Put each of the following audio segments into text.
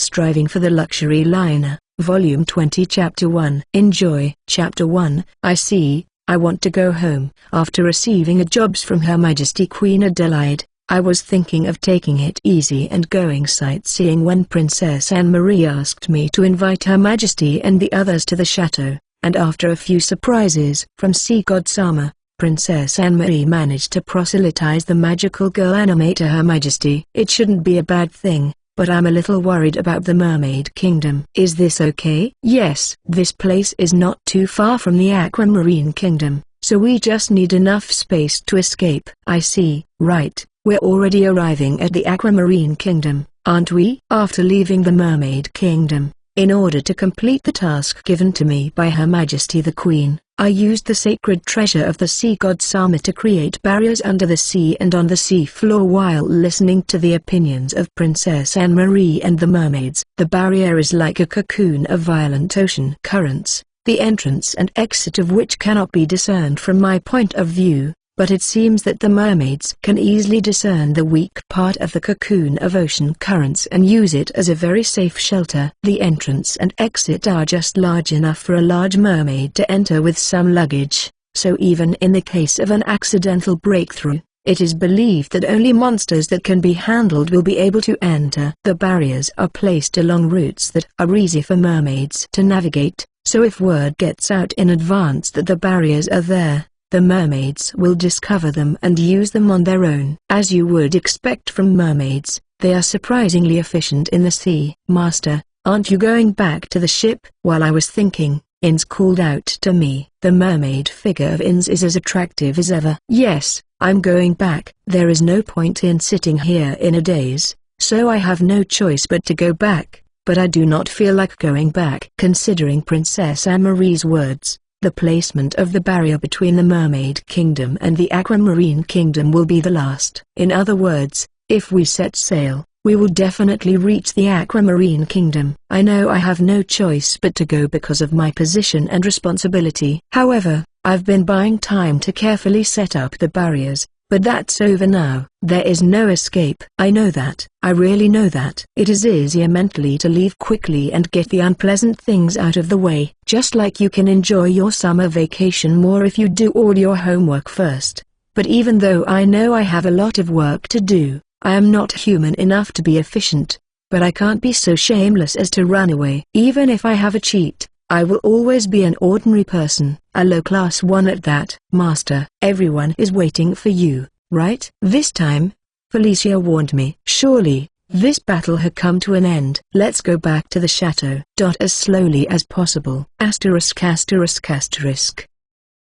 Striving for the Luxury Liner, Volume 20 Chapter 1. Enjoy. Chapter 1. I see, I want to go home. After receiving a jobs from Her Majesty Queen Adelaide, I was thinking of taking it easy and going sightseeing when Princess Anne-Marie asked me to invite Her Majesty and the others to the chateau, and after a few surprises from Sea God Sama, Princess Anne-Marie managed to proselytize the magical girl anime to Her Majesty. It shouldn't be a bad thing, but I'm a little worried about the Mermaid Kingdom. Is this okay? Yes, this place is not too far from the Aquamarine Kingdom, so we just need enough space to escape. I see, right, we're already arriving at the Aquamarine Kingdom, aren't we? After leaving the Mermaid Kingdom, in order to complete the task given to me by Her Majesty the Queen, I used the sacred treasure of the Sea God Sama to create barriers under the sea and on the sea floor while listening to the opinions of Princess Anne-Marie and the mermaids. The barrier is like a cocoon of violent ocean currents, the entrance and exit of which cannot be discerned from my point of view, but it seems that the mermaids can easily discern the weak part of the cocoon of ocean currents and use it as a very safe shelter. The entrance and exit are just large enough for a large mermaid to enter with some luggage, so even in the case of an accidental breakthrough, it is believed that only monsters that can be handled will be able to enter. The barriers are placed along routes that are easy for mermaids to navigate, so if word gets out in advance that the barriers are there, the mermaids will discover them and use them on their own. As you would expect from mermaids, they are surprisingly efficient in the sea. Master, aren't you going back to the ship? While I was thinking, Ins called out to me. The mermaid figure of Ins is as attractive as ever. Yes, I'm going back. There is no point in sitting here in a daze, so I have no choice but to go back, but I do not feel like going back. Considering Princess Anne-Marie's words, the placement of the barrier between the Mermaid Kingdom and the Aquamarine Kingdom will be the last. In other words, if we set sail, we will definitely reach the Aquamarine Kingdom. I know I have no choice but to go because of my position and responsibility. However, I've been buying time to carefully set up the barriers, but that's over now. There is no escape. I know that. I really know that. It is easier mentally to leave quickly and get the unpleasant things out of the way. Just like you can enjoy your summer vacation more if you do all your homework first. But even though I know I have a lot of work to do, I am not human enough to be efficient. But I can't be so shameless as to run away. Even if I have a cheat, I will always be an ordinary person, a low-class one at that. Master, everyone is waiting for you, right? This time, Felicia warned me. Surely, this battle had come to an end. Let's go back to the chateau. As slowly as possible. Asterisk asterisk asterisk.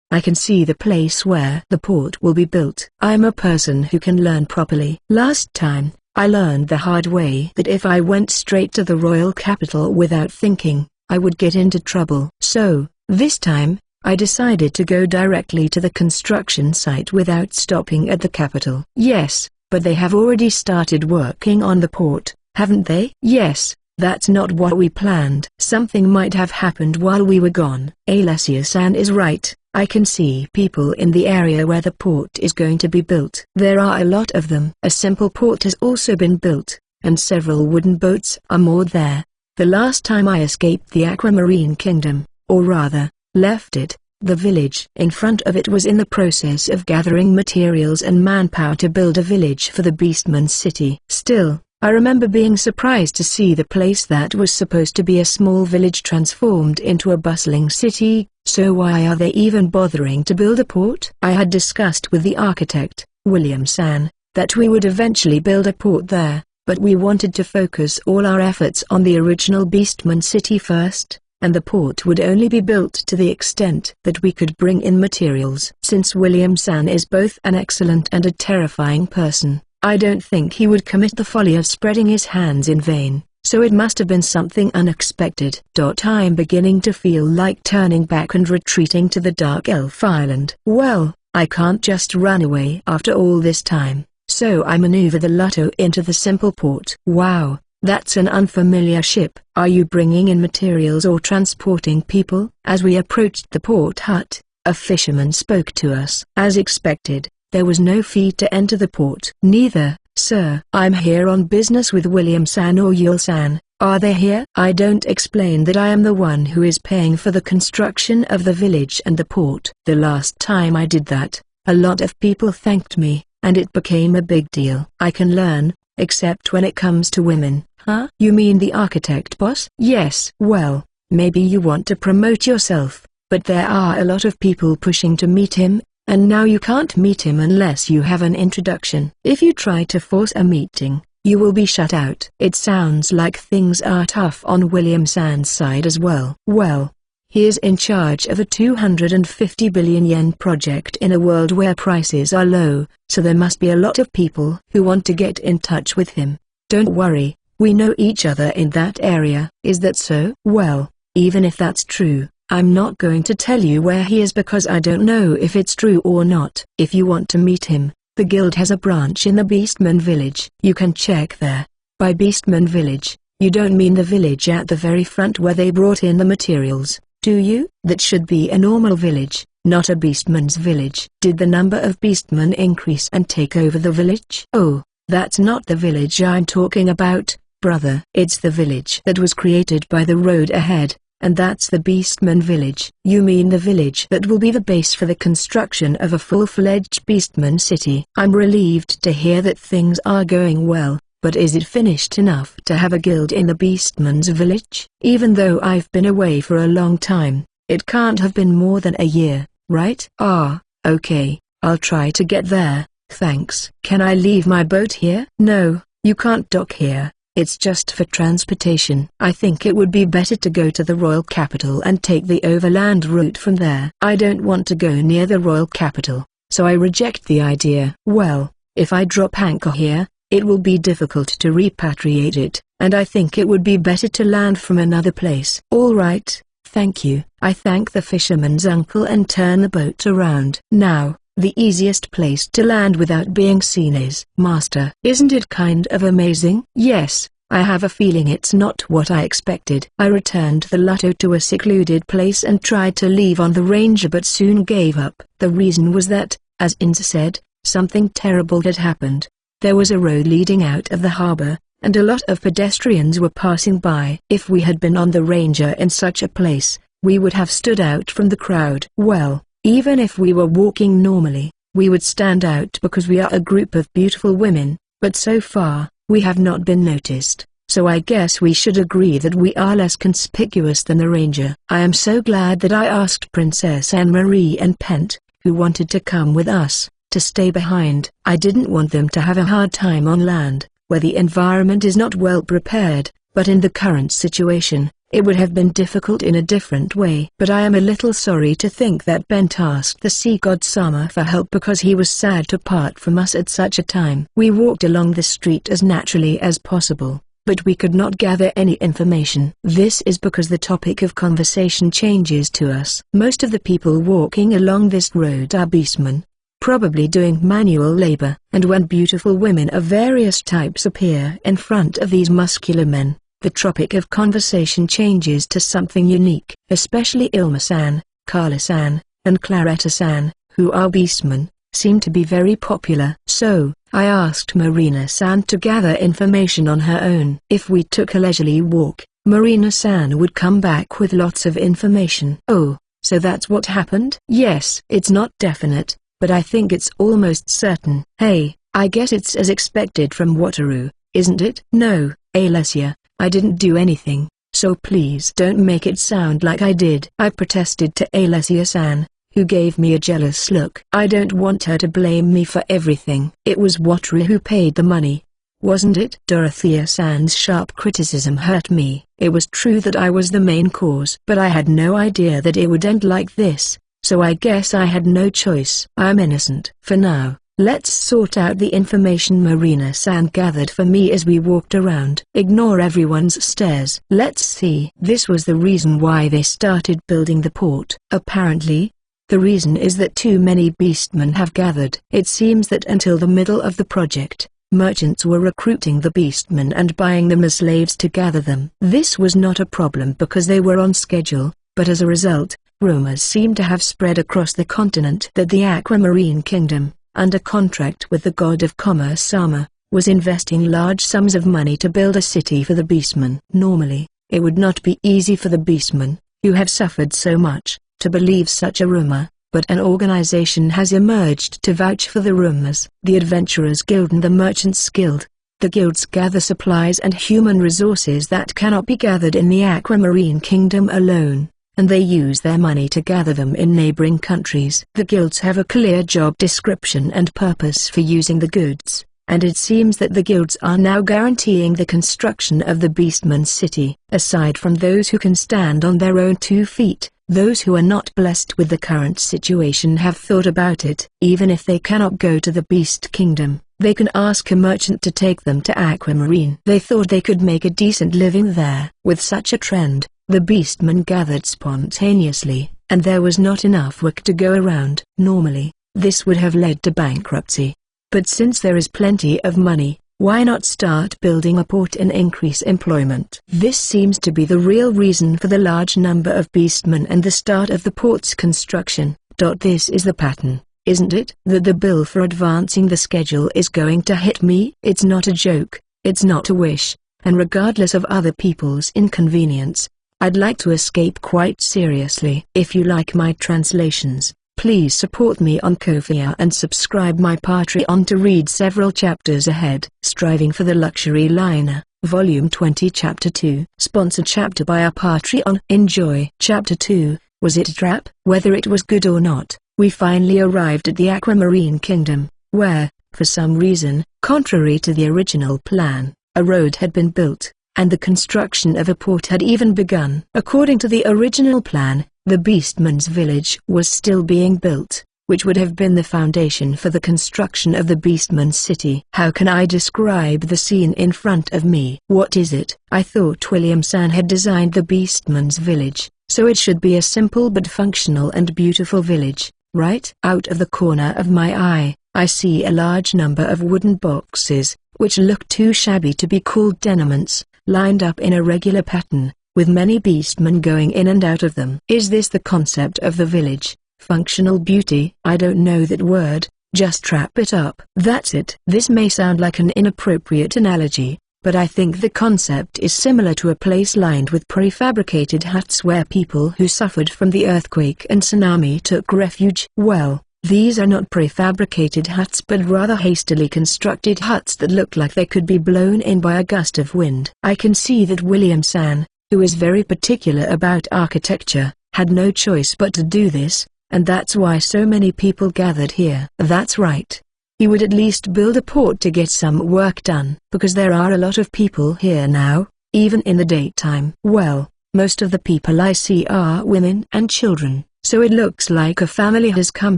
I can see the place where the port will be built. I'm a person who can learn properly. Last time, I learned the hard way that if I went straight to the royal capital without thinking, I would get into trouble. So, this time, I decided to go directly to the construction site without stopping at the capital. Yes, but they have already started working on the port, haven't they? Yes, that's not what we planned. Something might have happened while we were gone. Alessia-san is right. I can see people in the area where the port is going to be built. There are a lot of them. A simple port has also been built, and several wooden boats are moored there. The last time I escaped the Aquamarine Kingdom, or rather, left it, the village in front of it was in the process of gathering materials and manpower to build a village for the Beastman city. Still, I remember being surprised to see the place that was supposed to be a small village transformed into a bustling city. So why are they even bothering to build a port? I had discussed with the architect, William San, that we would eventually build a port there, but we wanted to focus all our efforts on the original Beastman city first, and the port would only be built to the extent that we could bring in materials. Since William San is both an excellent and a terrifying person, I don't think he would commit the folly of spreading his hands in vain, so it must have been something unexpected. I'm beginning to feel like turning back and retreating to the Dark Elf Island. Well, I can't just run away after all this time. So I maneuver the Lotto into the simple port. Wow, that's an unfamiliar ship. Are you bringing in materials or transporting people? As we approached the port hut, a fisherman spoke to us. As expected, there was no fee to enter the port. Neither, sir. I'm here on business with William San or Yul San, Are they here? I don't explain that I am the one who is paying for the construction of the village and the port. The last time I did that, a lot of people thanked me, and it became a big deal. I can learn, except when it comes to women. Huh? You mean the architect boss? Yes. Well, maybe you want to promote yourself, but there are a lot of people pushing to meet him, and now you can't meet him unless you have an introduction. If you try to force a meeting, you will be shut out. It sounds like things are tough on William Sand's side as well. Well, he is in charge of a 250 billion yen project in a world where prices are low, so there must be a lot of people who want to get in touch with him. Don't worry, we know each other in that area. Is that so? Well, even if that's true, I'm not going to tell you where he is because I don't know if it's true or not. If you want to meet him, the guild has a branch in the Beastman village. You can check there. By Beastman village, you don't mean the village at the very front where they brought in the materials, do you? That should be a normal village, not a Beastman's village. Did the number of Beastmen increase and take over the village? Oh, that's not the village I'm talking about, brother. It's the village that was created by the road ahead. And that's the Beastman village. You mean the village that will be the base for the construction of a full-fledged Beastman city. I'm relieved to hear that things are going well, but is it finished enough to have a guild in the Beastman's village? Even though I've been away for a long time, it can't have been more than a year, right? Ah, okay, I'll try to get there, thanks. Can I leave my boat here? No, you can't dock here. It's just for transportation. I think it would be better to go to the royal capital and take the overland route from there. I don't want to go near the royal capital, so I reject the idea. Well, if I drop anchor here, it will be difficult to repatriate it, and I think it would be better to land from another place. All right, thank you. I thank the fisherman's uncle and turn the boat around. Now, the easiest place to land without being seen is. Master, isn't it kind of amazing? Yes, I have a feeling it's not what I expected. I returned the Lotto to a secluded place and tried to leave on the Ranger but soon gave up. The reason was that, as Inza said, something terrible had happened. There was a road leading out of the harbor, and a lot of pedestrians were passing by. If we had been on the Ranger in such a place, we would have stood out from the crowd. Well, even if we were walking normally, we would stand out because we are a group of beautiful women, but so far, we have not been noticed, so I guess we should agree that we are less conspicuous than the Ranger. I am so glad that I asked Princess Anne-Marie and Pent, who wanted to come with us, to stay behind. I didn't want them to have a hard time on land, where the environment is not well prepared, but in the current situation, it would have been difficult in a different way. But I am a little sorry to think that Bent asked the sea god Sama for help because he was sad to part from us at such a time. We walked along the street as naturally as possible, but we could not gather any information. This is because the topic of conversation changes to us. Most of the people walking along this road are beastmen, probably doing manual labor, and when beautiful women of various types appear in front of these muscular men, the topic of conversation changes to something unique. Especially Ilma-san, Carla-san, and Claretta-san, who are beastmen, seem to be very popular. So, I asked Marina-san to gather information on her own. If we took a leisurely walk, Marina-san would come back with lots of information. Oh, so that's what happened? Yes. It's not definite, but I think it's almost certain. Hey, I guess it's as expected from Wataru, isn't it? No, Alessia, I didn't do anything, so please don't make it sound like I did. I protested to Alessia-san, who gave me a jealous look. I don't want her to blame me for everything. It was Wataru who paid the money, wasn't it? Dorothea-san's sharp criticism hurt me. It was true that I was the main cause, but I had no idea that it would end like this, so I guess I had no choice. I'm innocent. For now, let's sort out the information Marina-san gathered for me as we walked around. Ignore everyone's stares. Let's see. This was the reason why they started building the port. Apparently, the reason is that too many beastmen have gathered. It seems that until the middle of the project, merchants were recruiting the beastmen and buying them as slaves to gather them. This was not a problem because they were on schedule, but as a result, rumors seem to have spread across the continent that the Aquamarine Kingdom, under contract with the god of commerce Sama, was investing large sums of money to build a city for the beastmen. Normally, it would not be easy for the beastmen, who have suffered so much, to believe such a rumor, but an organization has emerged to vouch for the rumors. The Adventurers Guild and the Merchants Guild. The guilds gather supplies and human resources that cannot be gathered in the Aquamarine Kingdom alone, and they use their money to gather them in neighboring countries. The guilds have a clear job description and purpose for using the goods, and it seems that the guilds are now guaranteeing the construction of the Beastman City. Aside from those who can stand on their own 2 feet, those who are not blessed with the current situation have thought about it. Even if they cannot go to the Beast Kingdom, they can ask a merchant to take them to Aquamarine. They thought they could make a decent living there. With such a trend, the beastmen gathered spontaneously, and there was not enough work to go around. Normally, this would have led to bankruptcy. But since there is plenty of money, why not start building a port and increase employment? This seems to be the real reason for the large number of beastmen and the start of the port's construction. This is the pattern, isn't it? That the bill for advancing the schedule is going to hit me. It's not a joke, it's not a wish, and regardless of other people's inconvenience, I'd like to escape quite seriously. If you like my translations, please support me on Ko-fi and subscribe my Patreon to read several chapters ahead. Striving for the Luxury Liner, Volume 20 Chapter 2. Sponsored chapter by our Patreon. Enjoy. Chapter 2, Was It a Trap? Whether it was good or not, we finally arrived at the Aquamarine Kingdom, where, for some reason, contrary to the original plan, a road had been built, and the construction of a port had even begun. According to the original plan, the Beastman's village was still being built, which would have been the foundation for the construction of the Beastman's city. How can I describe the scene in front of me? What is it? I thought William-san had designed the Beastman's village, so it should be a simple but functional and beautiful village, right? Out of the corner of my eye, I see a large number of wooden boxes, which look too shabby to be called tenements, lined up in a regular pattern, with many beastmen going in and out of them. Is this the concept of the village? Functional beauty? I don't know that word, just trap it up. That's it. This may sound like an inappropriate analogy, but I think the concept is similar to a place lined with prefabricated huts where people who suffered from the earthquake and tsunami took refuge. Well, these are not prefabricated huts but rather hastily constructed huts that look like they could be blown in by a gust of wind. I can see that William-san, who is very particular about architecture, had no choice but to do this, and that's why so many people gathered here. That's right. He would at least build a port to get some work done, because there are a lot of people here now, even in the daytime. Well, most of the people I see are women and children, so it looks like a family has come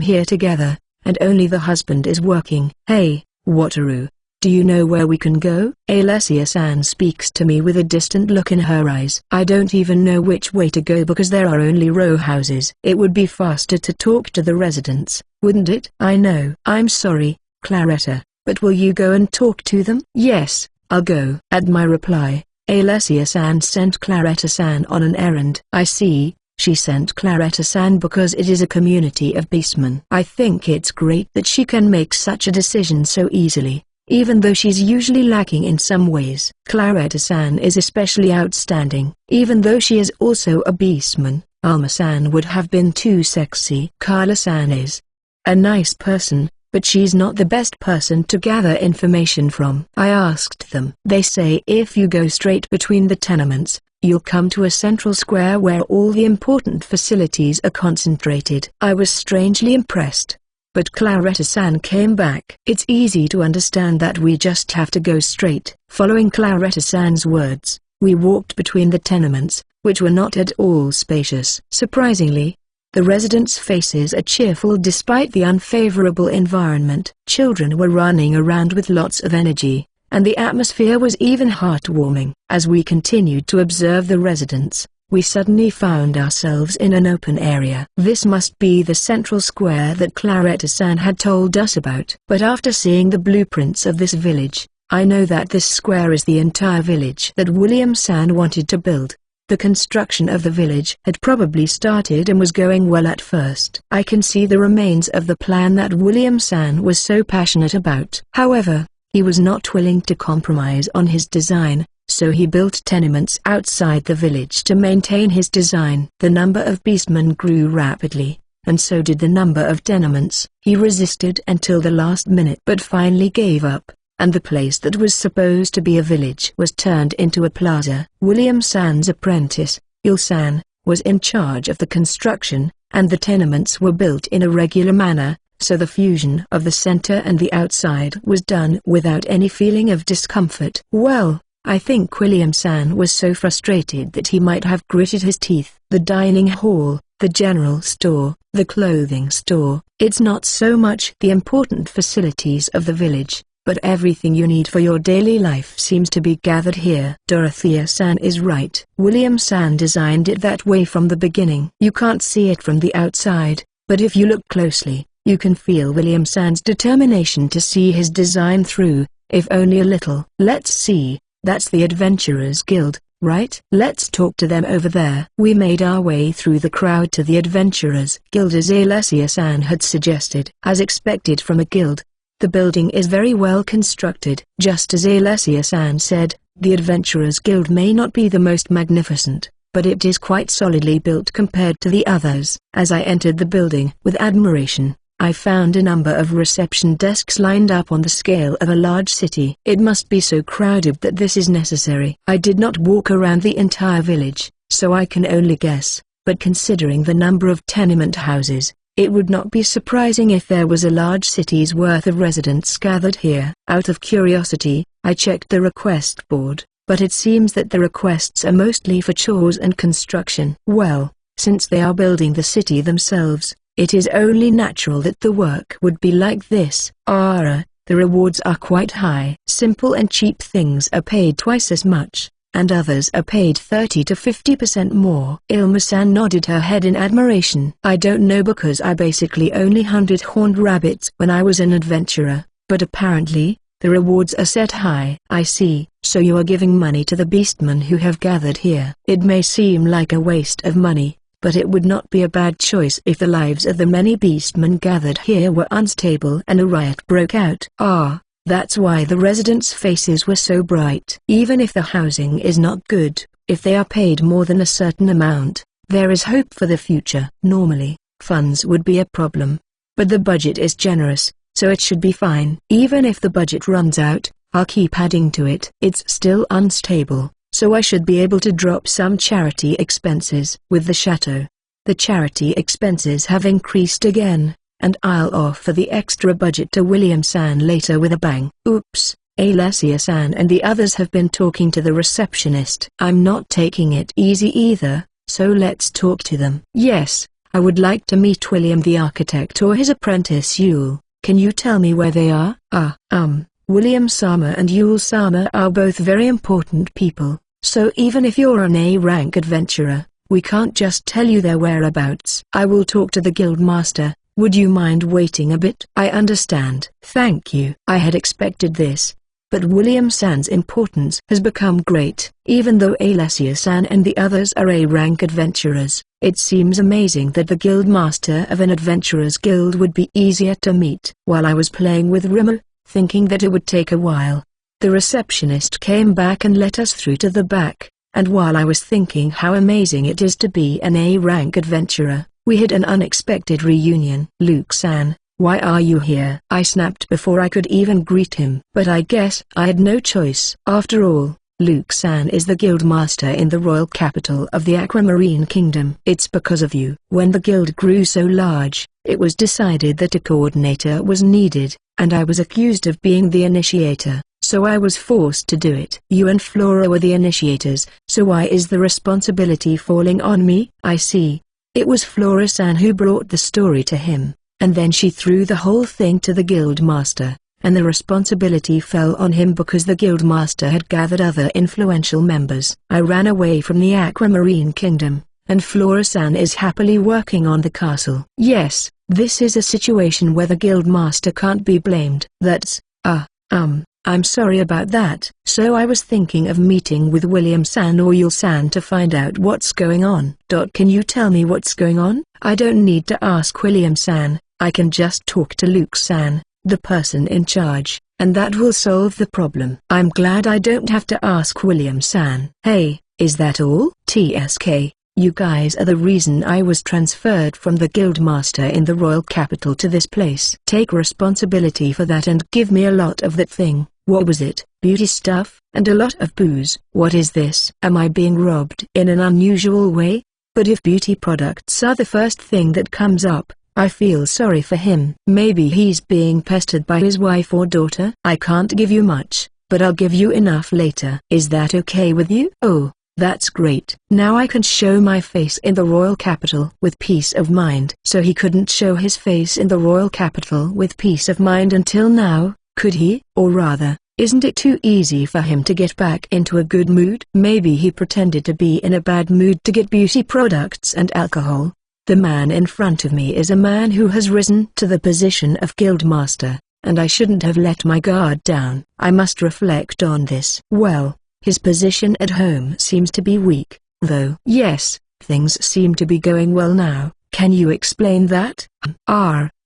here together, and only the husband is working. Hey, Wataru, do you know where we can go? Alessia-san speaks to me with a distant look in her eyes. I don't even know which way to go because there are only row houses. It would be faster to talk to the residents, wouldn't it? I know. I'm sorry, Claretta, but will you go and talk to them? Yes, I'll go. At my reply, Alessia-san sent Claretta-san on an errand. I see. She sent Claretta-san because it is a community of beastmen. I think it's great that she can make such a decision so easily, even though she's usually lacking in some ways. Claretta-san is especially outstanding. Even though she is also a beastman, Alma-san would have been too sexy. Carla-san is a nice person, but she's not the best person to gather information from. I asked them. They say if you go straight between the tenements, you'll come to a central square where all the important facilities are concentrated. I was strangely impressed. But Claretta-san came back. It's easy to understand that we just have to go straight. Following Claretta-san's words, we walked between the tenements, which were not at all spacious. Surprisingly, the residents' faces are cheerful despite the unfavorable environment. Children were running around with lots of energy, and the atmosphere was even heartwarming. As we continued to observe the residents, we suddenly found ourselves in an open area. This must be the central square that Claretta-san had told us about. But after seeing the blueprints of this village, I know that this square is the entire village that William-san wanted to build. The construction of the village had probably started and was going well at first. I can see the remains of the plan that William-san was so passionate about. However, He was not willing to compromise on his design, so he built tenements outside the village to maintain his design. The number of beastmen grew rapidly, and so did the number of tenements. He resisted until the last minute but finally gave up, and the place that was supposed to be a village was turned into a plaza. William San's apprentice, Il-san, was in charge of the construction, and the tenements were built in a regular manner, so the fusion of the center and the outside was done without any feeling of discomfort. Well, I think William San was so frustrated that he might have gritted his teeth. The dining hall, the general store, the clothing store, it's not so much the important facilities of the village, but everything you need for your daily life seems to be gathered here. Dorothea-san is right. William San designed it that way from the beginning. You can't see it from the outside, but if you look closely, you can feel William San's determination to see his design through, if only a little. Let's see, that's the Adventurers Guild, right? Let's talk to them over there. We made our way through the crowd to the Adventurers Guild as Alessia-san had suggested. As expected from a guild, the building is very well constructed. Just as Alessia-san said, the Adventurers Guild may not be the most magnificent, but it is quite solidly built compared to the others. As I entered the building with admiration, I found a number of reception desks lined up on the scale of a large city. It must be so crowded that this is necessary. I did not walk around the entire village, so I can only guess, but considering the number of tenement houses, it would not be surprising if there was a large city's worth of residents gathered here. Out of curiosity, I checked the request board, but it seems that the requests are mostly for chores and construction. Well, since they are building the city themselves, it is only natural that the work would be like this. The rewards are quite high. Simple and cheap things are paid twice as much, and others are paid 30 to 50% more. Ilma-san nodded her head in admiration. I don't know because I basically only hunted horned rabbits when I was an adventurer, but apparently, the rewards are set high. I see. So you are giving money to the beastmen who have gathered here. It may seem like a waste of money, but it would not be a bad choice if the lives of the many beastmen gathered here were unstable and a riot broke out. That's why the residents' faces were so bright. Even if the housing is not good, if they are paid more than a certain amount, there is hope for the future. Normally, funds would be a problem, but the budget is generous, so it should be fine. Even if the budget runs out, I'll keep adding to it. It's still unstable, so I should be able to drop some charity expenses. With the chateau, the charity expenses have increased again, and I'll offer the extra budget to William San later with a bang. Oops, Alessia-san and the others have been talking to the receptionist. I'm not taking it easy either, so let's talk to them. Yes, I would like to meet William the architect or his apprentice Yule. Can you tell me where they are? William Sama and Yule Sama are both very important people, so even if you're an A-rank adventurer, we can't just tell you their whereabouts. I will talk to the guild master. Would you mind waiting a bit? I understand. Thank you. I had expected this, but William San's importance has become great. Even though Alessia-san and the others are A-rank adventurers, it seems amazing that the guild master of an adventurer's guild would be easier to meet. While I was playing with Rimmer, thinking that it would take a while, the receptionist came back and let us through to the back, and while I was thinking how amazing it is to be an A-rank adventurer, we had an unexpected reunion. Luke-san, why are you here? I snapped before I could even greet him. But I guess I had no choice. After all, Luke-san is the guild master in the royal capital of the Aquamarine Kingdom. It's because of you. When the guild grew so large, it was decided that a coordinator was needed, and I was accused of being the initiator, so I was forced to do it. You and Flora were the initiators, so why is the responsibility falling on me? I see. It was Flora-san who brought the story to him, and then she threw the whole thing to the guild master, and the responsibility fell on him because the guild master had gathered other influential members. I ran away from the Aquamarine Kingdom, and Flora-san is happily working on the castle. Yes, this is a situation where the guild master can't be blamed. I'm sorry about that. So I was thinking of meeting with William-san or Yule-san to find out what's going on. Can you tell me what's going on? I don't need to ask William-san, I can just talk to Luke-san. the person in charge, and that will solve the problem. I'm glad I don't have to ask William-san. Hey, is that all? TSK, you guys are the reason I was transferred from the guildmaster in the royal capital to this place. Take responsibility for that and give me a lot of that thing. What was it? Beauty stuff? And a lot of booze. What is this? Am I being robbed in an unusual way? But if beauty products are the first thing that comes up, I feel sorry for him. Maybe he's being pestered by his wife or daughter. I can't give you much, but I'll give you enough later. Is that okay with you? Oh, that's great. Now I can show my face in the royal capital with peace of mind. So he couldn't show his face in the royal capital with peace of mind until now, could he? Or rather, isn't it too easy for him to get back into a good mood? Maybe he pretended to be in a bad mood to get beauty products and alcohol. The man in front of me is a man who has risen to the position of guildmaster, and I shouldn't have let my guard down. I must reflect on this. Well, his position at home seems to be weak, though. Yes, things seem to be going well now. Can you explain that?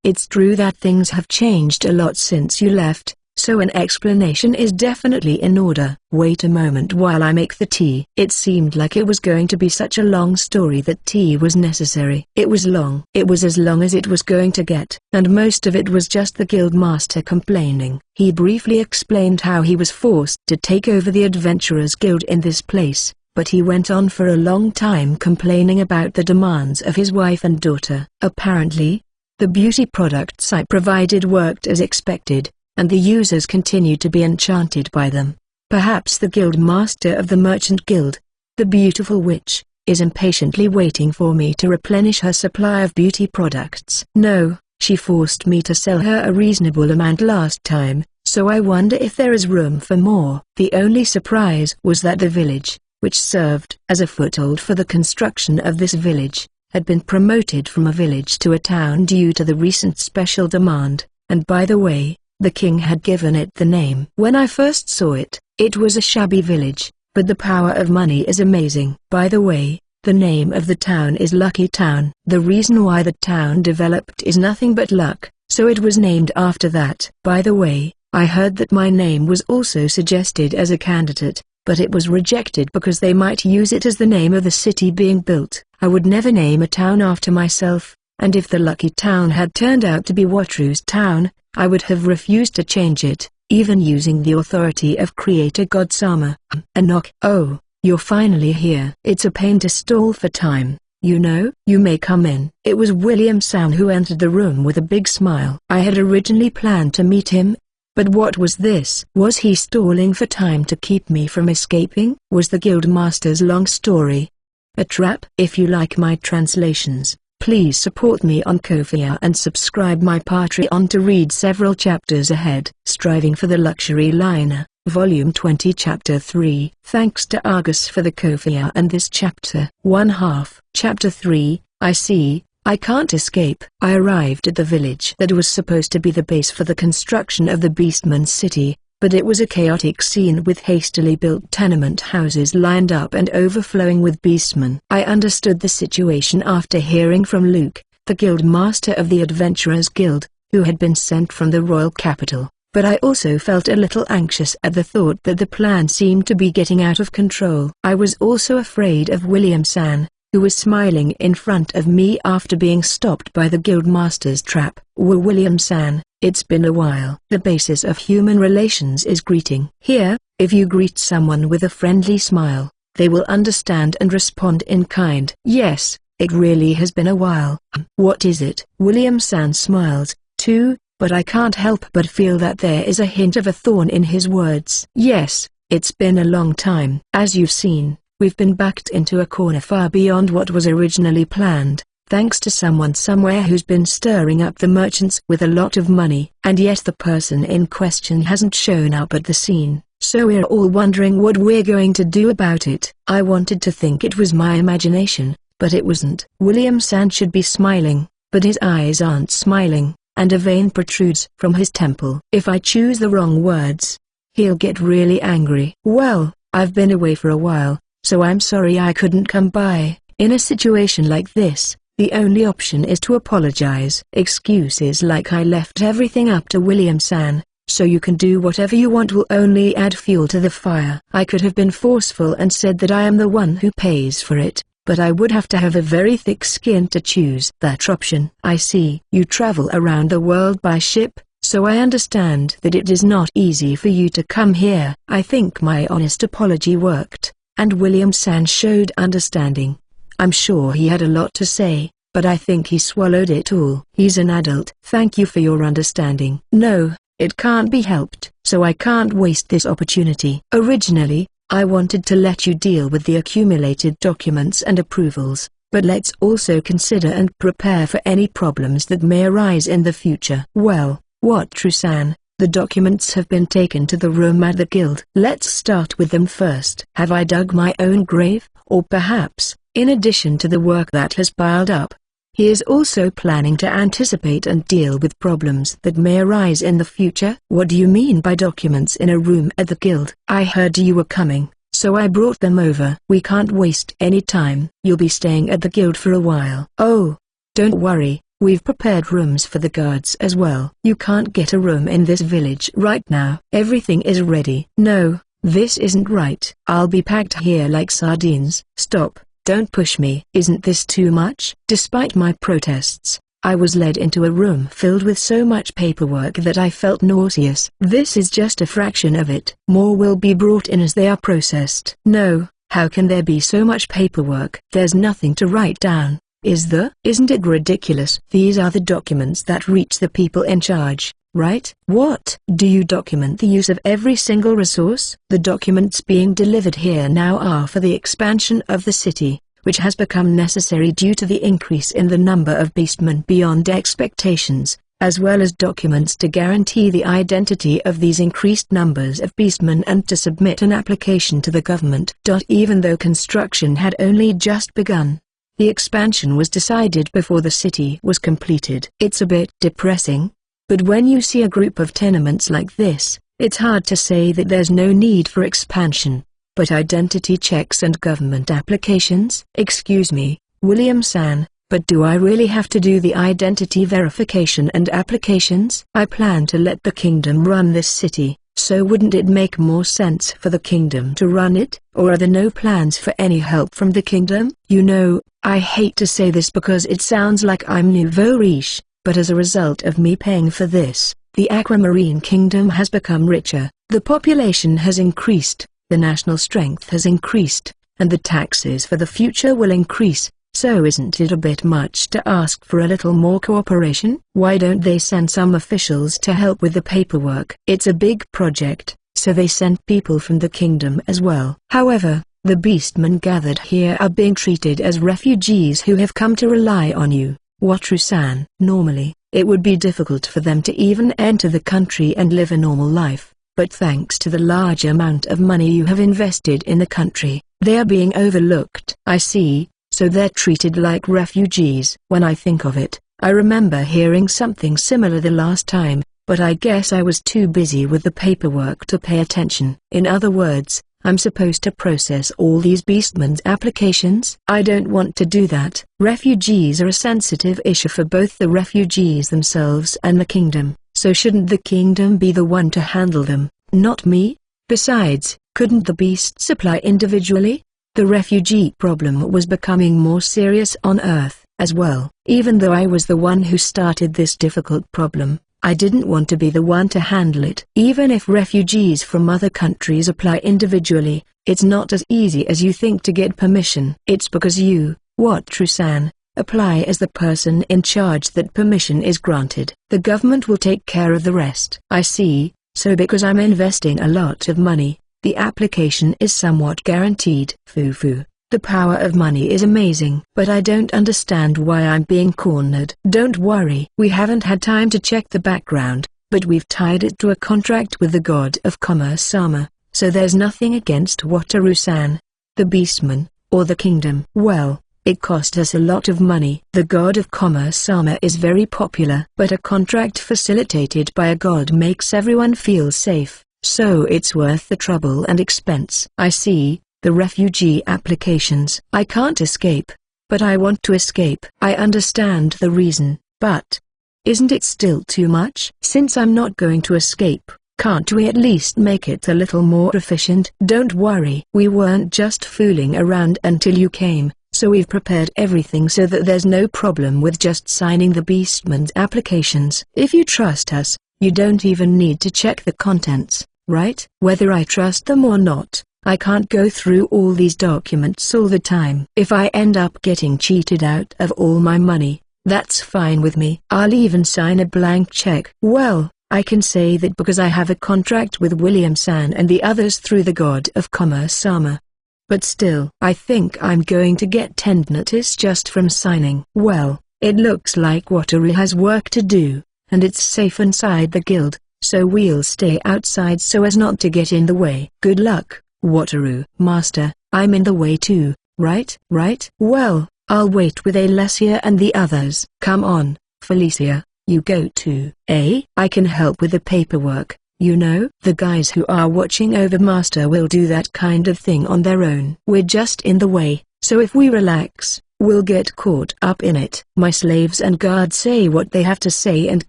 It's true that things have changed a lot since you left, so an explanation is definitely in order. Wait a moment while I make the tea. It seemed like it was going to be such a long story that tea was necessary. It was long. It was as long as it was going to get, and most of it was just the guildmaster complaining. He briefly explained how he was forced to take over the Adventurers Guild in this place, but he went on for a long time complaining about the demands of his wife and daughter. Apparently, the beauty products I provided worked as expected, and the users continued to be enchanted by them. Perhaps the guild master of the merchant guild, the beautiful witch, is impatiently waiting for me to replenish her supply of beauty products. No, she forced me to sell her a reasonable amount last time, so I wonder if there is room for more. The only surprise was that the village, which served as a foothold for the construction of this village, had been promoted from a village to a town due to the recent special demand, and by the way, the king had given it the name. When I first saw it, it was a shabby village, but the power of money is amazing. By the way, the name of the town is Lucky Town. The reason why the town developed is nothing but luck, so it was named after that. By the way, I heard that my name was also suggested as a candidate, but it was rejected because they might use it as the name of the city being built. I would never name a town after myself, and if the Lucky Town had turned out to be Watru's town, I would have refused to change it, even using the authority of Creator God Sama. A knock. Oh, you're finally here. It's a pain to stall for time, you know. You may come in. It was William-san who entered the room with a big smile. I had originally planned to meet him, but what was this? Was he stalling for time to keep me from escaping? Was the guildmaster's long story a trap? If you like my translations, please support me on Ko-fi and subscribe my Patreon to read several chapters ahead. Striving for the Luxury Liner, Volume 20 Chapter 3. Thanks to Argus for the Ko-fi and this chapter. 1/2. Chapter 3, I see, I can't escape. I arrived at the village that was supposed to be the base for the construction of the Beastman's city, but it was a chaotic scene with hastily built tenement houses lined up and overflowing with beastmen. I understood the situation after hearing from Luke, the guild master of the Adventurers Guild, who had been sent from the royal capital, but I also felt a little anxious at the thought that the plan seemed to be getting out of control. I was also afraid of William-san, who was smiling in front of me after being stopped by the guildmaster's trap. William-san, it's been a while. The basis of human relations is greeting. Here, if you greet someone with a friendly smile, they will understand and respond in kind. Yes, it really has been a while. What is it? William-san smiles, too, but I can't help but feel that there is a hint of a thorn in his words. Yes, it's been a long time. As you've seen, we've been backed into a corner far beyond what was originally planned, thanks to someone somewhere who's been stirring up the merchants with a lot of money. And yet the person in question hasn't shown up at the scene, so we're all wondering what we're going to do about it. I wanted to think it was my imagination, but it wasn't. William-san should be smiling, but his eyes aren't smiling, and a vein protrudes from his temple. If I choose the wrong words, he'll get really angry. Well, I've been away for a while, so I'm sorry I couldn't come by. In a situation like this, The only option is to apologize. Excuses like "I left everything up to William-san, so you can do whatever you want" will only add fuel to the fire. I could have been forceful and said that I am the one who pays for it, but I would have to have a very thick skin to choose that option. "I see. You travel around the world by ship, so I understand that it is not easy for you to come here." I think my honest apology worked, and William-san showed understanding. I'm sure he had a lot to say, but I think he swallowed it all. He's an adult. "Thank you for your understanding." "No, it can't be helped, so I can't waste this opportunity. Originally, I wanted to let you deal with the accumulated documents and approvals, but let's also consider and prepare for any problems that may arise in the future." "Well, what, Trusan?" "The documents have been taken to the room at the guild." "Let's start with them first." "Have I dug my own grave? Or perhaps, in addition to the work that has piled up, he is also planning to anticipate and deal with problems that may arise in the future?" "What do you mean by documents in a room at the guild?" "I heard you were coming, so I brought them over." "We can't waste any time. You'll be staying at the guild for a while." "Oh, don't worry, we've prepared rooms for the guards as well." "You can't get a room in this village right now." "Everything is ready." "No, this isn't right. I'll be packed here like sardines." "Stop. Don't push me." "Isn't this too much?" Despite my protests, I was led into a room filled with so much paperwork that I felt nauseous. "This is just a fraction of it. More will be brought in as they are processed." "No, how can there be so much paperwork?" "There's nothing to write down, is there?" "Isn't it ridiculous?" "These are the documents that reach the people in charge, right?" "What? Do you document the use of every single resource?" "The documents being delivered here now are for the expansion of the city, which has become necessary due to the increase in the number of beastmen beyond expectations, as well as documents to guarantee the identity of these increased numbers of beastmen and to submit an application to the government." Even though construction had only just begun, the expansion was decided before the city was completed. It's a bit depressing, but when you see a group of tenements like this, it's hard to say that there's no need for expansion. "But identity checks and government applications?" "Excuse me, William-san, but do I really have to do the identity verification and applications?" "I plan to let the kingdom run this city, so wouldn't it make more sense for the kingdom to run it? Or are there no plans for any help from the kingdom?" "You know, I hate to say this because it sounds like I'm nouveau riche, but as a result of me paying for this, the Aquamarine Kingdom has become richer. The population has increased, the national strength has increased, and the taxes for the future will increase, so isn't it a bit much to ask for a little more cooperation?" "Why don't they send some officials to help with the paperwork?" "It's a big project, so they sent people from the kingdom as well. However, the beastmen gathered here are being treated as refugees who have come to rely on you." "What, Trusan?" "Normally, it would be difficult for them to even enter the country and live a normal life, but thanks to the large amount of money you have invested in the country, they are being overlooked." "I see, so they're treated like refugees." "When I think of it, I remember hearing something similar the last time, but I guess I was too busy with the paperwork to pay attention." "In other words, I'm supposed to process all these beastmen's applications?" "I don't want to do that. Refugees are a sensitive issue for both the refugees themselves and the kingdom, so shouldn't the kingdom be the one to handle them, not me? Besides, couldn't the beasts apply individually?" The refugee problem was becoming more serious on Earth as well. Even though I was the one who started this difficult problem, I didn't want to be the one to handle it. "Even if refugees from other countries apply individually, it's not as easy as you think to get permission." "It's because you, what, Trusan, apply as the person in charge that permission is granted. The government will take care of the rest." "I see, so because I'm investing a lot of money, the application is somewhat guaranteed." "Foo-foo. The power of money is amazing. But I don't understand why I'm being cornered." "Don't worry. We haven't had time to check the background, but we've tied it to a contract with the god of commerce Sama, so there's nothing against Wataru-san, the beastman, or the kingdom." "Well, it cost us a lot of money." "The god of commerce Sama is very popular, but a contract facilitated by a god makes everyone feel safe, so it's worth the trouble and expense." "I see. The refugee applications." "I can't escape. But I want to escape. I understand the reason, but isn't it still too much? Since I'm not going to escape, can't we at least make it a little more efficient? Don't worry. We weren't just fooling around until you came, so we've prepared everything so that there's no problem with just signing the Beastman's applications. If you trust us, you don't even need to check the contents, right? Whether I trust them or not, I can't go through all these documents all the time. If I end up getting cheated out of all my money, that's fine with me. I'll even sign a blank check. Well, I can say that because I have a contract with William-san and the others through the God of Commerce Sama. But still, I think I'm going to get tendinitis just from signing. Well, it looks like Wataru has work to do, and it's safe inside the guild, so we'll stay outside so as not to get in the way. Good luck, Wataru. Master, I'm in the way too, right? Right? Well, I'll wait with Alessia and the others. Come on, Felicia, you go too. I can help with the paperwork, you know. The guys who are watching over Master will do that kind of thing on their own. We're just in the way, so if we relax, we'll get caught up in it. My slaves and guards say what they have to say and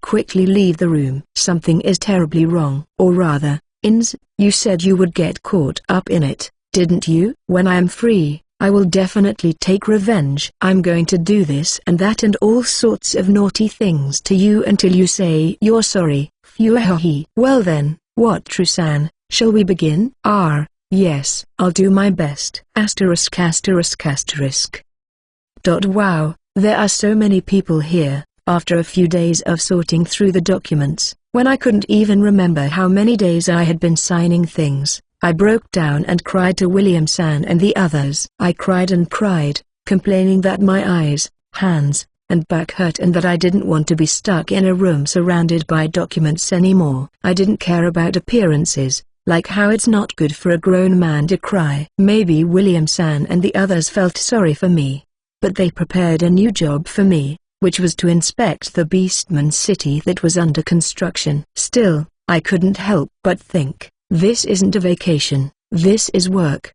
quickly leave the room. Something is terribly wrong. Or rather, Ins, you said you would get caught up in it, didn't you? When I am free, I will definitely take revenge. I'm going to do this and that and all sorts of naughty things to you until you say you're sorry. Fuahahi. Well then, Wataru-san, shall we begin? Yes, I'll do my best. Asterisk asterisk asterisk. Wow, there are so many people here. After a few days of sorting through the documents, when I couldn't even remember how many days I had been signing things, I broke down and cried to William-san and the others. I cried and cried, complaining that my eyes, hands, and back hurt and that I didn't want to be stuck in a room surrounded by documents anymore. I didn't care about appearances, like how it's not good for a grown man to cry. Maybe William-san and the others felt sorry for me, but they prepared a new job for me, which was to inspect the Beastman city that was under construction. Still, I couldn't help but think, this isn't a vacation, this is work.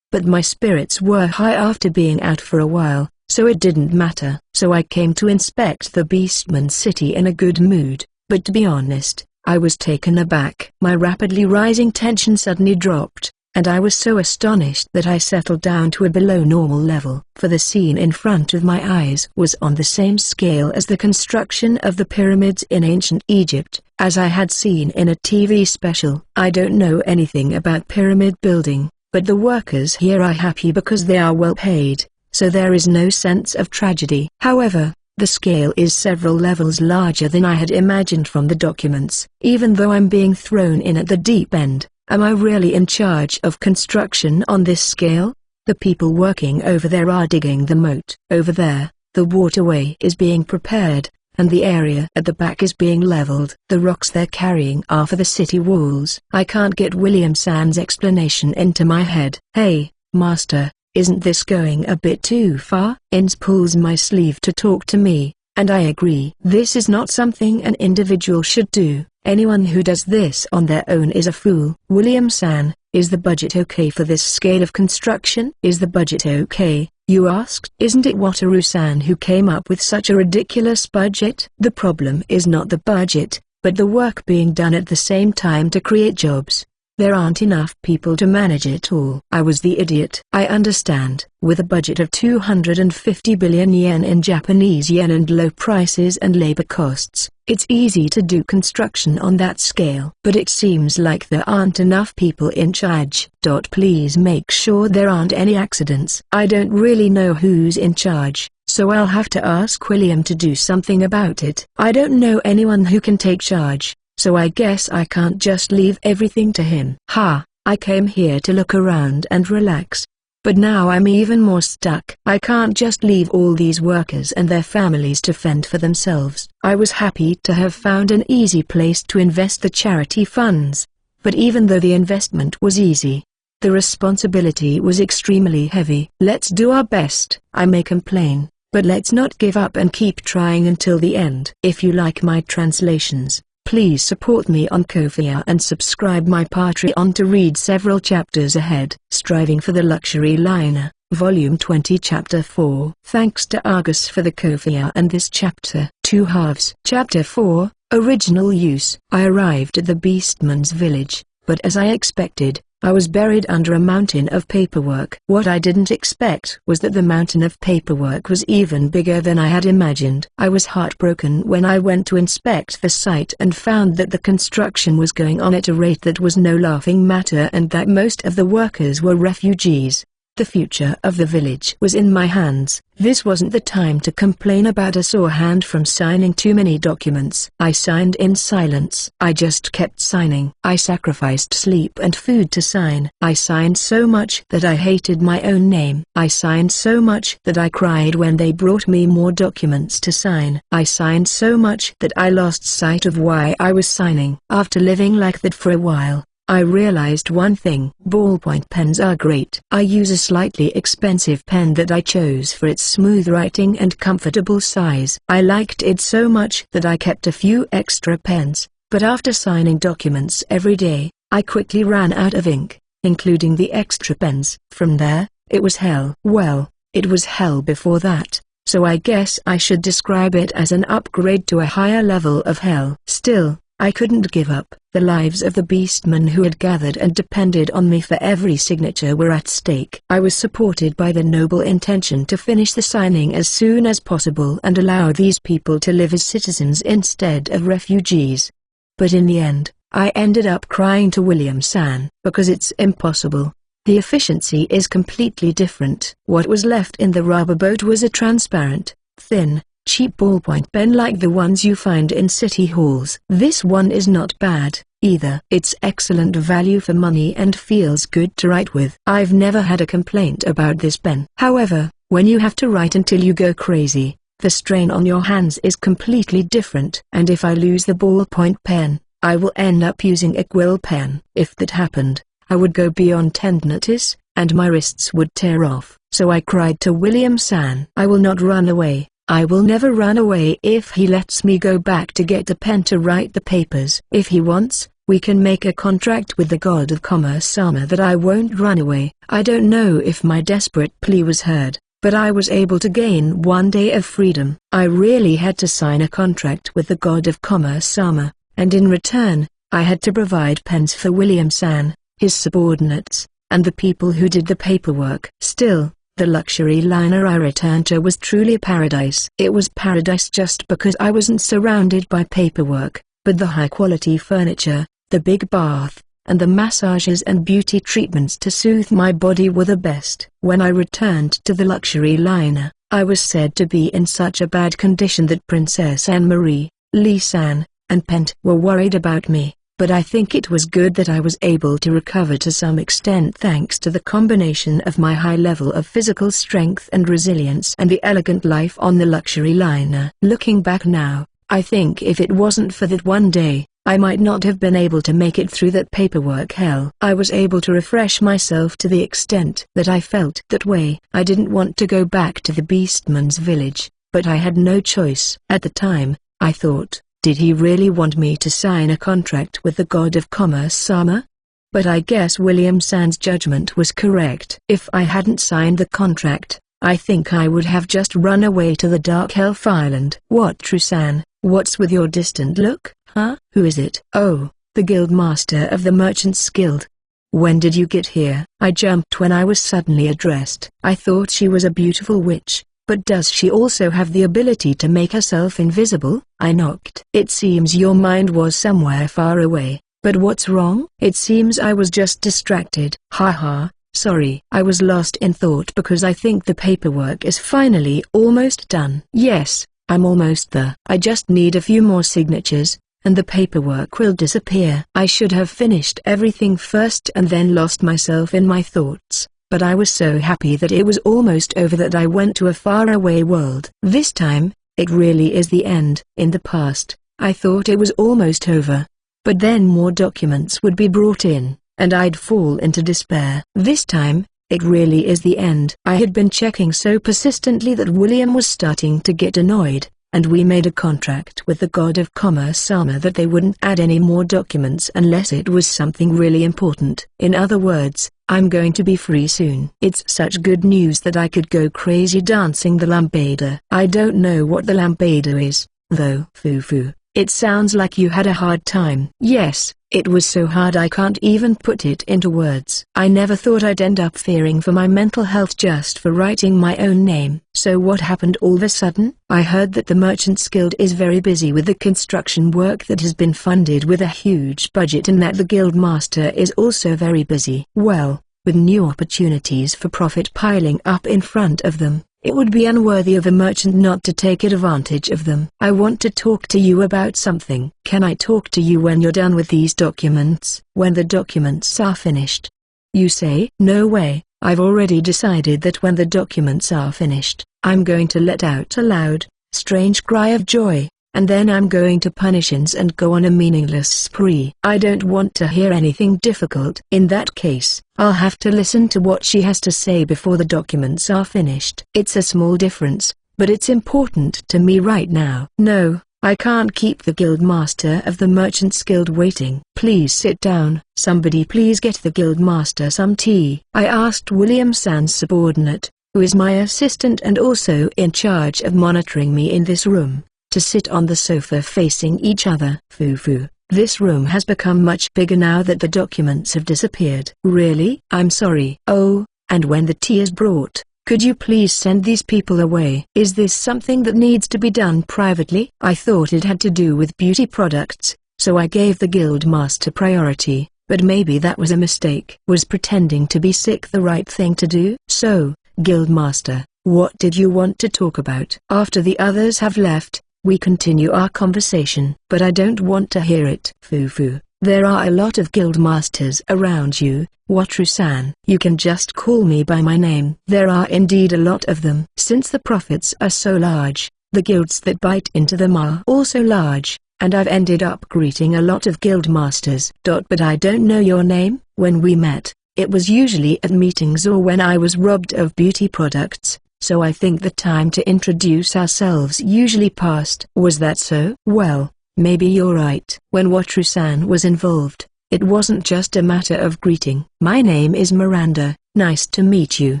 But my spirits were high after being out for a while, so it didn't matter. So I came to inspect the Beastman city in a good mood, but to be honest, I was taken aback. My rapidly rising tension suddenly dropped, and I was so astonished that I settled down to a below normal level. For the scene in front of my eyes was on the same scale as the construction of the pyramids in ancient Egypt, as I had seen in a TV special. I don't know anything about pyramid building, but the workers here are happy because they are well paid, so there is no sense of tragedy. However, the scale is several levels larger than I had imagined from the documents. Even though I'm being thrown in at the deep end, am I really in charge of construction on this scale? The people working over there are digging the moat. Over there, the waterway is being prepared, and the area at the back is being leveled. The rocks they're carrying are for the city walls. I can't get William-san's explanation into my head. Hey, Master, isn't this going a bit too far? Ins pulls my sleeve to talk to me, and I agree. This is not something an individual should do. Anyone who does this on their own is a fool. William-san, is the budget okay for this scale of construction? Is the budget okay, you asked? Isn't it Wataru-san who came up with such a ridiculous budget? The problem is not the budget, but the work being done at the same time to create jobs. There aren't enough people to manage it all. I was the idiot. I understand. With a budget of 250 billion yen in Japanese yen and low prices and labor costs, it's easy to do construction on that scale. But it seems like there aren't enough people in charge. Please make sure there aren't any accidents. I don't really know who's in charge, so I'll have to ask William to do something about it. I don't know anyone who can take charge, so I guess I can't just leave everything to him. I came here to look around and relax. But now I'm even more stuck. I can't just leave all these workers and their families to fend for themselves. I was happy to have found an easy place to invest the charity funds. But even though the investment was easy, the responsibility was extremely heavy. Let's do our best. I may complain, but let's not give up and keep trying until the end. If you like my translations, please support me on Ko-fi and subscribe my Patreon to read several chapters ahead. Striving for the luxury liner. Volume 20 Chapter 4. Thanks to Argus for the Kofia and this chapter. 2 halves. Chapter 4, Original Use. I arrived at the Beastman's village, but as I expected, I was buried under a mountain of paperwork. What I didn't expect was that the mountain of paperwork was even bigger than I had imagined. I was heartbroken when I went to inspect the site and found that the construction was going on at a rate that was no laughing matter and that most of the workers were refugees. The future of the village was in my hands. This wasn't the time to complain about a sore hand from signing too many documents. I signed in silence. I just kept signing. I sacrificed sleep and food to sign. I signed so much that I hated my own name. I signed so much that I cried when they brought me more documents to sign. I signed so much that I lost sight of why I was signing. After living like that for a while, I realized one thing. Ballpoint pens are great. I use a slightly expensive pen that I chose for its smooth writing and comfortable size. I liked it so much that I kept a few extra pens, but after signing documents every day, I quickly ran out of ink, including the extra pens. From there, it was hell. Well, it was hell before that, so I guess I should describe it as an upgrade to a higher level of hell. Still, I couldn't give up. The lives of the beastmen who had gathered and depended on me for every signature were at stake. I was supported by the noble intention to finish the signing as soon as possible and allow these people to live as citizens instead of refugees. But in the end, I ended up crying to William-san, because it's impossible. The efficiency is completely different. What was left in the rubber boat was a transparent, thin, cheap ballpoint pen like the ones you find in city halls. This one is not bad, either. It's excellent value for money and feels good to write with. I've never had a complaint about this pen. However, when you have to write until you go crazy, the strain on your hands is completely different. And if I lose the ballpoint pen, I will end up using a quill pen. If that happened, I would go beyond tendinitis, and my wrists would tear off. So I cried to William-san. I will not run away. I will never run away if he lets me go back to get the pen to write the papers. If he wants, we can make a contract with the god of commerce Sama that I won't run away. I don't know if my desperate plea was heard, but I was able to gain 1 day of freedom. I really had to sign a contract with the god of commerce Sama, and in return, I had to provide pens for William-san, his subordinates, and the people who did the paperwork. Still, the luxury liner I returned to was truly paradise. It was paradise just because I wasn't surrounded by paperwork, but the high-quality furniture, the big bath, and the massages and beauty treatments to soothe my body were the best. When I returned to the luxury liner, I was said to be in such a bad condition that Princess Anne-Marie, Lee-san, and Pent were worried about me. But I think it was good that I was able to recover to some extent thanks to the combination of my high level of physical strength and resilience and the elegant life on the luxury liner. Looking back now, I think if it wasn't for that one day, I might not have been able to make it through that paperwork hell. I was able to refresh myself to the extent that I felt that way. I didn't want to go back to the Beastman's village, but I had no choice. At the time, I thought, did he really want me to sign a contract with the god of commerce Sama? But I guess William-san's judgment was correct. If I hadn't signed the contract, I think I would have just run away to the Dark Elf Island. What, Trusan? What's with your distant look, huh? Who is it? Oh, the guild master of the Merchants Guild. When did you get here? I jumped when I was suddenly addressed. I thought she was a beautiful witch. But does she also have the ability to make herself invisible? I knocked. It seems your mind was somewhere far away. But what's wrong? It seems I was just distracted. Haha, sorry. I was lost in thought because I think the paperwork is finally almost done. Yes, I'm almost there. I just need a few more signatures, and the paperwork will disappear. I should have finished everything first and then lost myself in my thoughts. But I was so happy that it was almost over that I went to a faraway world. This time, it really is the end. In the past, I thought it was almost over. But then more documents would be brought in, and I'd fall into despair. This time, it really is the end. I had been checking so persistently that William was starting to get annoyed. and we made a contract with the god of commerce Sama that they wouldn't add any more documents unless it was something really important. In other words, I'm going to be free soon. It's such good news that I could go crazy dancing the lambada. I don't know what the lambada is, though. Fufu, it sounds like you had a hard time. Yes, it was so hard I can't even put it into words. I never thought I'd end up fearing for my mental health just for writing my own name. So what happened all of a sudden? I heard that the Merchants Guild is very busy with the construction work that has been funded with a huge budget and that the Guild Master is also very busy. Well, with new opportunities for profit piling up in front of them, it would be unworthy of a merchant not to take advantage of them. I want to talk to you about something. Can I talk to you when you're done with these documents? When the documents are finished. You say? No way, I've already decided that when the documents are finished, I'm going to let out a loud, strange cry of joy, and then I'm going to punish Ins and go on a meaningless spree. I don't want to hear anything difficult. In that case, I'll have to listen to what she has to say before the documents are finished. It's a small difference, but it's important to me right now. No, I can't keep the Guild Master of the Merchants Guild waiting. Please sit down. Somebody please get the Guild Master some tea. I asked William San's subordinate, who is my assistant and also in charge of monitoring me in this room, to sit on the sofa facing each other. Fufu, this room has become much bigger now that the documents have disappeared. Really? I'm sorry. Oh, and when the tea is brought, could you please send these people away? Is this something that needs to be done privately? I thought it had to do with beauty products, so I gave the Guild Master priority, but maybe that was a mistake. Was pretending to be sick the right thing to do? So, Guild Master, what did you want to talk about? After the others have left, we continue our conversation. But I don't want to hear it. Fufu, there are a lot of guild masters around you, Wataru-san. You can just call me by my name. There are indeed a lot of them. Since the profits are so large, the guilds that bite into them are also large, and I've ended up greeting a lot of guild masters. But I don't know your name. When we met, it was usually at meetings or when I was robbed of beauty products. So I think the time to introduce ourselves usually passed. Was that so? Well, maybe you're right. When Wataru-san was involved, it wasn't just a matter of greeting. My name is Miranda, nice to meet you.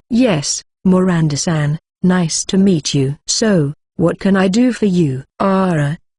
Yes, Miranda-san, nice to meet you. So, what can I do for you?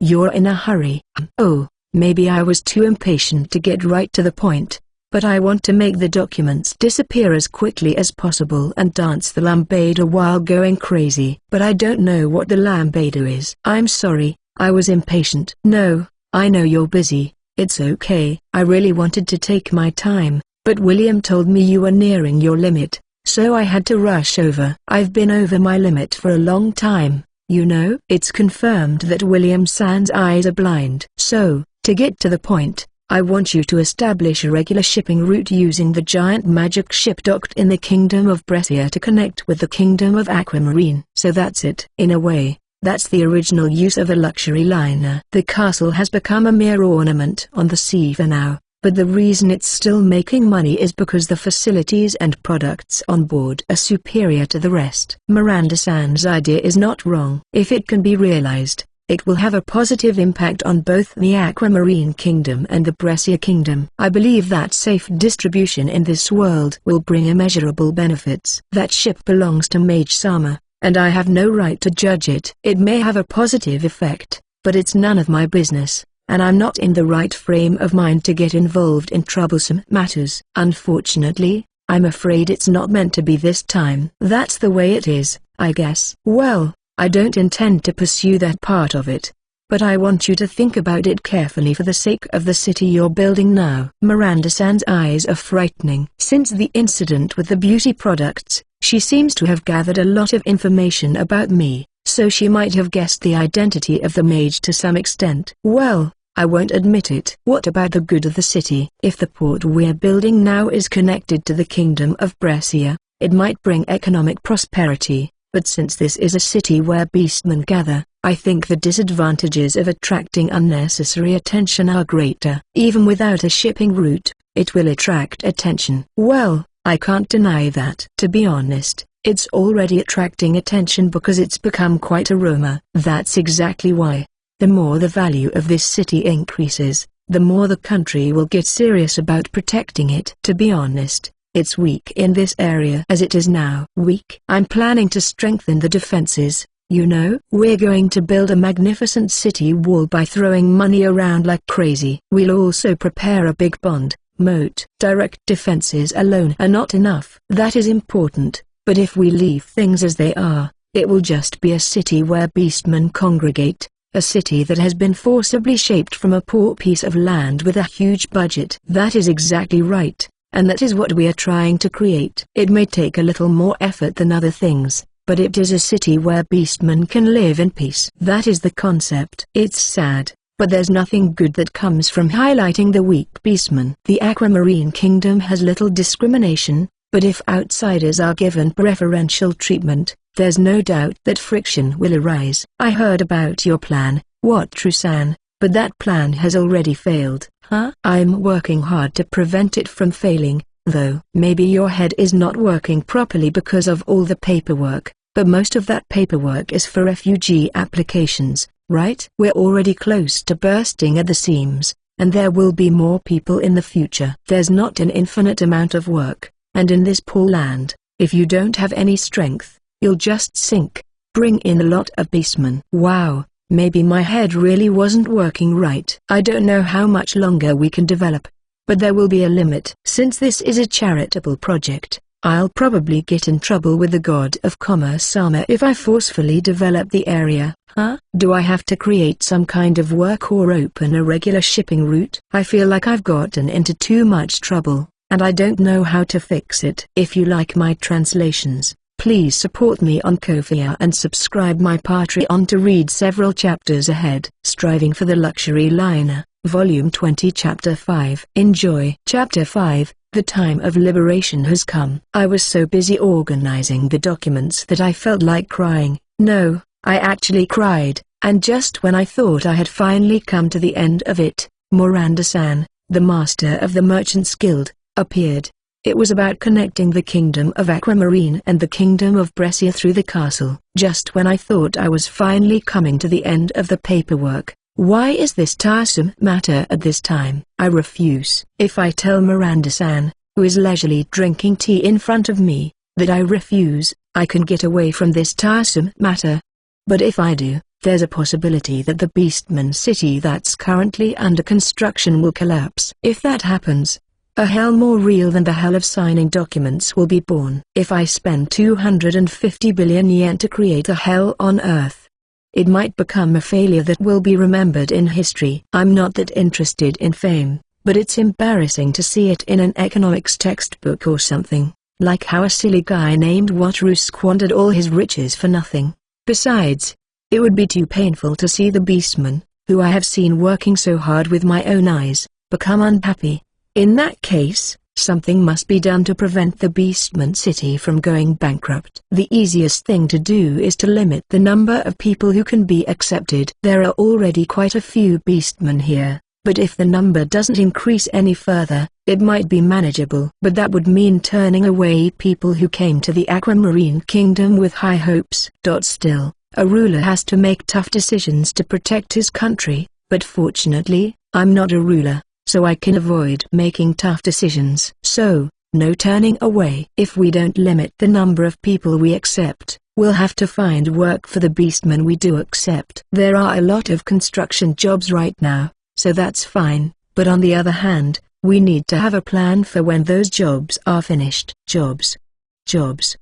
You're in a hurry. Oh, maybe I was too impatient to get right to the point. But I want to make the documents disappear as quickly as possible and dance the lambada while going crazy. But I don't know what the lambada is. I'm sorry, I was impatient. No, I know you're busy, it's okay. I really wanted to take my time, but William told me you were nearing your limit, so I had to rush over. I've been over my limit for a long time, you know. It's confirmed that William-san's eyes are blind. So, to get to the point, I want you to establish a regular shipping route using the giant magic ship docked in the Kingdom of Brescia to connect with the Kingdom of Aquamarine. So that's it. In a way, that's the original use of a luxury liner. The castle has become a mere ornament on the sea for now, but the reason it's still making money is because the facilities and products on board are superior to the rest. Miranda-san's idea is not wrong. If it can be realized, it will have a positive impact on both the Aquamarine Kingdom and the Brescia Kingdom. I believe that safe distribution in this world will bring immeasurable benefits. That ship belongs to Mage Sama, and I have no right to judge it. It may have a positive effect, but it's none of my business, and I'm not in the right frame of mind to get involved in troublesome matters. Unfortunately, I'm afraid it's not meant to be this time. That's the way it is, I guess. Well, I don't intend to pursue that part of it, but I want you to think about it carefully for the sake of the city you're building now. Miranda-san's eyes are frightening. Since the incident with the beauty products, she seems to have gathered a lot of information about me, so she might have guessed the identity of the mage to some extent. Well, I won't admit it. What about the good of the city? If the port we're building now is connected to the Kingdom of Brescia, it might bring economic prosperity. But since this is a city where beastmen gather, I think the disadvantages of attracting unnecessary attention are greater. Even without a shipping route, it will attract attention. Well, I can't deny that. To be honest, It's already attracting attention because it's become quite a rumor. That's exactly why. The more the value of this city increases, the more the country will get serious about protecting it. To be honest, it's weak in this area as it is now. Weak? I'm planning to strengthen the defenses. You know, we're going to build a magnificent city wall by throwing money around like crazy. We'll also prepare a big bond, moat. Direct defenses alone are not enough. That is important. But if we leave things as they are, it will just be a city where beastmen congregate, a city that has been forcibly shaped from a poor piece of land with a huge budget. That is exactly right, and that is what we are trying to create. It may take a little more effort than other things, but it is a city where beastmen can live in peace. That is the concept. It's sad, but there's nothing good that comes from highlighting the weak beastmen. The Aquamarine Kingdom has little discrimination, but if outsiders are given preferential treatment, there's no doubt that friction will arise. I heard about your plan, what Trusan, but that plan has already failed. Huh? I'm working hard to prevent it from failing, though. Maybe your head is not working properly because of all the paperwork, but most of that paperwork is for refugee applications, right? We're already close to bursting at the seams, and there will be more people in the future. There's not an infinite amount of work. And in this poor land, if you don't have any strength, you'll just sink. Bring in a lot of beastmen. Wow, maybe my head really wasn't working right. I don't know how much longer we can develop. But there will be a limit. Since this is a charitable project, I'll probably get in trouble with the God of Commerce Sama if I forcefully develop the area. Huh? Do I have to create some kind of work or open a regular shipping route? I feel like I've gotten into too much trouble, and I don't know how to fix it. If you like my translations, please support me on Ko-fi and subscribe my Patreon to read several chapters ahead. Striving for the Luxury Liner, Volume 20 Chapter 5. Enjoy. Chapter 5, The Time of Liberation has come. I was so busy organizing the documents that I felt like crying. No, I actually cried, and just when I thought I had finally come to the end of it, Miranda-san, the master of the Merchants Guild, appeared. It was about connecting the Kingdom of Aquamarine and the Kingdom of Brescia through the castle. Just when I thought I was finally coming to the end of the paperwork. Why is this tiresome matter at this time? I refuse. If I tell Miranda-san, who is leisurely drinking tea in front of me, that I refuse, I can get away from this tiresome matter. But if I do, there's a possibility that the Beastman city that's currently under construction will collapse. If that happens, a hell more real than the hell of signing documents will be born. If I spend 250 billion yen to create a hell on Earth, it might become a failure that will be remembered in history. I'm not that interested in fame, but it's embarrassing to see it in an economics textbook or something, like how a silly guy named Wataru squandered all his riches for nothing. Besides, it would be too painful to see the beastman, who I have seen working so hard with my own eyes, become unhappy. In that case, something must be done to prevent the Beastman city from going bankrupt. The easiest thing to do is to limit the number of people who can be accepted. There are already quite a few Beastmen here, but if the number doesn't increase any further, it might be manageable. But that would mean turning away people who came to the Aquamarine Kingdom with high hopes. Still, a ruler has to make tough decisions to protect his country, but fortunately, I'm not a ruler, so I can avoid making tough decisions. So, no turning away. If we don't limit the number of people we accept, we'll have to find work for the beastmen we do accept. There are a lot of construction jobs right now, so that's fine, but on the other hand, we need to have a plan for when those jobs are finished. Jobs.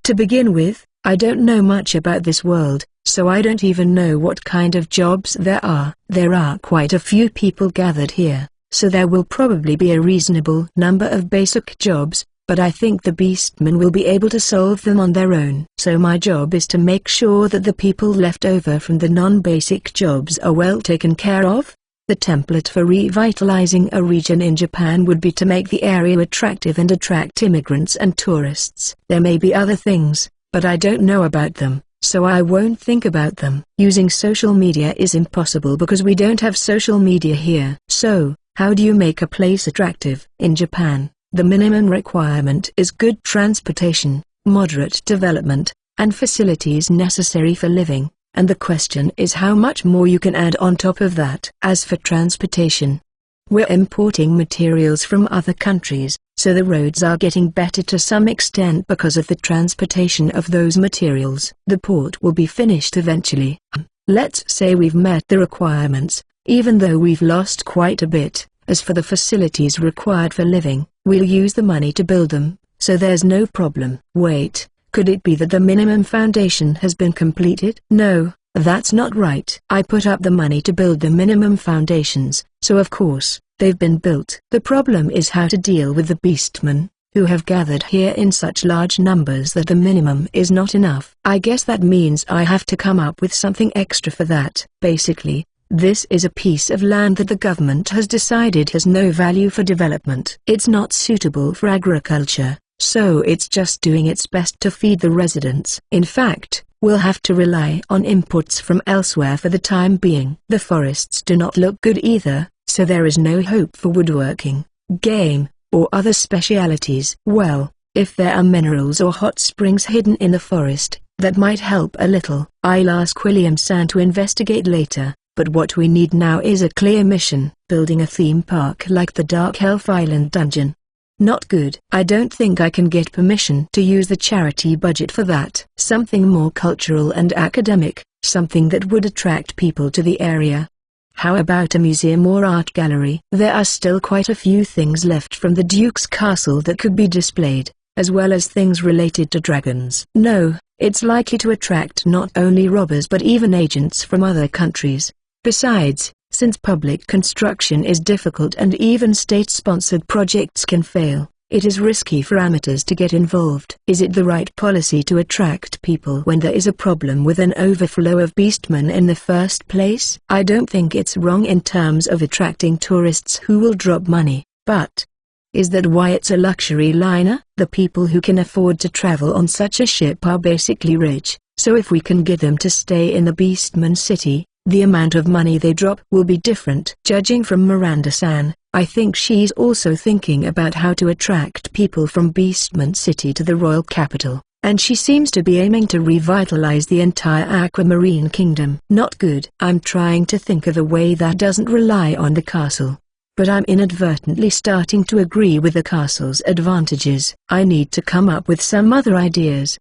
To begin with, I don't know much about this world, so I don't even know what kind of jobs there are. There are quite a few people gathered here, so there will probably be a reasonable number of basic jobs, but I think the beastmen will be able to solve them on their own. So my job is to make sure that the people left over from the non-basic jobs are well taken care of. The template for revitalizing a region in Japan would be to make the area attractive and attract immigrants and tourists. There may be other things, but I don't know about them, so I won't think about them. Using social media is impossible because we don't have social media here. So, how do you make a place attractive? In Japan, the minimum requirement is good transportation, moderate development, and facilities necessary for living, and the question is how much more you can add on top of that. As for transportation, we're importing materials from other countries, so the roads are getting better to some extent because of the transportation of those materials. The port will be finished eventually. Let's say we've met the requirements, even though we've lost quite a bit. As for the facilities required for living, we'll use the money to build them, so there's no problem. Wait, could it be that the minimum foundation has been completed? No, that's not right. I put up the money to build the minimum foundations, so of course, they've been built. The problem is how to deal with the beastmen, who have gathered here in such large numbers that the minimum is not enough. I guess that means I have to come up with something extra for that. Basically, this is a piece of land that the government has decided has no value for development. It's not suitable for agriculture, so it's just doing its best to feed the residents. In fact, we'll have to rely on imports from elsewhere for the time being. The forests do not look good either, so there is no hope for woodworking, game, or other specialities. Well, if there are minerals or hot springs hidden in the forest, that might help a little. I'll ask William-san to investigate later, but what we need now is a clear mission. Building a theme park like the Dark Elf Island dungeon. Not good. I don't think I can get permission to use the charity budget for that. Something more cultural and academic, something that would attract people to the area. How about a museum or art gallery? There are still quite a few things left from the Duke's castle that could be displayed, as well as things related to dragons. No, it's likely to attract not only robbers but even agents from other countries. Besides, since public construction is difficult and even state-sponsored projects can fail, it is risky for amateurs to get involved. Is it the right policy to attract people when there is a problem with an overflow of beastmen in the first place? I don't think it's wrong in terms of attracting tourists who will drop money, but is that why it's a luxury liner? The people who can afford to travel on such a ship are basically rich, so if we can get them to stay in the Beastman City, the amount of money they drop will be different. Judging from Miranda-san, I think she's also thinking about how to attract people from Beastman City to the royal capital, and she seems to be aiming to revitalize the entire Aquamarine Kingdom. Not good. I'm trying to think of a way that doesn't rely on the castle, but I'm inadvertently starting to agree with the castle's advantages. I need to come up with some other ideas.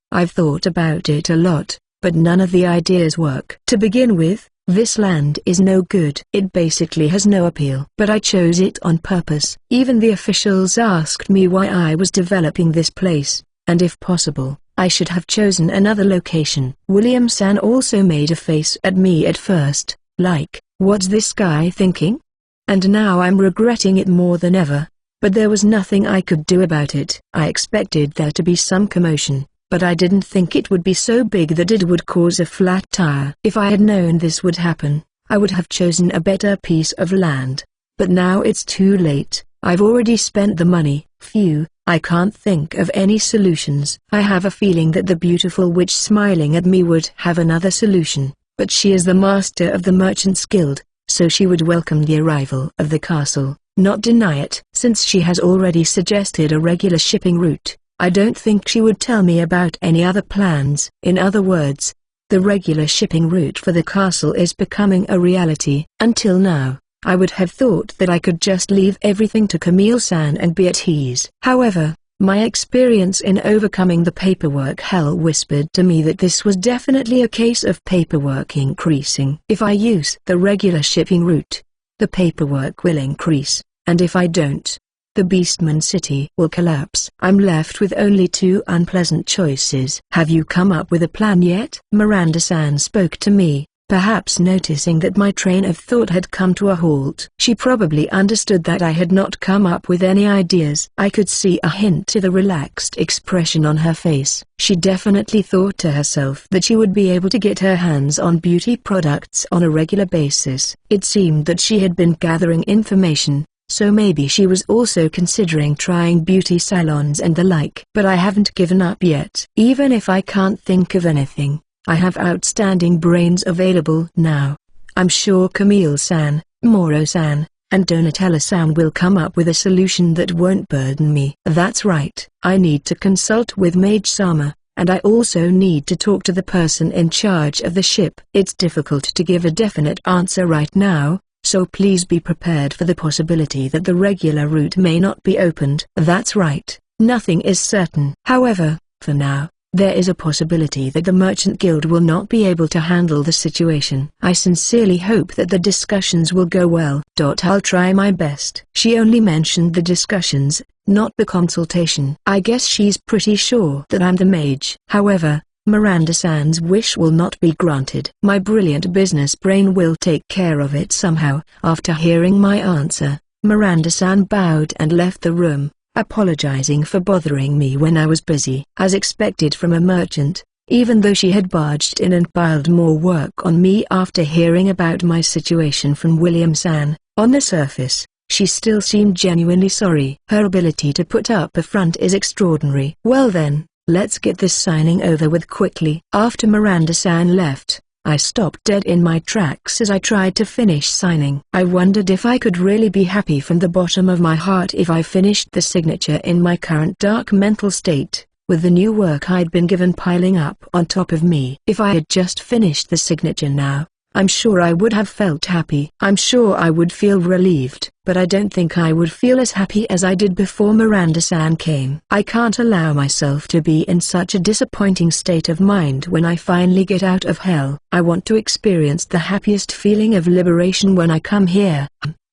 I've thought about it a lot, but none of the ideas work. To begin with, this land is no good. It basically has no appeal. But I chose it on purpose. Even the officials asked me why I was developing this place, and if possible, I should have chosen another location. William-san also made a face at me at first, like, what's this guy thinking? And now I'm regretting it more than ever. But there was nothing I could do about it. I expected there to be some commotion, but I didn't think it would be so big that it would cause a flat tire. If I had known this would happen, I would have chosen a better piece of land. But now it's too late. I've already spent the money. Phew, I can't think of any solutions. I have a feeling that the beautiful witch smiling at me would have another solution, but she is the master of the Merchants Guild, so she would welcome the arrival of the castle, not deny it. Since she has already suggested a regular shipping route, I don't think she would tell me about any other plans. In other words, the regular shipping route for the castle is becoming a reality. Until now, I would have thought that I could just leave everything to Camille-san and be at ease. However, my experience in overcoming the paperwork hell whispered to me that this was definitely a case of paperwork increasing. If I use the regular shipping route, the paperwork will increase, and if I don't, the Beastman City will collapse. I'm left with only two unpleasant choices. Have you come up with a plan yet? Miranda-san spoke to me, perhaps noticing that my train of thought had come to a halt. She probably understood that I had not come up with any ideas. I could see a hint to the relaxed expression on her face. She definitely thought to herself that she would be able to get her hands on beauty products on a regular basis. It seemed that she had been gathering information, so maybe she was also considering trying beauty salons and the like. But I haven't given up yet. Even if I can't think of anything, I have outstanding brains available now. I'm sure Camille-san, Moro-san, and Donatella-san will come up with a solution that won't burden me. That's right. I need to consult with Mage-sama, and I also need to talk to the person in charge of the ship. It's difficult to give a definite answer right now, so please be prepared for the possibility that the regular route may not be opened. That's right. Nothing is certain. However, for now, there is a possibility that the Merchant Guild will not be able to handle the situation. I sincerely hope that the discussions will go well. I'll try my best. She only mentioned the discussions, not the consultation. I guess she's pretty sure that I'm the mage. However, Miranda-san's wish will not be granted. My brilliant business brain will take care of it somehow. After hearing my answer, Miranda-san bowed and left the room, apologizing for bothering me when I was busy. As expected from a merchant, even though she had barged in and piled more work on me after hearing about my situation from William-san, on the surface, she still seemed genuinely sorry. Her ability to put up a front is extraordinary. Well then, let's get this signing over with quickly. After Miranda-san left, I stopped dead in my tracks as I tried to finish signing. I wondered if I could really be happy from the bottom of my heart if I finished the signature in my current dark mental state, with the new work I'd been given piling up on top of me. If I had just finished the signature now, I'm sure I would have felt happy. I'm sure I would feel relieved. But I don't think I would feel as happy as I did before Miranda-san came. I can't allow myself to be in such a disappointing state of mind when I finally get out of hell. I want to experience the happiest feeling of liberation when I come here.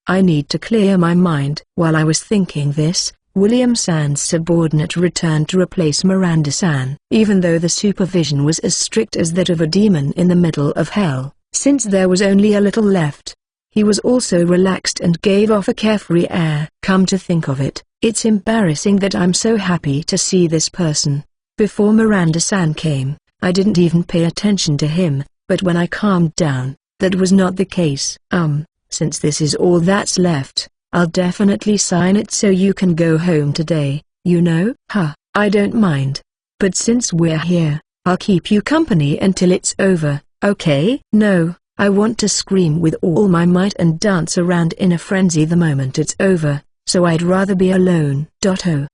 I need to clear my mind. While I was thinking this, William-san's subordinate returned to replace Miranda-san. Even though the supervision was as strict as that of a demon in the middle of hell, since there was only a little left, he was also relaxed and gave off a carefree air. Come to think of it, it's embarrassing that I'm so happy to see this person. Before Miranda-san came, I didn't even pay attention to him, but when I calmed down, that was not the case. Since this is all that's left, I'll definitely sign it so you can go home today, you know? I don't mind. But since we're here, I'll keep you company until it's over. Okay? No, I want to scream with all my might and dance around in a frenzy the moment it's over, so I'd rather be alone.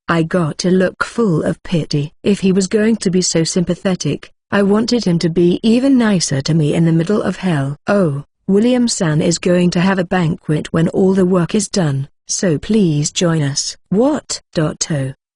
I got to look full of pity. If he was going to be so sympathetic, I wanted him to be even nicer to me in the middle of hell. Oh, William-san is going to have a banquet when all the work is done, so please join us. What?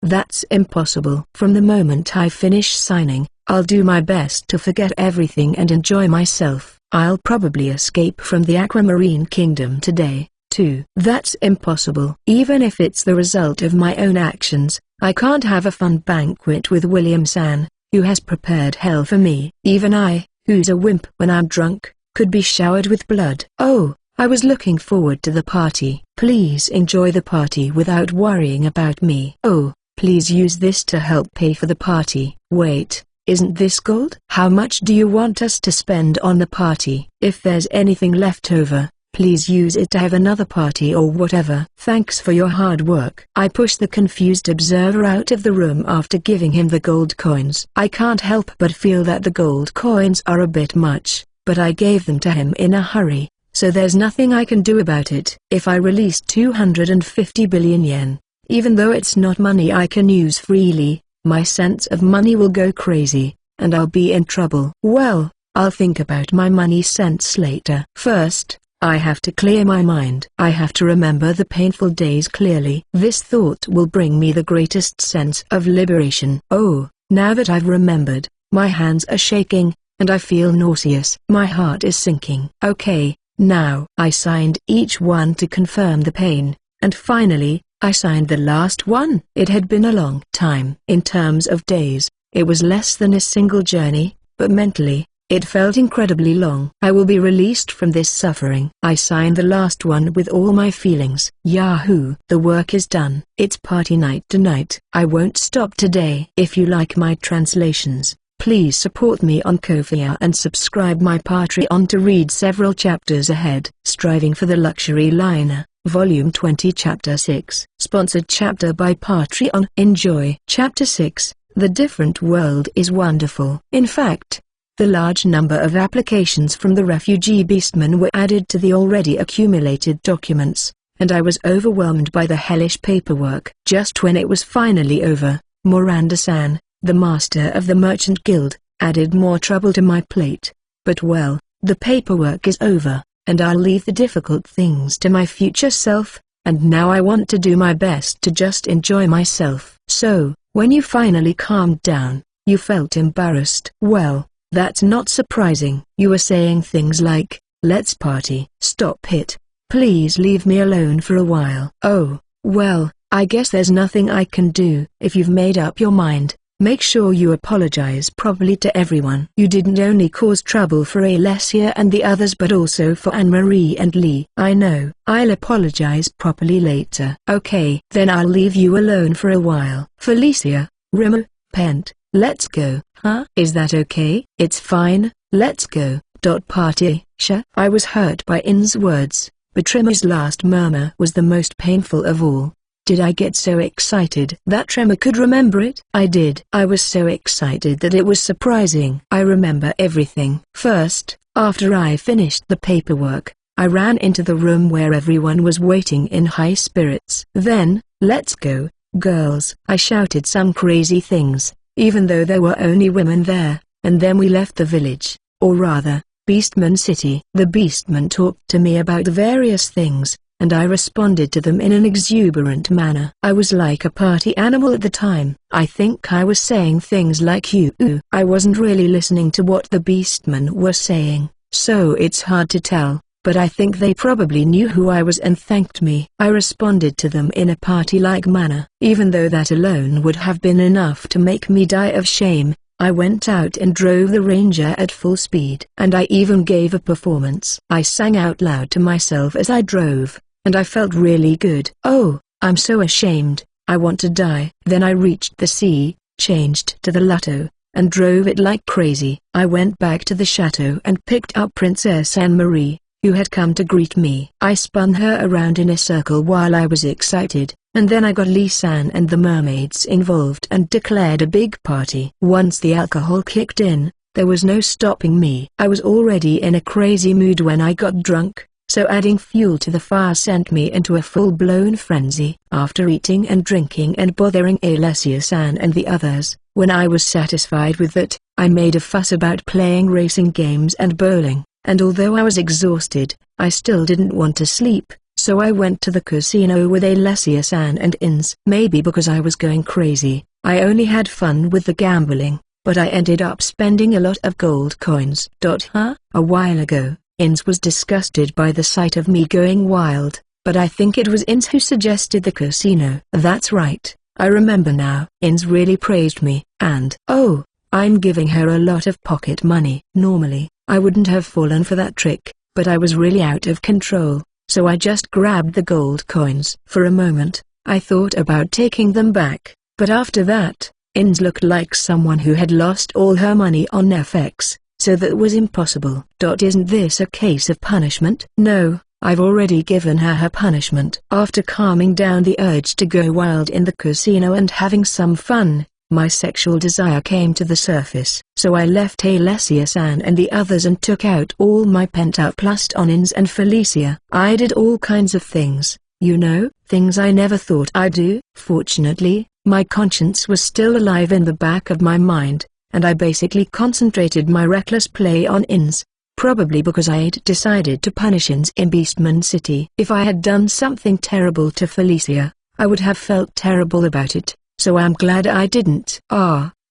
That's impossible. From the moment I finish signing, I'll do my best to forget everything and enjoy myself. I'll probably escape from the Aquamarine Kingdom today, too. That's impossible. Even if it's the result of my own actions, I can't have a fun banquet with William-san, who has prepared hell for me. Even I, who's a wimp when I'm drunk, could be showered with blood. Oh, I was looking forward to the party. Please enjoy the party without worrying about me. Oh, please use this to help pay for the party. Wait. Isn't this gold? How much do you want us to spend on the party? If there's anything left over, please use it to have another party or whatever. Thanks for your hard work. I pushed the confused observer out of the room after giving him the gold coins. I can't help but feel that the gold coins are a bit much, but I gave them to him in a hurry, so there's nothing I can do about it. If I release 250 billion yen, even though it's not money I can use freely, my sense of money will go crazy, and I'll be in trouble. Well, I'll think about my money sense later. First, I have to clear my mind. I have to remember the painful days clearly. This thought will bring me the greatest sense of liberation. Oh, now that I've remembered, my hands are shaking, and I feel nauseous. My heart is sinking. Okay, now. I signed each one to confirm the pain, and finally, I signed the last one. It had been a long time. In terms of days, it was less than a single journey, but mentally, it felt incredibly long. I will be released from this suffering. I signed the last one with all my feelings. Yahoo! The work is done. It's party night tonight. I won't stop today. If you like my translations, please support me on Ko-fi and subscribe my Patreon to read several chapters ahead. Striving for the Luxury Liner. Volume 20 Chapter 6. Sponsored chapter by Patreon. Enjoy. Chapter 6. The different world is wonderful. In fact, the large number of applications from the refugee beastmen were added to the already accumulated documents, and I was overwhelmed by the hellish paperwork. Just when it was finally over, Miranda-san, the master of the merchant guild, added more trouble to my plate. But well, the paperwork is over, and I'll leave the difficult things to my future self, and now I want to do my best to just enjoy myself. So, when you finally calmed down, you felt embarrassed. Well, that's not surprising. You were saying things like, "Let's party." Stop it. Please leave me alone for a while. Oh, well, I guess there's nothing I can do. If you've made up your mind, make sure you apologize properly to everyone. You didn't only cause trouble for Alessia and the others but also for Anne-Marie and Lee. I know. I'll apologize properly later. Okay. Then I'll leave you alone for a while. Felicia, Rimmer, Pent, let's go. Huh? Is that okay? It's fine, let's go. Party. Sure. I was hurt by In's words, but Rimmer's last murmur was the most painful of all. Did I get so excited that Tremor could remember it? I did. I was so excited that it was surprising. I remember everything. First, after I finished the paperwork, I ran into the room where everyone was waiting in high spirits. Then, "Let's go, girls!" I shouted some crazy things, even though there were only women there, and then we left the village, or rather, Beastman City. The Beastman talked to me about the various things, and I responded to them in an exuberant manner. I was like a party animal at the time. I think I was saying things like "you." I wasn't really listening to what the Beastmen were saying, so it's hard to tell, but I think they probably knew who I was and thanked me. I responded to them in a party-like manner. Even though that alone would have been enough to make me die of shame, I went out and drove the Ranger at full speed. And I even gave a performance. I sang out loud to myself as I drove, and I felt really good. Oh, I'm so ashamed, I want to die. Then I reached the sea, changed to the Lotto, and drove it like crazy. I went back to the chateau and picked up Princess Anne-Marie, who had come to greet me. I spun her around in a circle while I was excited, and then I got Lee-san and the mermaids involved and declared a big party. Once the alcohol kicked in, there was no stopping me. I was already in a crazy mood when I got drunk, so adding fuel to the fire sent me into a full-blown frenzy. After eating and drinking and bothering Alessia-san and the others, when I was satisfied with that, I made a fuss about playing racing games and bowling, and although I was exhausted, I still didn't want to sleep, so I went to the casino with Alessia-san and Ins. Maybe because I was going crazy, I only had fun with the gambling, but I ended up spending a lot of gold coins. A while ago, Ins was disgusted by the sight of me going wild, but I think it was Ins who suggested the casino. That's right, I remember now. Ins really praised me, and oh, I'm giving her a lot of pocket money. Normally, I wouldn't have fallen for that trick, but I was really out of control, so I just grabbed the gold coins. For a moment, I thought about taking them back, but after that, Ins looked like someone who had lost all her money on FX. So that was impossible. Isn't this a case of punishment? No, I've already given her her punishment. After calming down the urge to go wild in the casino and having some fun, my sexual desire came to the surface. So I left Alessia-san and the others and took out all my pent-up lust on Ins and Felicia. I did all kinds of things, you know, things I never thought I'd do. Fortunately, my conscience was still alive in the back of my mind, and I basically concentrated my reckless play on Ins, probably because I'd decided to punish Ins in Beastman City. If I had done something terrible to Felicia, I would have felt terrible about it, so I'm glad I didn't.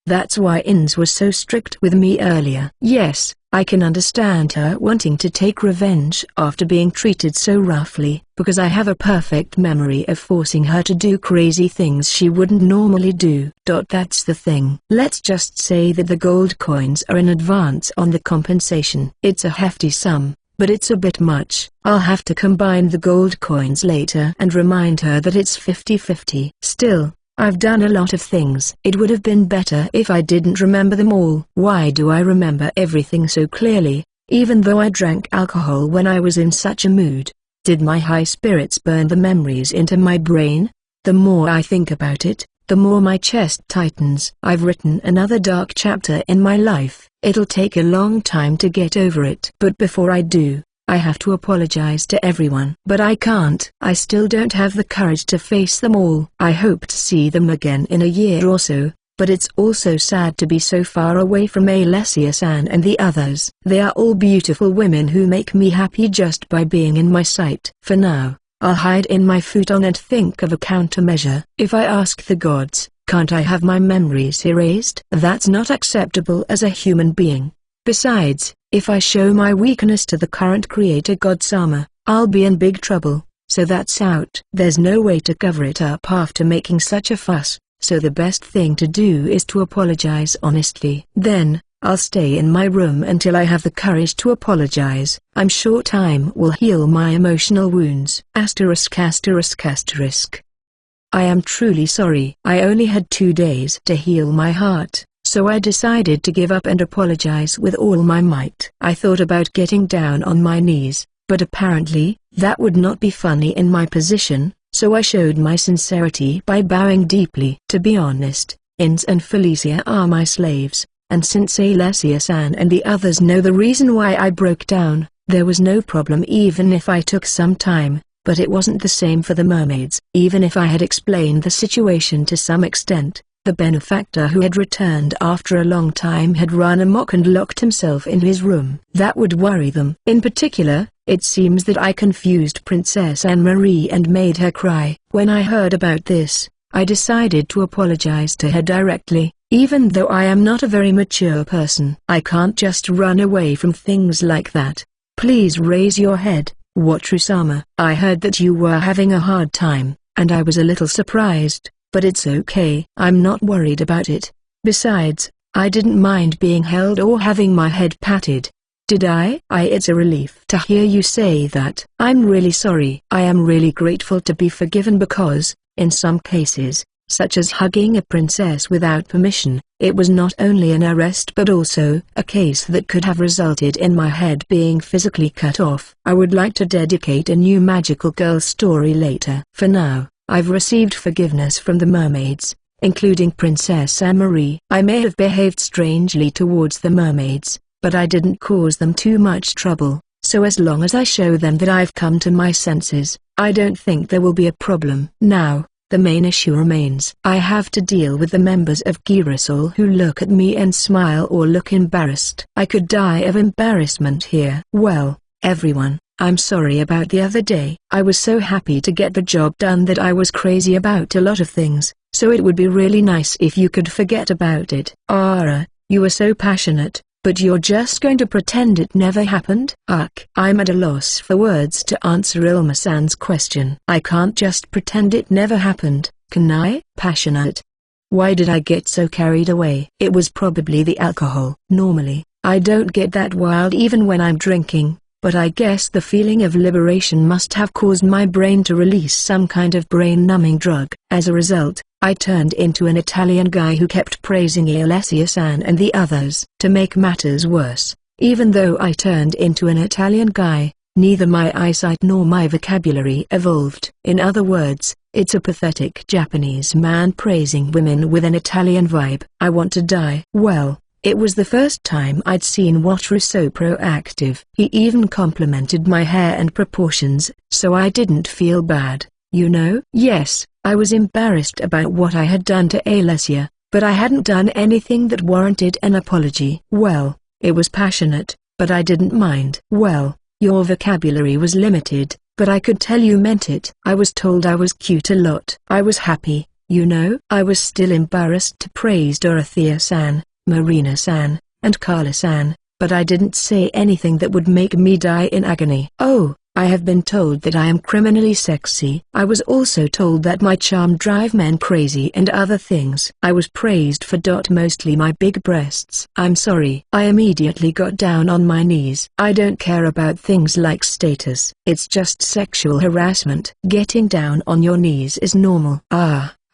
That's why Ins was so strict with me earlier. Yes, I can understand her wanting to take revenge after being treated so roughly, because I have a perfect memory of forcing her to do crazy things she wouldn't normally do. That's the thing. Let's just say that the gold coins are in advance on the compensation. It's a hefty sum, but it's a bit much. I'll have to combine the gold coins later and remind her that it's 50-50. Still, I've done a lot of things. It would have been better if I didn't remember them all. Why do I remember everything so clearly, even though I drank alcohol when I was in such a mood? Did my high spirits burn the memories into my brain? The more I think about it, the more my chest tightens. I've written another dark chapter in my life. It'll take a long time to get over it. But before I do, I have to apologize to everyone. But I can't. I still don't have the courage to face them all. I hope to see them again in a year or so, but it's also sad to be so far away from Alessia-san and the others. They are all beautiful women who make me happy just by being in my sight. For now, I'll hide in my futon and think of a countermeasure. If I ask the gods, can't I have my memories erased? That's not acceptable as a human being. Besides, if I show my weakness to the current creator god Sama, I'll be in big trouble, so that's out. There's no way to cover it up after making such a fuss, so the best thing to do is to apologize honestly. Then, I'll stay in my room until I have the courage to apologize. I'm sure time will heal my emotional wounds. ******. I am truly sorry. I only had 2 days to heal my heart, so I decided to give up and apologize with all my might. I thought about getting down on my knees, but apparently, that would not be funny in my position, so I showed my sincerity by bowing deeply. To be honest, Ins and Felicia are my slaves, and since Alessia-san and the others know the reason why I broke down, there was no problem even if I took some time. But it wasn't the same for the mermaids. Even if I had explained the situation to some extent, the benefactor who had returned after a long time had run amok and locked himself in his room. That would worry them. In particular, it seems that I confused Princess Anne-Marie and made her cry. When I heard about this, I decided to apologize to her directly, even though I am not a very mature person. I can't just run away from things like that. Please raise your head. Watru-sama. I heard that you were having a hard time, and I was a little surprised, but it's okay. I'm not worried about it. Besides, I didn't mind being held or having my head patted. Did I? It's a relief to hear you say that. I'm really sorry. I am really grateful to be forgiven because, in some cases, such as hugging a princess without permission, it was not only an arrest but also a case that could have resulted in my head being physically cut off. I would like to dedicate a new magical girl story later. For now, I've received forgiveness from the mermaids, including Princess Anne-Marie. I may have behaved strangely towards the mermaids, but I didn't cause them too much trouble, so as long as I show them that I've come to my senses, I don't think there will be a problem. Now, the main issue remains. I have to deal with the members of Girasol who look at me and smile or look embarrassed. I could die of embarrassment here. Well, everyone, I'm sorry about the other day. I was so happy to get the job done that I was crazy about a lot of things, so it would be really nice if you could forget about it. Ara, you were so passionate, but you're just going to pretend it never happened? I'm at a loss for words to answer Ilma-san's question. I can't just pretend it never happened, can I? Passionate? Why did I get so carried away? It was probably the alcohol. Normally, I don't get that wild even when I'm drinking, but I guess the feeling of liberation must have caused my brain to release some kind of brain-numbing drug. As a result, I turned into an Italian guy who kept praising Alessia-san and the others. To make matters worse, even though I turned into an Italian guy, neither my eyesight nor my vocabulary evolved. In other words, it's a pathetic Japanese man praising women with an Italian vibe. I want to die. Well, it was the first time I'd seen Watru so proactive. He even complimented my hair and proportions, so I didn't feel bad, you know? Yes, I was embarrassed about what I had done to Alessia, but I hadn't done anything that warranted an apology. Well, it was passionate, but I didn't mind. Well, your vocabulary was limited, but I could tell you meant it. I was told I was cute a lot. I was happy, you know? I was still embarrassed to praise Dorothea-san, Marina-san, and Carla-san, but I didn't say anything that would make me die in agony. Oh, I have been told that I am criminally sexy. I was also told that my charm drive men crazy and other things. I was praised for mostly my big breasts. I'm sorry. I immediately got down on my knees. I don't care about things like status. It's just sexual harassment. Getting down on your knees is normal.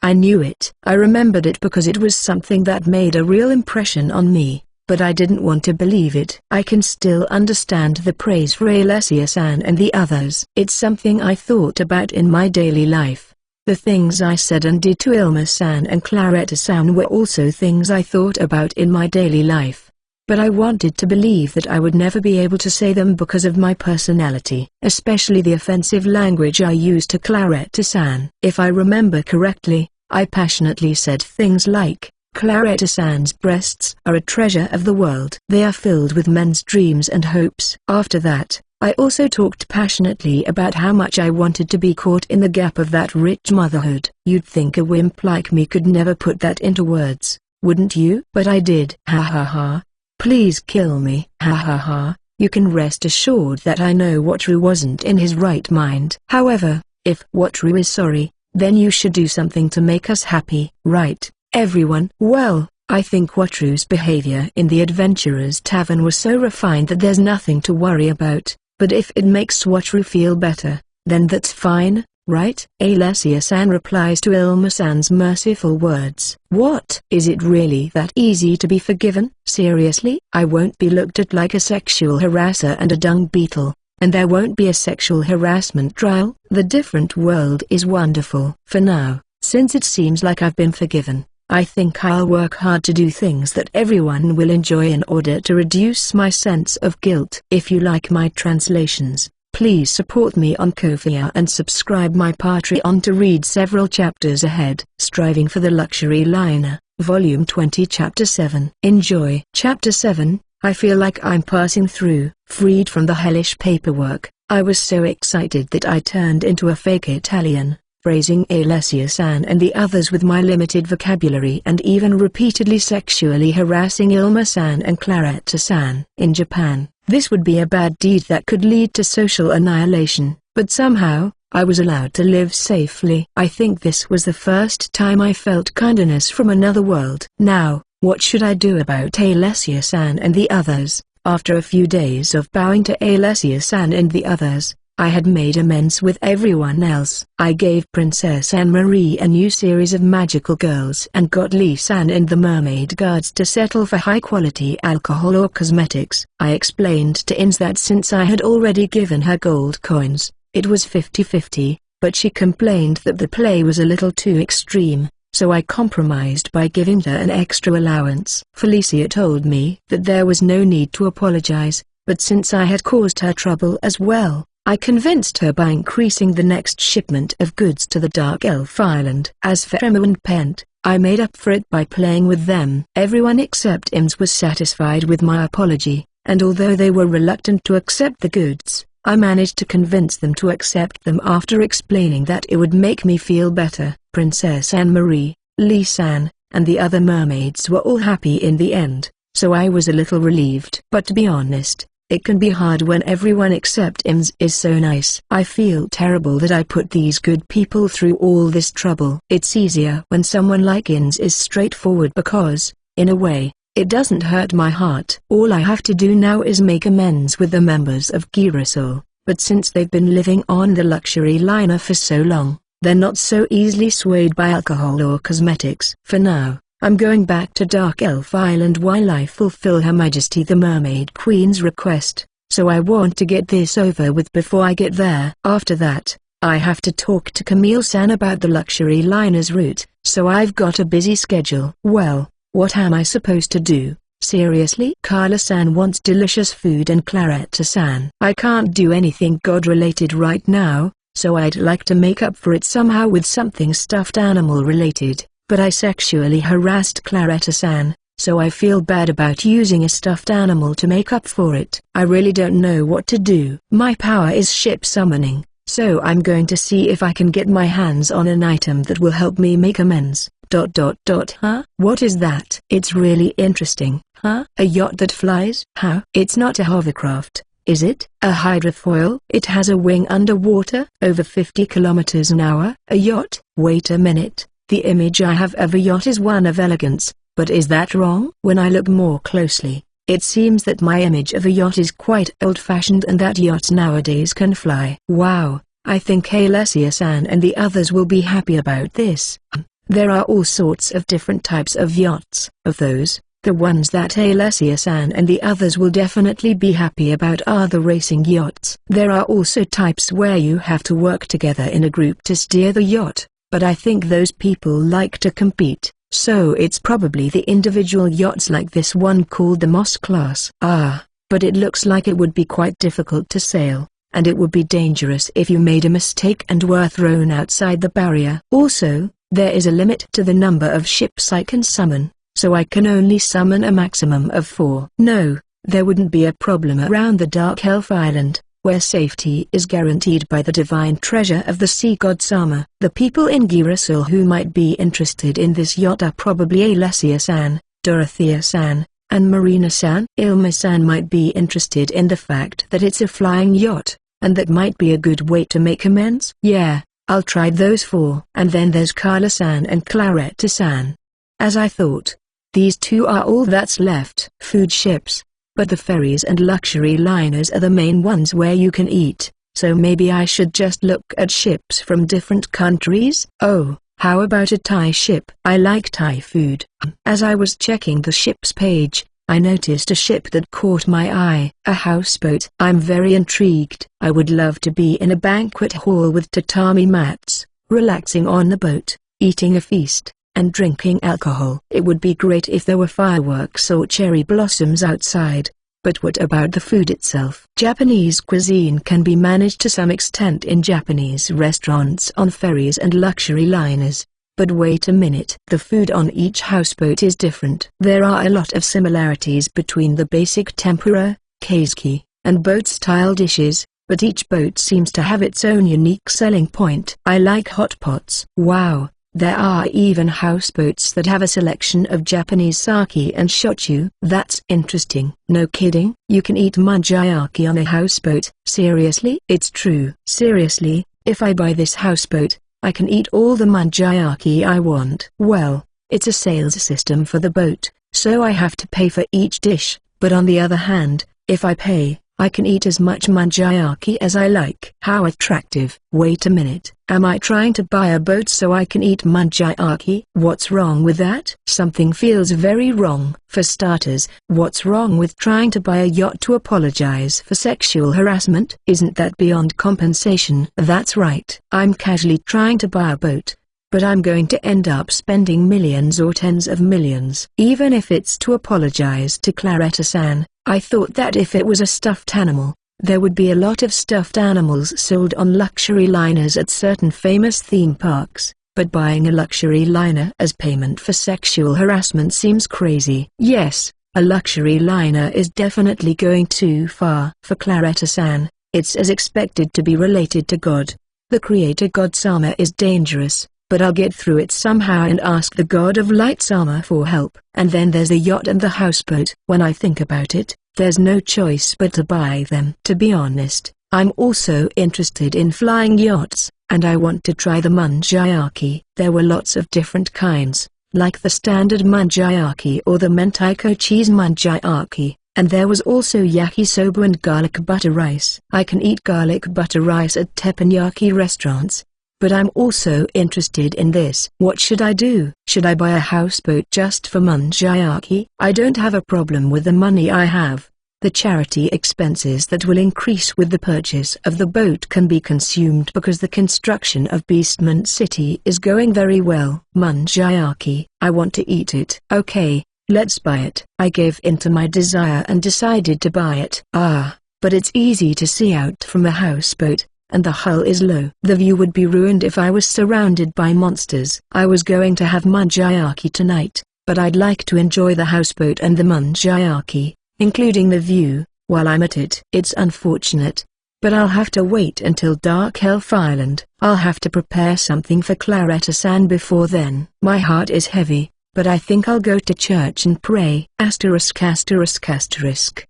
I knew it. I remembered it because it was something that made a real impression on me, but I didn't want to believe it. I can still understand the praise for Alessia-san and the others. It's something I thought about in my daily life. The things I said and did to Ilma-san and Claretta-san were also things I thought about in my daily life. but I wanted to believe that I would never be able to say them because of my personality, especially the offensive language I used to Claretta-san. If I remember correctly, I passionately said things like, "Claretta-san's breasts are a treasure of the world. They are filled with men's dreams and hopes." After that, I also talked passionately about how much I wanted to be caught in the gap of that rich motherhood. You'd think a wimp like me could never put that into words, wouldn't you? But I did. Ha ha ha. Please kill me. Ha ha ha. You can rest assured that I know Watru wasn't in his right mind. However, if Watru is sorry, then you should do something to make us happy, right, everyone? Well, I think Watru's behavior in the Adventurer's Tavern was so refined that there's nothing to worry about. But if it makes Watru feel better, then that's fine, right? Alessia-san replies to Ilma-san's merciful words. What? Is it really that easy to be forgiven? Seriously? I won't be looked at like a sexual harasser and a dung beetle, and there won't be a sexual harassment trial. The different world is wonderful. For now, since it seems like I've been forgiven, I think I'll work hard to do things that everyone will enjoy in order to reduce my sense of guilt. If you like my translations, please support me on Ko-fi and subscribe my Patreon to read several chapters ahead. Striving for the Luxury Liner, Volume 20 Chapter 7. Enjoy. Chapter 7. I feel like I'm passing through, freed from the hellish paperwork. I was so excited that I turned into a fake Italian, praising Alessia-san and the others with my limited vocabulary and even repeatedly sexually harassing Ilma-san and Claretta-san. In Japan, this would be a bad deed that could lead to social annihilation, but somehow, I was allowed to live safely. I think this was the first time I felt kindness from another world. Now, what should I do about Alessia-san and the others? After a few days of bowing to Alessia-san and the others, I had made amends with everyone else. I gave Princess Anne-Marie a new series of magical girls and got Lee-san and the mermaid guards to settle for high-quality alcohol or cosmetics. I explained to Ins that since I had already given her gold coins, it was 50-50, but she complained that the play was a little too extreme, so I compromised by giving her an extra allowance. Felicia told me that there was no need to apologize, but since I had caused her trouble as well, I convinced her by increasing the next shipment of goods to the Dark Elf Island. As for Emma and Pent, I made up for it by playing with them. Everyone except Ims was satisfied with my apology, and although they were reluctant to accept the goods, I managed to convince them to accept them after explaining that it would make me feel better. Princess Anne-Marie, Lee-san, and the other mermaids were all happy in the end, so I was a little relieved. But to be honest, it can be hard when everyone except Ims is so nice. I feel terrible that I put these good people through all this trouble. It's easier when someone like Ims is straightforward because, in a way, it doesn't hurt my heart. All I have to do now is make amends with the members of Girasol, but since they've been living on the luxury liner for so long, they're not so easily swayed by alcohol or cosmetics. For now, I'm going back to Dark Elf Island while I fulfill Her Majesty the Mermaid Queen's request, so I want to get this over with before I get there. After that, I have to talk to Camille-san about the luxury liner's route, so I've got a busy schedule. Well, what am I supposed to do? Seriously? Carla-san wants delicious food and Claretta-san. I can't do anything God-related right now, so I'd like to make up for it somehow with something stuffed animal related. But I sexually harassed Claretta-san, so I feel bad about using a stuffed animal to make up for it. I really don't know what to do. My power is ship summoning, so I'm going to see if I can get my hands on an item that will help me make amends. Huh? What is that? It's really interesting. Huh? A yacht that flies? How? It's not a hovercraft, is it? A hydrofoil? It has a wing underwater? Over 50 kilometers an hour? A yacht? Wait a minute. The image I have of a yacht is one of elegance, but is that wrong? When I look more closely, it seems that my image of a yacht is quite old-fashioned and that yachts nowadays can fly. Wow, I think Alessia-san and the others will be happy about this. There are all sorts of different types of yachts. Of those, the ones that Alessia-san and the others will definitely be happy about are the racing yachts. There are also types where you have to work together in a group to steer the yacht. But I think those people like to compete, So it's probably the individual yachts like this one called the Moss class. Ah, but it looks like it would be quite difficult to sail, and it would be dangerous if you made a mistake and were thrown outside the barrier. Also, there is a limit to the number of ships I can summon, so I can only summon a maximum of 4. No, there wouldn't be a problem around the Dark Elf Island, where safety is guaranteed by the divine treasure of the sea god Sama. The people in Girasul who might be interested in this yacht are probably Alessia-san, Dorothea-san, and Marina-san. Ilma-san might be interested in the fact that it's a flying yacht, and that might be a good way to make amends. Yeah, I'll try those 4. And then there's Carla-san and Claretta-san. As I thought, these 2 are all that's left. Food ships. But the ferries and luxury liners are the main ones where you can eat, so maybe I should just look at ships from different countries? Oh, how about a Thai ship? I like Thai food. As I was checking the ship's page, I noticed a ship that caught my eye. A houseboat. I'm very intrigued. I would love to be in a banquet hall with tatami mats, relaxing on the boat, eating a feast, and drinking alcohol. It would be great if there were fireworks or cherry blossoms outside. But what about the food itself? Japanese cuisine can be managed to some extent in Japanese restaurants on ferries and luxury liners. But wait a minute. The food on each houseboat is different. There are a lot of similarities between the basic tempura, kaiseki, and boat-style dishes, but each boat seems to have its own unique selling point. I like hot pots. Wow. There are even houseboats that have a selection of Japanese sake and shochu. That's interesting. No kidding? You can eat manjayaki on a houseboat. Seriously? It's true. Seriously, if I buy this houseboat, I can eat all the manjayaki I want. Well, it's a sales system for the boat, so I have to pay for each dish, but on the other hand, if I pay, I can eat as much manjayaki as I like. How attractive. Wait a minute. Am I trying to buy a boat so I can eat manjayaki? What's wrong with that? Something feels very wrong. For starters, what's wrong with trying to buy a yacht to apologize for sexual harassment? Isn't that beyond compensation? That's right. I'm casually trying to buy a boat, but I'm going to end up spending millions or tens of millions. Even if it's to apologize to Claretta-san, I thought that if it was a stuffed animal, there would be a lot of stuffed animals sold on luxury liners at certain famous theme parks, but buying a luxury liner as payment for sexual harassment seems crazy. Yes, a luxury liner is definitely going too far. For Claretta-san, it's as expected to be related to God. The creator god Sama is dangerous, but I'll get through it somehow and ask the god of light Sama for help. And then there's the yacht and the houseboat. When I think about it, there's no choice but to buy them. To be honest, I'm also interested in flying yachts, and I want to try the manjayaki. There were lots of different kinds, like the standard manjayaki or the mentaiko cheese manjayaki, and there was also yakisoba and garlic butter rice. I can eat garlic butter rice at teppanyaki restaurants, but I'm also interested in this. What should I do? Should I buy a houseboat just for manjayaki? I don't have a problem with the money I have. The charity expenses that will increase with the purchase of the boat can be consumed because the construction of Beastman City is going very well. Manjayaki, I want to eat it. Okay, let's buy it. I gave in to my desire and decided to buy it. Ah, but it's easy to see out from a houseboat, and the hull is low. The view would be ruined if I was surrounded by monsters. I was going to have manjayaki tonight, but I'd like to enjoy the houseboat and the manjayaki, including the view, while I'm at it. It's unfortunate, but I'll have to wait until Dark Elf Island. I'll have to prepare something for Claretta-san before then. My heart is heavy, but I think I'll go to church and pray. Asterisk asterisk asterisk.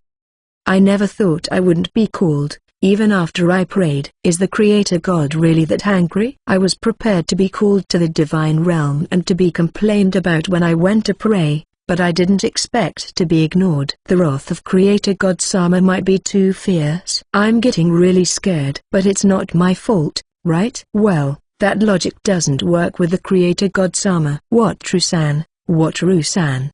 I never thought I wouldn't be called, even after I prayed. Is the creator god really that angry? I was prepared to be called to the divine realm and to be complained about when I went to pray, but I didn't expect to be ignored. The wrath of creator god Sama might be too fierce. I'm getting really scared. But it's not my fault, right? Well, that logic doesn't work with the creator god Sama. What True-san? What True-san?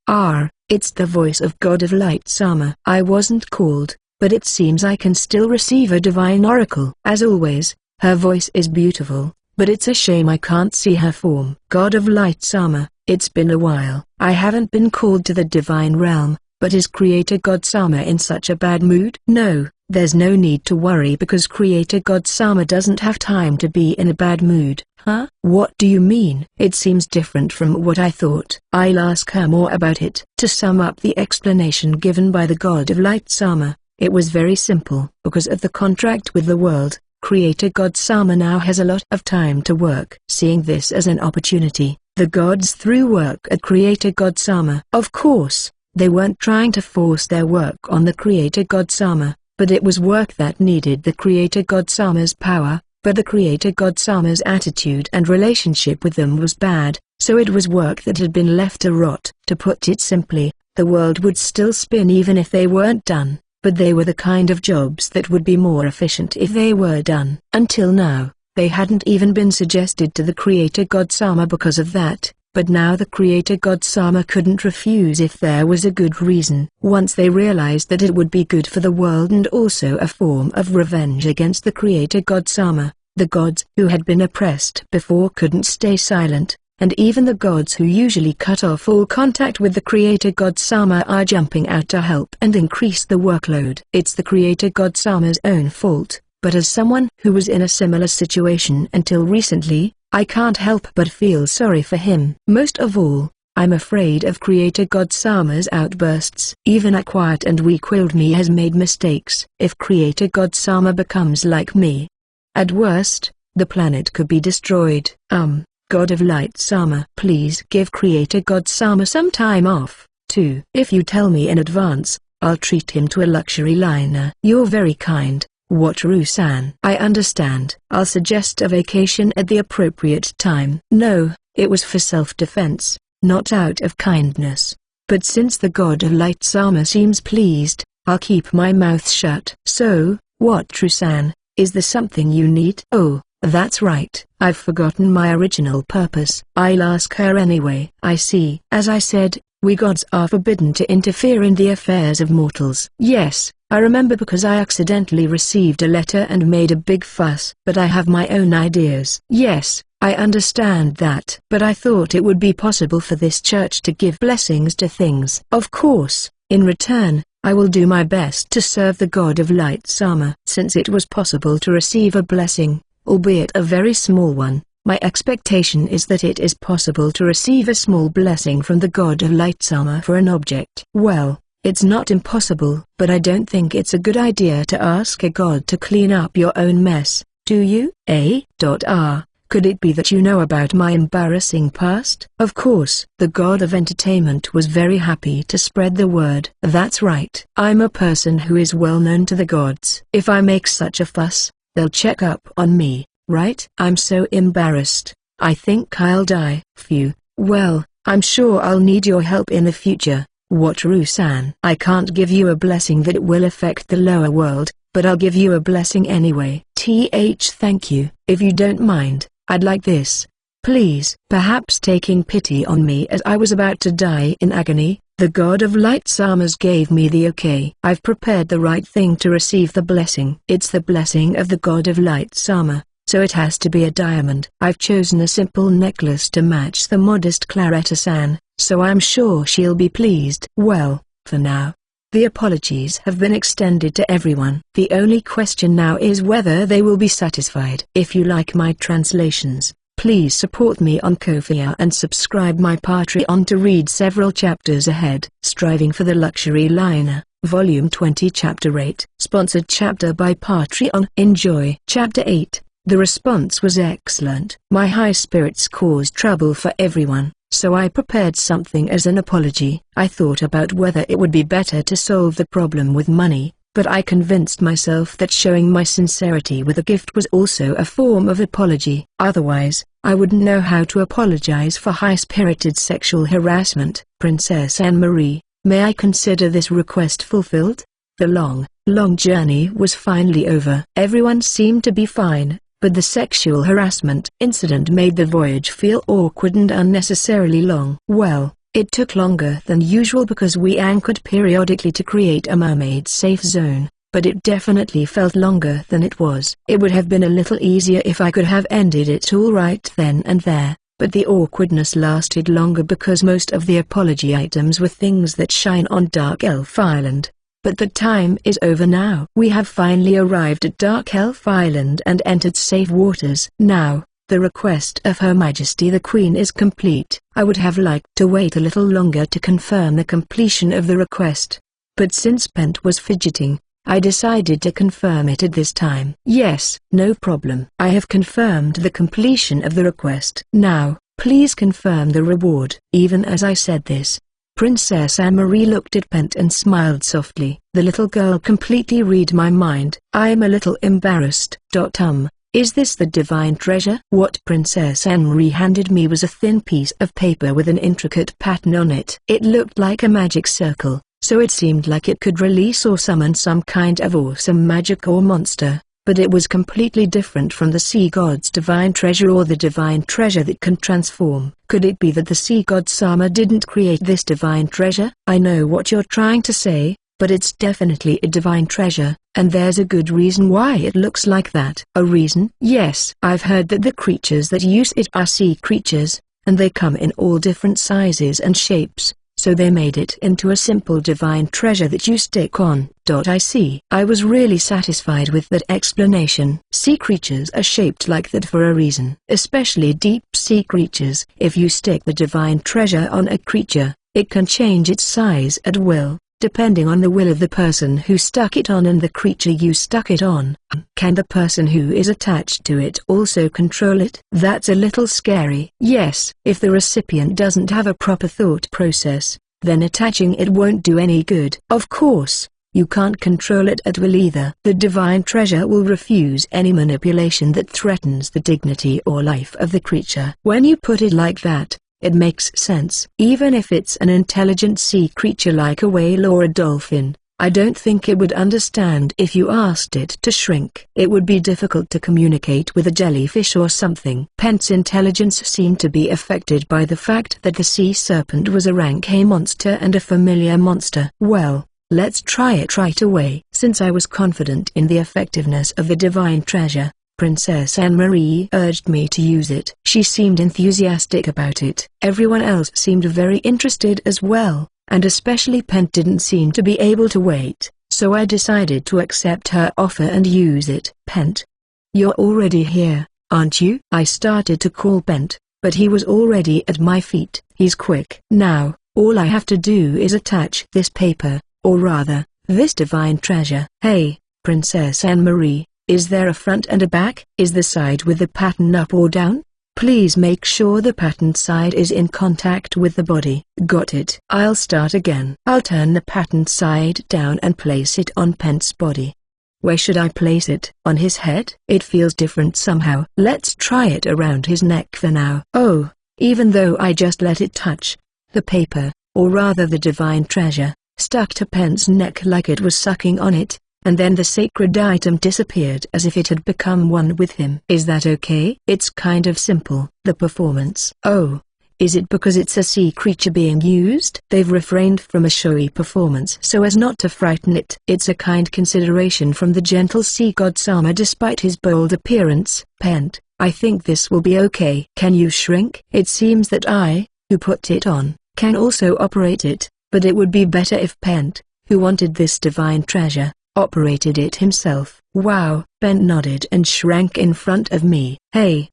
It's the voice of God of Light Sama. I wasn't called, but it seems I can still receive a divine oracle. As always, her voice is beautiful, but it's a shame I can't see her form. God of Light Sama, it's been a while. I haven't been called to the divine realm, but is Creator God Sama in such a bad mood? No, there's no need to worry because Creator God Sama doesn't have time to be in a bad mood. Huh? What do you mean? It seems different from what I thought. I'll ask her more about it. To sum up the explanation given by the God of Light Sama, it was very simple. Because of the contract with the world, Creator God Sama now has a lot of time to work. Seeing this as an opportunity, the gods threw work at Creator God Sama. Of course, they weren't trying to force their work on the Creator God Sama, but it was work that needed the Creator God Sama's power. But the Creator God Sama's attitude and relationship with them was bad, so it was work that had been left to rot. To put it simply, the world would still spin even if they weren't done, but they were the kind of jobs that would be more efficient if they were done. Until now, they hadn't even been suggested to the Creator God Sama because of that, but now the Creator God Sama couldn't refuse if there was a good reason. Once they realized that it would be good for the world and also a form of revenge against the Creator God Sama, the gods who had been oppressed before couldn't stay silent, and even the gods who usually cut off all contact with the Creator God Sama are jumping out to help and increase the workload. It's the Creator God Sama's own fault, but as someone who was in a similar situation until recently, I can't help but feel sorry for him. Most of all, I'm afraid of Creator God Sama's outbursts. Even a quiet and weak-willed me has made mistakes. If Creator God Sama becomes like me, at worst, the planet could be destroyed. God of Light Sama, please give Creator God Sama some time off, too. If you tell me in advance, I'll treat him to a luxury liner. You're very kind. Wataru-san. I understand. I'll suggest a vacation at the appropriate time. No, it was for self-defense, not out of kindness. But since the God of Light Sama seems pleased, I'll keep my mouth shut. So, Wataru-san, is there something you need? Oh, that's right. I've forgotten my original purpose. I'll ask her anyway. I see. As I said, we gods are forbidden to interfere in the affairs of mortals. Yes, I remember because I accidentally received a letter and made a big fuss. But I have my own ideas. Yes, I understand that. But I thought it would be possible for this church to give blessings to things. Of course, in return, I will do my best to serve the God of Light Sama. Since it was possible to receive a blessing, albeit a very small one, my expectation is that it is possible to receive a small blessing from the God of Light Sama for an object. Well, it's not impossible, but I don't think it's a good idea to ask a god to clean up your own mess, do you? Could it be that you know about my embarrassing past? Of course. The god of entertainment was very happy to spread the word. That's right. I'm a person who is well known to the gods. If I make such a fuss, they'll check up on me, right? I'm so embarrassed. I think I'll die. Phew. Well, I'm sure I'll need your help in the future. Wataru-san. I can't give you a blessing that will affect the lower world, but I'll give you a blessing anyway. Thank you. If you don't mind, I'd like this. Please. Perhaps taking pity on me as I was about to die in agony, the God of Light Samas gave me the okay. I've prepared the right thing to receive the blessing. It's the blessing of the God of Light Sama, so it has to be a diamond. I've chosen a simple necklace to match the modest Claretta-san, so I'm sure she'll be pleased. Well, for now, the apologies have been extended to everyone. The only question now is whether they will be satisfied. If you like my translations, please support me on Ko-fi and subscribe my Patreon to read several chapters ahead. Striving for the Luxury Liner, Volume 20 Chapter 8. Sponsored chapter by Patreon. Enjoy. Chapter 8. The response was excellent. My high spirits caused trouble for everyone, so I prepared something as an apology. I thought about whether it would be better to solve the problem with money, but I convinced myself that showing my sincerity with a gift was also a form of apology. Otherwise, I wouldn't know how to apologize for high-spirited sexual harassment. Princess Anne-Marie, may I consider this request fulfilled? The long journey was finally over. Everyone seemed to be fine, but the sexual harassment incident made the voyage feel awkward and unnecessarily long. Well, it took longer than usual because we anchored periodically to create a mermaid-safe zone, but it definitely felt longer than it was. It would have been a little easier if I could have ended it all right then and there, but the awkwardness lasted longer because most of the apology items were things that shine on Dark Elf Island. But the time is over now. We have finally arrived at Dark Elf Island and entered safe waters. Now, the request of Her Majesty the Queen is complete. I would have liked to wait a little longer to confirm the completion of the request. But since Pent was fidgeting, I decided to confirm it at this time. Yes, no problem. I have confirmed the completion of the request. Now, please confirm the reward. Even as I said this, Princess Anne-Marie looked at Pent and smiled softly. The little girl completely read my mind. I'm a little embarrassed. Is this the divine treasure? What Princess Anne-Marie handed me was a thin piece of paper with an intricate pattern on it. It looked like a magic circle, so it seemed like it could release or summon some kind of awesome magic or monster. But it was completely different from the sea god's divine treasure or the divine treasure that can transform. Could it be that the sea god Sama didn't create this divine treasure? I know what you're trying to say, but it's definitely a divine treasure, and there's a good reason why it looks like that. A reason? Yes. I've heard that the creatures that use it are sea creatures, and they come in all different sizes and shapes. So they made it into a simple divine treasure that you stick on. I see. I was really satisfied with that explanation. Sea creatures are shaped like that for a reason. Especially deep sea creatures. If you stick the divine treasure on a creature, it can change its size at will, depending on the will of the person who stuck it on and the creature you stuck it on. Can the person who is attached to it also control it? That's a little scary. Yes, if the recipient doesn't have a proper thought process, then attaching it won't do any good. Of course, you can't control it at will either. The divine treasure will refuse any manipulation that threatens the dignity or life of the creature. When you put it like that, it makes sense. Even if it's an intelligent sea creature like a whale or a dolphin, I don't think it would understand if you asked it to shrink. It would be difficult to communicate with a jellyfish or something. Pent's intelligence seemed to be affected by the fact that the sea serpent was a rank A monster and a familiar monster. Well, let's try it right away. Since I was confident in the effectiveness of the divine treasure, Princess Anne-Marie urged me to use it. She seemed enthusiastic about it. Everyone else seemed very interested as well, and especially Pent didn't seem to be able to wait, so I decided to accept her offer and use it. Pent, you're already here, aren't you? I started to call Pent, but he was already at my feet. He's quick. Now, all I have to do is attach this paper, or rather, this divine treasure. Hey, Princess Anne-Marie. Is there a front and a back? Is the side with the pattern up or down? Please make sure the patterned side is in contact with the body. Got it. I'll start again. I'll turn the patterned side down and place it on Pent's body. Where should I place it? On his head? It feels different somehow. Let's try it around his neck for now. Oh, even though I just let it touch, the paper, or rather the divine treasure, stuck to Pent's neck like it was sucking on it. And then the sacred item disappeared as if it had become one with him. Is that okay? It's kind of simple. The performance. Oh, is it because it's a sea creature being used? They've refrained from a showy performance so as not to frighten it. It's a kind consideration from the gentle sea god Sama despite his bold appearance. Pent, I think this will be okay. Can you shrink? It seems that I, who put it on, can also operate it, but it would be better if Pent, who wanted this divine treasure, operated it himself. Wow. Pent nodded and shrank in front of me. Hey,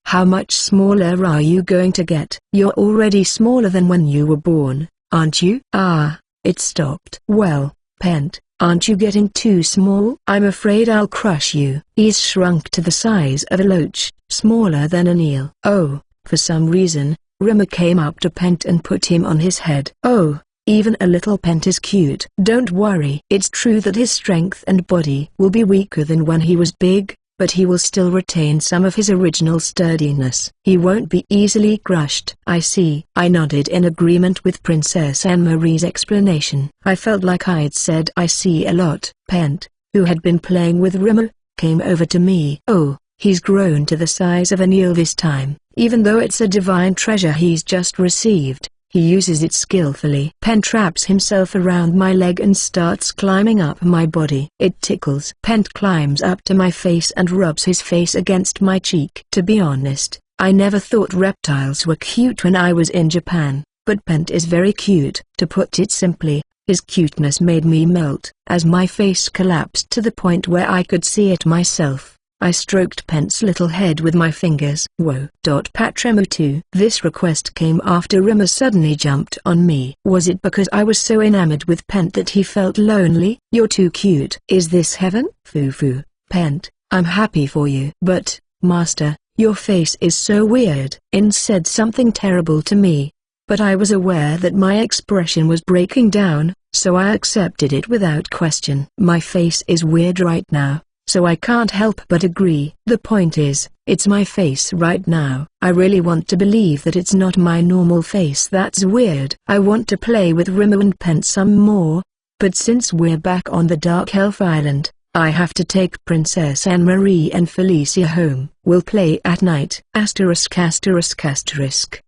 how much smaller are you going to get? You're already smaller than when you were born, aren't you? Ah, it stopped. Well, Pent, aren't you getting too small? I'm afraid I'll crush you. He's shrunk to the size of a loach, smaller than an eel. Oh, for some reason, Rimmer came up to Pent and put him on his head. Oh. Even a little Pent is cute. Don't worry. It's true that his strength and body will be weaker than when he was big, but he will still retain some of his original sturdiness. He won't be easily crushed. I see. I nodded in agreement with Princess Anne-Marie's explanation. I felt like I'd said I see a lot. Pent, who had been playing with Rimmer, came over to me. Oh, he's grown to the size of an eel this time. Even though it's a divine treasure he's just received, He uses it skillfully. Pent wraps himself around my leg and starts climbing up my body. It tickles. Pent climbs up to my face and rubs his face against my cheek. To be honest, I never thought reptiles were cute when I was in Japan, but Pent is very cute. To put it simply, his cuteness made me melt. As my face collapsed to the point where I could see it myself, I stroked Pent's little head with my fingers. Whoa. Patremu 2. This request came after Rimmer suddenly jumped on me. Was it because I was so enamored with Pent that he felt lonely? You're too cute. Is this heaven? Foo. Pent, I'm happy for you. But, Master, your face is so weird. In said something terrible to me. But I was aware that my expression was breaking down, so I accepted it without question. My face is weird right now, so I can't help but agree. The point is, it's my face right now. I really want to believe that it's not my normal face that's weird. I want to play with Rimmer and Pent some more, but since we're back on the Dark Elf Island, I have to take Princess Anne-Marie and Felicia home. We'll play at night. *****.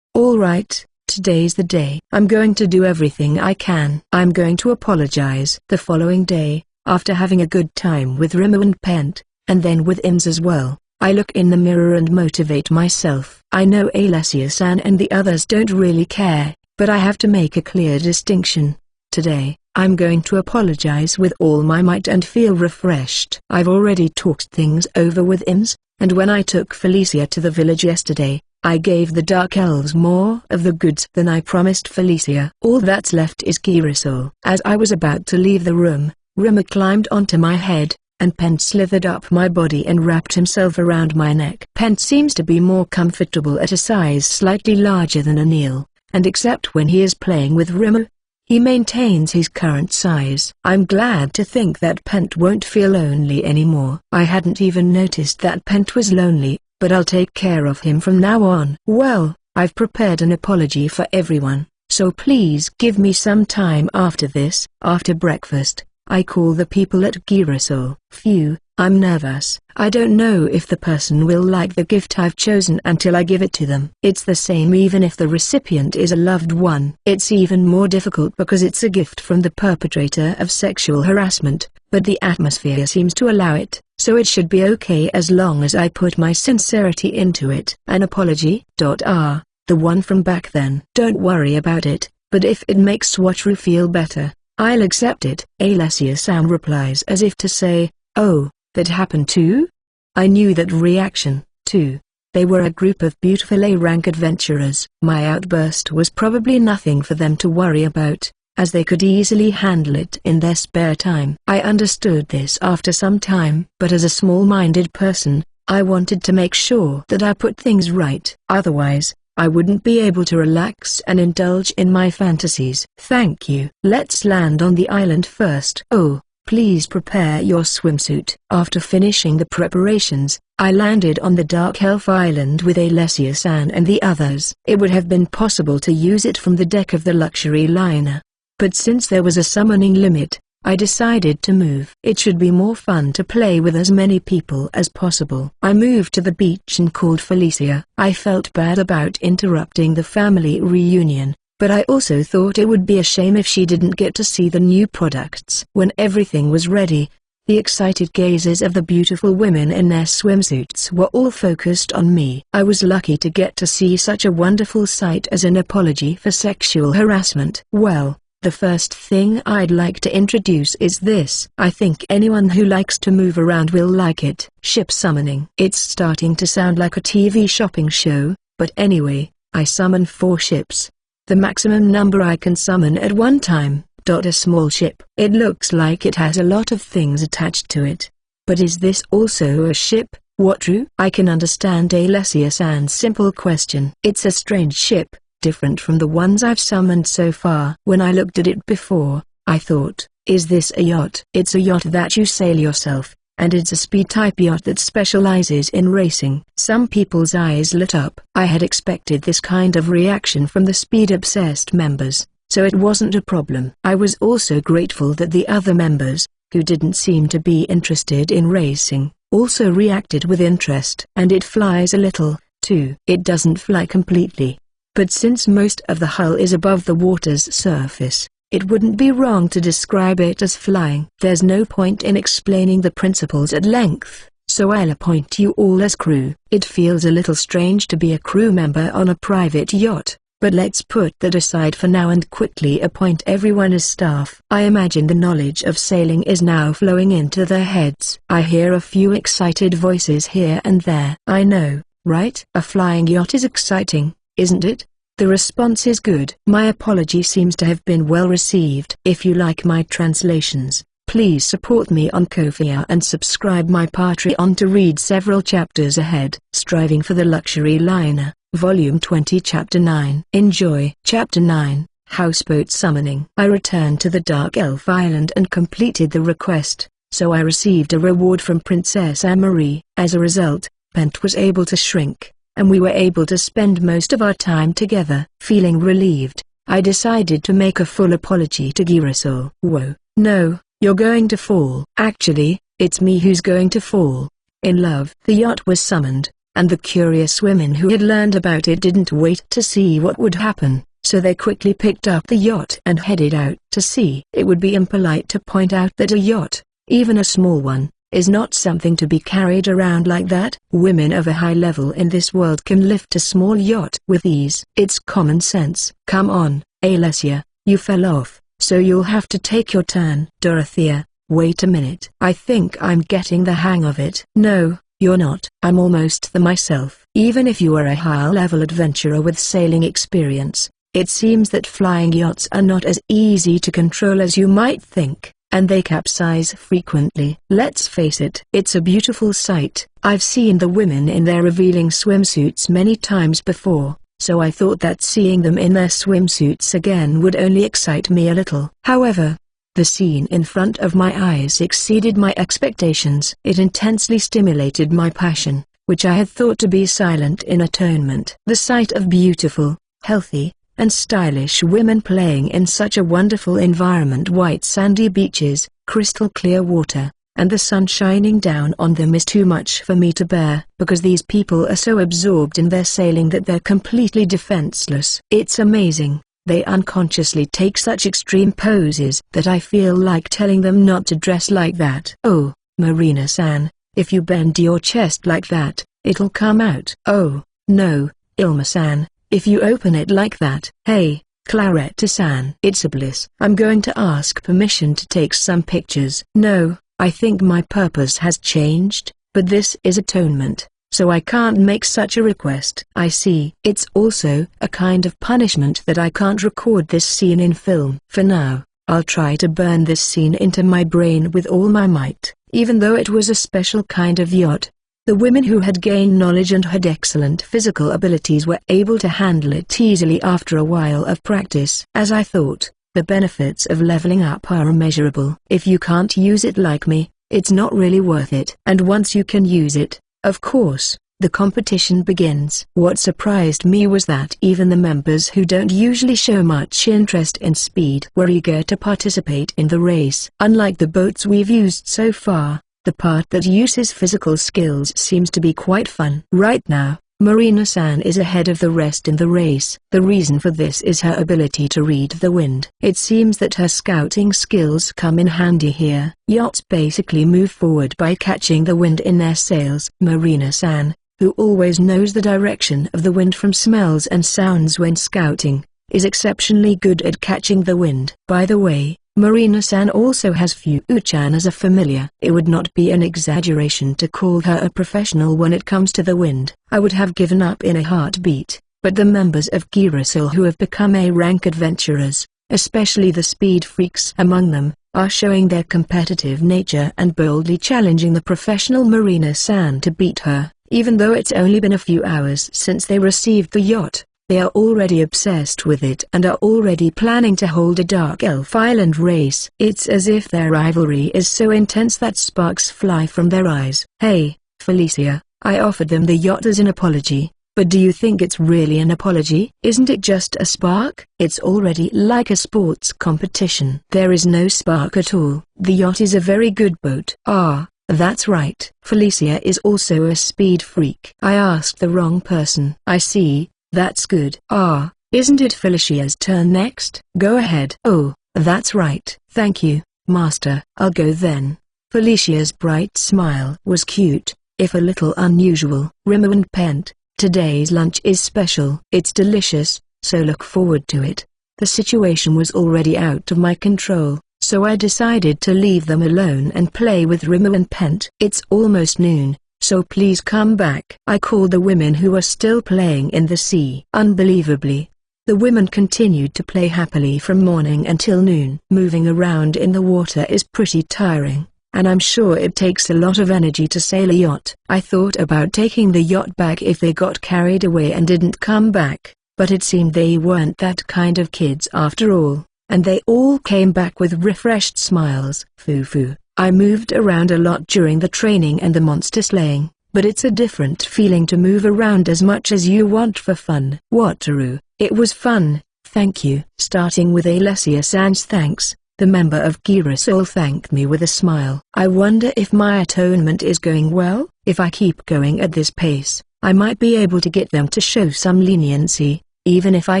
Alright, today's the day. I'm going to do everything I can. I'm going to apologize. The following day, after having a good time with Rimmer and Pent, and then with Ims as well, I look in the mirror and motivate myself. I know Alessia-san and the others don't really care, but I have to make a clear distinction. Today, I'm going to apologize with all my might and feel refreshed. I've already talked things over with Ims, and when I took Felicia to the village yesterday, I gave the Dark Elves more of the goods than I promised Felicia. All that's left is Girasol. As I was about to leave the room, Rimmer climbed onto my head, and Pent slithered up my body and wrapped himself around my neck. Pent seems to be more comfortable at a size slightly larger than Anil, and except when he is playing with Rimmer, he maintains his current size. I'm glad to think that Pent won't feel lonely anymore. I hadn't even noticed that Pent was lonely, but I'll take care of him from now on. Well, I've prepared an apology for everyone, so please give me some time after this. After breakfast, I call the people at Girasol. Phew, I'm nervous. I don't know if the person will like the gift I've chosen until I give it to them. It's the same even if the recipient is a loved one. It's even more difficult because it's a gift from the perpetrator of sexual harassment, but the atmosphere seems to allow it, so it should be okay as long as I put my sincerity into it. An apology? The one from back then. Don't worry about it, but if it makes Swatru feel better, I'll accept it. Alessia-san replies as if to say, oh, that happened too? I knew that reaction, too. They were a group of beautiful A-rank adventurers. My outburst was probably nothing for them to worry about, as they could easily handle it in their spare time. I understood this after some time, but as a small-minded person, I wanted to make sure that I put things right. Otherwise, I wouldn't be able to relax and indulge in my fantasies. Thank you. Let's land on the island first. Oh, please prepare your swimsuit. After finishing the preparations, I landed on the Dark Elf Island with Alessia-san and the others. It would have been possible to use it from the deck of the luxury liner, but since there was a summoning limit, I decided to move. It should be more fun to play with as many people as possible. I moved to the beach and called Felicia. I felt bad about interrupting the family reunion, but I also thought it would be a shame if she didn't get to see the new products. When everything was ready, the excited gazes of the beautiful women in their swimsuits were all focused on me. I was lucky to get to see such a wonderful sight as an apology for sexual harassment. Well, the first thing I'd like to introduce is this. I think anyone who likes to move around will like it. Ship summoning. It's starting to sound like a TV shopping show, but anyway, I summon 4 ships. The maximum number I can summon at one time. A small ship. It looks like it has a lot of things attached to it. But is this also a ship? Watru? I can understand Alessia-san's simple question. It's a strange ship, different from the ones I've summoned so far. When I looked at it before, I thought, is this a yacht? It's a yacht that you sail yourself, and it's a speed-type yacht that specializes in racing. Some people's eyes lit up. I had expected this kind of reaction from the speed-obsessed members, so it wasn't a problem. I was also grateful that the other members, who didn't seem to be interested in racing, also reacted with interest. And it flies a little, too. It doesn't fly completely. but since most of the hull is above the water's surface, it wouldn't be wrong to describe it as flying. There's no point in explaining the principles at length, so I'll appoint you all as crew. It feels a little strange to be a crew member on a private yacht, but let's put that aside for now and quickly appoint everyone as staff. I imagine the knowledge of sailing is now flowing into their heads. I hear a few excited voices here and there. I know, right? A flying yacht is exciting, isn't it? The response is good. My apology seems to have been well received. If you like my translations, please support me on Ko-fi and subscribe my Patreon to read several chapters ahead. Striving for the Luxury Liner, Volume 20 Chapter 9. Enjoy. Chapter 9, Houseboat Summoning. I returned to the Dark Elf Island and completed the request, so I received a reward from Princess Amarie. As a result, Pent was able to shrink, and we were able to spend most of our time together. Feeling relieved, I decided to make a full apology to Girasol. Whoa, no, you're going to fall. Actually, it's me who's going to fall. In love. The yacht was summoned, and the curious women who had learned about it didn't wait to see what would happen, so they quickly picked up the yacht and headed out to sea. It would be impolite to point out that a yacht, even a small one, is not something to be carried around like that. Women of a high level in this world can lift a small yacht with ease. It's common sense. Come on, Alessia, you fell off, so you'll have to take your turn. Dorothea, wait a minute. I think I'm getting the hang of it. No, you're not. I'm almost the myself. Even if you are a high-level adventurer with sailing experience, it seems that flying yachts are not as easy to control as you might think, and they capsize frequently. Let's face it. It's a beautiful sight. I've seen the women in their revealing swimsuits many times before, so I thought that seeing them in their swimsuits again would only excite me a little. However, the scene in front of my eyes exceeded my expectations. It intensely stimulated my passion, which I had thought to be silent in atonement. The sight of beautiful, healthy, and stylish women playing in such a wonderful environment, white sandy beaches, crystal clear water, and the sun shining down on them is too much for me to bear, because these people are so absorbed in their sailing that they're completely defenseless. It's amazing. They unconsciously take such extreme poses that I feel like telling them not to dress like that. Oh, Marina-san, if you bend your chest like that, it'll come out. Oh, no, Ilma-san, if you open it like that. Hey, Claretta-san. It's a bliss. I'm going to ask permission to take some pictures. No, I think my purpose has changed, but this is atonement, so I can't make such a request. I see. It's also a kind of punishment that I can't record this scene in film. For now, I'll try to burn this scene into my brain with all my might. Even though it was a special kind of yacht, the women who had gained knowledge and had excellent physical abilities were able to handle it easily after a while of practice. As I thought, the benefits of leveling up are immeasurable. If you can't use it like me, it's not really worth it. And once you can use it, of course, the competition begins. What surprised me was that even the members who don't usually show much interest in speed were eager to participate in the race. Unlike the boats we've used so far, the part that uses physical skills seems to be quite fun. Right now, Marina-san is ahead of the rest in the race. The reason for this is her ability to read the wind. It seems that her scouting skills come in handy here. Yachts basically move forward by catching the wind in their sails. Marina-san, who always knows the direction of the wind from smells and sounds when scouting, is exceptionally good at catching the wind. By the way, Marina-san also has Fu-chan as a familiar. It would not be an exaggeration to call her a professional when it comes to the wind. I would have given up in a heartbeat, but the members of Girasol who have become A-rank adventurers, especially the speed freaks among them, are showing their competitive nature and boldly challenging the professional Marina-san to beat her. Even though it's only been a few hours since they received the yacht, they are already obsessed with it and are already planning to hold a Dark Elf Island race. It's as if their rivalry is so intense that sparks fly from their eyes. Hey, Felicia, I offered them the yacht as an apology, but do you think it's really an apology? Isn't it just a spark? It's already like a sports competition. There is no spark at all. The yacht is a very good boat. Ah, that's right. Felicia is also a speed freak. I asked the wrong person. I see. That's good. Ah, isn't it Felicia's turn next? Go ahead. Oh, that's right. Thank you, Master. I'll go then. Felicia's bright smile was cute, if a little unusual. Rimmer and Pent, today's lunch is special. It's delicious, so look forward to it. The situation was already out of my control, so I decided to leave them alone and play with Rimmer and Pent. It's almost noon, so please come back. I called the women who were still playing in the sea. Unbelievably, the women continued to play happily from morning until noon. Moving around in the water is pretty tiring, and I'm sure it takes a lot of energy to sail a yacht. I thought about taking the yacht back if they got carried away and didn't come back, but it seemed they weren't that kind of kids after all, and they all came back with refreshed smiles. Foo-foo. I moved around a lot during the training and the monster slaying, but it's a different feeling to move around as much as you want for fun. Wataru, it was fun, thank you. Starting with Alessia-san's thanks, the member of Girasol thanked me with a smile. I wonder if my atonement is going well? If I keep going at this pace, I might be able to get them to show some leniency, even if I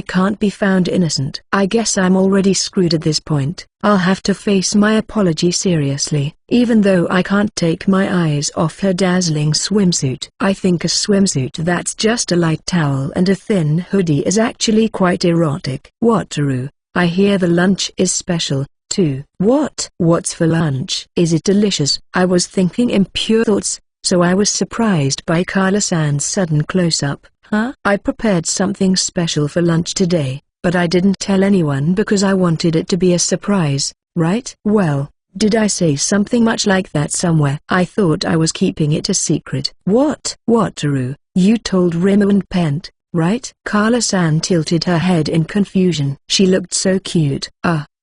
can't be found innocent. I guess I'm already screwed at this point. I'll have to face my apology seriously, even though I can't take my eyes off her dazzling swimsuit. I think a swimsuit that's just a light towel and a thin hoodie is actually quite erotic. Wataru, I hear the lunch is special, too. What? What's for lunch? Is it delicious? I was thinking impure thoughts, so I was surprised by Carla-san's sudden close-up. Huh? I prepared something special for lunch today, but I didn't tell anyone because I wanted it to be a surprise, right? Well, did I say something much like that somewhere? I thought I was keeping it a secret. What? Wataru, you told Rimmer and Pent, right? Carla-san tilted her head in confusion. She looked so cute.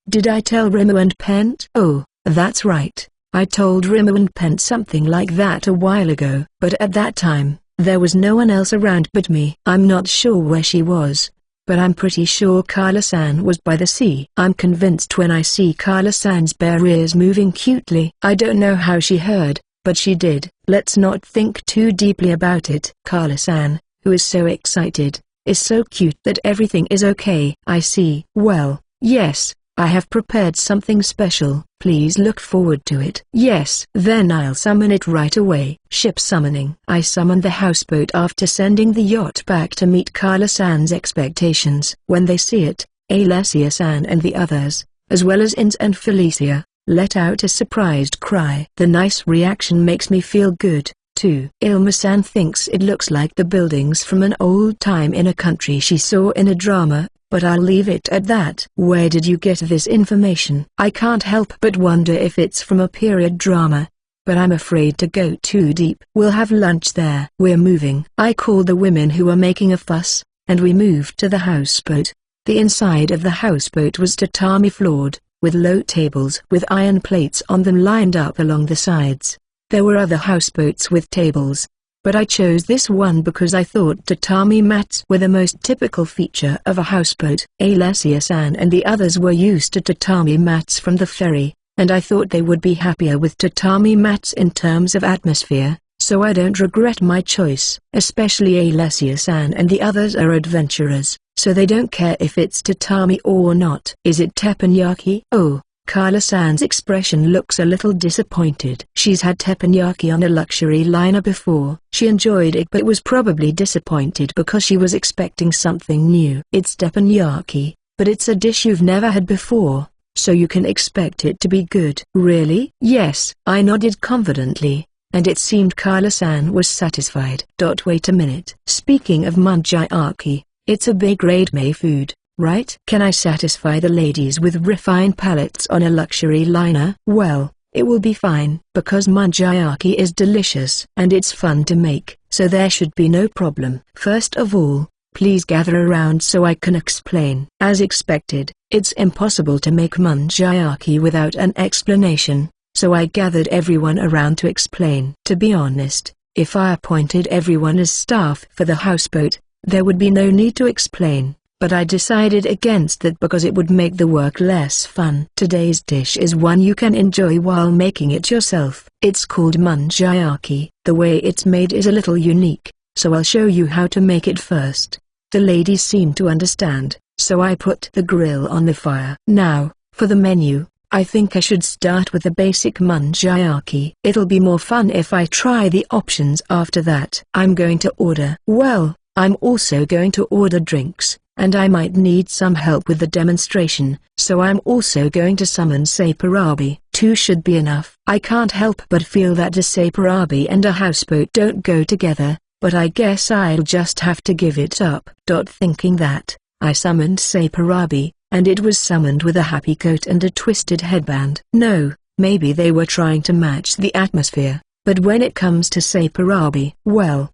Did I tell Rimmer and Pent? Oh, that's right. I told Rimmer and Pent something like that a while ago. But at that time, there was no one else around but me. I'm not sure where she was, but I'm pretty sure Carla-san was by the sea. I'm convinced when I see Carla-san's bare ears moving cutely. I don't know how she heard, but she did. Let's not think too deeply about it. Carla-san, who is so excited, is so cute that everything is okay. I see. Well, yes, I have prepared something special. Please look forward to it. Yes. Then I'll summon it right away. Ship summoning. I summoned the houseboat after sending the yacht back to meet Carla-san's expectations. When they see it, Alessia-san and the others, as well as Ins and Felicia, let out a surprised cry. The nice reaction makes me feel good, too. Ilma-san thinks it looks like the buildings from an old time in a country she saw in a drama, but I'll leave it at that. Where did you get this information? I can't help but wonder if it's from a period drama, but I'm afraid to go too deep. We'll have lunch there. We're moving. I called the women who were making a fuss, and we moved to the houseboat. The inside of the houseboat was tatami floored, with low tables with iron plates on them lined up along the sides. There were other houseboats with tables, but I chose this one because I thought tatami mats were the most typical feature of a houseboat. Alessia-san and the others were used to tatami mats from the ferry, and I thought they would be happier with tatami mats in terms of atmosphere, so I don't regret my choice. Especially Alessia-san and the others are adventurers, so they don't care if it's tatami or not. Is it teppanyaki? Oh. Carla-san's expression looks a little disappointed. She's had teppanyaki on a luxury liner before. She enjoyed it but was probably disappointed because she was expecting something new. It's teppanyaki, but it's a dish you've never had before, so you can expect it to be good. Really? Yes. I nodded confidently, and it seemed Carla-san was satisfied. Wait a minute. Speaking of manjayaki, it's a big grade food, right? Can I satisfy the ladies with refined palates on a luxury liner? Well, it will be fine, because manjayaki is delicious and it's fun to make, so there should be no problem. First of all, please gather around so I can explain. As expected, it's impossible to make manjayaki without an explanation, so I gathered everyone around to explain. To be honest, if I appointed everyone as staff for the houseboat, there would be no need to explain. But I decided against that because it would make the work less fun. Today's dish is one you can enjoy while making it yourself. It's called manjayaki. The way it's made is a little unique, so I'll show you how to make it first. The ladies seemed to understand, so I put the grill on the fire. Now, for the menu, I think I should start with the basic manjayaki. It'll be more fun if I try the options after that. I'm going to order. Well, I'm also going to order drinks, and I might need some help with the demonstration, so I'm also going to summon Saparabi. 2 should be enough. I can't help but feel that a Saparabi and a houseboat don't go together, but I guess I'll just have to give it up. Thinking that, I summoned Saparabi, and it was summoned with a happy coat and a twisted headband. No, maybe they were trying to match the atmosphere, but when it comes to Saparabi, well,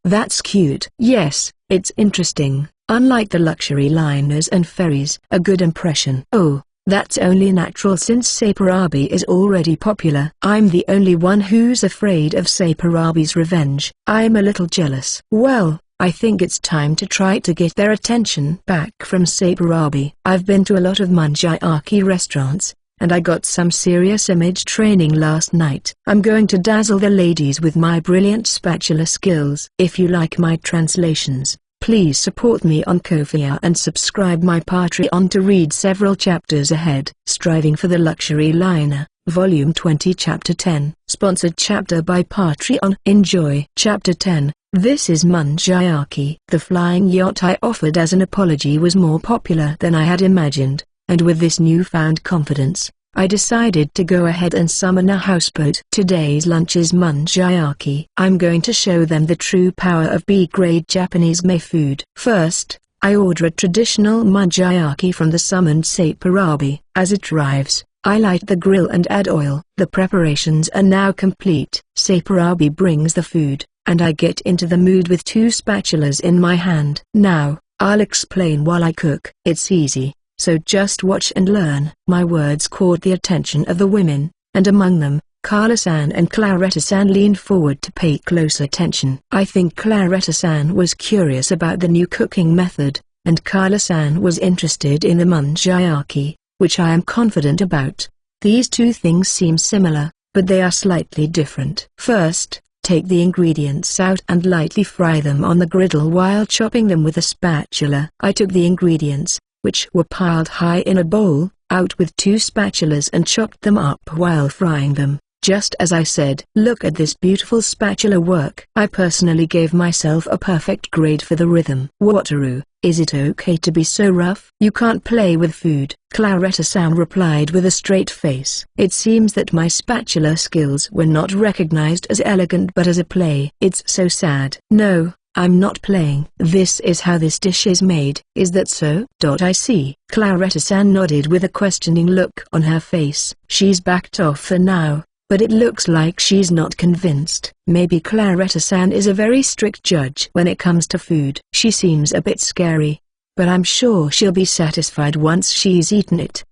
that's cute. Yes, it's interesting. Unlike the luxury liners and ferries, a good impression. Oh, that's only natural since Saparabi is already popular. I'm the only one who's afraid of Saparabi's revenge. I'm a little jealous. Well, I think it's time to try to get their attention back from Saparabi. I've been to a lot of manjayaki restaurants, and I got some serious image training last night. I'm going to dazzle the ladies with my brilliant spatula skills. If you like my translations, please support me on Ko-fi and subscribe my Patreon to read several chapters ahead. Striving for the Luxury Liner, Volume 20 Chapter 10. Sponsored chapter by Patreon. Enjoy. Chapter 10. This is manjayaki. The flying yacht I offered as an apology was more popular than I had imagined, and with this newfound confidence, I decided to go ahead and summon a houseboat. Today's lunch is manjayaki. I'm going to show them the true power of B-grade Japanese May food. First, I order a traditional manjayaki from the summoned Saparabi. As it arrives, I light the grill and add oil. The preparations are now complete. Saparabi brings the food, and I get into the mood with 2 spatulas in my hand. Now, I'll explain while I cook. It's easy, so just watch and learn. My words caught the attention of the women, and among them, Carla-san and Claretta-san leaned forward to pay close attention. I think Claretta-san was curious about the new cooking method, and Carla-san was interested in the manjayaki, which I am confident about. These 2 things seem similar, but they are slightly different. First, take the ingredients out and lightly fry them on the griddle while chopping them with a spatula. I took the ingredients, which were piled high in a bowl, out with 2 spatulas and chopped them up while frying them, just as I said. Look at this beautiful spatula work. I personally gave myself a perfect grade for the rhythm. Wataru, is it okay to be so rough? You can't play with food. Claretta-san replied with a straight face. It seems that my spatula skills were not recognized as elegant but as a play. It's so sad. No, I'm not playing. This is how this dish is made. Is that so? I see. Claretta-san nodded with a questioning look on her face. She's backed off for now, but it looks like she's not convinced. Maybe Claretta-san is a very strict judge when it comes to food. She seems a bit scary, but I'm sure she'll be satisfied once she's eaten it.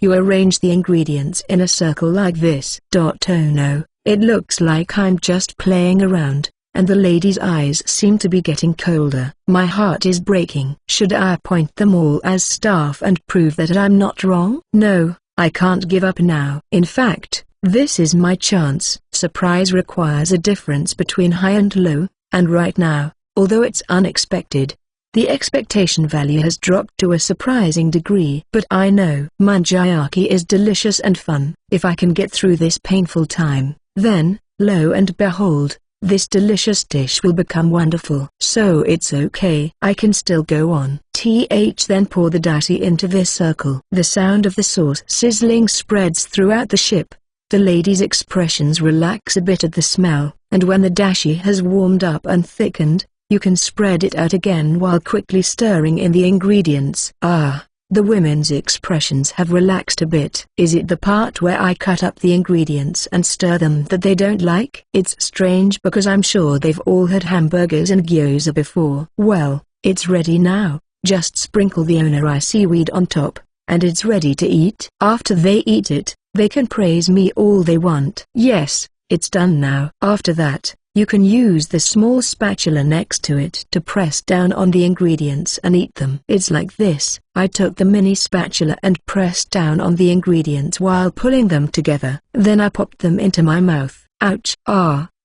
You arrange the ingredients in a circle like this. Oh no, it looks like I'm just playing around, and the lady's eyes seem to be getting colder. My heart is breaking. Should I appoint them all as staff and prove that I'm not wrong? No, I can't give up now. In fact, this is my chance. Surprise requires a difference between high and low, and right now, although it's unexpected, the expectation value has dropped to a surprising degree. But I know manjayaki is delicious and fun. If I can get through this painful time, then, lo and behold, this delicious dish will become wonderful. So it's okay. I can still go on. Then pour the dashi into this circle. The sound of the sauce sizzling spreads throughout the ship. The lady's expressions relax a bit at the smell, and when the dashi has warmed up and thickened, you can spread it out again while quickly stirring in the ingredients. The women's expressions have relaxed a bit. Is it the part where I cut up the ingredients and stir them that they don't like? It's strange because I'm sure they've all had hamburgers and gyoza before. Well, it's ready now. Just sprinkle the onigiri seaweed on top, and it's ready to eat. After they eat it, they can praise me all they want. Yes, it's done now. After that, you can use the small spatula next to it to press down on the ingredients and eat them. It's like this. I took the mini spatula and pressed down on the ingredients while pulling them together. Then I popped them into my mouth. Ouch. Ha.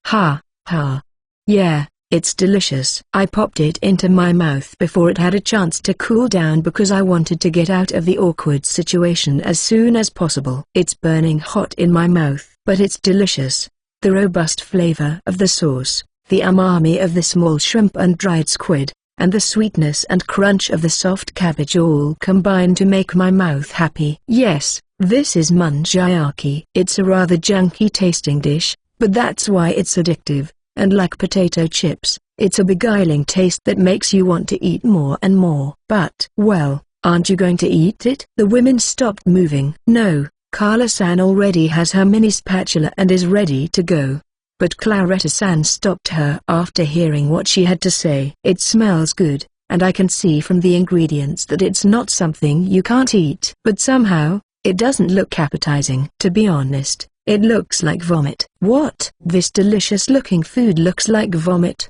Yeah, It's delicious. I popped it into my mouth before it had a chance to cool down because I wanted to get out of the awkward situation as soon as possible. It's burning hot in my mouth, but it's delicious. The robust flavor of the sauce, the umami of the small shrimp and dried squid, and the sweetness and crunch of the soft cabbage all combine to make my mouth happy. Yes, this is manjayaki. It's a rather junky tasting dish, but that's why it's addictive. And like potato chips, it's a beguiling taste that makes you want to eat more and more. But, well, aren't you going to eat it? The women stopped moving. No, Carla-san already has her mini spatula and is ready to go. But Claretta-san stopped her after hearing what she had to say. It smells good, and I can see from the ingredients that it's not something you can't eat. But somehow, it doesn't look appetizing. To be honest, it looks like vomit. What? This delicious-looking food looks like vomit?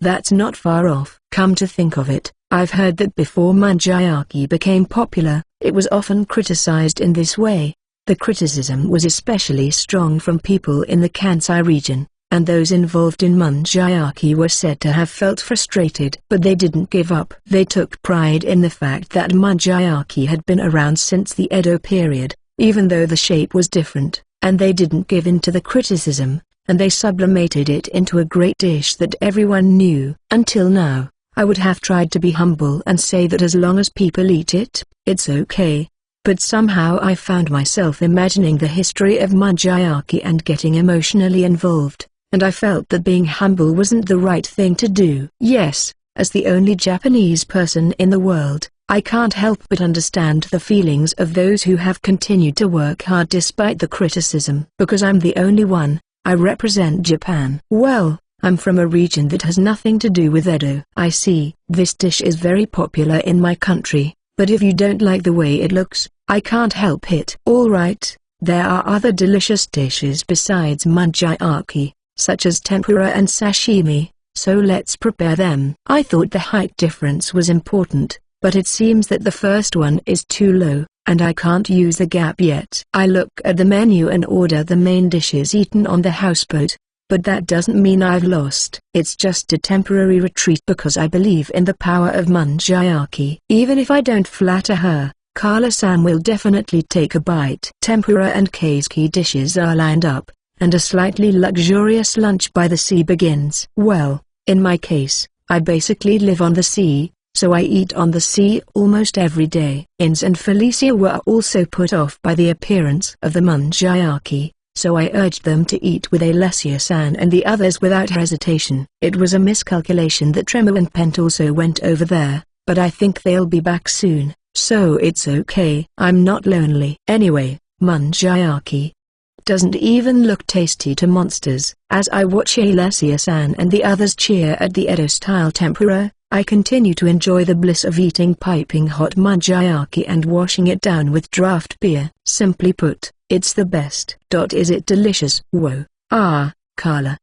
That's not far off. Come to think of it, I've heard that before manjayaki became popular, it was often criticized in this way. The criticism was especially strong from people in the Kansai region, and those involved in manjayaki were said to have felt frustrated. But they didn't give up. They took pride in the fact that manjayaki had been around since the Edo period, even though the shape was different. And they didn't give in to the criticism, and they sublimated it into a great dish that everyone knew. Until now, I would have tried to be humble and say that as long as people eat it, it's okay. But somehow I found myself imagining the history of manjayaki and getting emotionally involved, and I felt that being humble wasn't the right thing to do. Yes, as the only Japanese person in the world, I can't help but understand the feelings of those who have continued to work hard despite the criticism. Because I'm the only one, I represent Japan. Well, I'm from a region that has nothing to do with Edo. I see, this dish is very popular in my country, but if you don't like the way it looks, I can't help it. Alright, there are other delicious dishes besides manjayaki, such as tempura and sashimi, so let's prepare them. I thought the height difference was important, but it seems that the first one is too low, and I can't use the gap yet. I look at the menu and order the main dishes eaten on the houseboat, but that doesn't mean I've lost. It's just a temporary retreat because I believe in the power of manjayaki. Even if I don't flatter her, Carla-san will definitely take a bite. Tempura and kaiseki dishes are lined up, and a slightly luxurious lunch by the sea begins. Well, in my case, I basically live on the sea, so I eat on the sea almost every day. Ins and Felicia were also put off by the appearance of the manjayaki, so I urged them to eat with Alessia-san and the others without hesitation. It was a miscalculation that Tremor and Pent also went over there, but I think they'll be back soon, so it's okay. I'm not lonely. Anyway, manjayaki doesn't even look tasty to monsters. As I watch Alessia-san and the others cheer at the Edo-style tempura, I continue to enjoy the bliss of eating piping hot manjayaki and washing it down with draft beer. Simply put, it's the best. Is it delicious? Whoa. Ah, Carla,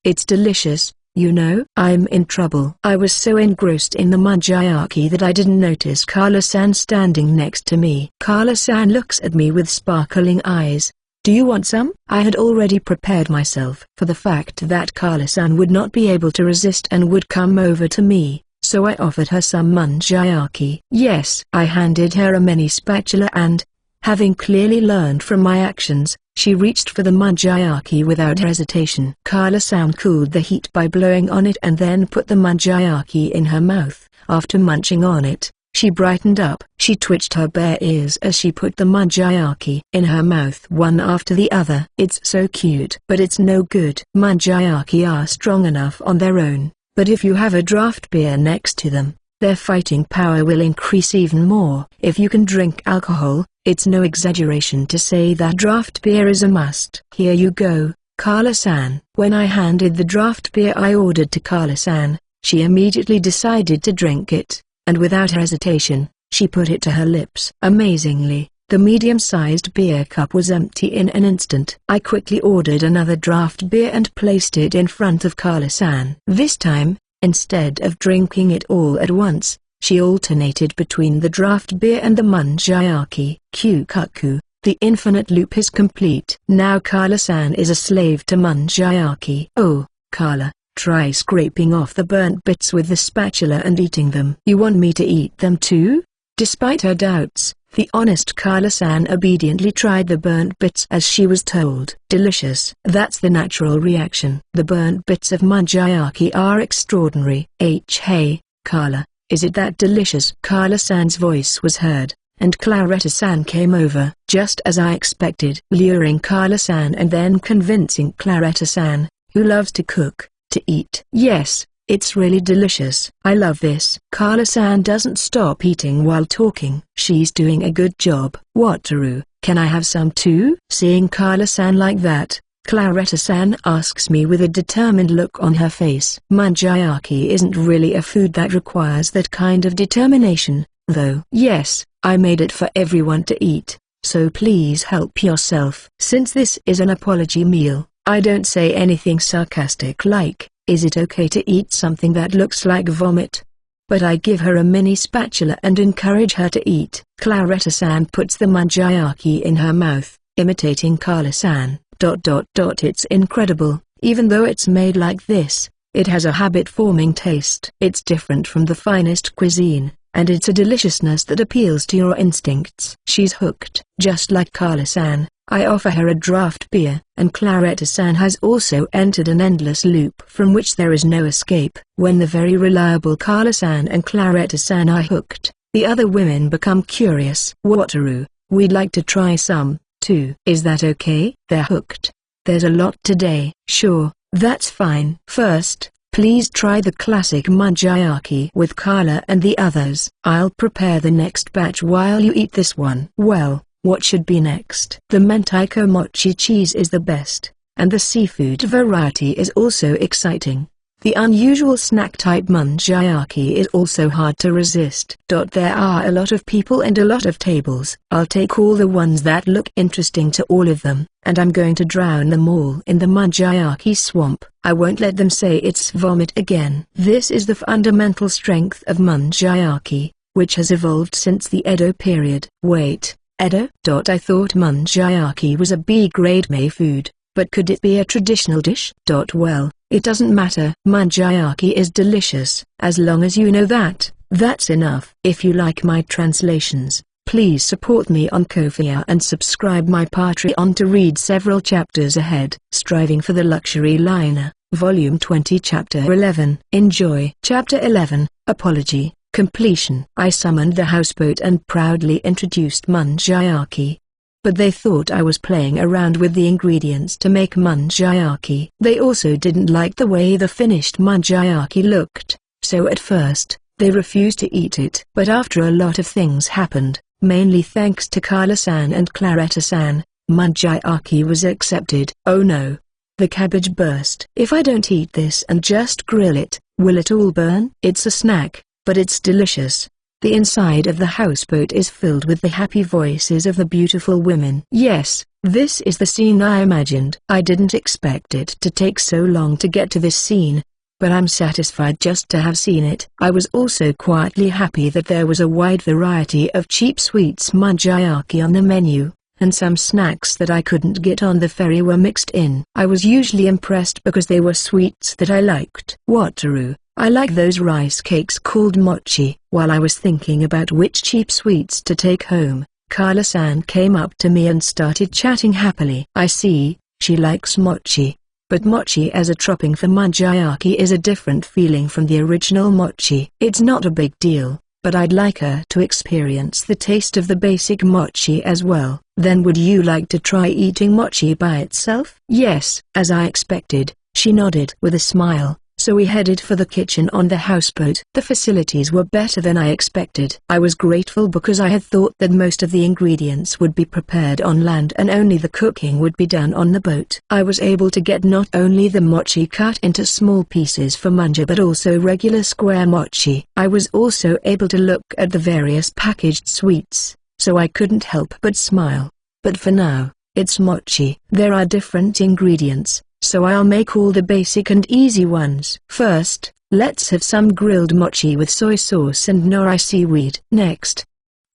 it's delicious, you know. I'm in trouble. I was so engrossed in the manjayaki that I didn't notice Carla-san standing next to me. Carla-san looks at me with sparkling eyes. Do you want some? I had already prepared myself for the fact that Carla-san would not be able to resist and would come over to me, so I offered her some manjayaki. Yes. I handed her a mini spatula and, having clearly learned from my actions, she reached for the manjayaki without hesitation. Carla-san cooled the heat by blowing on it and then put the manjayaki in her mouth. After munching on it, she brightened up. She twitched her bare ears as she put the manjayaki in her mouth one after the other. It's so cute. But it's no good. Manjayaki are strong enough on their own, but if you have a draft beer next to them, their fighting power will increase even more. If you can drink alcohol, it's no exaggeration to say that draft beer is a must. Here you go, Carla-san. When I handed the draft beer I ordered to Carla-san, she immediately decided to drink it, and without hesitation, she put it to her lips. Amazingly, the medium-sized beer cup was empty in an instant. I quickly ordered another draft beer and placed it in front of Carla-san. This time, instead of drinking it all at once, she alternated between the draft beer and the manjayaki. Kyukaku, the infinite loop is complete. Now Carla-san is a slave to manjayaki. Oh, Carla, Try scraping off the burnt bits with the spatula and eating them. You want me to eat them too? Despite her doubts, the honest Carla-san obediently tried the burnt bits as she was told. Delicious. That's the natural reaction. The burnt bits of manjayaki are extraordinary. Hey, Carla, is it that delicious? Carla-san's voice was heard, and Claretta-san came over. Just as I expected. Luring Carla-san and then convincing Claretta-san, who loves to cook, to eat. Yes, it's really delicious. I love this. Carla-san doesn't stop eating while talking. She's doing a good job. Wataru, can I have some too? Seeing Carla-san like that, Claretta-san asks me with a determined look on her face. Manjayaki isn't really a food that requires that kind of determination, though. Yes, I made it for everyone to eat, so please help yourself. Since this is an apology meal, I don't say anything sarcastic like, is it okay to eat something that looks like vomit? But I give her a mini spatula and encourage her to eat. Claretta-san puts the manjayaki in her mouth, imitating Carla-san. It's incredible. Even though it's made like this, it has a habit-forming taste. It's different from the finest cuisine, and it's a deliciousness that appeals to your instincts. She's hooked. Just like Carla-san, I offer her a draft beer, and Claretta-san has also entered an endless loop from which there is no escape. When the very reliable Carla-san and Claretta-san are hooked, the other women become curious. Wataru, we'd like to try some, too. Is that okay? They're hooked. There's a lot today. Sure, that's fine. First, please try the classic manjayaki with Carla and the others. I'll prepare the next batch while you eat this one. Well, what should be next? The mentaiko mochi cheese is the best, and the seafood variety is also exciting. The unusual snack-type manjayaki is also hard to resist. There are a lot of people and a lot of tables. I'll take all the ones that look interesting to all of them, and I'm going to drown them all in the manjayaki swamp. I won't let them say it's vomit again. This is the fundamental strength of manjayaki, which has evolved since the Edo period. Wait, Edo? I thought manjayaki was a B-grade Mei food, but could it be a traditional dish? Well, it doesn't matter. Manjayaki is delicious. As long as you know that, that's enough. If you like my translations, please support me on Ko-fi and subscribe my Patreon to read several chapters ahead. Striving for the Luxury Liner, Volume 20 Chapter 11. Enjoy. Chapter 11, Apology, Completion. I summoned the houseboat and proudly introduced manjayaki. But they thought I was playing around with the ingredients to make manjayaki. They also didn't like the way the finished manjayaki looked, so at first, they refused to eat it. But after a lot of things happened, mainly thanks to Carla-san and Claretta-san, manjayaki was accepted. Oh no! The cabbage burst. If I don't eat this and just grill it, will it all burn? It's a snack, but it's delicious. The inside of the houseboat is filled with the happy voices of the beautiful women. Yes, this is the scene I imagined. I didn't expect it to take so long to get to this scene, but I'm satisfied just to have seen it. I was also quietly happy that there was a wide variety of cheap sweets manjayaki on the menu, and some snacks that I couldn't get on the ferry were mixed in. I was usually impressed because they were sweets that I liked. Wataru, I like those rice cakes called mochi. While I was thinking about which cheap sweets to take home, Carla-san came up to me and started chatting happily. I see, she likes mochi. But mochi as a topping for manjayaki is a different feeling from the original mochi. It's not a big deal, but I'd like her to experience the taste of the basic mochi as well. Then would you like to try eating mochi by itself? Yes. As I expected, she nodded with a smile. So we headed for the kitchen on the houseboat. The facilities were better than I expected. I was grateful because I had thought that most of the ingredients would be prepared on land and only the cooking would be done on the boat. I was able to get not only the mochi cut into small pieces for manja but also regular square mochi. I was also able to look at the various packaged sweets, so I couldn't help but smile. But for now, it's mochi. There are different ingredients, so I'll make all the basic and easy ones. First, let's have some grilled mochi with soy sauce and nori seaweed. Next,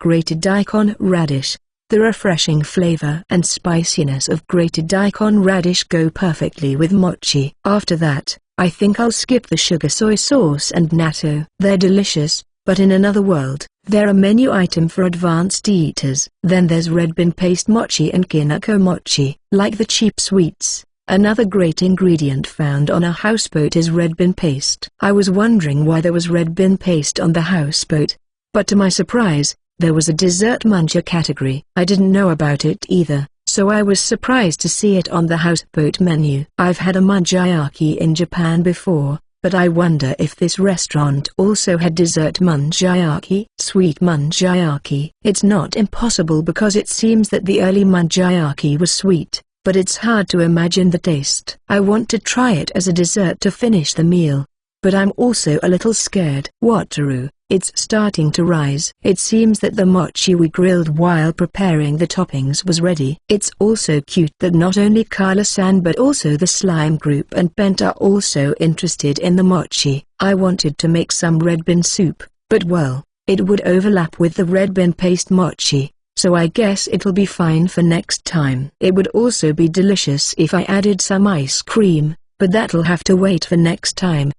grated daikon radish. The refreshing flavor and spiciness of grated daikon radish go perfectly with mochi. After that, I think I'll skip the sugar soy sauce and natto. They're delicious, but in another world, they're a menu item for advanced eaters. Then there's red bean paste mochi and kinako mochi. Like the cheap sweets, another great ingredient found on a houseboat is red bean paste. I was wondering why there was red bean paste on the houseboat. But to my surprise, there was a dessert muncher category. I didn't know about it either, so I was surprised to see it on the houseboat menu. I've had a munchayaki in Japan before, but I wonder if this restaurant also had dessert munchayaki. Sweet munchayaki. It's not impossible because it seems that the early munchayaki was sweet, but it's hard to imagine the taste. I want to try it as a dessert to finish the meal, but I'm also a little scared. Wataru, it's starting to rise. It seems that the mochi we grilled while preparing the toppings was ready. It's also cute that not only Kala-san but also the slime group and Pent are also interested in the mochi. I wanted to make some red bean soup, but well, it would overlap with the red bean paste mochi, so I guess it'll be fine for next time. It would also be delicious if I added some ice cream, but that'll have to wait for next time.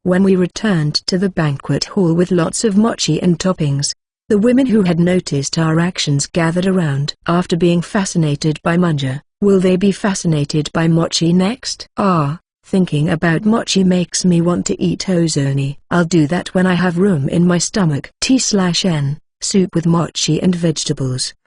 When we returned to the banquet hall with lots of mochi and toppings, the women who had noticed our actions gathered around. After being fascinated by munja, will they be fascinated by mochi next? Thinking about mochi makes me want to eat ozoni. I'll do that when I have room in my stomach. T/N, soup with mochi and vegetables. ******.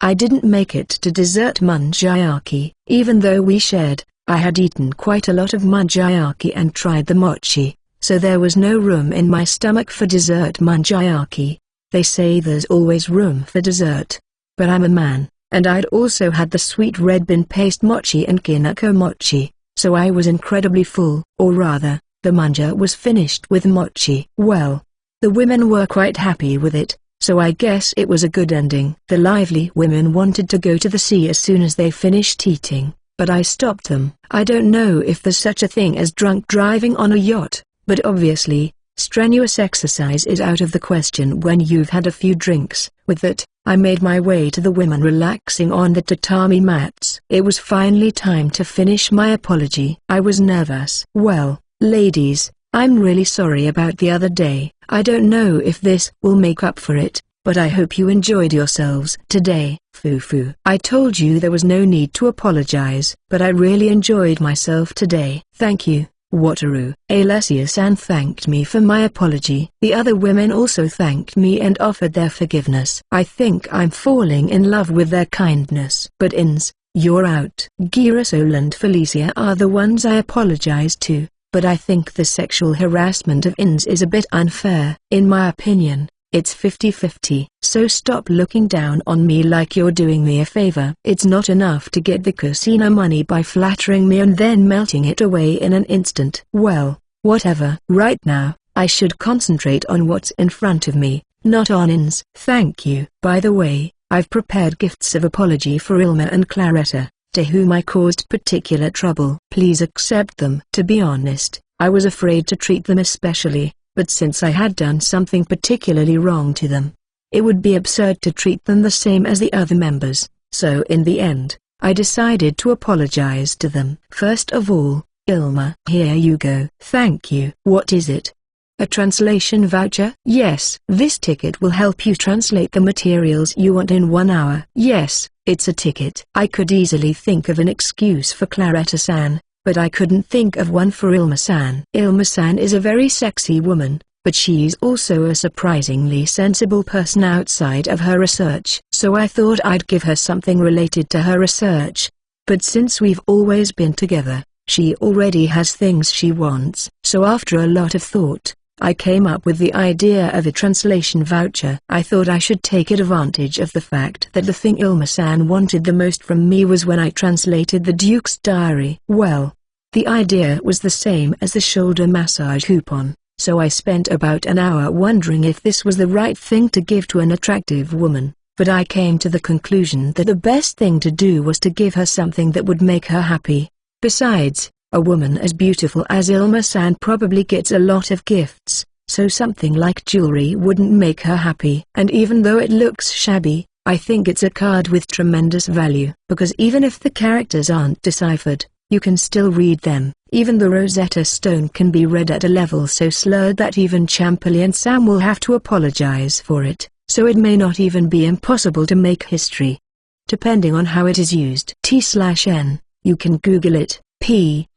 I didn't make it to dessert munchayaki, even though we shared. I had eaten quite a lot of munchayaki and tried the mochi, so there was no room in my stomach for dessert munchayaki. They say there's always room for dessert. But I'm a man, and I'd also had the sweet red bean paste mochi and kinako mochi, so I was incredibly full. Or rather, the munja was finished with mochi. Well, the women were quite happy with it, so I guess it was a good ending. The lively women wanted to go to the sea as soon as they finished eating, but I stopped them. I don't know if there's such a thing as drunk driving on a yacht, but obviously, strenuous exercise is out of the question when you've had a few drinks. With that, I made my way to the women relaxing on the tatami mats. It was finally time to finish my apology. I was nervous. Well, ladies, I'm really sorry about the other day. I don't know if this will make up for it, but I hope you enjoyed yourselves today. Fufu. I told you there was no need to apologize, but I really enjoyed myself today. Thank you, Wataru. Alessia-san thanked me for my apology. The other women also thanked me and offered their forgiveness. I think I'm falling in love with their kindness. But Ins, you're out. Girasol and Felicia are the ones I apologize to, but I think the sexual harassment of Ins is a bit unfair. In my opinion, it's 50-50. So stop looking down on me like you're doing me a favor. It's not enough to get the casino money by flattering me and then melting it away in an instant. Well, whatever. Right now, I should concentrate on what's in front of me, not on Ins. Thank you. By the way, I've prepared gifts of apology for Ilma and Claretta, to whom I caused particular trouble. Please accept them. To be honest, I was afraid to treat them especially, but since I had done something particularly wrong to them, it would be absurd to treat them the same as the other members, so in the end, I decided to apologize to them. First of all, Ilma. Here you go. Thank you. What is it? A translation voucher? Yes. This ticket will help you translate the materials you want in 1 hour. Yes, it's a ticket. I could easily think of an excuse for Claretta-san, but I couldn't think of one for Ilma-san. Ilma-san is a very sexy woman, but she's also a surprisingly sensible person outside of her research. So I thought I'd give her something related to her research. But since we've always been together, she already has things she wants. So after a lot of thought, I came up with the idea of a translation voucher. I thought I should take advantage of the fact that the thing Ilma-san wanted the most from me was when I translated the Duke's Diary. Well, the idea was the same as the shoulder massage coupon, so I spent about an hour wondering if this was the right thing to give to an attractive woman, but I came to the conclusion that the best thing to do was to give her something that would make her happy. Besides, a woman as beautiful as Ilma-san probably gets a lot of gifts, so something like jewelry wouldn't make her happy. And even though it looks shabby, I think it's a card with tremendous value, because even if the characters aren't deciphered, You can still read them. Even the Rosetta Stone can be read at a level so slurred that even Champollion Sam will have to apologize for it, so it may not even be impossible to make history. Depending on how it is used. T/N, you can Google it.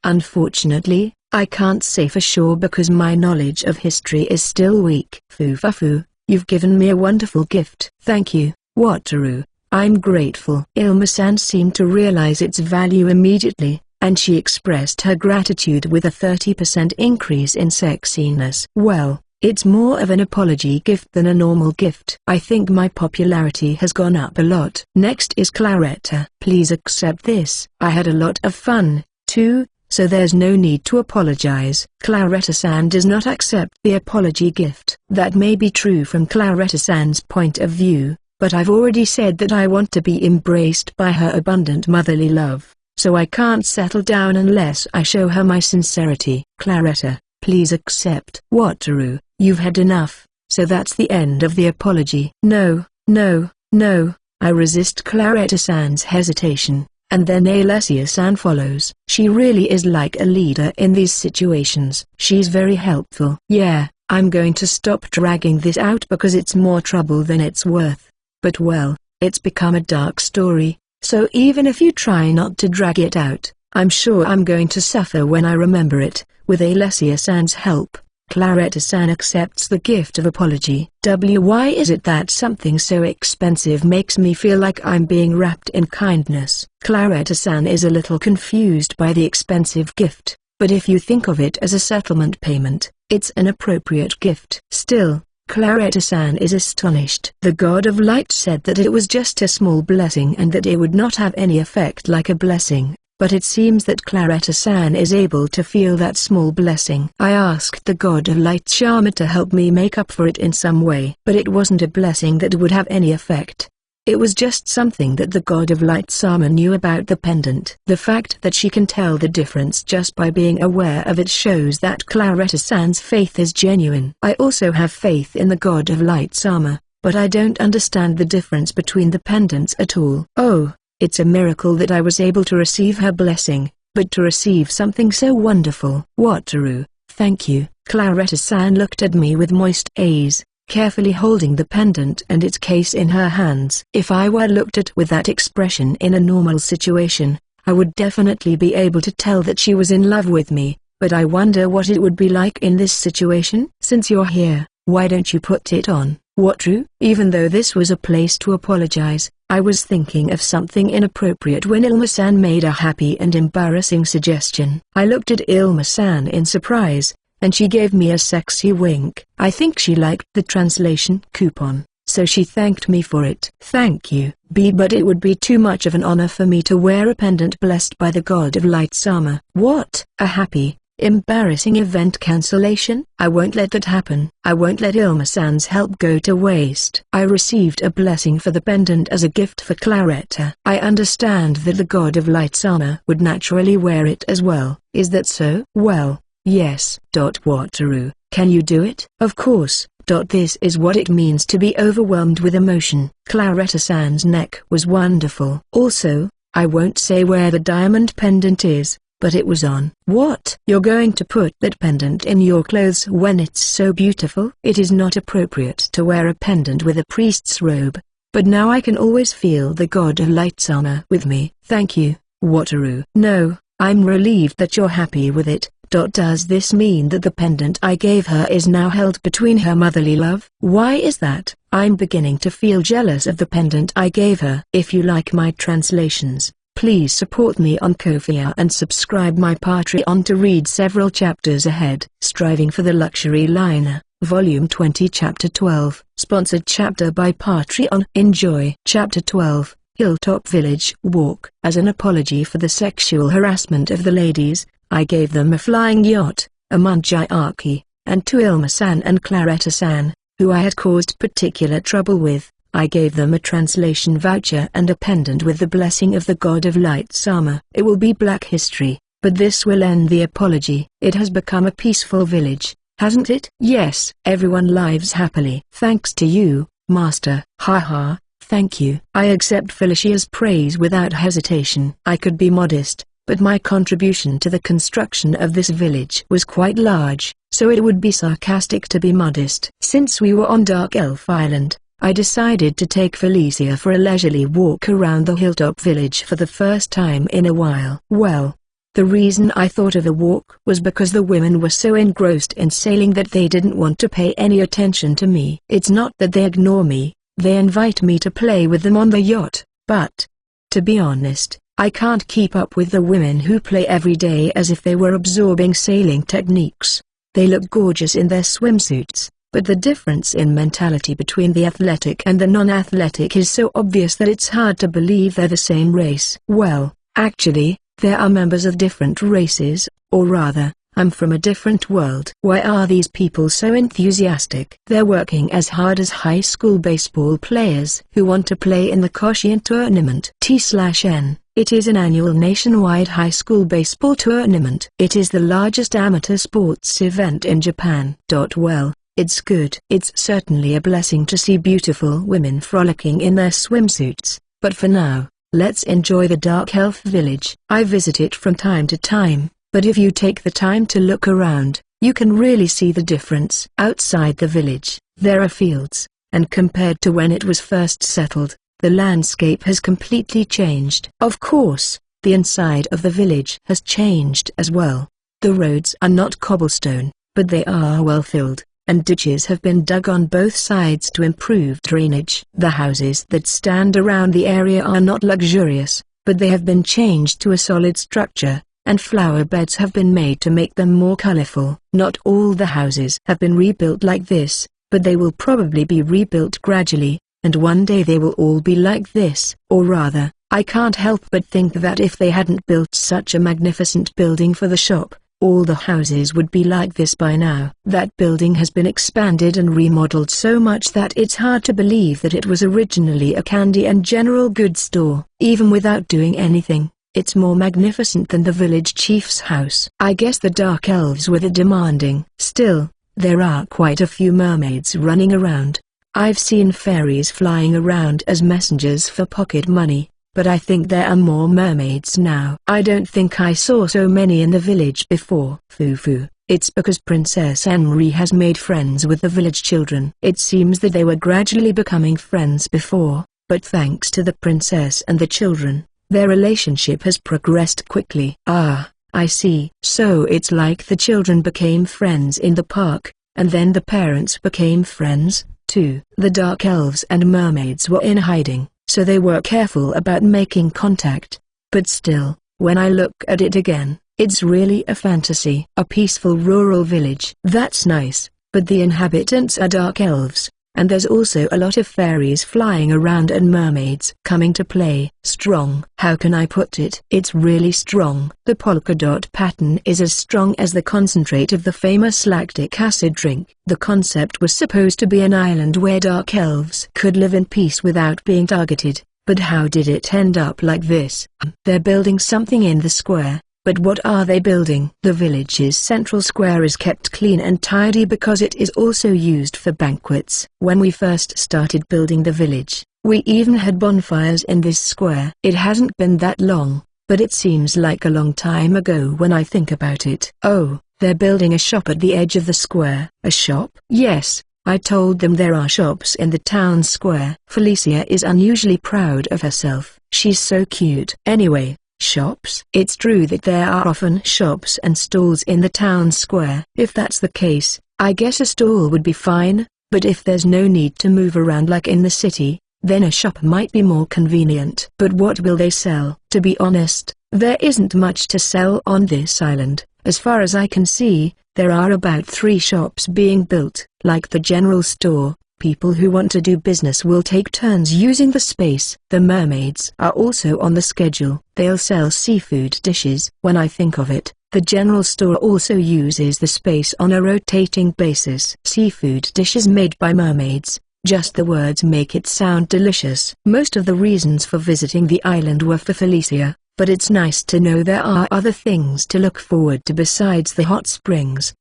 Unfortunately, I can't say for sure because my knowledge of history is still weak. Fufafu, you've given me a wonderful gift. Thank you, Wataru. I'm grateful. Ilma-san seemed to realize its value immediately, and she expressed her gratitude with a 30% increase in sexiness. Well, it's more of an apology gift than a normal gift. I think my popularity has gone up a lot. Next is Claretta. Please accept this. I had a lot of fun, too, so there's no need to apologize. Claretta-san does not accept the apology gift. That may be true from Claretta-san's point of view, but I've already said that I want to be embraced by her abundant motherly love, so I can't settle down unless I show her my sincerity. Claretta, please accept. Wataru, you've had enough, so that's the end of the apology. No, no, no, I resist Claretta-san's hesitation, and then Alessia-san follows. She really is like a leader in these situations. She's very helpful. Yeah, I'm going to stop dragging this out because it's more trouble than it's worth. But well, it's become a dark story, so even if you try not to drag it out, I'm sure I'm going to suffer when I remember it. With Alessia-san's help, Claretta-san accepts the gift of apology. Why is it that something so expensive makes me feel like I'm being wrapped in kindness? Claretta-san is a little confused by the expensive gift, but if you think of it as a settlement payment, it's an appropriate gift. Still, Claretta-san is astonished. The God of Light said that it was just a small blessing and that it would not have any effect like a blessing, but it seems that Claretta-san is able to feel that small blessing. I asked the God of Light Shama to help me make up for it in some way, but it wasn't a blessing that would have any effect. It was just something that the God of Light Sama knew about the pendant. The fact that she can tell the difference just by being aware of it shows that Claretta-san's faith is genuine. I also have faith in the God of Light Sama, but I don't understand the difference between the pendants at all. Oh, it's a miracle that I was able to receive her blessing, but to receive something so wonderful. Wataru, thank you. Claretta-san looked at me with moist eyes, carefully holding the pendant and its case in her hands. If I were looked at with that expression in a normal situation, I would definitely be able to tell that she was in love with me, but I wonder what it would be like in this situation. Since you're here, why don't you put it on, Wataru? Even though this was a place to apologize, I was thinking of something inappropriate when Ilma-san made a happy and embarrassing suggestion. I looked at Ilma-san in surprise, and she gave me a sexy wink. I think she liked the translation coupon, so she thanked me for it. Thank you, but it would be too much of an honor for me to wear a pendant blessed by the God of Light Sama. What? A happy, embarrassing event cancellation? I won't let that happen. I won't let Ilma-san's help go to waste. I received a blessing for the pendant as a gift for Claretta. I understand that the God of Light Sama would naturally wear it as well. Is that so? Well, yes. Wataru, can you do it? Of course. This is what it means to be overwhelmed with emotion. Claretta-san's neck was wonderful. Also, I won't say where the diamond pendant is, but it was on. What? You're going to put that pendant in your clothes when it's so beautiful? It is not appropriate to wear a pendant with a priest's robe, but now I can always feel the God of Light Sama with me. Thank you, Wataru. No, I'm relieved that you're happy with it. Does this mean that the pendant I gave her is now held between her motherly love? Why is that? I'm beginning to feel jealous of the pendant I gave her. If you like my translations, please support me on Ko-fi and subscribe my Patreon to read several chapters ahead. Striving for the Luxury Liner, Volume 20 Chapter 12, sponsored chapter by Patreon. Enjoy. Chapter 12, Hilltop Village Walk. As an apology for the sexual harassment of the ladies, I gave them a flying yacht, a manjiaki, and to Ilma-san and Claretta-san, who I had caused particular trouble with, I gave them a translation voucher and a pendant with the blessing of the God of Light Sama. It will be Black History, but this will end the apology. It has become a peaceful village, hasn't it? Yes. Everyone lives happily. Thanks to you, Master. Haha, thank you. I accept Felicia's praise without hesitation. I could be modest, but my contribution to the construction of this village was quite large, so it would be sarcastic to be modest. Since we were on Dark Elf Island, I decided to take Felicia for a leisurely walk around the hilltop village for the first time in a while. Well, the reason I thought of a walk was because the women were so engrossed in sailing that they didn't want to pay any attention to me. It's not that they ignore me, they invite me to play with them on the yacht, but, to be honest, I can't keep up with the women who play every day as if they were absorbing sailing techniques. They look gorgeous in their swimsuits, but the difference in mentality between the athletic and the non-athletic is so obvious that it's hard to believe they're the same race. Well, actually, there are members of different races, or rather, I'm from a different world. Why are these people so enthusiastic? They're working as hard as high school baseball players who want to play in the Koshien tournament. T/N. It is an annual nationwide high school baseball tournament. It is the largest amateur sports event in Japan. Well, it's good. It's certainly a blessing to see beautiful women frolicking in their swimsuits, but for now, let's enjoy the Dark Elf Village. I visit it from time to time, but if you take the time to look around, you can really see the difference. Outside the village, there are fields, and compared to when it was first settled, the landscape has completely changed. Of course, the inside of the village has changed as well. The roads are not cobblestone, but they are well filled, and ditches have been dug on both sides to improve drainage. The houses that stand around the area are not luxurious, but they have been changed to a solid structure, and flower beds have been made to make them more colorful. Not all the houses have been rebuilt like this, but they will probably be rebuilt gradually, and one day they will all be like this. Or rather, I can't help but think that if they hadn't built such a magnificent building for the shop, all the houses would be like this by now. That building has been expanded and remodeled so much that it's hard to believe that it was originally a candy and general goods store. Even without doing anything, it's more magnificent than the village chief's house. I guess the dark elves were the demanding. Still, there are quite a few mermaids running around. I've seen fairies flying around as messengers for pocket money, but I think there are more mermaids now. I don't think I saw so many in the village before. Foo-foo. It's because Princess Henry has made friends with the village children. It seems that they were gradually becoming friends before, but thanks to the princess and the children, their relationship has progressed quickly. Ah, I see. So it's like the children became friends in the park, and then the parents became friends, too. The dark elves and mermaids were in hiding, so they were careful about making contact. But still, when I look at it again, it's really a fantasy. A peaceful rural village. That's nice, but the inhabitants are dark elves, and there's also a lot of fairies flying around and mermaids coming to play. Strong. How can I put it? It's really strong. The polka dot pattern is as strong as the concentrate of the famous lactic acid drink. The concept was supposed to be an island where dark elves could live in peace without being targeted, but how did it end up like this? They're building something in the square. But what are they building? The village's central square is kept clean and tidy because it is also used for banquets. When we first started building the village, we even had bonfires in this square. It hasn't been that long, but it seems like a long time ago when I think about it. Oh, they're building a shop at the edge of the square. A shop? Yes, I told them there are shops in the town square. Felicia is unusually proud of herself. She's so cute. Anyway, shops? It's true that there are often shops and stalls in the town square. If that's the case, I guess a stall would be fine, but if there's no need to move around like in the city, then a shop might be more convenient. But what will they sell? To be honest, there isn't much to sell on this island. As far as I can see, there are about 3 shops being built. Like the general store, people who want to do business will take turns using the space. The mermaids are also on the schedule. They'll sell seafood dishes. When I think of it, the general store also uses the space on a rotating basis. Seafood dishes made by mermaids. Just the words make it sound delicious. Most of the reasons for visiting the island were for Felicia, but it's nice to know there are other things to look forward to besides the hot springs.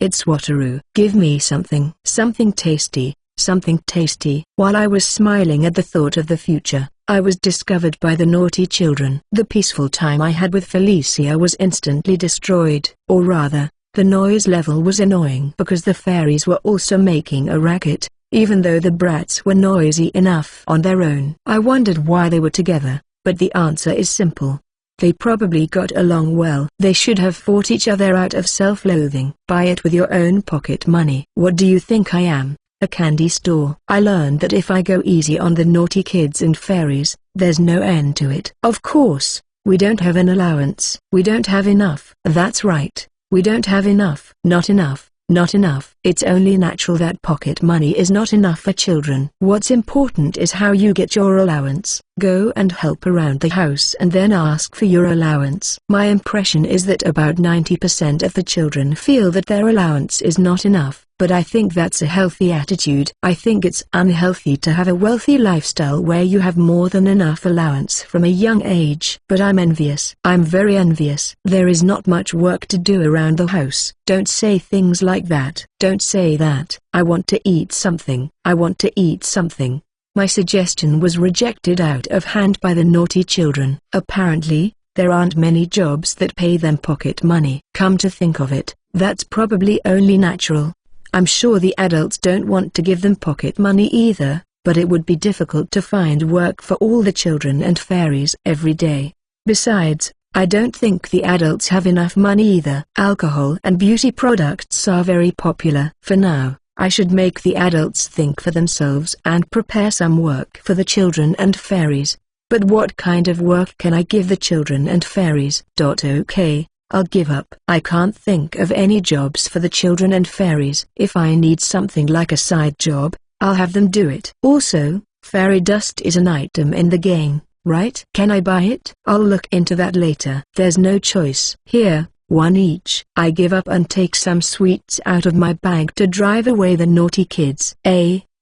It's Wataru. Give me something. Something tasty. Something tasty. While I was smiling at the thought of the future, I was discovered by the naughty children. The peaceful time I had with Felicia was instantly destroyed. Or rather, the noise level was annoying because the fairies were also making a racket, even though the brats were noisy enough on their own. I wondered why they were together, but the answer is simple. They probably got along well. They should have fought each other out of self-loathing. Buy it with your own pocket money. What do you think I am? A candy store? I learned that if I go easy on the naughty kids and fairies, there's no end to it. Of course, we don't have an allowance. We don't have enough. That's right. We don't have enough. Not enough. Not enough. It's only natural that pocket money is not enough for children. What's important is how you get your allowance. Go and help around the house and then ask for your allowance. My impression is that about 90% of the children feel that their allowance is not enough, but I think that's a healthy attitude. I think it's unhealthy to have a wealthy lifestyle where you have more than enough allowance from a young age. But I'm envious. I'm very envious. There is not much work to do around the house. Don't say things like that. Don't say that. I want to eat something. I want to eat something. My suggestion was rejected out of hand by the naughty children. Apparently, there aren't many jobs that pay them pocket money. Come to think of it, that's probably only natural. I'm sure the adults don't want to give them pocket money either, but it would be difficult to find work for all the children and fairies every day. Besides, I don't think the adults have enough money either. Alcohol and beauty products are very popular. For now, I should make the adults think for themselves and prepare some work for the children and fairies. But what kind of work can I give the children and fairies? Okay, I'll give up. I can't think of any jobs for the children and fairies. If I need something like a side job, I'll have them do it. Also, fairy dust is an item in the game, right? Can I buy it? I'll look into that later. There's no choice. Here, one each. I give up and take some sweets out of my bag to drive away the naughty kids.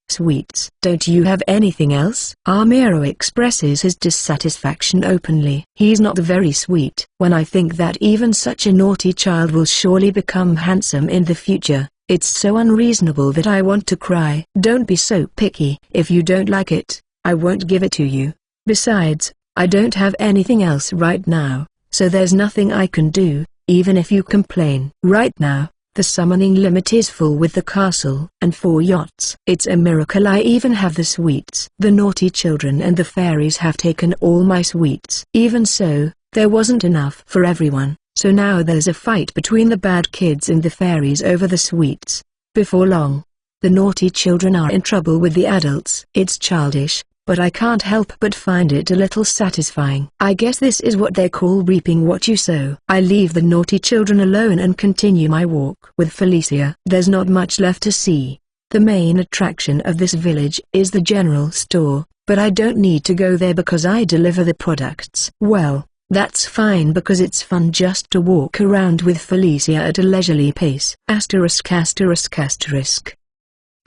Sweets. Don't you have anything else? Armiro expresses his dissatisfaction openly. He's not very sweet. When I think that even such a naughty child will surely become handsome in the future, it's so unreasonable that I want to cry. Don't be so picky. If you don't like it, I won't give it to you. Besides, I don't have anything else right now, so there's nothing I can do. Even if you complain. Right now, the summoning limit is full with the castle and 4 yachts. It's a miracle I even have the sweets. The naughty children and the fairies have taken all my sweets. Even so, there wasn't enough for everyone, so now there's a fight between the bad kids and the fairies over the sweets. Before long, the naughty children are in trouble with the adults. It's childish, but I can't help but find it a little satisfying. I guess this is what they call reaping what you sow. I leave the naughty children alone and continue my walk with Felicia. There's not much left to see. The main attraction of this village is the general store, but I don't need to go there because I deliver the products. Well, that's fine because it's fun just to walk around with Felicia at a leisurely pace. Asterisk asterisk asterisk.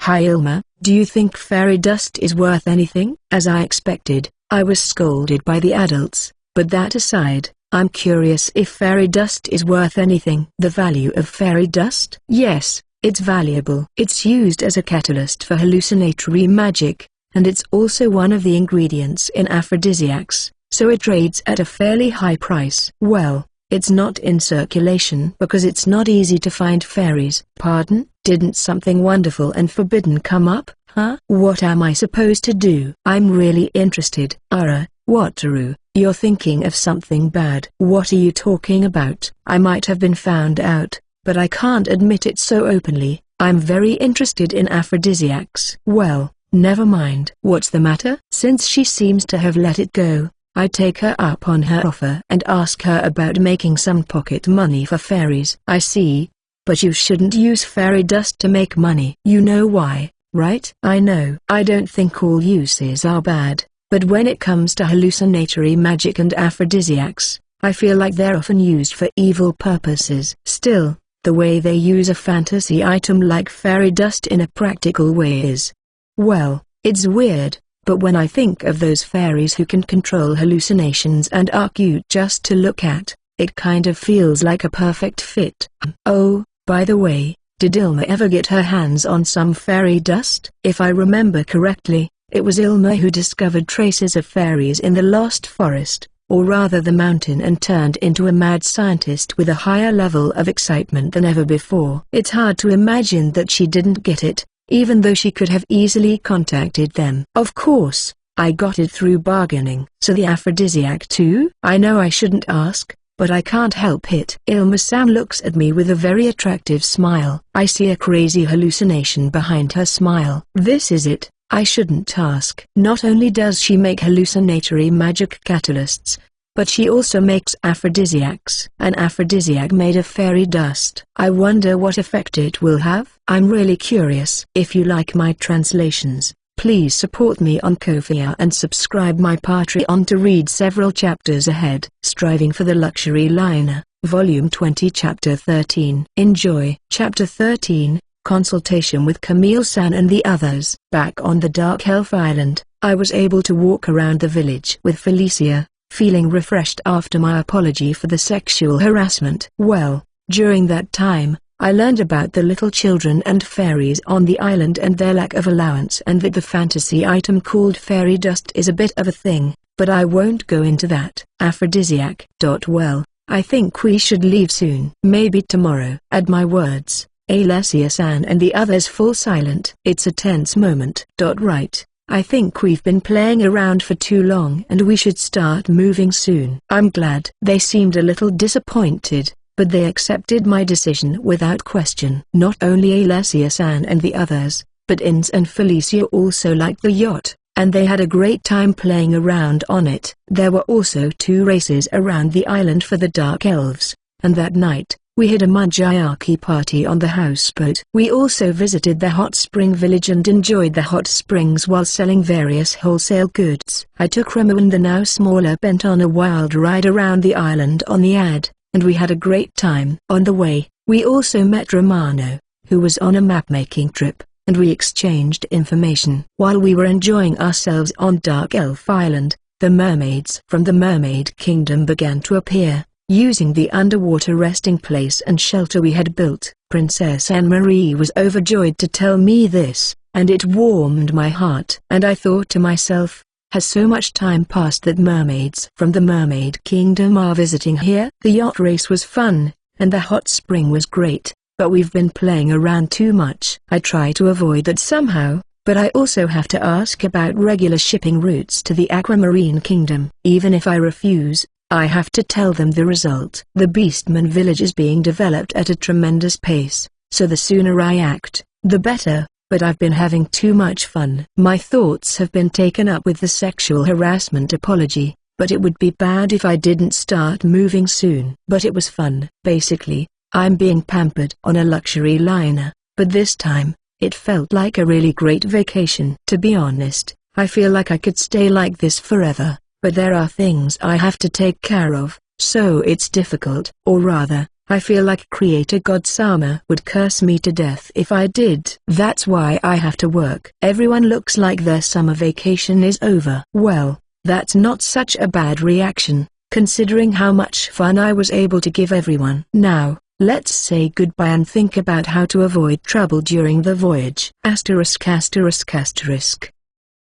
Hi Ilma, do you think fairy dust is worth anything? As I expected, I was scolded by the adults, but that aside, I'm curious if fairy dust is worth anything. The value of fairy dust? Yes, it's valuable. It's used as a catalyst for hallucinatory magic, and it's also one of the ingredients in aphrodisiacs, so it trades at a fairly high price. Well, it's not in circulation because it's not easy to find fairies. Pardon? Didn't something wonderful and forbidden come up, huh? What am I supposed to do? I'm really interested. Wataru, you're thinking of something bad. What are you talking about? I might have been found out, but I can't admit it so openly. I'm very interested in aphrodisiacs. Well, never mind. What's the matter? Since she seems to have let it go, I take her up on her offer and ask her about making some pocket money for fairies. I see. But you shouldn't use fairy dust to make money. You know why, right? I know. I don't think all uses are bad, but when it comes to hallucinatory magic and aphrodisiacs, I feel like they're often used for evil purposes. Still, the way they use a fantasy item like fairy dust in a practical way is, well, it's weird, but when I think of those fairies who can control hallucinations and are cute just to look at, it kind of feels like a perfect fit. Oh, by the way, did Ilma ever get her hands on some fairy dust? If I remember correctly, It was Ilma who discovered traces of fairies in the Lost Forest, or rather the mountain, and turned into a mad scientist with a higher level of excitement than ever before. It's hard to imagine that she didn't get it, even though she could have easily contacted them. Of course, I got it through bargaining. So the aphrodisiac too? I know I shouldn't ask, but I can't help it. Ilma-san looks at me with a very attractive smile. I see a crazy hallucination behind her smile. This is it. I shouldn't ask. Not only does she make hallucinatory magic catalysts, but she also makes aphrodisiacs. An aphrodisiac made of fairy dust. I wonder what effect it will have. I'm really curious. If you like my translations, please support me on Ko-fi and subscribe my Patreon to read several chapters ahead. Striving for the Luxury Liner, Volume 20, Chapter 13. Enjoy. Chapter 13. Consultation with Camille-san and the others. Back on the Dark Elf Island, I was able to walk around the village with Felicia, feeling refreshed after my apology for the sexual harassment. Well, during that time, I learned about the little children and fairies on the island and their lack of allowance, and that the fantasy item called fairy dust is a bit of a thing, but I won't go into that. Aphrodisiac. Well, I think we should leave soon. Maybe tomorrow. Add my words. Alessia-san and the others fall silent. It's a tense moment. Right. I think we've been playing around for too long and we should start moving soon. I'm glad. They seemed a little disappointed, but they accepted my decision without question. Not only Alessia-san and the others, but Ins and Felicia also liked the yacht, and they had a great time playing around on it. There were also 2 races around the island for the Dark Elves, and that night, we had a Mujayaki party on the houseboat. We also visited the hot spring village and enjoyed the hot springs while selling various wholesale goods. I took Remo and the now smaller Bent on a wild ride around the island on the ad, and we had a great time. On the way, we also met Romano, who was on a map-making trip, and we exchanged information. While we were enjoying ourselves on Dark Elf Island, the mermaids from the Mermaid Kingdom began to appear, using the underwater resting place and shelter we had built. Princess Anne-Marie was overjoyed to tell me this, and it warmed my heart. And I thought to myself, has so much time passed that mermaids from the Mermaid Kingdom are visiting here? The yacht race was fun, and the hot spring was great, but we've been playing around too much. I try to avoid that somehow, but I also have to ask about regular shipping routes to the Aquamarine Kingdom. Even if I refuse, I have to tell them the result. The Beastman village is being developed at a tremendous pace, so the sooner I act, the better, but I've been having too much fun. My thoughts have been taken up with the sexual harassment apology, but it would be bad if I didn't start moving soon. But it was fun. Basically, I'm being pampered on a luxury liner, but this time, it felt like a really great vacation. To be honest, I feel like I could stay like this forever. But there are things I have to take care of, so it's difficult. Or rather, I feel like Creator God Sama would curse me to death if I did. That's why I have to work. Everyone looks like their summer vacation is over. Well, that's not such a bad reaction, considering how much fun I was able to give everyone. Now, let's say goodbye and think about how to avoid trouble during the voyage. *****.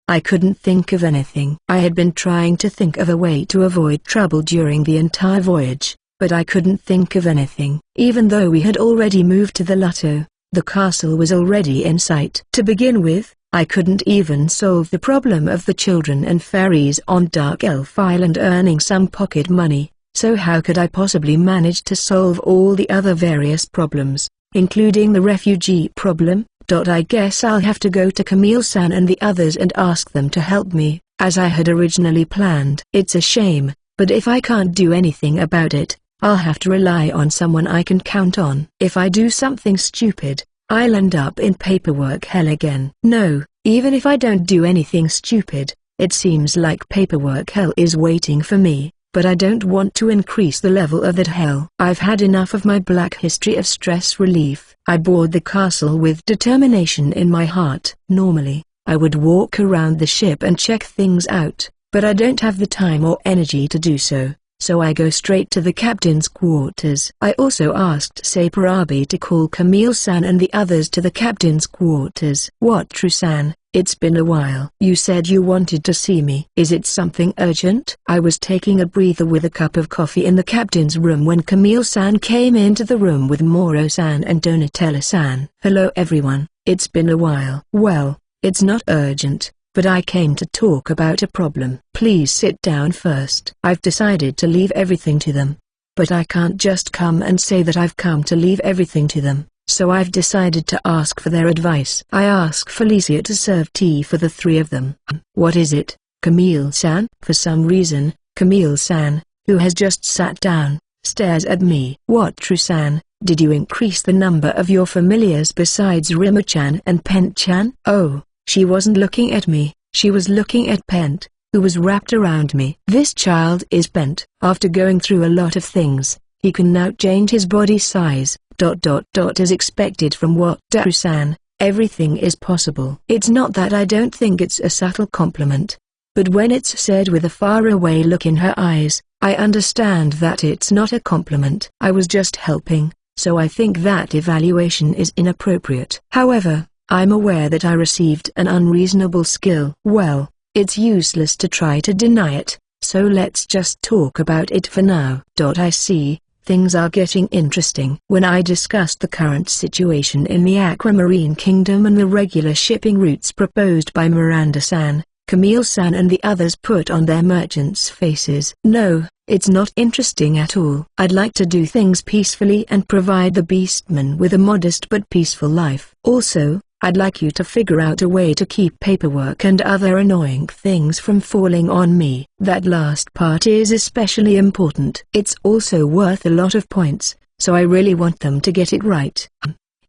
I couldn't think of anything. I had been trying to think of a way to avoid trouble during the entire voyage, but I couldn't think of anything. Even though we had already moved to the Lotto, the castle was already in sight. To begin with, I couldn't even solve the problem of the children and fairies on Dark Elf Island earning some pocket money, so how could I possibly manage to solve all the other various problems, including the refugee problem? I guess I'll have to go to Camille-san and the others and ask them to help me, as I had originally planned. It's a shame, but if I can't do anything about it, I'll have to rely on someone I can count on. If I do something stupid, I'll end up in paperwork hell again. No, even if I don't do anything stupid, it seems like paperwork hell is waiting for me. But I don't want to increase the level of that hell. I've had enough of my black history of stress relief. I board the castle with determination in my heart. Normally, I would walk around the ship and check things out, but I don't have the time or energy to do so, so I go straight to the captain's quarters. I also asked Saparabi to call Camille-san and the others to the captain's quarters. What, True-san? It's been a while. You said you wanted to see me. Is it something urgent? I was taking a breather with a cup of coffee in the captain's room when Camille-san came into the room with Moro-san and Donatella-san. Hello everyone, it's been a while. Well, it's not urgent, but I came to talk about a problem. Please sit down first. I've decided to leave everything to them. But I can't just come and say that I've come to leave everything to them. So I've decided to ask for their advice. I ask Felicia to serve tea for the three of them. What is it, Camille-san? For some reason, Camille-san, who has just sat down, stares at me. What, True-san? Did you increase the number of your familiars besides Rima-chan and Pent-chan? Oh, she wasn't looking at me, she was looking at Pent, who was wrapped around me. This child is Pent. After going through a lot of things, he can now change his body size. As expected from what True-san, everything is possible. It's not that I don't think it's a subtle compliment. But when it's said with a faraway look in her eyes, I understand that it's not a compliment. I was just helping, so I think that evaluation is inappropriate. However, I'm aware that I received an unreasonable skill. Well, it's useless to try to deny it, so let's just talk about it for now. I see. Things are getting interesting. When I discussed the current situation in the Aquamarine Kingdom and the regular shipping routes proposed by Miranda-san, Camille-san and the others put on their merchants' faces. No, it's not interesting at all. I'd like to do things peacefully and provide the beastmen with a modest but peaceful life. Also, I'd like you to figure out a way to keep paperwork and other annoying things from falling on me. That last part is especially important. It's also worth a lot of points, so I really want them to get it right.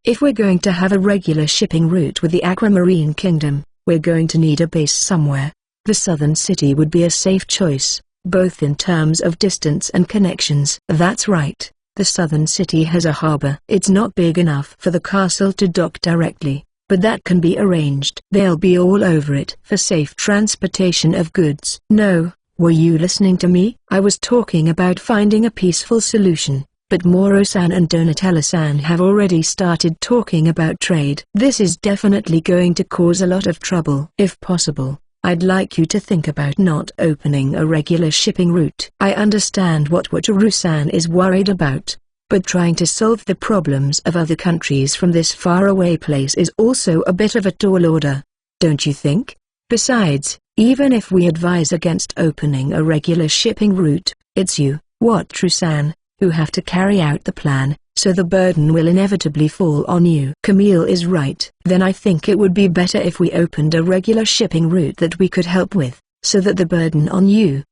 If we're going to have a regular shipping route with the Aquamarine Kingdom, we're going to need a base somewhere. The southern city would be a safe choice, both in terms of distance and connections. That's right, the southern city has a harbor. It's not big enough for the castle to dock directly, but that can be arranged. They'll be all over it for safe transportation of goods. No, were you listening to me? I was talking about finding a peaceful solution, but Moro-san and Donatella-san have already started talking about trade. This is definitely going to cause a lot of trouble. If possible, I'd like you to think about not opening a regular shipping route. I understand what Wataru-san is worried about, but trying to solve the problems of other countries from this faraway place is also a bit of a tall order, don't you think? Besides, even if we advise against opening a regular shipping route, it's you, True-san, who have to carry out the plan, so the burden will inevitably fall on you. Camille is right. Then I think it would be better if we opened a regular shipping route that we could help with, so that the burden on you,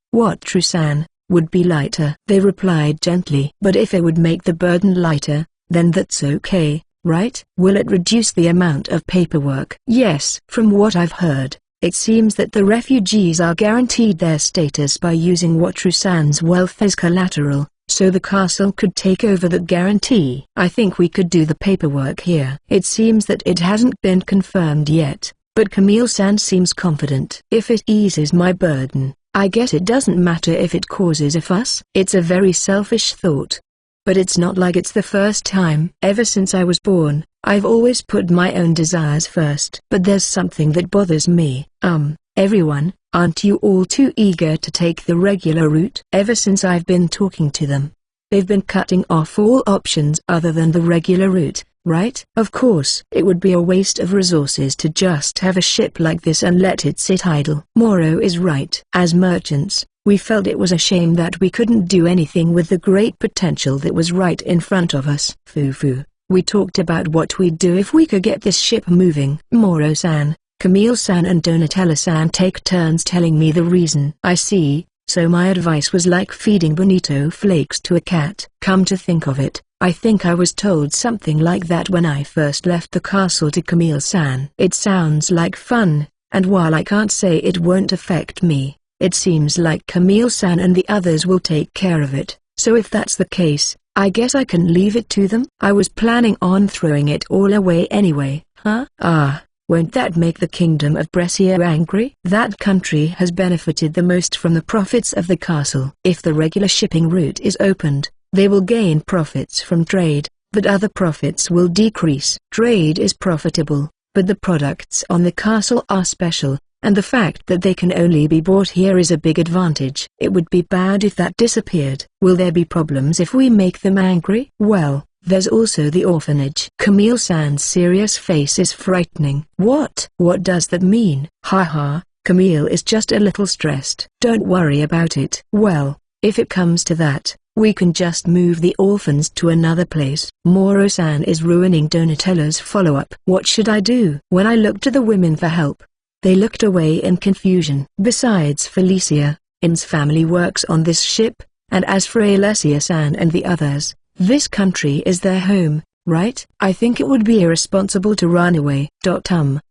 True-san, would be lighter. They replied gently. But if it would make the burden lighter, then that's okay, right? Will it reduce the amount of paperwork? Yes. From what I've heard, it seems that the refugees are guaranteed their status by using Wataru-san's wealth as collateral, so the castle could take over that guarantee. I think we could do the paperwork here. It seems that it hasn't been confirmed yet, but Camille-san seems confident. If it eases my burden, I guess it doesn't matter if it causes a fuss. It's a very selfish thought. But it's not like it's the first time. Ever since I was born, I've always put my own desires first. But there's something that bothers me. Everyone, aren't you all too eager to take the regular route? Ever since I've been talking to them, they've been cutting off all options other than the regular route, right? Of course, it would be a waste of resources to just have a ship like this and let it sit idle. Moro is right. As merchants, we felt it was a shame that we couldn't do anything with the great potential that was right in front of us. Fufu, we talked about what we'd do if we could get this ship moving. Moro-san, Camille-san and Donatella-san take turns telling me the reason. I see, so my advice was like feeding bonito flakes to a cat. Come to think of it, I think I was told something like that when I first left the castle to Camille-san. It sounds like fun, and while I can't say it won't affect me, it seems like Camille-san and the others will take care of it. So if that's the case, I guess I can leave it to them. I was planning on throwing it all away anyway. Won't that make the kingdom of Brescia angry? That country has benefited the most from the profits of the castle. If the regular shipping route is opened, they will gain profits from trade, but other profits will decrease. Trade is profitable, but the products on the castle are special, and the fact that they can only be bought here is a big advantage. It would be bad if that disappeared. Will there be problems if we make them angry? Well, there's also the orphanage. Camille-san's serious face is frightening. What does that mean? Haha, Camille is just a little stressed. Don't worry about it. Well, if it comes to that, we can just move the orphans to another place. Moro-san is ruining Donatella's follow-up. What should I do? When I looked to the women for help, they looked away in confusion. Besides Felicia, In's family works on this ship, and as for Alessia-san and the others, this country is their home, right? I think it would be irresponsible to run away.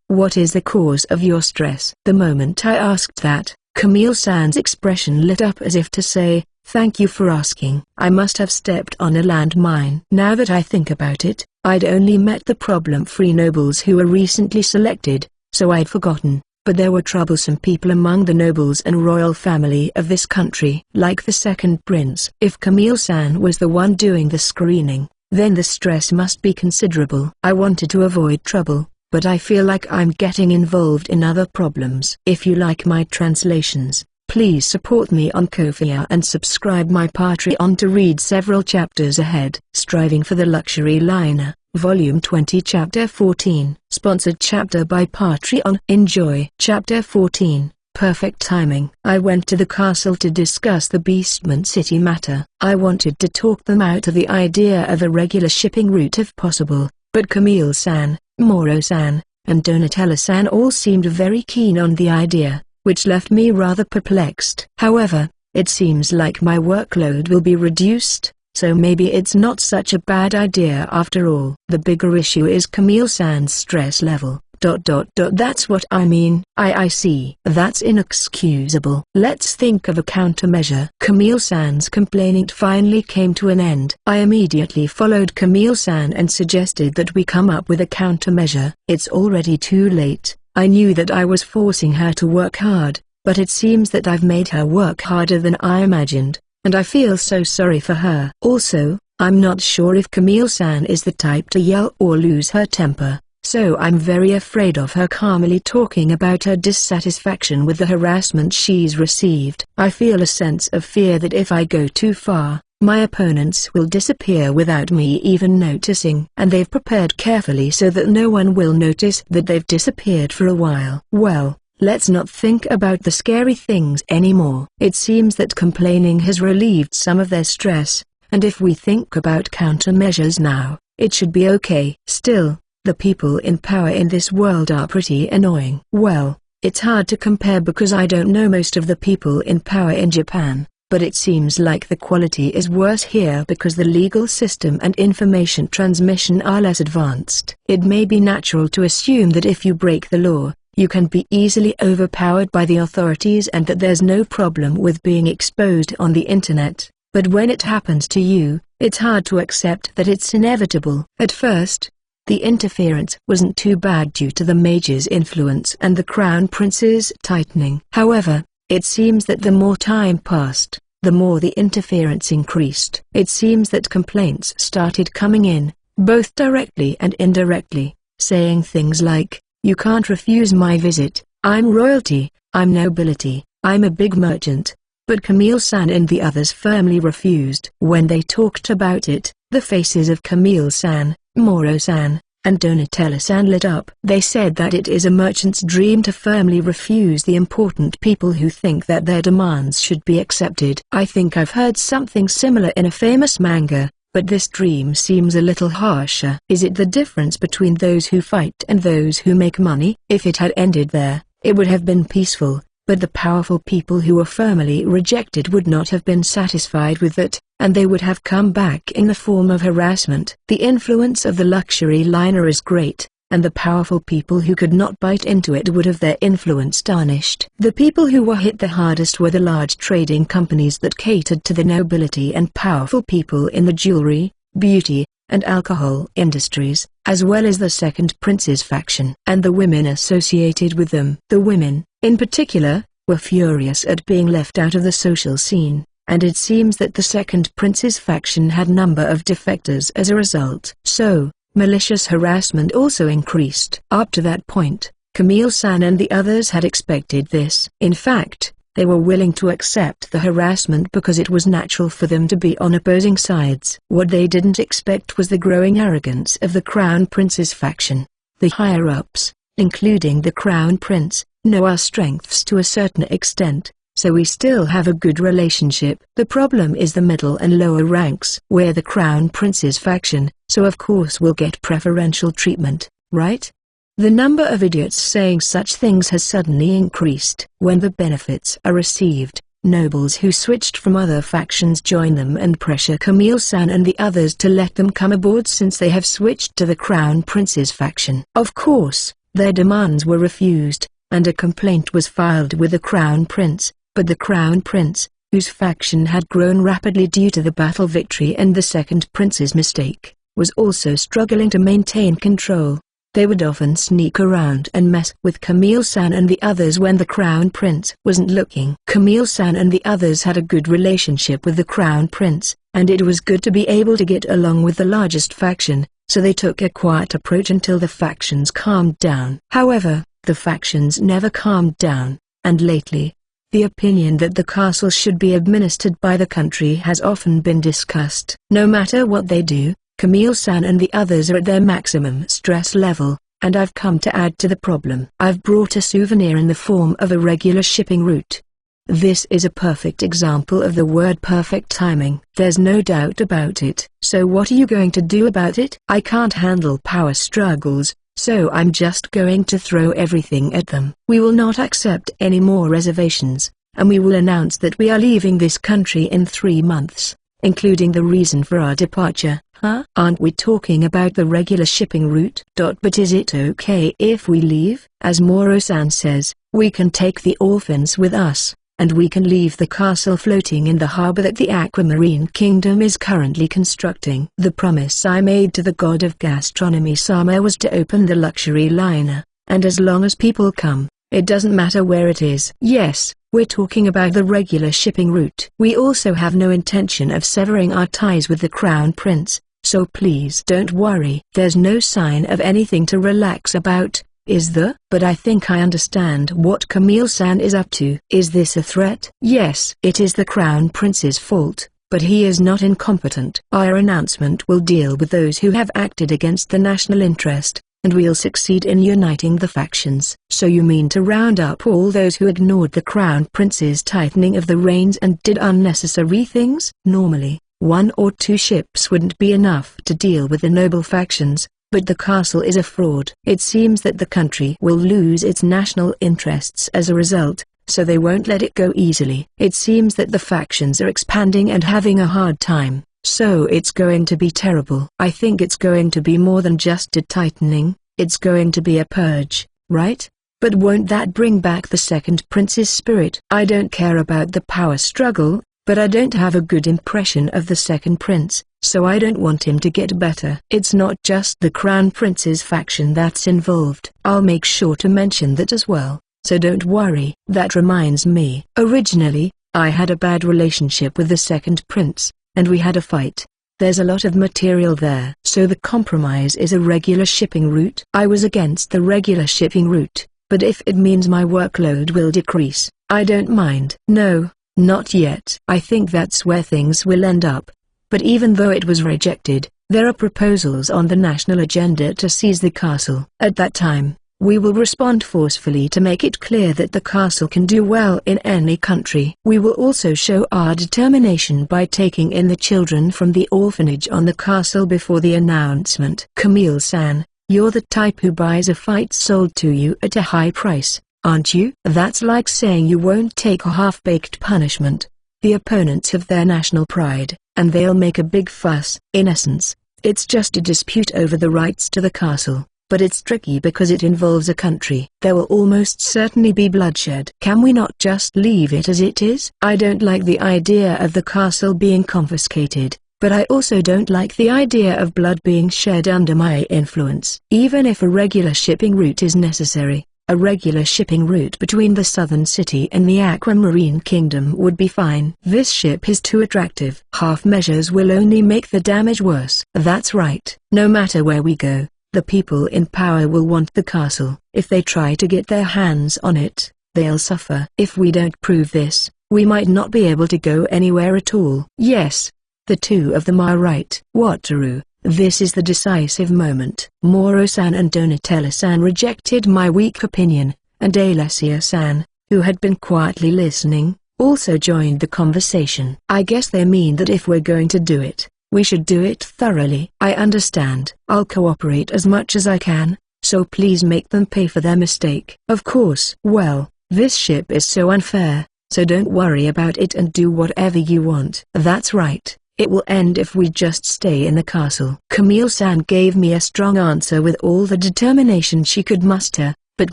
What is the cause of your stress? The moment I asked that, Camille-san's expression lit up as if to say, thank you for asking. I must have stepped on a landmine. Now that I think about it, I'd only met the problem-free nobles who were recently selected, so I'd forgotten. But there were troublesome people among the nobles and royal family of this country. Like the second prince. If Camille-san was the one doing the screening, then the stress must be considerable. I wanted to avoid trouble, but I feel like I'm getting involved in other problems. If you like my translations, please support me on Ko-fi and subscribe my Patreon to read several chapters ahead. Striving for the Luxury Liner, Volume 20 Chapter 14. Sponsored chapter by Patreon. Enjoy. Chapter 14. Perfect timing. I went to the castle to discuss the Beastman City matter. I wanted to talk them out of the idea of a regular shipping route if possible, but Camille-san, Moro-san, and Donatella-san all seemed very keen on the idea, which left me rather perplexed. However, it seems like my workload will be reduced, so maybe it's not such a bad idea after all. The bigger issue is Camille-san's stress level. That's what I mean. I see. That's inexcusable. Let's think of a countermeasure. Camille-san's complaint finally came to an end. I immediately followed Camille-san and suggested that we come up with a countermeasure. It's already too late. I knew that I was forcing her to work hard, but it seems that I've made her work harder than I imagined, and I feel so sorry for her. Also, I'm not sure if Camille-san is the type to yell or lose her temper, so I'm very afraid of her calmly talking about her dissatisfaction with the harassment she's received. I feel a sense of fear that if I go too far, my opponents will disappear without me even noticing. And they've prepared carefully so that no one will notice that they've disappeared for a while. Well, let's not think about the scary things anymore. It seems that complaining has relieved some of their stress, and if we think about countermeasures now, it should be okay. Still, the people in power in this world are pretty annoying. Well, it's hard to compare because I don't know most of the people in power in Japan, but it seems like the quality is worse here because the legal system and information transmission are less advanced. It may be natural to assume that if you break the law, you can be easily overpowered by the authorities and that there's no problem with being exposed on the internet, but when it happens to you, it's hard to accept that it's inevitable. At first, the interference wasn't too bad due to the Mage's influence and the Crown Prince's tightening. However, it seems that the more time passed, the more the interference increased. It seems that complaints started coming in, both directly and indirectly, saying things like, "You can't refuse my visit, I'm royalty, I'm nobility, I'm a big merchant." But Camille-san and the others firmly refused. When they talked about it, the faces of Camille-san, Moro-san, and Donatella-san lit up. They said that it is a merchant's dream to firmly refuse the important people who think that their demands should be accepted. I think I've heard something similar in a famous manga, but this dream seems a little harsher. Is it the difference between those who fight and those who make money? If it had ended there, it would have been peaceful. But the powerful people who were firmly rejected would not have been satisfied with that, and they would have come back in the form of harassment. The influence of the luxury liner is great, and the powerful people who could not bite into it would have their influence tarnished. The people who were hit the hardest were the large trading companies that catered to the nobility and powerful people in the jewelry, beauty, and alcohol industries, as well as the second prince's faction and the women associated with them. The women, in particular, were furious at being left out of the social scene, and it seems that the second prince's faction had number of defectors as a result. So, malicious harassment also increased. Up to that point, Camille-san and the others had expected this. In fact, they were willing to accept the harassment because it was natural for them to be on opposing sides. What they didn't expect was the growing arrogance of the Crown Prince's faction. The higher-ups, including the Crown Prince, know our strengths to a certain extent, so we still have a good relationship. The problem is the middle and lower ranks. We're the Crown Prince's faction, so of course we'll get preferential treatment, right? The number of idiots saying such things has suddenly increased. When the benefits are received, nobles who switched from other factions join them and pressure Camille-san and the others to let them come aboard since they have switched to the Crown Prince's faction. Of course, their demands were refused, and a complaint was filed with the Crown Prince, but the Crown Prince, whose faction had grown rapidly due to the battle victory and the second prince's mistake, was also struggling to maintain control. They would often sneak around and mess with Camille-san and the others when the Crown Prince wasn't looking. Camille-san and the others had a good relationship with the Crown Prince, and it was good to be able to get along with the largest faction, so they took a quiet approach until the factions calmed down. However, the factions never calmed down, and lately, the opinion that the castle should be administered by the country has often been discussed. No matter what they do, Camille-san and the others are at their maximum stress level, and I've come to add to the problem. I've brought a souvenir in the form of a regular shipping route. This is a perfect example of the word perfect timing. There's no doubt about it. So what are you going to do about it? I can't handle power struggles, so I'm just going to throw everything at them. We will not accept any more reservations, and we will announce that we are leaving this country in 3 months, including the reason for our departure. Huh? Aren't we talking about the regular shipping route? But is it okay if we leave? As Moro-san says, we can take the orphans with us, and we can leave the castle floating in the harbor that the Aquamarine Kingdom is currently constructing. The promise I made to the god of gastronomy Sama was to open the luxury liner, and as long as people come, it doesn't matter where it is. Yes, we're talking about the regular shipping route. We also have no intention of severing our ties with the Crown Prince, so please don't worry. There's no sign of anything to relax about, is there? But I think I understand what Camille-san is up to. Is this a threat? Yes. It is the Crown Prince's fault, but he is not incompetent. Our announcement will deal with those who have acted against the national interest, and we'll succeed in uniting the factions. So you mean to round up all those who ignored the Crown Prince's tightening of the reins and did unnecessary things? Normally, 1 or 2 ships wouldn't be enough to deal with the noble factions, but the castle is a fraud. It seems that the country will lose its national interests as a result, so they won't let it go easily. It seems that the factions are expanding and having a hard time, so it's going to be terrible. I think it's going to be more than just a tightening, it's going to be a purge, right? But won't that bring back the second prince's spirit? I don't care about the power struggle, but I don't have a good impression of the second prince, so I don't want him to get better. It's not just the Crown Prince's faction that's involved. I'll make sure to mention that as well, so don't worry. That reminds me. Originally, I had a bad relationship with the second prince, and we had a fight. There's a lot of material there. So the compromise is a regular shipping route. I was against the regular shipping route, but if it means my workload will decrease, I don't mind. No. Not yet. I think that's where things will end up. But even though it was rejected, there are proposals on the national agenda to seize the castle. At that time, we will respond forcefully to make it clear that the castle can do well in any country. We will also show our determination by taking in the children from the orphanage on the castle before the announcement. Camille-san, you're the type who buys a fight sold to you at a high price, aren't you? That's like saying you won't take a half-baked punishment. The opponents have their national pride, and they'll make a big fuss. In essence, it's just a dispute over the rights to the castle, but it's tricky because it involves a country. There will almost certainly be bloodshed. Can we not just leave it as it is? I don't like the idea of the castle being confiscated, but I also don't like the idea of blood being shed under my influence. Even if a regular shipping route is necessary, a regular shipping route between the southern city and the Aquamarine Kingdom would be fine. This ship is too attractive. Half measures will only make the damage worse. That's right. No matter where we go, the people in power will want the castle. If they try to get their hands on it, they'll suffer. If we don't prove this, we might not be able to go anywhere at all. Yes, the two of them are right. Wataru, this is the decisive moment. Moro-san and Donatello-san rejected my weak opinion, and Alessia-san, who had been quietly listening, also joined the conversation. I guess they mean that if we're going to do it, we should do it thoroughly. I understand. I'll cooperate as much as I can, so please make them pay for their mistake. Of course. Well, this ship is so unfair, so don't worry about it and do whatever you want. That's right. It will end if we just stay in the castle. Camille-san gave me a strong answer with all the determination she could muster, but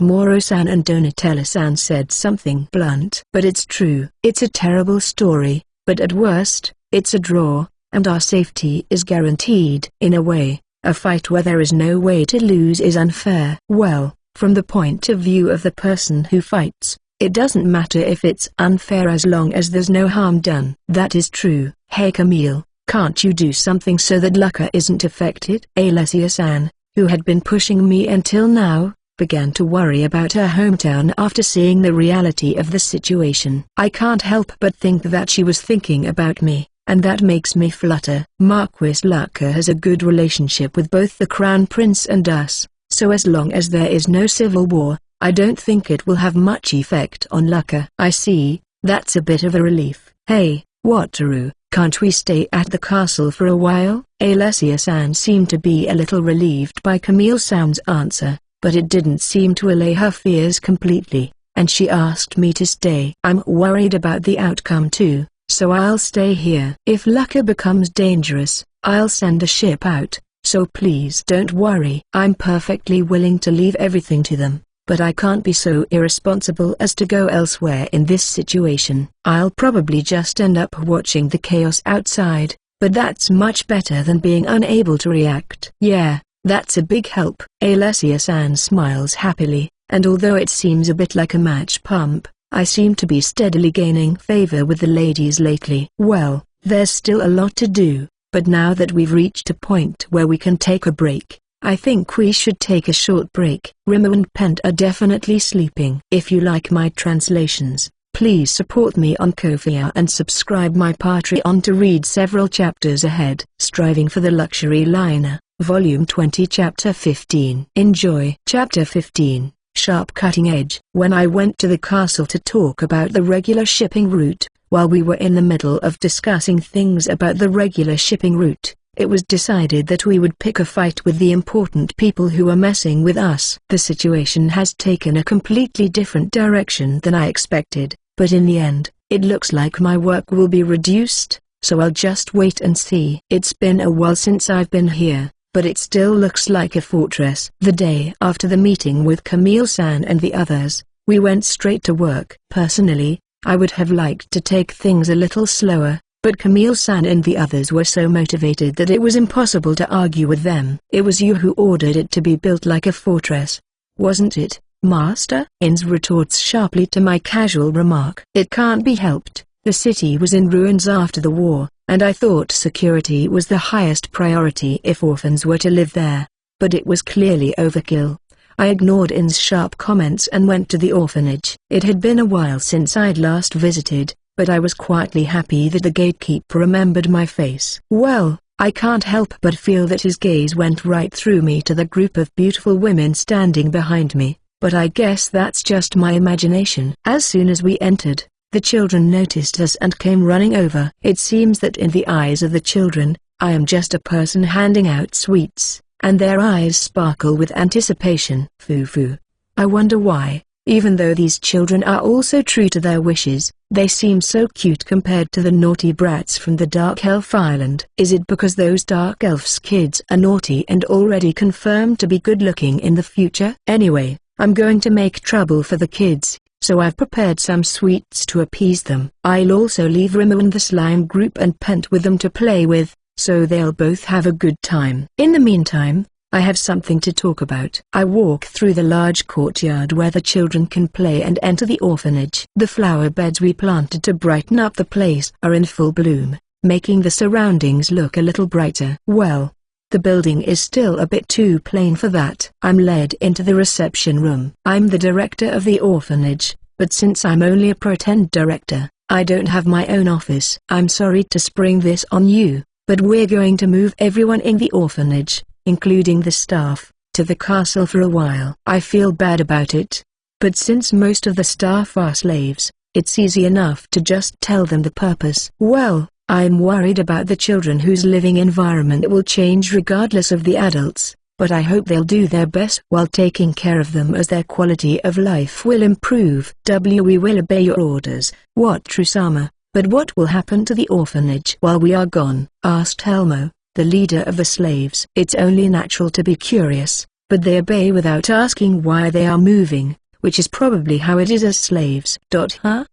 Moro-san and Donatello-san said something blunt. But it's true. It's a terrible story, but at worst, it's a draw, and our safety is guaranteed. In a way, a fight where there is no way to lose is unfair. Well, from the point of view of the person who fights, it doesn't matter if it's unfair as long as there's no harm done. That is true. Hey Camille, can't you do something so that Lucca isn't affected? Alessia-san, who had been pushing me until now, began to worry about her hometown after seeing the reality of the situation. I can't help but think that she was thinking about me, and that makes me flutter. Marquis Lucca has a good relationship with both the Crown Prince and us, so as long as there is no civil war, I don't think it will have much effect on Lucca. I see, that's a bit of a relief. Hey, Wataru, can't we stay at the castle for a while? Alessia-san seemed to be a little relieved by Camille-san's answer, but it didn't seem to allay her fears completely, and she asked me to stay. I'm worried about the outcome too, so I'll stay here. If Lucca becomes dangerous, I'll send a ship out, so please don't worry. I'm perfectly willing to leave everything to them, but I can't be so irresponsible as to go elsewhere in this situation. I'll probably just end up watching the chaos outside, but that's much better than being unable to react. Yeah, that's a big help. Alessia-san smiles happily, and although it seems a bit like a match pump, I seem to be steadily gaining favor with the ladies lately. Well, there's still a lot to do, but now that we've reached a point where we can take a break, I think we should take a short break. Rimmer and Pent are definitely sleeping. If you like my translations, please support me on Ko-fi and subscribe my Patreon to read several chapters ahead. Striving for the Luxury Liner, Volume 20 Chapter 15. Enjoy. Chapter 15, Sharp Cutting Edge. When I went to the castle to talk about the regular shipping route, while we were in the middle of discussing things about the regular shipping route, it was decided that we would pick a fight with the important people who are messing with us. The situation has taken a completely different direction than I expected, but in the end, it looks like my work will be reduced, so I'll just wait and see. It's been a while since I've been here, but it still looks like a fortress. The day after the meeting with Camille-san and the others, we went straight to work. Personally, I would have liked to take things a little slower, but Camille-san and the others were so motivated that it was impossible to argue with them. It was you who ordered it to be built like a fortress, wasn't it, Master? Ins retorts sharply to my casual remark. It can't be helped. The city was in ruins after the war, and I thought security was the highest priority if orphans were to live there. But it was clearly overkill. I ignored In's sharp comments and went to the orphanage. It had been a while since I'd last visited, but I was quietly happy that the gatekeeper remembered my face. Well, I can't help but feel that his gaze went right through me to the group of beautiful women standing behind me, but I guess that's just my imagination. As soon as we entered, the children noticed us and came running over. It seems that in the eyes of the children, I am just a person handing out sweets, and their eyes sparkle with anticipation. Foo-foo. I wonder why. Even though these children are also true to their wishes, they seem so cute compared to the naughty brats from the Dark Elf Island. Is it because those Dark Elf's kids are naughty and already confirmed to be good-looking in the future? Anyway, I'm going to make trouble for the kids, so I've prepared some sweets to appease them. I'll also leave Rimmer and the slime group and Pent with them to play with, so they'll both have a good time. In the meantime, I have something to talk about. I walk through the large courtyard where the children can play and enter the orphanage. The flower beds we planted to brighten up the place are in full bloom, making the surroundings look a little brighter. Well, the building is still a bit too plain for that. I'm led into the reception room. I'm the director of the orphanage, but since I'm only a pretend director, I don't have my own office. I'm sorry to spring this on you, but we're going to move everyone in the orphanage, including the staff, to the castle for a while. I feel bad about it, but since most of the staff are slaves, it's easy enough to just tell them the purpose. Well, I'm worried about the children whose living environment will change regardless of the adults, but I hope they'll do their best while taking care of them as their quality of life will improve. We will obey your orders. What, Trusama? But what will happen to the orphanage while we are gone? Asked Helmo, the leader of the slaves. It's only natural to be curious, but they obey without asking why they are moving, which is probably how it is as slaves.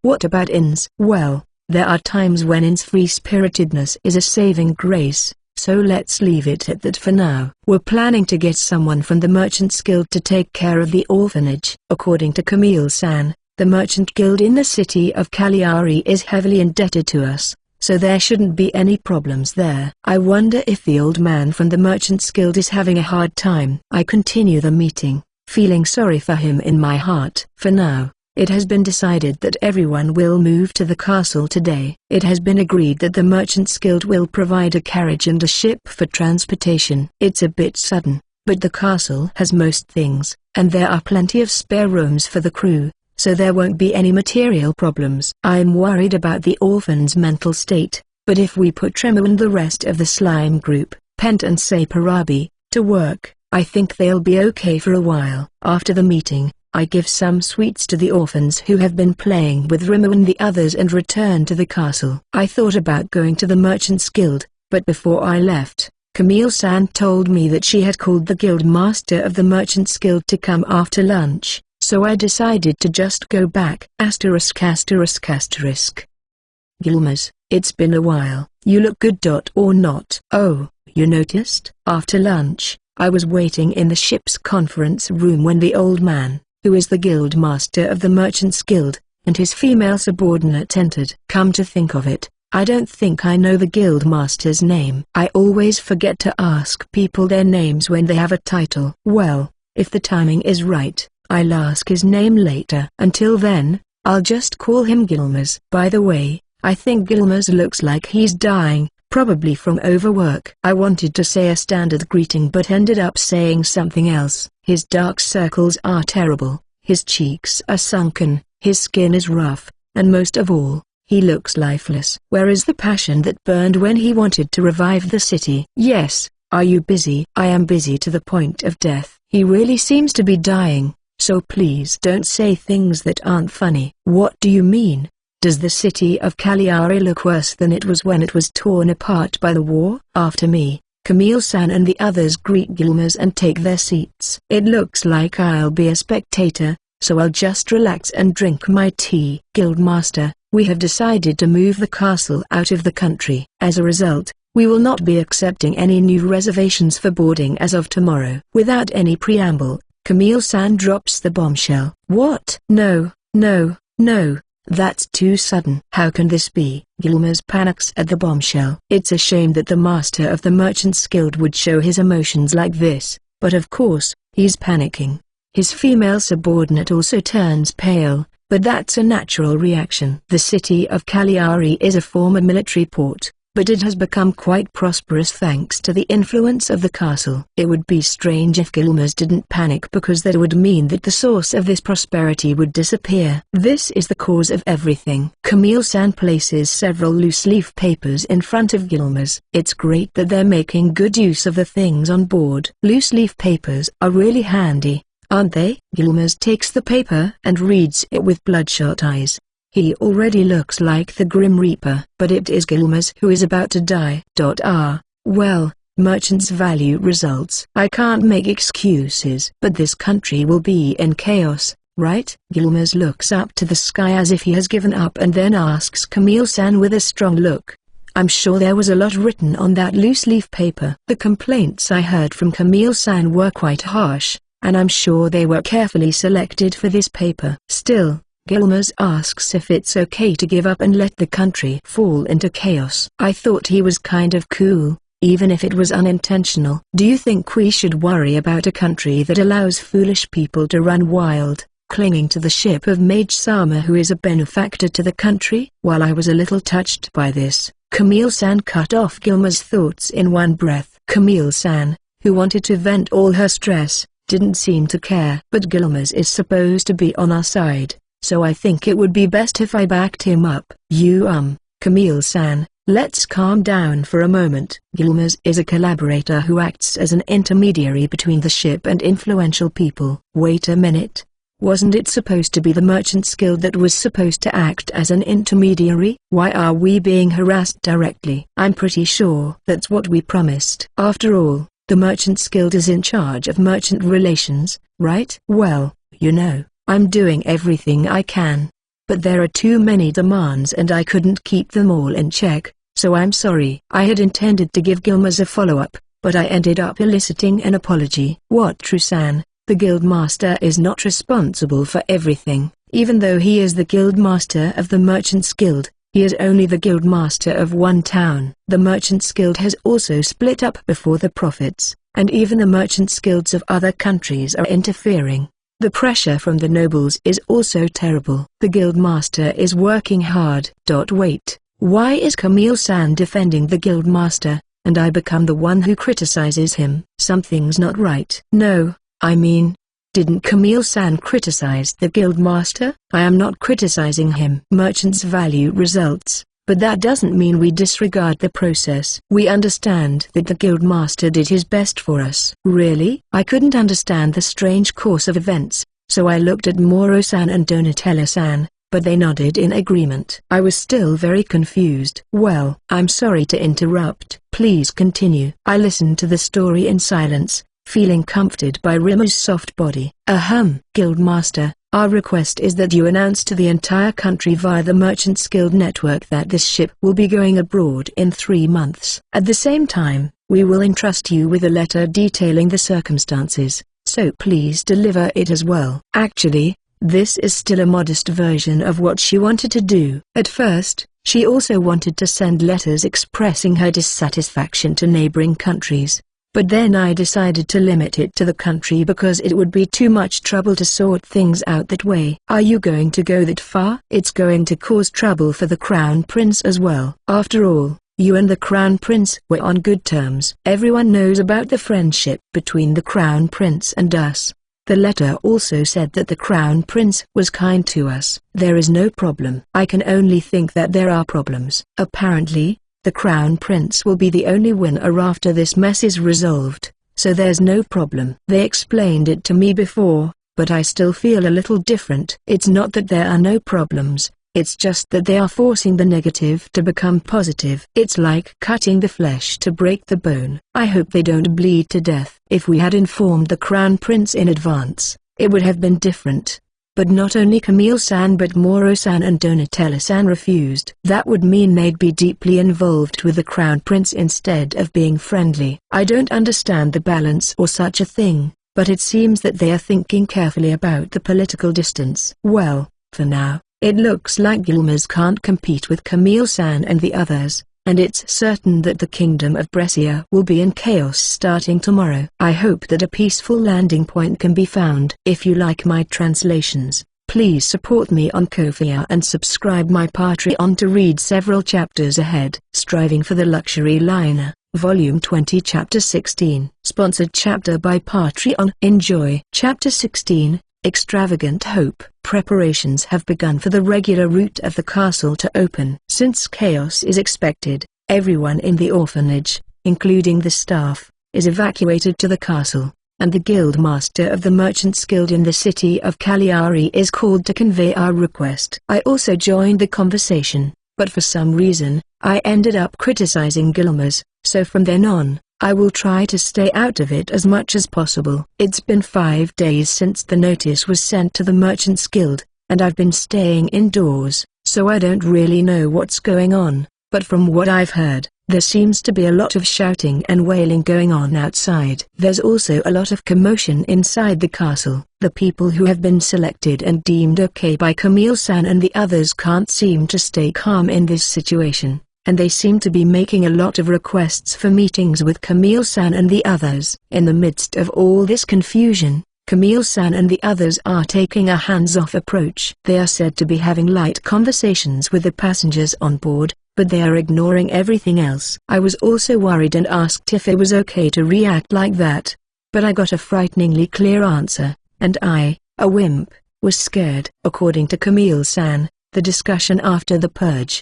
What about inns? Well, there are times when in's free-spiritedness is a saving grace, so let's leave it at that for now. We're planning to get someone from the Merchants Guild to take care of the orphanage. According to Camille-san, the Merchant Guild in the city of Cagliari is heavily indebted to us, so there shouldn't be any problems there. I wonder if the old man from the Merchants Guild is having a hard time. I continue the meeting, feeling sorry for him in my heart. For now, it has been decided that everyone will move to the castle today. It has been agreed that the Merchants Guild will provide a carriage and a ship for transportation. It's a bit sudden, but the castle has most things, and there are plenty of spare rooms for the crew, so there won't be any material problems. I'm worried about the orphan's mental state, but if we put Tremor and the rest of the slime group, Pent and Saparabi, to work, I think they'll be okay for a while. After the meeting, I give some sweets to the orphans who have been playing with Rimmer and the others and return to the castle. I thought about going to the Merchants Guild, but before I left, Camille-san told me that she had called the guild master of the Merchants Guild to come after lunch, so I decided to just go back. Gilmers, it's been a while. You look good. Or not. Oh, you noticed? After lunch, I was waiting in the ship's conference room when the old man, who is the guild master of the Merchants Guild, and his female subordinate entered. Come to think of it, I don't think I know the guild master's name. I always forget to ask people their names when they have a title. Well, if the timing is right, I'll ask his name later. Until then, I'll just call him Gilmers. By the way, I think Gilmers looks like he's dying, probably from overwork. I wanted to say a standard greeting but ended up saying something else. His dark circles are terrible, his cheeks are sunken, his skin is rough, and most of all, he looks lifeless. Where is the passion that burned when he wanted to revive the city? Yes, are you busy? I am busy to the point of death. He really seems to be dying, so please don't say things that aren't funny. What do you mean? Does the city of Cagliari look worse than it was when it was torn apart by the war? After me, Camille-san and the others greet Gilmers and take their seats. It looks like I'll be a spectator, so I'll just relax and drink my tea. Guildmaster, we have decided to move the castle out of the country. As a result, we will not be accepting any new reservations for boarding as of tomorrow. Without any preamble, Camille-san drops the bombshell. What? No, no, no. That's too sudden. How can this be? Gilmers panics at the bombshell. It's a shame that the master of the Merchants Guild would show his emotions like this, but of course, he's panicking. His female subordinate also turns pale, but that's a natural reaction. The city of Cagliari is a former military port, but it has become quite prosperous thanks to the influence of the castle. It would be strange if Gilmers didn't panic because that would mean that the source of this prosperity would disappear. This is the cause of everything. Camille-san places several loose-leaf papers in front of Gilmers. It's great that they're making good use of the things on board. Loose-leaf papers are really handy, aren't they? Gilmers takes the paper and reads it with bloodshot eyes. He already looks like the Grim Reaper. But it is Gilmers who is about to die. Well, merchants value results. I can't make excuses. But this country will be in chaos, right? Gilmers looks up to the sky as if he has given up and then asks Camille-san with a strong look. I'm sure there was a lot written on that loose-leaf paper. The complaints I heard from Camille-san were quite harsh, and I'm sure they were carefully selected for this paper. Still, Gilmers asks if it's okay to give up and let the country fall into chaos. I thought he was kind of cool, even if it was unintentional. Do you think we should worry about a country that allows foolish people to run wild, clinging to the ship of Mage Sama, who is a benefactor to the country? While I was a little touched by this, Camille-san cut off Gilmer's thoughts in one breath. Camille-san, who wanted to vent all her stress, didn't seem to care. But Gilmer's is supposed to be on our side, so I think it would be best if I backed him up. Camille-san, let's calm down for a moment. Gilmers is a collaborator who acts as an intermediary between the ship and influential people. Wait a minute. Wasn't it supposed to be the Merchants Guild that was supposed to act as an intermediary? Why are we being harassed directly? I'm pretty sure that's what we promised. After all, the Merchants Guild is in charge of merchant relations, right? Well, I'm doing everything I can. But there are too many demands and I couldn't keep them all in check, so I'm sorry. I had intended to give Gilmers a follow-up, but I ended up eliciting an apology. What, Trusan? The Guildmaster is not responsible for everything. Even though he is the Guildmaster of the Merchants Guild, he is only the Guildmaster of one town. The Merchants Guild has also split up before the profits, and even the Merchants Guilds of other countries are interfering. The pressure from the nobles is also terrible. The Guildmaster is working hard. Wait, why is Camille-san defending the Guildmaster, and I become the one who criticizes him? Something's not right. No, I mean, didn't Camille-san criticize the Guildmaster? I am not criticizing him. Merchants value results, but that doesn't mean we disregard the process. We understand that the Guildmaster did his best for us. Really? I couldn't understand the strange course of events, so I looked at Moro-san and Donatella-san, but they nodded in agreement. I was still very confused. Well, I'm sorry to interrupt. Please continue. I listened to the story in silence, feeling comforted by Rimu's soft body. Guildmaster, our request is that you announce to the entire country via the Merchants Guild network that this ship will be going abroad in 3 months. At the same time, we will entrust you with a letter detailing the circumstances, so please deliver it as well. Actually, this is still a modest version of what she wanted to do. At first, she also wanted to send letters expressing her dissatisfaction to neighboring countries. But then I decided to limit it to the country because it would be too much trouble to sort things out that way. Are you going to go that far? It's going to cause trouble for the Crown Prince as well. After all, you and the Crown Prince were on good terms. Everyone knows about the friendship between the Crown Prince and us. The letter also said that the Crown Prince was kind to us. There is no problem. I can only think that there are problems. Apparently, the Crown Prince will be the only winner after this mess is resolved, so there's no problem. They explained it to me before, but I still feel a little different. It's not that there are no problems, it's just that they are forcing the negative to become positive. It's like cutting the flesh to break the bone. I hope they don't bleed to death. If we had informed the Crown Prince in advance, it would have been different. But not only Camille-san but Moro-san and Donatella-san refused. That would mean they'd be deeply involved with the Crown Prince instead of being friendly. I don't understand the balance or such a thing, but it seems that they are thinking carefully about the political distance. Well, for now, it looks like Gilmers can't compete with Camille-san and the others, and it's certain that the Kingdom of Brescia will be in chaos starting tomorrow. I hope that a peaceful landing point can be found. If you like my translations, please support me on Ko-fi and subscribe my Patreon to read several chapters ahead. Striving for the Luxury Liner, Volume 20 Chapter 16. Sponsored chapter by Patreon. Enjoy. Chapter 16, Extravagant Hope. Preparations have begun for the regular route of the castle to open. Since chaos is expected, everyone in the orphanage, including the staff, is evacuated to the castle, and the guildmaster of the Merchants Guild in the city of Cagliari is called to convey our request. I also joined the conversation, but for some reason, I ended up criticizing Gilmers, so from then on, I will try to stay out of it as much as possible. It's been 5 days since the notice was sent to the Merchants Guild, and I've been staying indoors, so I don't really know what's going on, but from what I've heard, there seems to be a lot of shouting and wailing going on outside. There's also a lot of commotion inside the castle. The people who have been selected and deemed okay by Camille-san and the others can't seem to stay calm in this situation, and they seem to be making a lot of requests for meetings with Camille-san and the others. In the midst of all this confusion, Camille-san and the others are taking a hands-off approach. They are said to be having light conversations with the passengers on board, but they are ignoring everything else. I was also worried and asked if it was okay to react like that, but I got a frighteningly clear answer, and I, a wimp, was scared. According to Camille-san, the discussion after the purge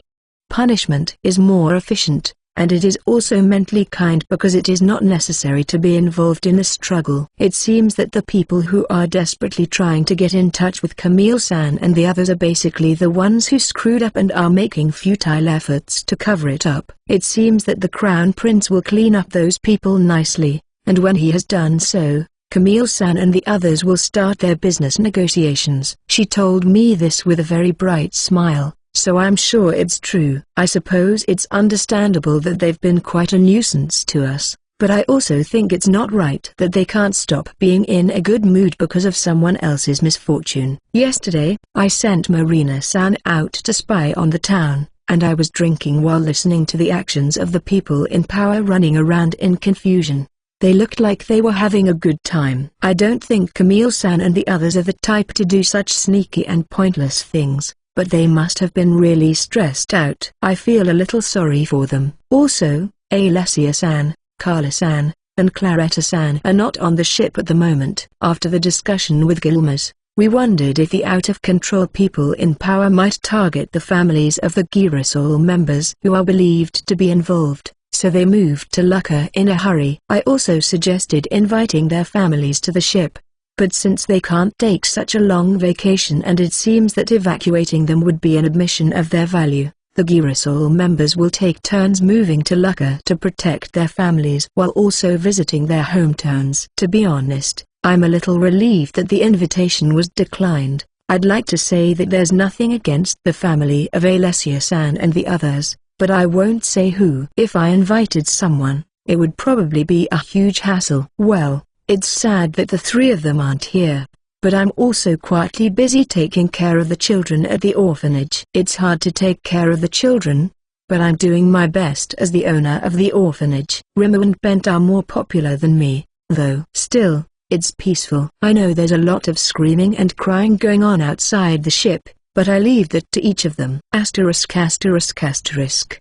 punishment is more efficient, and it is also mentally kind because it is not necessary to be involved in a struggle. It seems that the people who are desperately trying to get in touch with Camille-san and the others are basically the ones who screwed up and are making futile efforts to cover it up. It seems that the Crown Prince will clean up those people nicely, and when he has done so, Camille-san and the others will start their business negotiations. She told me this with a very bright smile, so I'm sure it's true. I suppose it's understandable that they've been quite a nuisance to us, but I also think it's not right that they can't stop being in a good mood because of someone else's misfortune. Yesterday, I sent Marina-san out to spy on the town, and I was drinking while listening to the actions of the people in power running around in confusion. They looked like they were having a good time. I don't think Camille-san and the others are the type to do such sneaky and pointless things, but they must have been really stressed out. I feel a little sorry for them. Also, Alessia-san, Carla-san, and Claretta-san are not on the ship at the moment. After the discussion with Gilmas, we wondered if the out-of-control people in power might target the families of the Girasol members who are believed to be involved, so they moved to Lucca in a hurry. I also suggested inviting their families to the ship, but since they can't take such a long vacation and it seems that evacuating them would be an admission of their value, the Girasol members will take turns moving to Lucca to protect their families while also visiting their hometowns. To be honest, I'm a little relieved that the invitation was declined. I'd like to say that there's nothing against the family of Alessia-san and the others, but I won't say who. If I invited someone, it would probably be a huge hassle. Well, it's sad that the three of them aren't here, but I'm also quietly busy taking care of the children at the orphanage. It's hard to take care of the children, but I'm doing my best as the owner of the orphanage. Rimmer and Bent are more popular than me, though. Still, it's peaceful. I know there's a lot of screaming and crying going on outside the ship, but I leave that to each of them. Asterisk asterisk asterisk.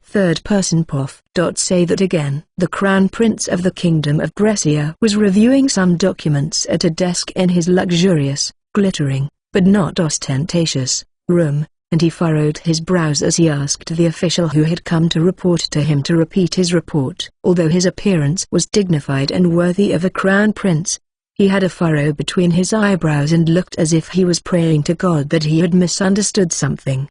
Third person Pof. Say that again. The Crown Prince of the Kingdom of Brescia was reviewing some documents at a desk in his luxurious, glittering, but not ostentatious, room, and he furrowed his brows as he asked the official who had come to report to him to repeat his report. Although his appearance was dignified and worthy of a Crown Prince, he had a furrow between his eyebrows and looked as if he was praying to God that he had misunderstood something.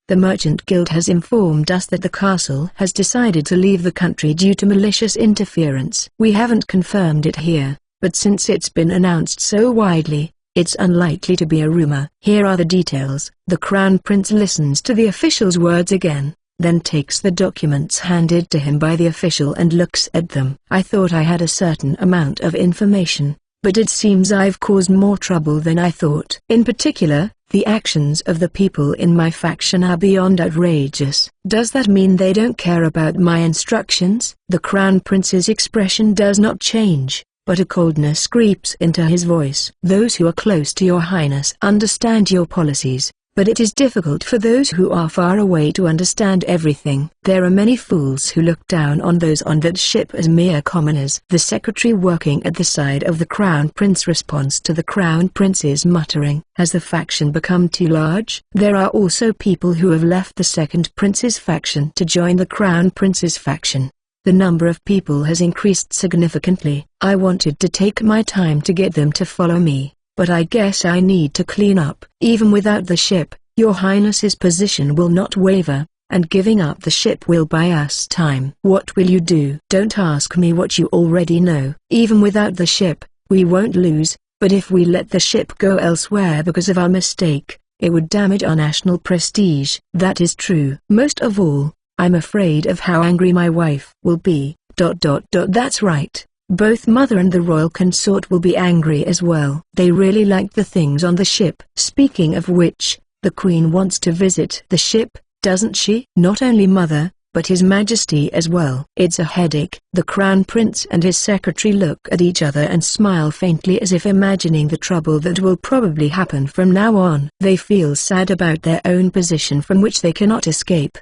The Merchant Guild has informed us that the castle has decided to leave the country due to malicious interference. We haven't confirmed it here, but since it's been announced so widely, it's unlikely to be a rumor. Here are the details. The Crown Prince listens to the official's words again, then takes the documents handed to him by the official and looks at them. I thought I had a certain amount of information, but it seems I've caused more trouble than I thought. In particular, the actions of the people in my faction are beyond outrageous. Does that mean they don't care about my instructions? The Crown Prince's expression does not change, but a coldness creeps into his voice. Those who are close to your highness understand your policies, but it is difficult for those who are far away to understand everything. There are many fools who look down on those on that ship as mere commoners. The secretary working at the side of the Crown Prince responds to the Crown Prince's muttering. Has the faction become too large? There are also people who have left the Second Prince's faction to join the Crown Prince's faction. The number of people has increased significantly. I wanted to take my time to get them to follow me, but I guess I need to clean up. Even without the ship, your highness's position will not waver, and giving up the ship will buy us time. What will you do? Don't ask me what you already know. Even without the ship, we won't lose, but if we let the ship go elsewhere because of our mistake, it would damage our national prestige. That is true. Most of all, I'm afraid of how angry my wife will be. That's right. Both mother and the royal consort will be angry as well. They really like the things on the ship. Speaking of which, the queen wants to visit the ship, doesn't she? Not only mother, but His Majesty as well. It's a headache. The Crown Prince and his secretary look at each other and smile faintly as if imagining the trouble that will probably happen from now on. They feel sad about their own position from which they cannot escape.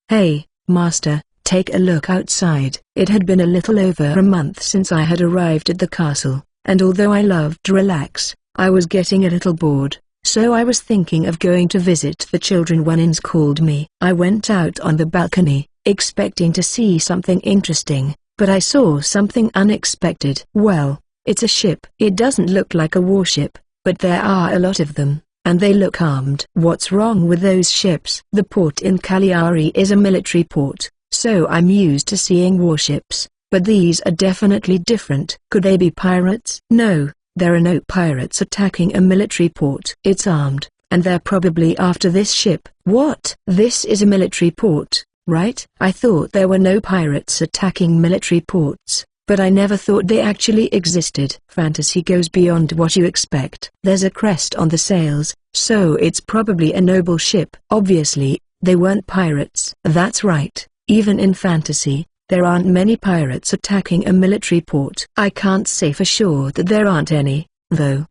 Hey, Master, take a look outside. It had been a little over a month since I had arrived at the castle, and although I loved to relax, I was getting a little bored. So I was thinking of going to visit the children when Ins called me. I went out on the balcony, expecting to see something interesting, but I saw something unexpected. Well, it's a ship. It doesn't look like a warship, but there are a lot of them, and they look armed. What's wrong with those ships? The port in Cagliari is a military port, so I'm used to seeing warships, but these are definitely different. Could they be pirates? No. There are no pirates attacking a military port. It's armed, and they're probably after this ship. What? This is a military port, right? I thought there were no pirates attacking military ports, but I never thought they actually existed. Fantasy goes beyond what you expect. There's a crest on the sails, so it's probably a noble ship. Obviously, they weren't pirates. That's right. Even in fantasy, there aren't many pirates attacking a military port. I can't say for sure that there aren't any, though.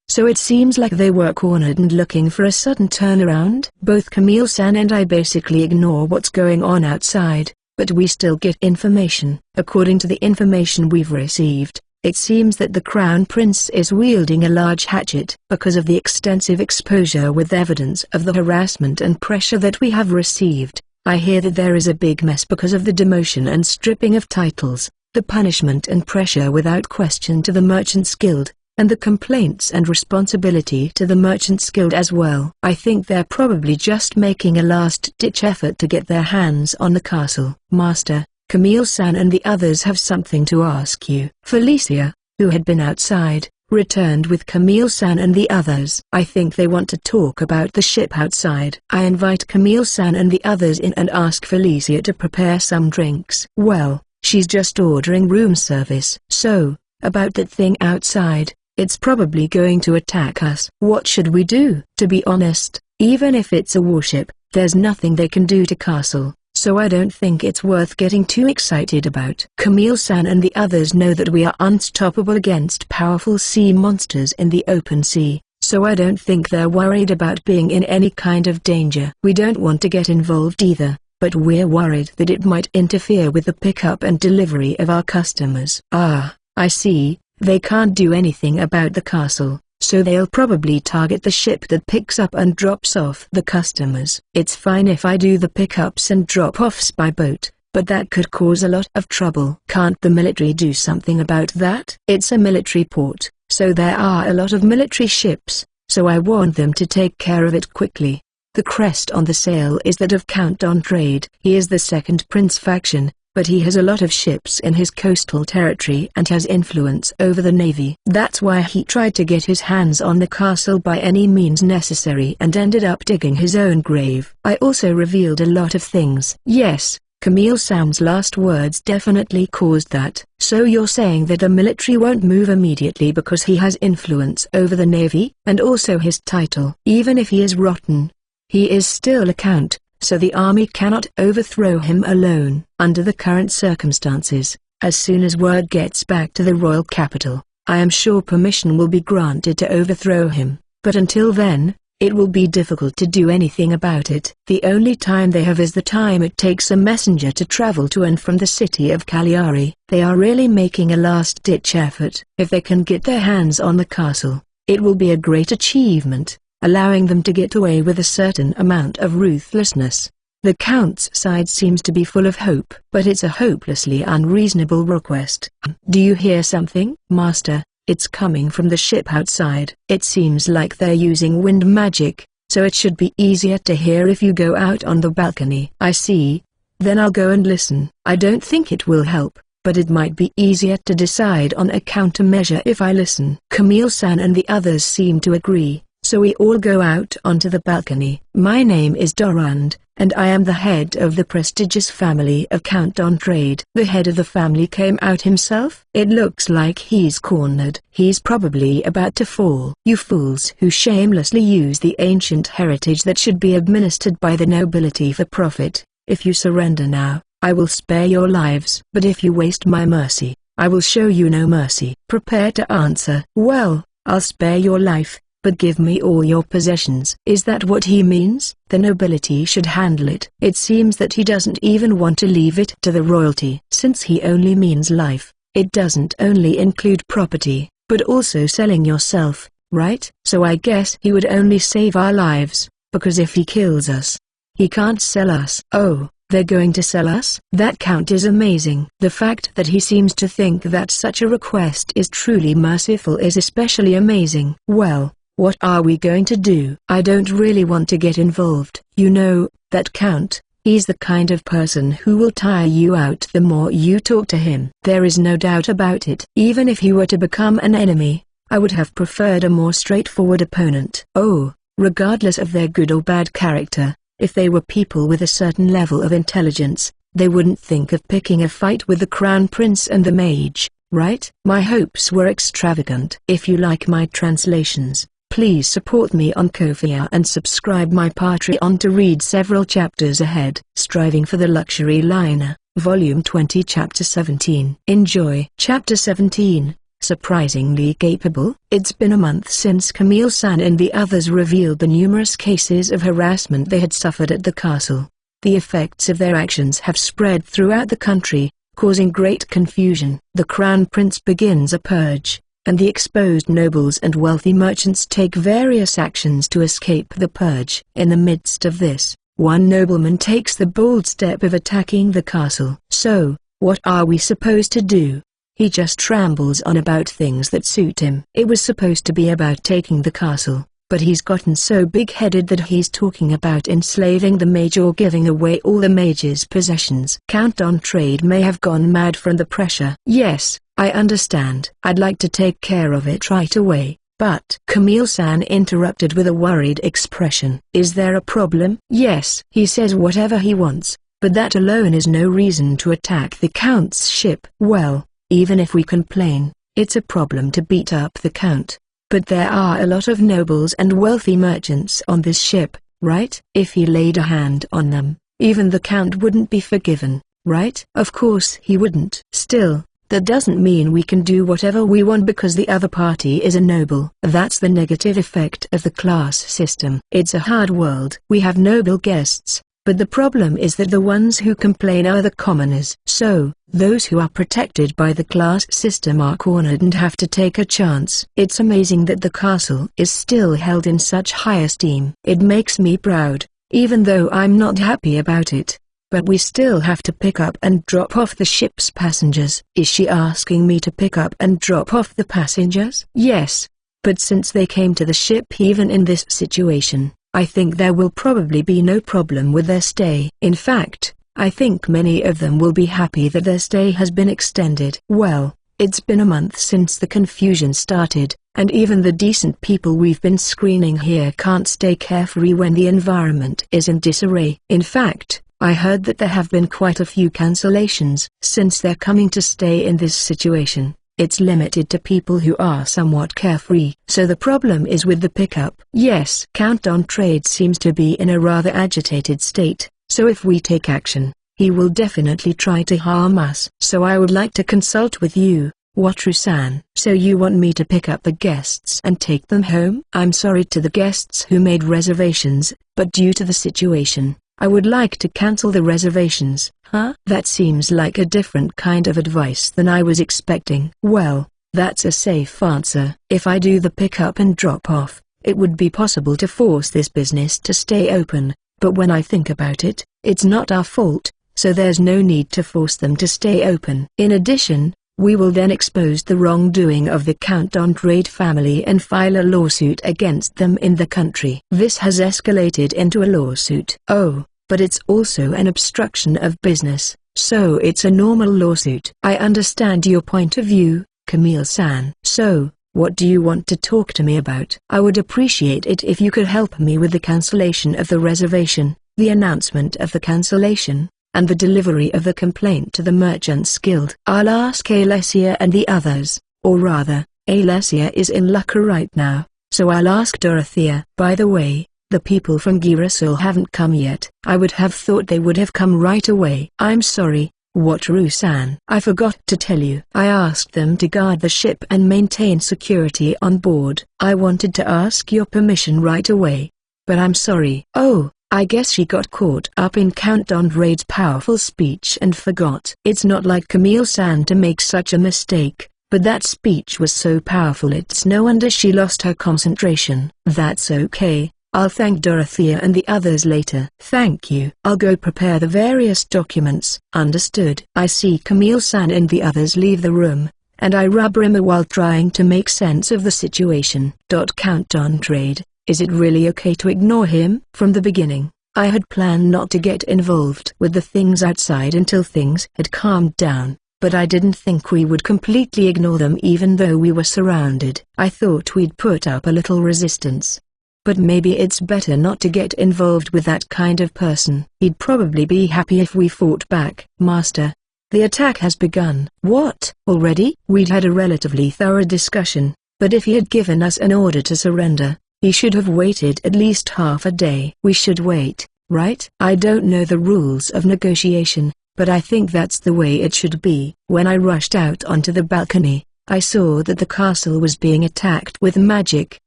So it seems like they were cornered and looking for a sudden turnaround. Both Camille-san and I basically ignore what's going on outside, but we still get information. According to the information we've received, it seems that the Crown Prince is wielding a large hatchet. Because of the extensive exposure with evidence of the harassment and pressure that we have received, I hear that there is a big mess because of the demotion and stripping of titles, the punishment and pressure without question to the Merchants Guild, and the complaints and responsibility to the Merchants Guild as well. I think they're probably just making a last-ditch effort to get their hands on the castle. Master, Camille-san and the others have something to ask you. Felicia, who had been outside, returned with Camille-san and the others. I think they want to talk about the ship outside. I invite Camille-san and the others in and ask Felicia to prepare some drinks. Well, she's just ordering room service. So, about that thing outside, it's probably going to attack us. What should we do? To be honest, even if it's a warship, there's nothing they can do to castle. So I don't think it's worth getting too excited about. Camille-san and the others know that we are unstoppable against powerful sea monsters in the open sea, so I don't think they're worried about being in any kind of danger. We don't want to get involved either, but we're worried that it might interfere with the pickup and delivery of our customers. I see, they can't do anything about the castle, so they'll probably target the ship that picks up and drops off the customers. It's fine if I do the pickups and drop-offs by boat, but that could cause a lot of trouble. Can't the military do something about that? It's a military port, so there are a lot of military ships, so I want them to take care of it quickly. The crest on the sail is that of Count Dontrade. He is the second prince faction, but he has a lot of ships in his coastal territory and has influence over the navy. That's why he tried to get his hands on the castle by any means necessary and ended up digging his own grave. I also revealed a lot of things. Yes, Camille-san's last words definitely caused that. So you're saying that the military won't move immediately because he has influence over the navy, and also his title. Even if he is rotten, he is still a count, so the army cannot overthrow him alone. Under the current circumstances, as soon as word gets back to the royal capital, I am sure permission will be granted to overthrow him, but until then, it will be difficult to do anything about it. The only time they have is the time it takes a messenger to travel to and from the city of Cagliari. They are really making a last-ditch effort. If they can get their hands on the castle, it will be a great achievement, allowing them to get away with a certain amount of ruthlessness. The Count's side seems to be full of hope, but it's a hopelessly unreasonable request. Do you hear something, Master? It's coming from the ship outside. It seems like they're using wind magic, so it should be easier to hear if you go out on the balcony. I see. Then I'll go and listen. I don't think it will help, but it might be easier to decide on a countermeasure if I listen. Camille-san and the others seem to agree, So we all go out onto the balcony. My name is Dorand, and I am the head of the prestigious family of Count on Trade. The head of the family came out himself? It looks like he's cornered. He's probably about to fall. You fools who shamelessly use the ancient heritage that should be administered by the nobility for profit. If you surrender now, I will spare your lives. But if you waste my mercy, I will show you no mercy. Prepare to answer. Well, I'll spare your life, but give me all your possessions. Is that what he means? The nobility should handle it. It seems that he doesn't even want to leave it to the royalty. Since he only means life, it doesn't only include property, but also selling yourself, right? So I guess he would only save our lives, because if he kills us, he can't sell us. Oh, they're going to sell us? That count is amazing. The fact that he seems to think that such a request is truly merciful is especially amazing. Well, what are we going to do? I don't really want to get involved. You know, that count, he's the kind of person who will tire you out the more you talk to him. There is no doubt about it. Even if he were to become an enemy, I would have preferred a more straightforward opponent. Oh, regardless of their good or bad character, if they were people with a certain level of intelligence, they wouldn't think of picking a fight with the Crown Prince and the Mage, right? My hopes were extravagant. If you like my translations, please support me on Ko-fi and subscribe my Patreon to read several chapters ahead. Striving for the Luxury Liner, Volume 20 Chapter 17. Enjoy. Chapter 17. Surprisingly capable. It's been a month since Camille-san and the others revealed the numerous cases of harassment they had suffered at the castle. The effects of their actions have spread throughout the country, causing great confusion. The Crown Prince begins a purge, and the exposed nobles and wealthy merchants take various actions to escape the purge. In the midst of this, one nobleman takes the bold step of attacking the castle. So, what are we supposed to do? He just rambles on about things that suit him. It was supposed to be about taking the castle, but he's gotten so big-headed that he's talking about enslaving the mage or giving away all the mage's possessions. Count on Trade may have gone mad from the pressure. Yes, I understand. I'd like to take care of it right away, but Camille-san interrupted with a worried expression. Is there a problem? Yes. He says whatever he wants, but that alone is no reason to attack the Count's ship. Well, even if we complain, it's a problem to beat up the Count. But there are a lot of nobles and wealthy merchants on this ship, right? If he laid a hand on them, even the Count wouldn't be forgiven, right? Of course he wouldn't. Still, that doesn't mean we can do whatever we want because the other party is a noble. That's the negative effect of the class system. It's a hard world. We have noble guests, but the problem is that the ones who complain are the commoners. So, those who are protected by the class system are cornered and have to take a chance. It's amazing that the castle is still held in such high esteem. It makes me proud, even though I'm not happy about it. But we still have to pick up and drop off the ship's passengers. Is she asking me to pick up and drop off the passengers? Yes. But since they came to the ship even in this situation, I think there will probably be no problem with their stay. In fact, I think many of them will be happy that their stay has been extended. Well, it's been a month since the confusion started, and even the decent people we've been screening here can't stay carefree when the environment is in disarray. In fact, I heard that there have been quite a few cancellations. Since they're coming to stay in this situation, it's limited to people who are somewhat carefree. So the problem is with the pickup. Yes, Count on Trade seems to be in a rather agitated state, so if we take action, he will definitely try to harm us. So I would like to consult with you, Wataru-san. So you want me to pick up the guests and take them home? I'm sorry to the guests who made reservations, but due to the situation, I would like to cancel the reservations. Huh? That seems like a different kind of advice than I was expecting. Well, that's a safe answer. If I do the pick-up and drop-off, it would be possible to force this business to stay open, but when I think about it, it's not our fault, so there's no need to force them to stay open. In addition, we will then expose the wrongdoing of the Count on Trade family and file a lawsuit against them in the country. This has escalated into a lawsuit. Oh, but it's also an obstruction of business, so it's a normal lawsuit. I understand your point of view, Camille-san. So, What do you want to talk to me about? I would appreciate it if you could help me with the cancellation of the reservation, the announcement of the cancellation, and the delivery of the complaint to the Merchants Guild. I'll ask Alessia and the others, or rather, Alessia is in Lucca right now, so I'll ask Dorothea. By the way, the people from Girasol haven't come yet. I would have thought they would have come right away. I'm sorry, Wataru-san. I forgot to tell you. I asked them to guard the ship and maintain security on board. I wanted to ask your permission right away. But I'm sorry. Oh, I guess she got caught up in Count Andrade's powerful speech and forgot. It's not like Camille-san to make such a mistake, but that speech was so powerful it's no wonder she lost her concentration. That's okay. I'll thank Dorothea and the others later. Thank you. I'll go prepare the various documents. Understood. I see Camille-san and the others leave the room, and I rub Rimmer while trying to make sense of the situation. Count Andrade, is it really okay to ignore him? From the beginning, I had planned not to get involved with the things outside until things had calmed down, but I didn't think we would completely ignore them even though we were surrounded. I thought we'd put up a little resistance. But maybe it's better not to get involved with that kind of person. He'd probably be happy if we fought back. Master, the attack has begun. What? Already? We'd had a relatively thorough discussion, but if he had given us an order to surrender, he should have waited at least half a day. We should wait, right? I don't know the rules of negotiation, but I think that's the way it should be. When I rushed out onto the balcony, I saw that the castle was being attacked with magic,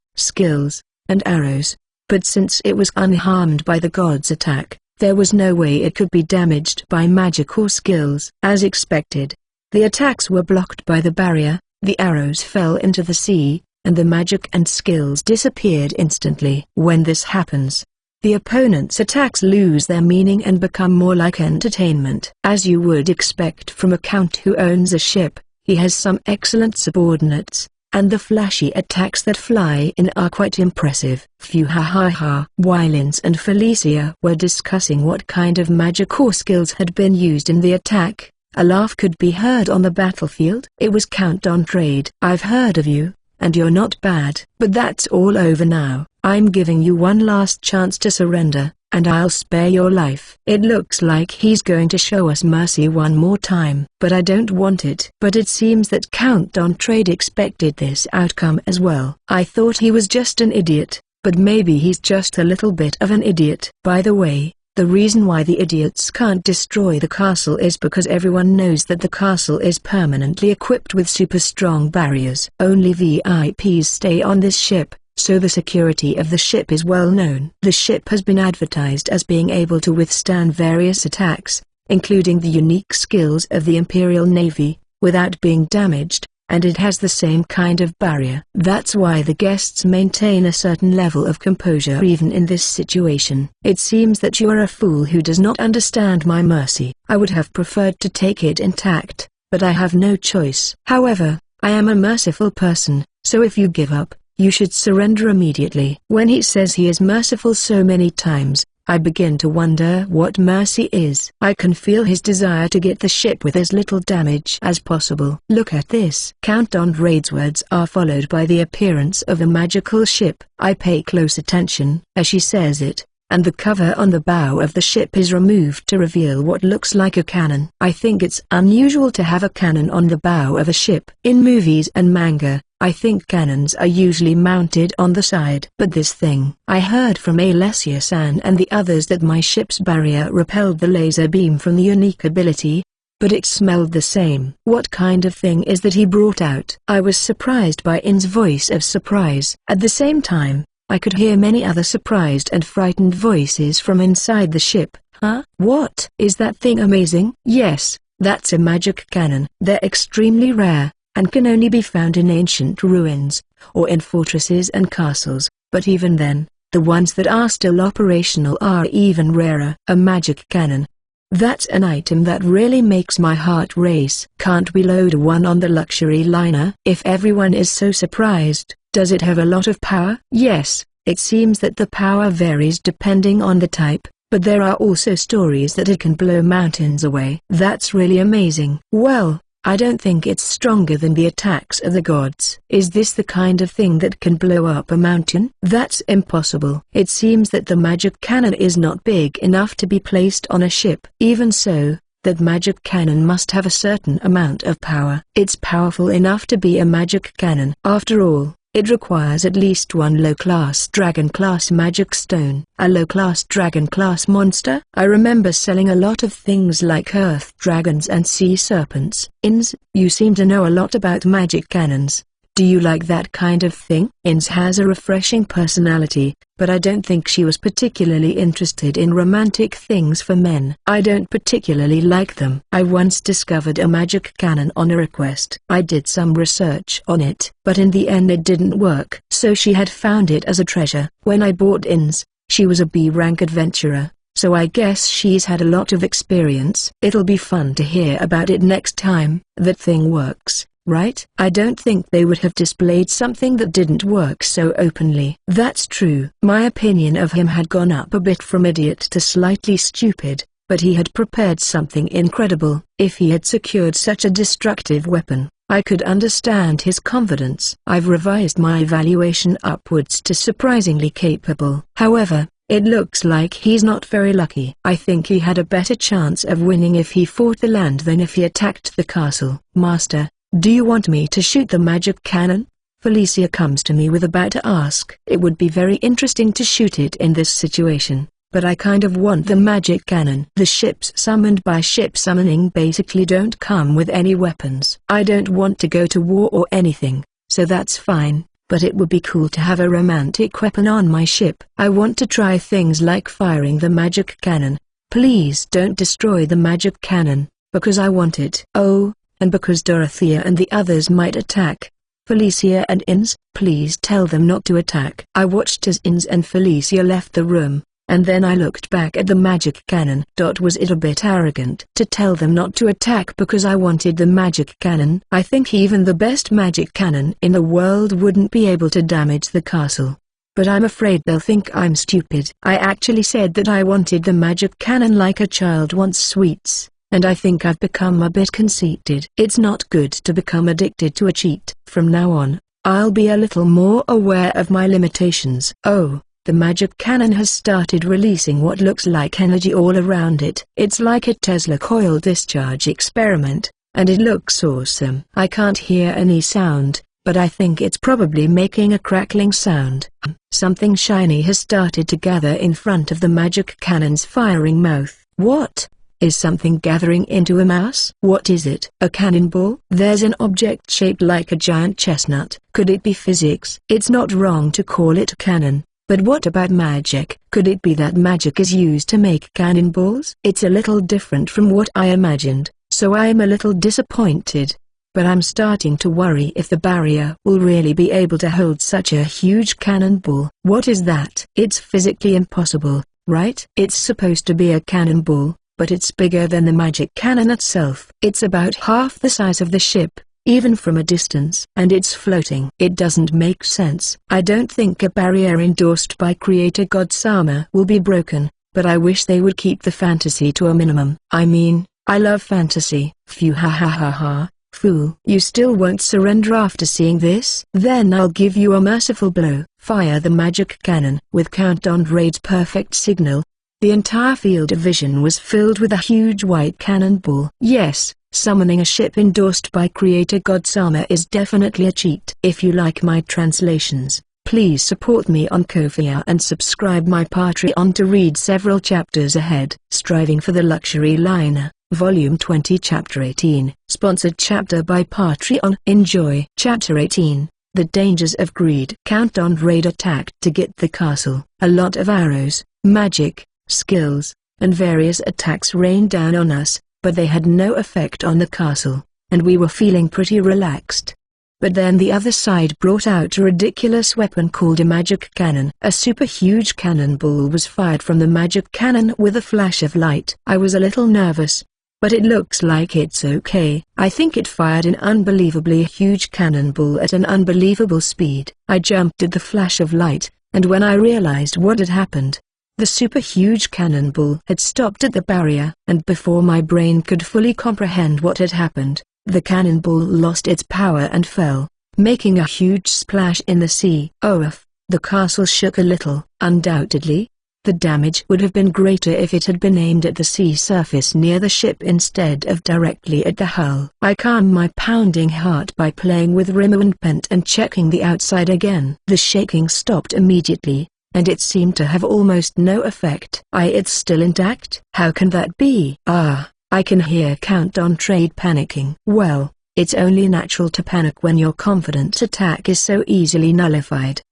skills, and arrows, but since it was unharmed by the god's attack, there was no way it could be damaged by magic or skills. As expected, the attacks were blocked by the barrier, the arrows fell into the sea, and the magic and skills disappeared instantly. When this happens, the opponent's attacks lose their meaning and become more like entertainment. As you would expect from a count who owns a ship, he has some excellent subordinates, and the flashy attacks that fly in are quite impressive. Phew, ha ha ha. While Linz and Felicia were discussing what kind of magic or skills had been used in the attack, a laugh could be heard on the battlefield. It was Count Andrade. I've heard of you, and you're not bad. But that's all over now. I'm giving you one last chance to surrender, and I'll spare your life. It looks like he's going to show us mercy one more time. But I don't want it. But it seems that Count Andrade expected this outcome as well. I thought he was just an idiot, but maybe he's just a little bit of an idiot. By the way, the reason why the idiots can't destroy the castle is because everyone knows that the castle is permanently equipped with super strong barriers. Only VIPs stay on this ship, so the security of the ship is well known. The ship has been advertised as being able to withstand various attacks, including the unique skills of the Imperial Navy, without being damaged, and it has the same kind of barrier. That's why the guests maintain a certain level of composure even in this situation. It seems that you are a fool who does not understand my mercy. I would have preferred to take it intact, but I have no choice. However, I am a merciful person, so if you give up, you should surrender immediately. When he says he is merciful so many times, I begin to wonder what mercy is. I can feel his desire to get the ship with as little damage as possible. Look at this. Count Andrade's words are followed by the appearance of a magical ship. I pay close attention as she says it, and the cover on the bow of the ship is removed to reveal what looks like a cannon. I think it's unusual to have a cannon on the bow of a ship. In movies and manga, I think cannons are usually mounted on the side. But this thing, I heard from Alessia-san and the others that my ship's barrier repelled the laser beam from the unique ability, but it smelled the same. What kind of thing is that he brought out? I was surprised by In's voice of surprise. At the same time, I could hear many other surprised and frightened voices from inside the ship. Huh? What? Is that thing amazing? Yes, that's a magic cannon. They're extremely rare, and can only be found in ancient ruins, or in fortresses and castles, but even then, the ones that are still operational are even rarer. A magic cannon. That's an item that really makes my heart race. Can't we load one on the luxury liner? If everyone is so surprised, does it have a lot of power? Yes, it seems that the power varies depending on the type, but there are also stories that it can blow mountains away. That's really amazing. Well, I don't think it's stronger than the attacks of the gods. Is this the kind of thing that can blow up a mountain? That's impossible. It seems that the magic cannon is not big enough to be placed on a ship. Even so, that magic cannon must have a certain amount of power. It's powerful enough to be a magic cannon. After all, it requires at least one low-class dragon-class magic stone. A low-class dragon-class monster? I remember selling a lot of things like earth dragons and sea serpents. Ins, you seem to know a lot about magic cannons. Do you like that kind of thing? Ins has a refreshing personality, but I don't think she was particularly interested in romantic things for men. I don't particularly like them. I once discovered a magic cannon on a request. I did some research on it, but in the end it didn't work. So she had found it as a treasure. When I bought Ins, she was a B-rank adventurer, so I guess she's had a lot of experience. It'll be fun to hear about it next time. That thing works, right? I don't think they would have displayed something that didn't work so openly. That's true. My opinion of him had gone up a bit from idiot to slightly stupid, but he had prepared something incredible. If he had secured such a destructive weapon, I could understand his confidence. I've revised my evaluation upwards to surprisingly capable. However, it looks like he's not very lucky. I think he had a better chance of winning if he fought the land than if he attacked the castle. Master, do you want me to shoot the magic cannon? Felicia comes to me with about to ask. It would be very interesting to shoot it in this situation, but I kind of want the magic cannon. The ships summoned by ship summoning basically don't come with any weapons. I don't want to go to war or anything, so that's fine, but it would be cool to have a romantic weapon on my ship. I want to try things like firing the magic cannon. Please don't destroy the magic cannon, because I want it. Oh, and because Dorothea and the others might attack. Felicia and Ins, please tell them not to attack. I watched as Ins and Felicia left the room, and then I looked back at the magic cannon. Was it a bit arrogant to tell them not to attack because I wanted the magic cannon? I think even the best magic cannon in the world wouldn't be able to damage the castle. But I'm afraid they'll think I'm stupid. I actually said that I wanted the magic cannon like a child wants sweets. And I think I've become a bit conceited. It's not good to become addicted to a cheat. From now on, I'll be a little more aware of my limitations. Oh, the magic cannon has started releasing what looks like energy all around it. It's like a Tesla coil discharge experiment, and it looks awesome. I can't hear any sound, but I think it's probably making a crackling sound. Something shiny has started to gather in front of the magic cannon's firing mouth. What? Is something gathering into a mass? What is it? A cannonball? There's an object shaped like a giant chestnut. Could it be physics? It's not wrong to call it a cannon, but what about magic? Could it be that magic is used to make cannonballs? It's a little different from what I imagined, so I am a little disappointed. But I'm starting to worry if the barrier will really be able to hold such a huge cannonball. What is that? It's physically impossible, right? It's supposed to be a cannonball, but it's bigger than the magic cannon itself. It's about half the size of the ship, even from a distance. And it's floating. It doesn't make sense. I don't think a barrier endorsed by creator God Sama will be broken, but I wish they would keep the fantasy to a minimum. I mean, I love fantasy. Phew, ha ha ha ha. Fool. You still won't surrender after seeing this? Then I'll give you a merciful blow. Fire the magic cannon. With Countdown Raid's perfect signal, the entire field of vision was filled with a huge white cannonball. Yes, summoning a ship endorsed by creator God Sama is definitely a cheat. If you like my translations, please support me on Ko-fi and subscribe my Patreon to read several chapters ahead. Striving for the Luxury Liner, Volume 20 Chapter 18, sponsored chapter by Patreon. Enjoy. Chapter 18. The Dangers of Greed. Countdown Raid attacked to get the castle. A lot of arrows, magic, skills, and various attacks rained down on us, but they had no effect on the castle, and we were feeling pretty relaxed. But then the other side brought out a ridiculous weapon called a magic cannon. A super huge cannonball was fired from the magic cannon with a flash of light. I was a little nervous, but it looks like it's okay. I think it fired an unbelievably huge cannonball at an unbelievable speed. I jumped at the flash of light, and when I realized what had happened, the super huge cannonball had stopped at the barrier, and before my brain could fully comprehend what had happened, The cannonball lost its power and fell, making a huge splash in the sea. The castle shook a little. Undoubtedly, the damage would have been greater if it had been aimed at the sea surface near the ship instead of directly at the hull. I calmed my pounding heart by playing with remote pent and checking the outside again. The shaking stopped immediately, and it seemed to have almost no effect. It's still intact? How can that be? I can hear Count Trade panicking. Well, it's only natural to panic when your confident attack is so easily nullified.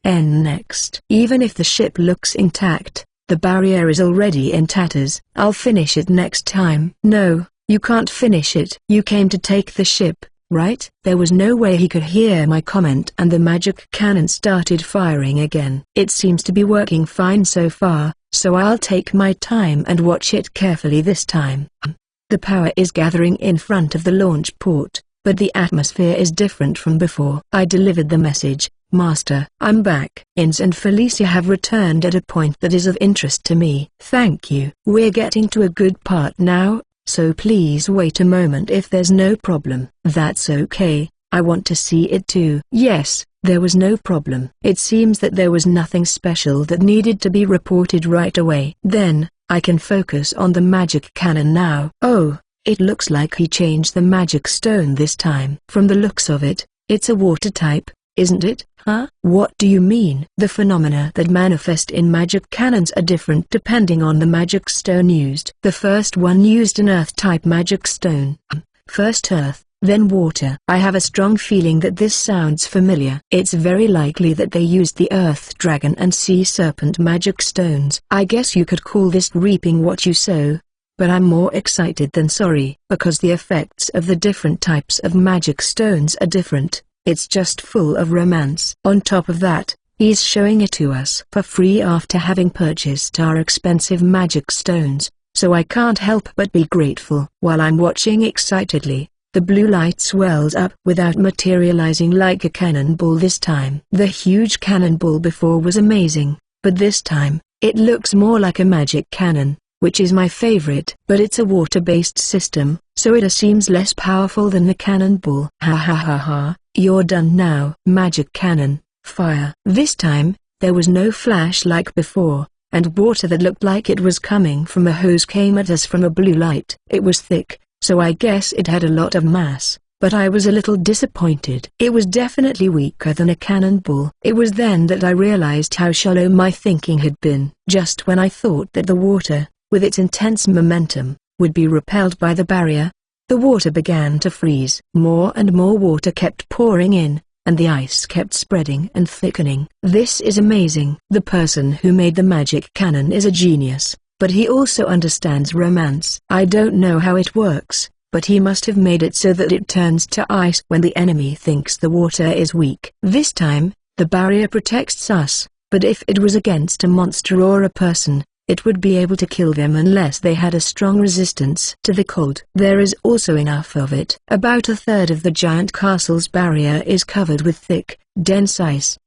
Next. Even if the ship looks intact, the barrier is already in tatters. I'll finish it next time. No, you can't finish it. You came to take the ship, right? There was no way he could hear my comment, and the magic cannon started firing again. It seems to be working fine so far, so I'll take my time and watch it carefully this time. The power is gathering in front of the launch port, but the atmosphere is different from before. I delivered the message. Master, I'm back. Ins and Felicia have returned at a point that is of interest to me. Thank you. We're getting to a good part now, so please wait a moment if there's no problem. That's okay, I want to see it too. Yes, there was no problem. It seems that there was nothing special that needed to be reported right away. Then, I can focus on the magic cannon now. It looks like he changed the magic stone this time. From the looks of it, it's a water type, isn't it? What do you mean? The phenomena that manifest in magic cannons are different depending on the magic stone used. The first one used an earth-type magic stone. First earth, then water. I have a strong feeling that this sounds familiar. It's very likely that they used the earth dragon and sea serpent magic stones. I guess you could call this reaping what you sow. But I'm more excited than sorry, because the effects of the different types of magic stones are different. It's just full of romance. On top of that, he's showing it to us for free after having purchased our expensive magic stones, so I can't help but be grateful. While I'm watching excitedly, the blue light swells up without materializing like a cannonball this time. The huge cannonball before was amazing, but this time, it looks more like a magic cannon, which is my favorite. But it's a water-based system, so it seems less powerful than the cannonball. You're done now. Magic cannon, fire. This time, there was no flash like before, and water that looked like it was coming from a hose came at us from a blue light. It was thick, so I guess it had a lot of mass, but I was a little disappointed. It was definitely weaker than a cannonball. It was then that I realized how shallow my thinking had been. Just when I thought that the water, with its intense momentum, would be repelled by the barrier, the water began to freeze. More and more water kept pouring in, and the ice kept spreading and thickening. This is amazing. The person who made the magic cannon is a genius, but he also understands romance. I don't know how it works, but he must have made it so that it turns to ice when the enemy thinks the water is weak. This time, the barrier protects us, but if it was against a monster or a person, it would be able to kill them unless they had a strong resistance to the cold. There is also enough of it. About a third of the giant castle's barrier is covered with thick, dense ice.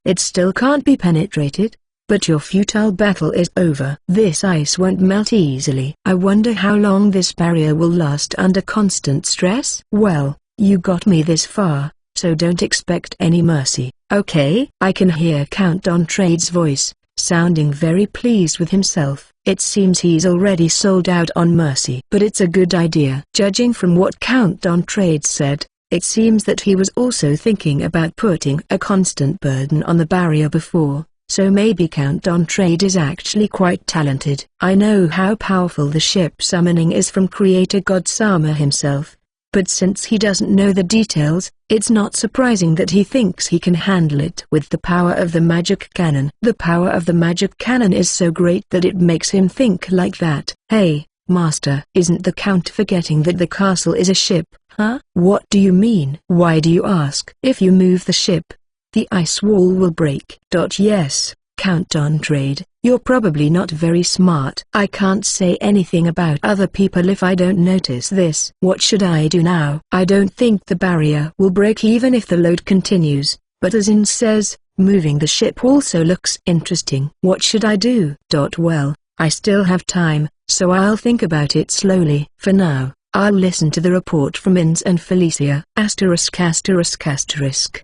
It still can't be penetrated, but your futile battle is over. This ice won't melt easily. I wonder how long this barrier will last under constant stress. Well, you got me this far, so don't expect any mercy. Okay? I can hear Count Trade's voice, sounding very pleased with himself. It seems he's already sold out on mercy. But it's a good idea. Judging from what Count Trade said, it seems that he was also thinking about putting a constant burden on the barrier before, so maybe Count Trade is actually quite talented. I know how powerful the ship summoning is from creator God Sama himself, but since he doesn't know the details, it's not surprising that he thinks he can handle it with the power of the magic cannon. The power of the magic cannon is so great that it makes him think like that. Hey, Master, isn't the Count forgetting that the castle is a ship? What do you mean? Why do you ask? If you move the ship, the ice wall will break. Yes, Count Trade, you're probably not very smart. I can't say anything about other people if I don't notice this. What should I do now? I don't think the barrier will break even if the load continues, but as In says, moving the ship also looks interesting. What should I do? Well, I still have time, so I'll think about it slowly. For now, I'll listen to the report from Ins and Felicia. Asterisk asterisk asterisk.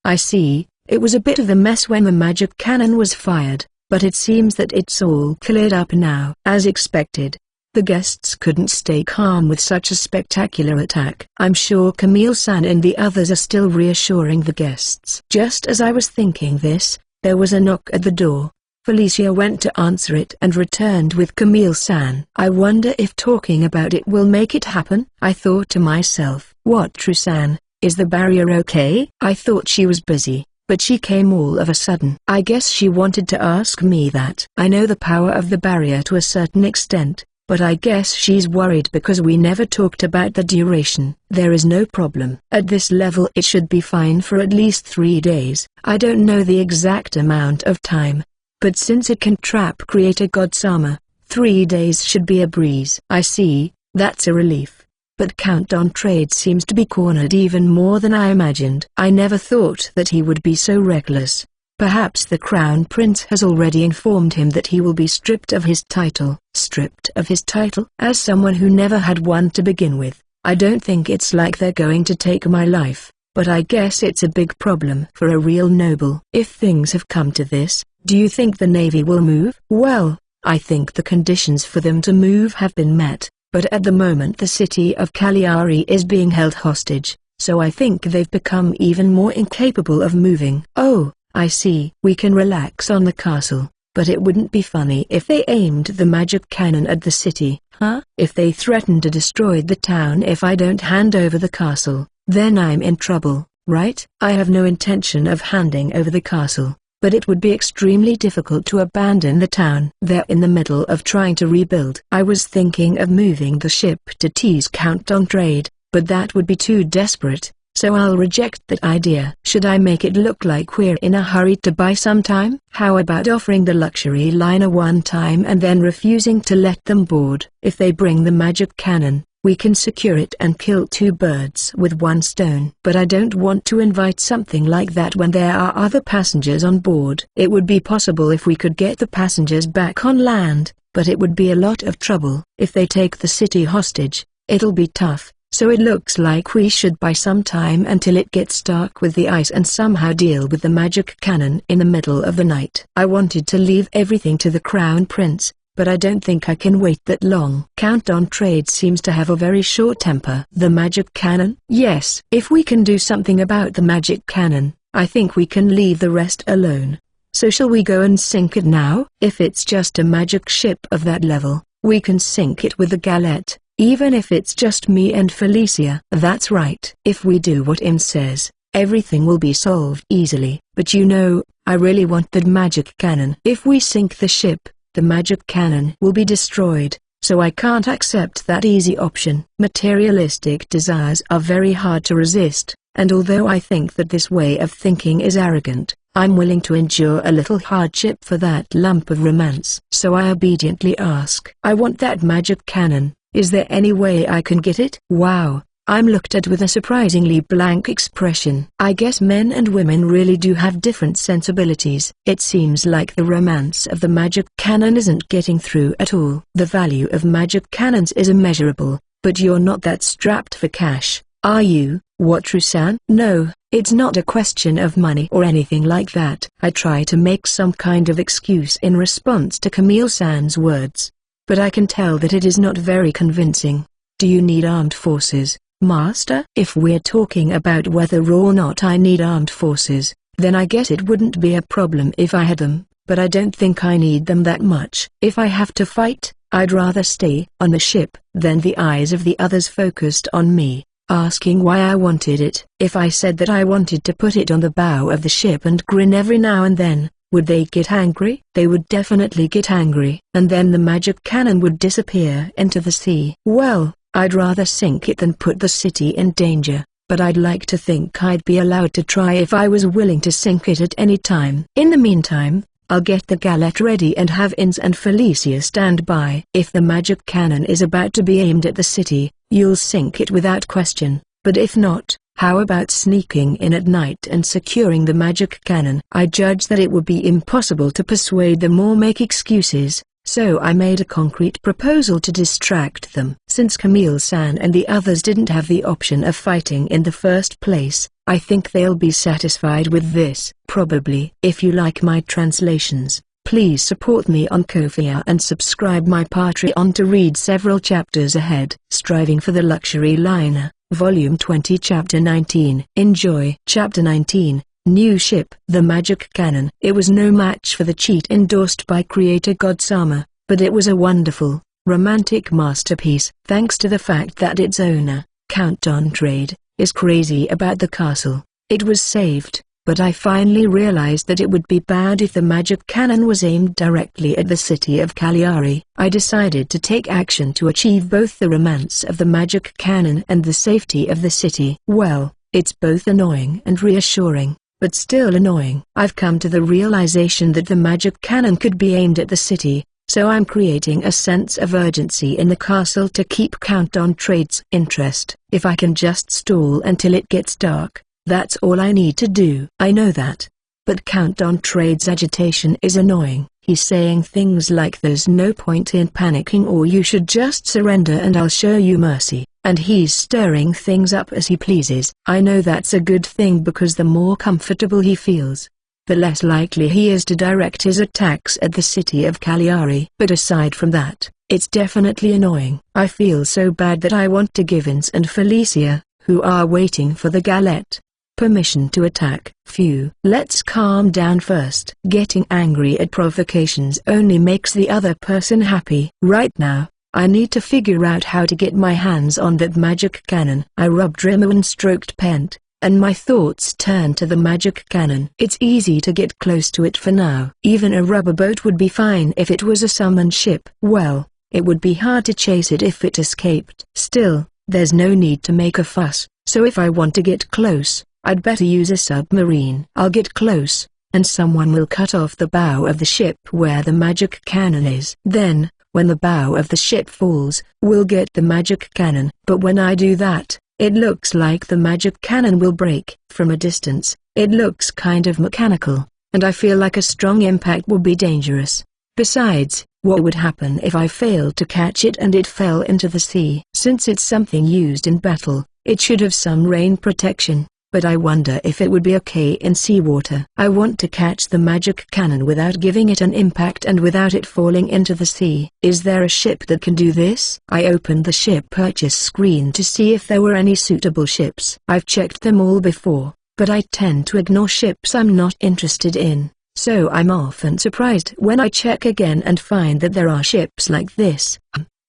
I see, it was a bit of a mess when the magic cannon was fired, but it seems that it's all cleared up now. As expected, the guests couldn't stay calm with such a spectacular attack. I'm sure Camille-san and the others are still reassuring the guests. Just as I was thinking this, there was a knock at the door. Felicia went to answer it and returned with Camille-san. I wonder if talking about it will make it happen? I thought to myself. What, True-san, is the barrier okay? I thought she was busy, but she came all of a sudden. I guess she wanted to ask me that. I know the power of the barrier to a certain extent, but I guess she's worried because we never talked about the duration. There is no problem. At this level it should be fine for at least 3 days. I don't know the exact amount of time, but since it can trap Creator God's-sama, 3 days should be a breeze. I see, that's a relief. But Countdown Trade seems to be cornered even more than I imagined. I never thought that he would be so reckless. Perhaps the Crown Prince has already informed him that he will be stripped of his title. Stripped of his title? As someone who never had one to begin with, I don't think it's like they're going to take my life, but I guess it's a big problem for a real noble. If things have come to this, do you think the Navy will move? Well, I think the conditions for them to move have been met, but at the moment the city of Cagliari is being held hostage, so I think they've become even more incapable of moving. Oh, I see. We can relax on the castle, but it wouldn't be funny if they aimed the magic cannon at the city, huh? If they threaten to destroy the town if I don't hand over the castle, then I'm in trouble, right? I have no intention of handing over the castle, but it would be extremely difficult to abandon the town. They're in the middle of trying to rebuild. I was thinking of moving the ship to tease Countdown Trade, but that would be too desperate, so I'll reject that idea. Should I make it look like we're in a hurry to buy some time? How about offering the luxury liner one time and then refusing to let them board? If they bring the magic cannon, we can secure it and kill 2 birds with 1 stone. But I don't want to invite something like that when there are other passengers on board. It would be possible if we could get the passengers back on land, but it would be a lot of trouble. If they take the city hostage, it'll be tough, so it looks like we should buy some time until it gets dark with the ice and somehow deal with the magic cannon in the middle of the night. I wanted to leave everything to the Crown Prince, but I don't think I can wait that long. Countdown Trade seems to have a very short temper. The magic cannon? Yes. If we can do something about the magic cannon, I think we can leave the rest alone. So shall we go and sink it now? If it's just a magic ship of that level, we can sink it with the galette, even if it's just me and Felicia. That's right. If we do what Im says, everything will be solved easily. But you know, I really want that magic cannon. If we sink the ship, the magic cannon will be destroyed, so I can't accept that easy option. Materialistic desires are very hard to resist, and although I think that this way of thinking is arrogant, I'm willing to endure a little hardship for that lump of romance. So I obediently ask, I want that magic cannon. Is there any way I can get it? Wow. I'm looked at with a surprisingly blank expression. I guess men and women really do have different sensibilities. It seems like the romance of the magic cannon isn't getting through at all. The value of magic cannons is immeasurable, but you're not that strapped for cash, are you? What, True-san? No, it's not a question of money or anything like that. I try to make some kind of excuse in response to Camille-san's words, but I can tell that it is not very convincing. Do you need armed forces, Master? If we're talking about whether or not I need armed forces, then I guess it wouldn't be a problem if I had them, but I don't think I need them that much. If I have to fight, I'd rather stay on the ship. Then the eyes of the others focused on me, asking why I wanted it. If I said that I wanted to put it on the bow of the ship and grin every now and then, would they get angry? They would definitely get angry, and then the magic cannon would disappear into the sea. Well, I'd rather sink it than put the city in danger, but I'd like to think I'd be allowed to try if I was willing to sink it at any time. In the meantime, I'll get the galette ready and have Ins and Felicia stand by. If the magic cannon is about to be aimed at the city, you'll sink it without question, but if not, how about sneaking in at night and securing the magic cannon? I judge that it would be impossible to persuade them or make excuses, So I made a concrete proposal to distract them. Since Camille-san and the others didn't have the option of fighting in the first place, I think they'll be satisfied with this. Probably. If you like my translations, please support me on Ko-fi and subscribe my Patreon to read several chapters ahead. Striving for the Luxury Liner, Volume 20 Chapter 19. Enjoy. Chapter 19. New Ship. The Magic Cannon. It was no match for the cheat endorsed by creator God-sama, but it was a wonderful, romantic masterpiece, thanks to the fact that its owner, Count Trade, is crazy about the castle. It was saved, but I finally realized that it would be bad if the magic cannon was aimed directly at the city of Cagliari. I decided to take action to achieve both the romance of the magic cannon and the safety of the city. Well, it's both annoying and reassuring, but still annoying. I've come to the realization that the magic cannon could be aimed at the city, so I'm creating a sense of urgency in the castle to keep Count Trade's interest. If I can just stall until it gets dark, that's all I need to do. I know that. But Count Trade's agitation is annoying. He's saying things like there's no point in panicking or you should just surrender and I'll show you mercy. And he's stirring things up as he pleases. I know that's a good thing because the more comfortable he feels, the less likely he is to direct his attacks at the city of Cagliari. But aside from that, it's definitely annoying. I feel so bad that I want to give Vince and Felicia, who are waiting for the galette, permission to attack. Phew. Let's calm down first. Getting angry at provocations only makes the other person happy. Right now, I need to figure out how to get my hands on that magic cannon. I rubbed Rimmer and stroked Pent, and my thoughts turned to the magic cannon. It's easy to get close to it for now. Even a rubber boat would be fine if it was a summoned ship. Well, it would be hard to chase it if it escaped. Still, there's no need to make a fuss, so if I want to get close, I'd better use a submarine. I'll get close, and someone will cut off the bow of the ship where the magic cannon is. Then, when the bow of the ship falls, we'll get the magic cannon. But when I do that, it looks like the magic cannon will break. From a distance, it looks kind of mechanical, and I feel like a strong impact will be dangerous. Besides, what would happen if I failed to catch it and it fell into the sea? Since it's something used in battle, it should have some rain protection. But I wonder if it would be okay in seawater. I want to catch the magic cannon without giving it an impact and without it falling into the sea. Is there a ship that can do this? I opened the ship purchase screen to see if there were any suitable ships. I've checked them all before, but I tend to ignore ships I'm not interested in, so I'm often surprised when I check again and find that there are ships like this.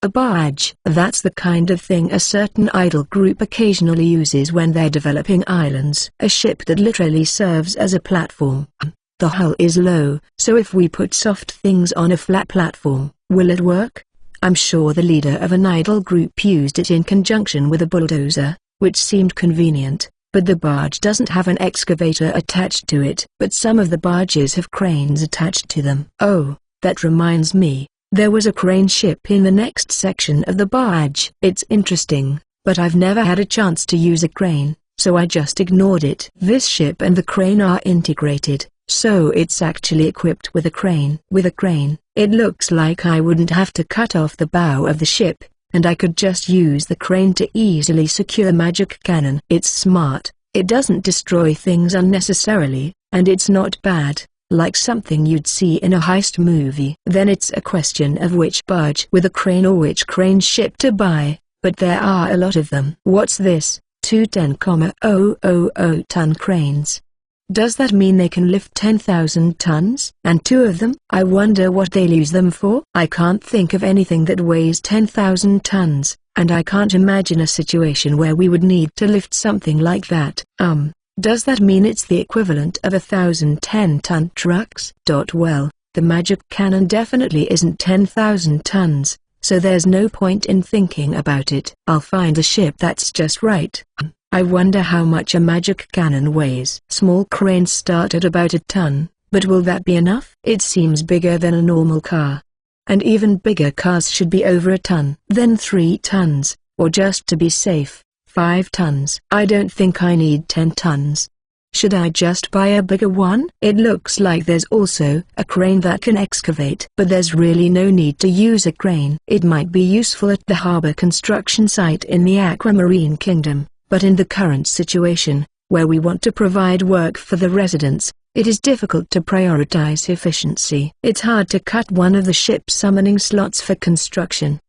A barge. That's the kind of thing a certain idol group occasionally uses when they're developing islands. A ship that literally serves as a platform. The hull is low, so if we put soft things on a flat platform, will it work? I'm sure the leader of an idol group used it in conjunction with a bulldozer, which seemed convenient, but the barge doesn't have an excavator attached to it. But some of the barges have cranes attached to them. Oh, that reminds me. There was a crane ship in the next section of the barge. It's interesting, but I've never had a chance to use a crane, so I just ignored it. This ship and the crane are integrated, so it's actually equipped with a crane. With a crane, it looks like I wouldn't have to cut off the bow of the ship, and I could just use the crane to easily secure magic cannon. It's smart, it doesn't destroy things unnecessarily, and it's not bad, like something you'd see in a heist movie. Then it's a question of which barge with a crane or which crane ship to buy, but there are a lot of them. What's this? 210,000 ton cranes. Does that mean they can lift 10,000 tons? And two of them? I wonder what they'll use them for. I can't think of anything that weighs 10,000 tons, and I can't imagine a situation where we would need to lift something like that. Does that mean it's the equivalent of 1,000 10-ton trucks? Well, the magic cannon definitely isn't 10,000 tons, so there's no point in thinking about it. I'll find a ship that's just right. I wonder how much a magic cannon weighs. Small cranes start at about a ton, but will that be enough? It seems bigger than a normal car. And even bigger cars should be over a ton. Then 3 tons, or just to be safe, 5 tons. I don't think I need 10 tons. Should I just buy a bigger one? It looks like there's also a crane that can excavate. But there's really no need to use a crane. It might be useful at the harbor construction site in the Aquamarine Kingdom, but in the current situation, where we want to provide work for the residents, it is difficult to prioritize efficiency. It's hard to cut one of the ship's summoning slots for construction.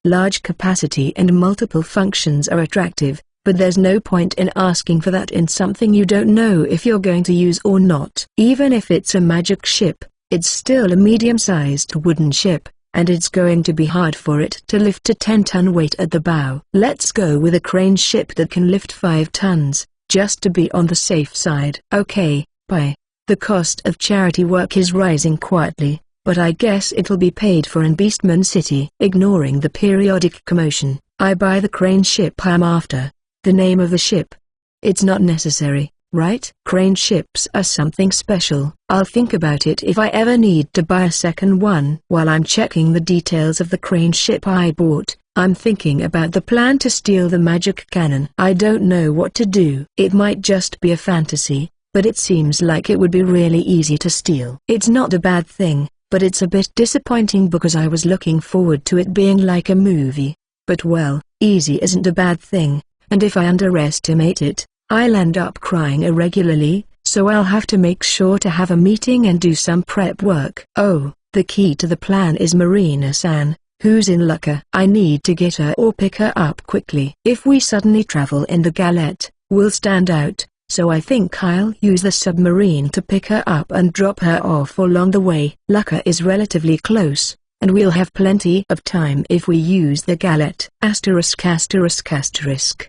Large capacity and multiple functions are attractive, but there's no point in asking for that in something you don't know if you're going to use or not. Even if it's a magic ship, it's still a medium-sized wooden ship, and it's going to be hard for it to lift a 10-ton weight at the bow. Let's go with a crane ship that can lift 5 tons, just to be on the safe side. Okay, bye. The cost of charity work is rising quietly, but I guess it'll be paid for in Beastman City. Ignoring the periodic commotion, I buy the crane ship I'm after. The name of the ship? It's not necessary, right? Crane ships are something special. I'll think about it if I ever need to buy a second one. While I'm checking the details of the crane ship I bought, I'm thinking about the plan to steal the magic cannon. I don't know what to do. It might just be a fantasy, but it seems like it would be really easy to steal. It's not a bad thing, but it's a bit disappointing because I was looking forward to it being like a movie. But well, easy isn't a bad thing. And if I underestimate it, I'll end up crying irregularly, so I'll have to make sure to have a meeting and do some prep work. Oh, the key to the plan is Marina-san, who's in Lucca. I need to get her or pick her up quickly. If we suddenly travel in the Galette, we'll stand out, so I think I'll use the submarine to pick her up and drop her off along the way. Lucca is relatively close, and we'll have plenty of time if we use the Galette. *******.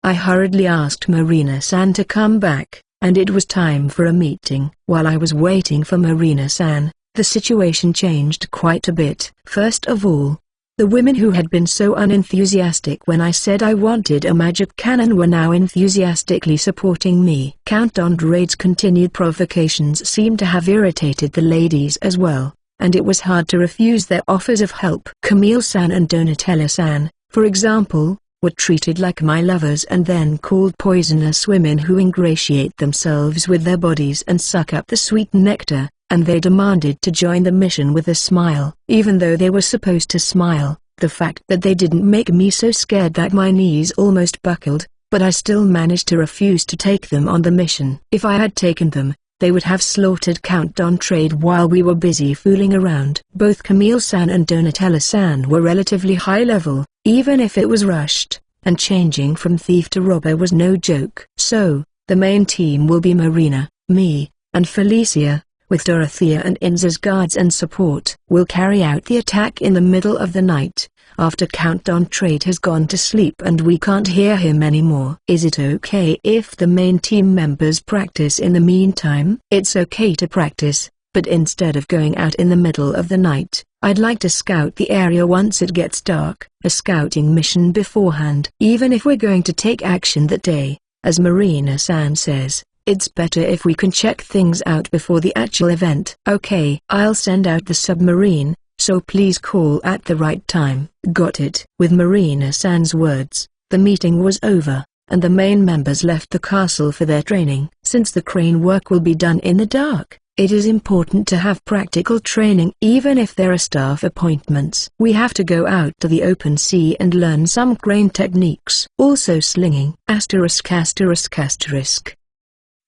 I hurriedly asked Marina-san to come back, and it was time for a meeting. While I was waiting for Marina-san, the situation changed quite a bit. First of all, the women who had been so unenthusiastic when I said I wanted a magic cannon were now enthusiastically supporting me. Count Andrade's continued provocations seemed to have irritated the ladies as well, and it was hard to refuse their offers of help. Camille-san and Donatella-san, for example, were treated like my lovers and then called poisonous women who ingratiate themselves with their bodies and suck up the sweet nectar, and they demanded to join the mission with a smile. Even though they were supposed to smile, the fact that they didn't make me so scared that my knees almost buckled, but I still managed to refuse to take them on the mission. If I had taken them, they would have slaughtered Count Dontrade while we were busy fooling around. Both Camille-san and Donatella-san were relatively high level, even if it was rushed, and changing from thief to robber was no joke. So, the main team will be Marina, me, and Felicia, with Dorothea and Inz as guards and support. We'll carry out the attack in the middle of the night, after Count Dontrade has gone to sleep and we can't hear him anymore. Is it okay if the main team members practice in the meantime? It's okay to practice, but instead of going out in the middle of the night, I'd like to scout the area once it gets dark. A scouting mission beforehand. Even if we're going to take action that day, as Marina-san says, it's better if we can check things out before the actual event. Okay, I'll send out the submarine, so please call at the right time. Got it. With Marina-san's words, the meeting was over, and the main members left the castle for their training. Since the crane work will be done in the dark, it is important to have practical training even if there are staff appointments. We have to go out to the open sea and learn some crane techniques. Also slinging.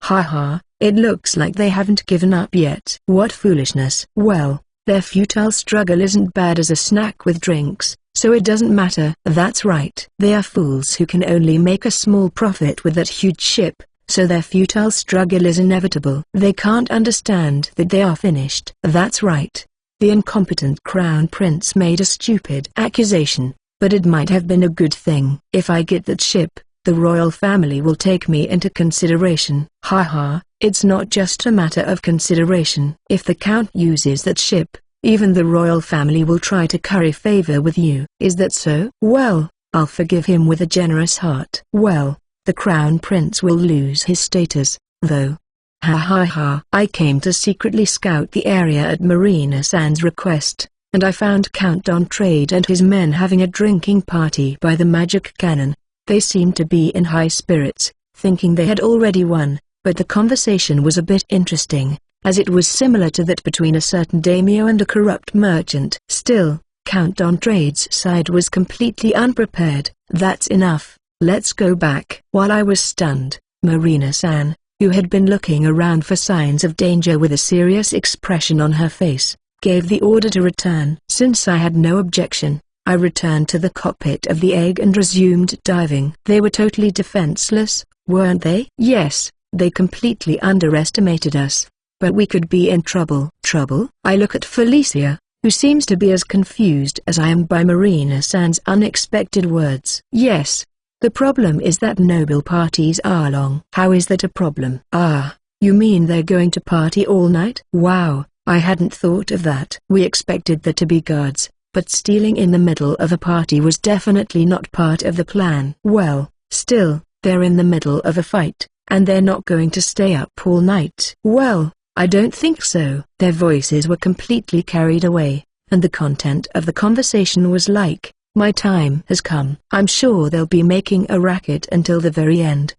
Haha, it looks like they haven't given up yet. What foolishness. Well, their futile struggle isn't bad as a snack with drinks, so it doesn't matter. That's right. They are fools who can only make a small profit with that huge ship, so their futile struggle is inevitable. They can't understand that they are finished. That's right. The incompetent crown prince made a stupid accusation, but it might have been a good thing. If I get that ship, the royal family will take me into consideration. Haha, it's not just a matter of consideration. If the count uses that ship, even the royal family will try to curry favor with you. Is that so? Well, I'll forgive him with a generous heart. Well, the crown prince will lose his status, though. Ha ha ha. I came to secretly scout the area at Marina-san's request, and I found Count Dontrade and his men having a drinking party by the magic cannon. They seemed to be in high spirits, thinking they had already won, but the conversation was a bit interesting, as it was similar to that between a certain daimyo and a corrupt merchant. Still, Count D'Entrade's side was completely unprepared. "That's enough, let's go back." While I was stunned, Marina-san, who had been looking around for signs of danger with a serious expression on her face, gave the order to return. Since I had no objection, I returned to the cockpit of the egg and resumed diving. They were totally defenseless, weren't they? Yes, they completely underestimated us. But we could be in trouble. Trouble? I look at Felicia, who seems to be as confused as I am by Marina-san's unexpected words. Yes. The problem is that noble parties are long. How is that a problem? Ah, you mean they're going to party all night? Wow, I hadn't thought of that. We expected there to be guards, but stealing in the middle of a party was definitely not part of the plan. Well, still, they're in the middle of a fight, and they're not going to stay up all night. Well, I don't think so. Their voices were completely carried away, and the content of the conversation was like, "My time has come." I'm sure they'll be making a racket until the very end.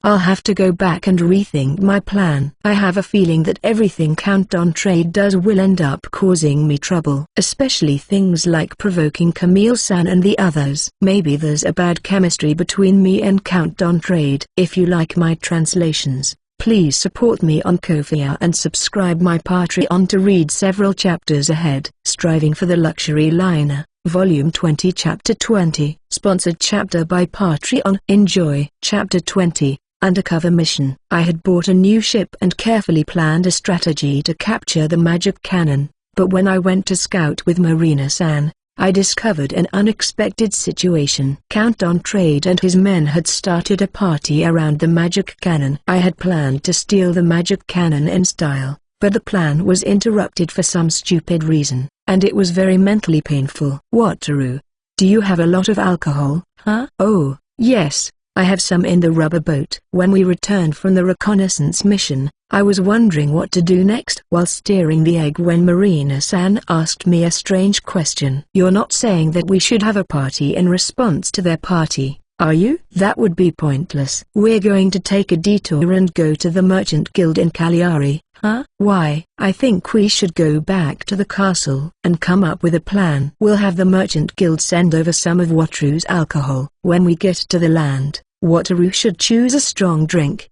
I'll have to go back and rethink my plan. I have a feeling that everything Count D'Entrade does will end up causing me trouble. Especially things like provoking Camille-san and the others. Maybe there's a bad chemistry between me and Count D'Entrade. If you like my translations, please support me on Ko-fi and subscribe my Patreon to read several chapters ahead. Striving for the Luxury Liner, Volume 20 Chapter 20. Sponsored chapter by Patreon. Enjoy. Chapter 20. Undercover Mission. I had bought a new ship and carefully planned a strategy to capture the magic cannon, but when I went to scout with Marina-san, I discovered an unexpected situation. Count D'Entrade and his men had started a party around the magic cannon. I had planned to steal the magic cannon in style, but the plan was interrupted for some stupid reason, and it was very mentally painful. Wataru, do you have a lot of alcohol? Huh? Oh, yes, I have some in the rubber boat. When we returned from the reconnaissance mission, I was wondering what to do next while steering the egg when Marina-san asked me a strange question. "You're not saying that we should have a party in response to their party, are you?" "That would be pointless. We're going to take a detour and go to the Merchant Guild in Cagliari." Huh? Why? I think we should go back to the castle and come up with a plan. We'll have the Merchant Guild send over some of Wataru's alcohol. When we get to the land, Wataru should choose a strong drink.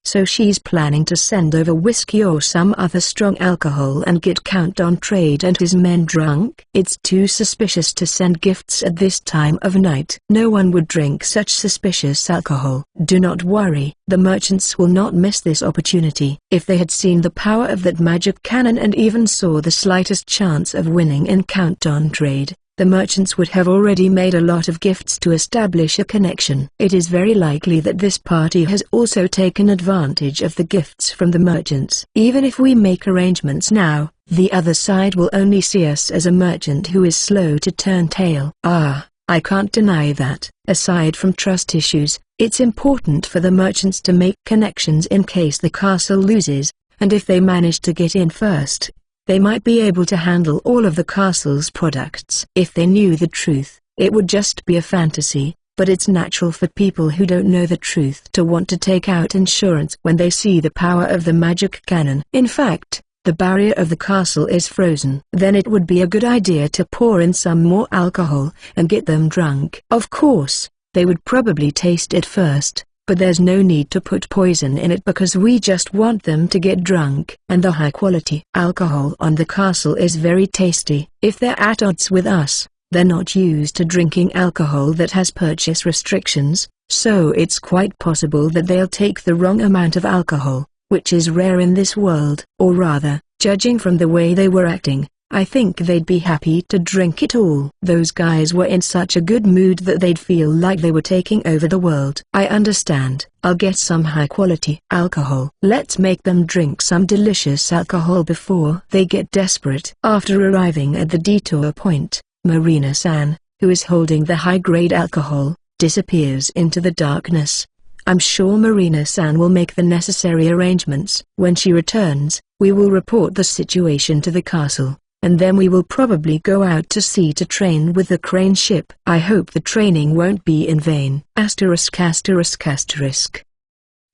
So she's planning to send over whiskey or some other strong alcohol and get Count D'Entrade and his men drunk? It's too suspicious to send gifts at this time of night. No one would drink such suspicious alcohol. Do not worry, the merchants will not miss this opportunity. If they had seen the power of that magic cannon and even saw the slightest chance of winning in Count D'Entrade, the merchants would have already made a lot of gifts to establish a connection. It is very likely that this party has also taken advantage of the gifts from the merchants. Even if we make arrangements now, the other side will only see us as a merchant who is slow to turn tail. I can't deny that. Aside from trust issues, it's important for the merchants to make connections in case the castle loses, and if they manage to get in first, they might be able to handle all of the castle's products. If they knew the truth, it would just be a fantasy, but it's natural for people who don't know the truth to want to take out insurance when they see the power of the magic cannon. In fact, the barrier of the castle is frozen. Then it would be a good idea to pour in some more alcohol and get them drunk. Of course, they would probably taste it first, but there's no need to put poison in it because we just want them to get drunk. And the high-quality alcohol on the castle is very tasty. If they're at odds with us, they're not used to drinking alcohol that has purchase restrictions, so it's quite possible that they'll take the wrong amount of alcohol, which is rare in this world. Or rather, judging from the way they were acting, I think they'd be happy to drink it all. Those guys were in such a good mood that they'd feel like they were taking over the world. I understand. I'll get some high-quality alcohol. Let's make them drink some delicious alcohol before they get desperate. After arriving at the detour point, Marina-san, who is holding the high-grade alcohol, disappears into the darkness. I'm sure Marina-san will make the necessary arrangements. When she returns, we will report the situation to the castle, and then we will probably go out to sea to train with the crane ship. I hope the training won't be in vain. ****.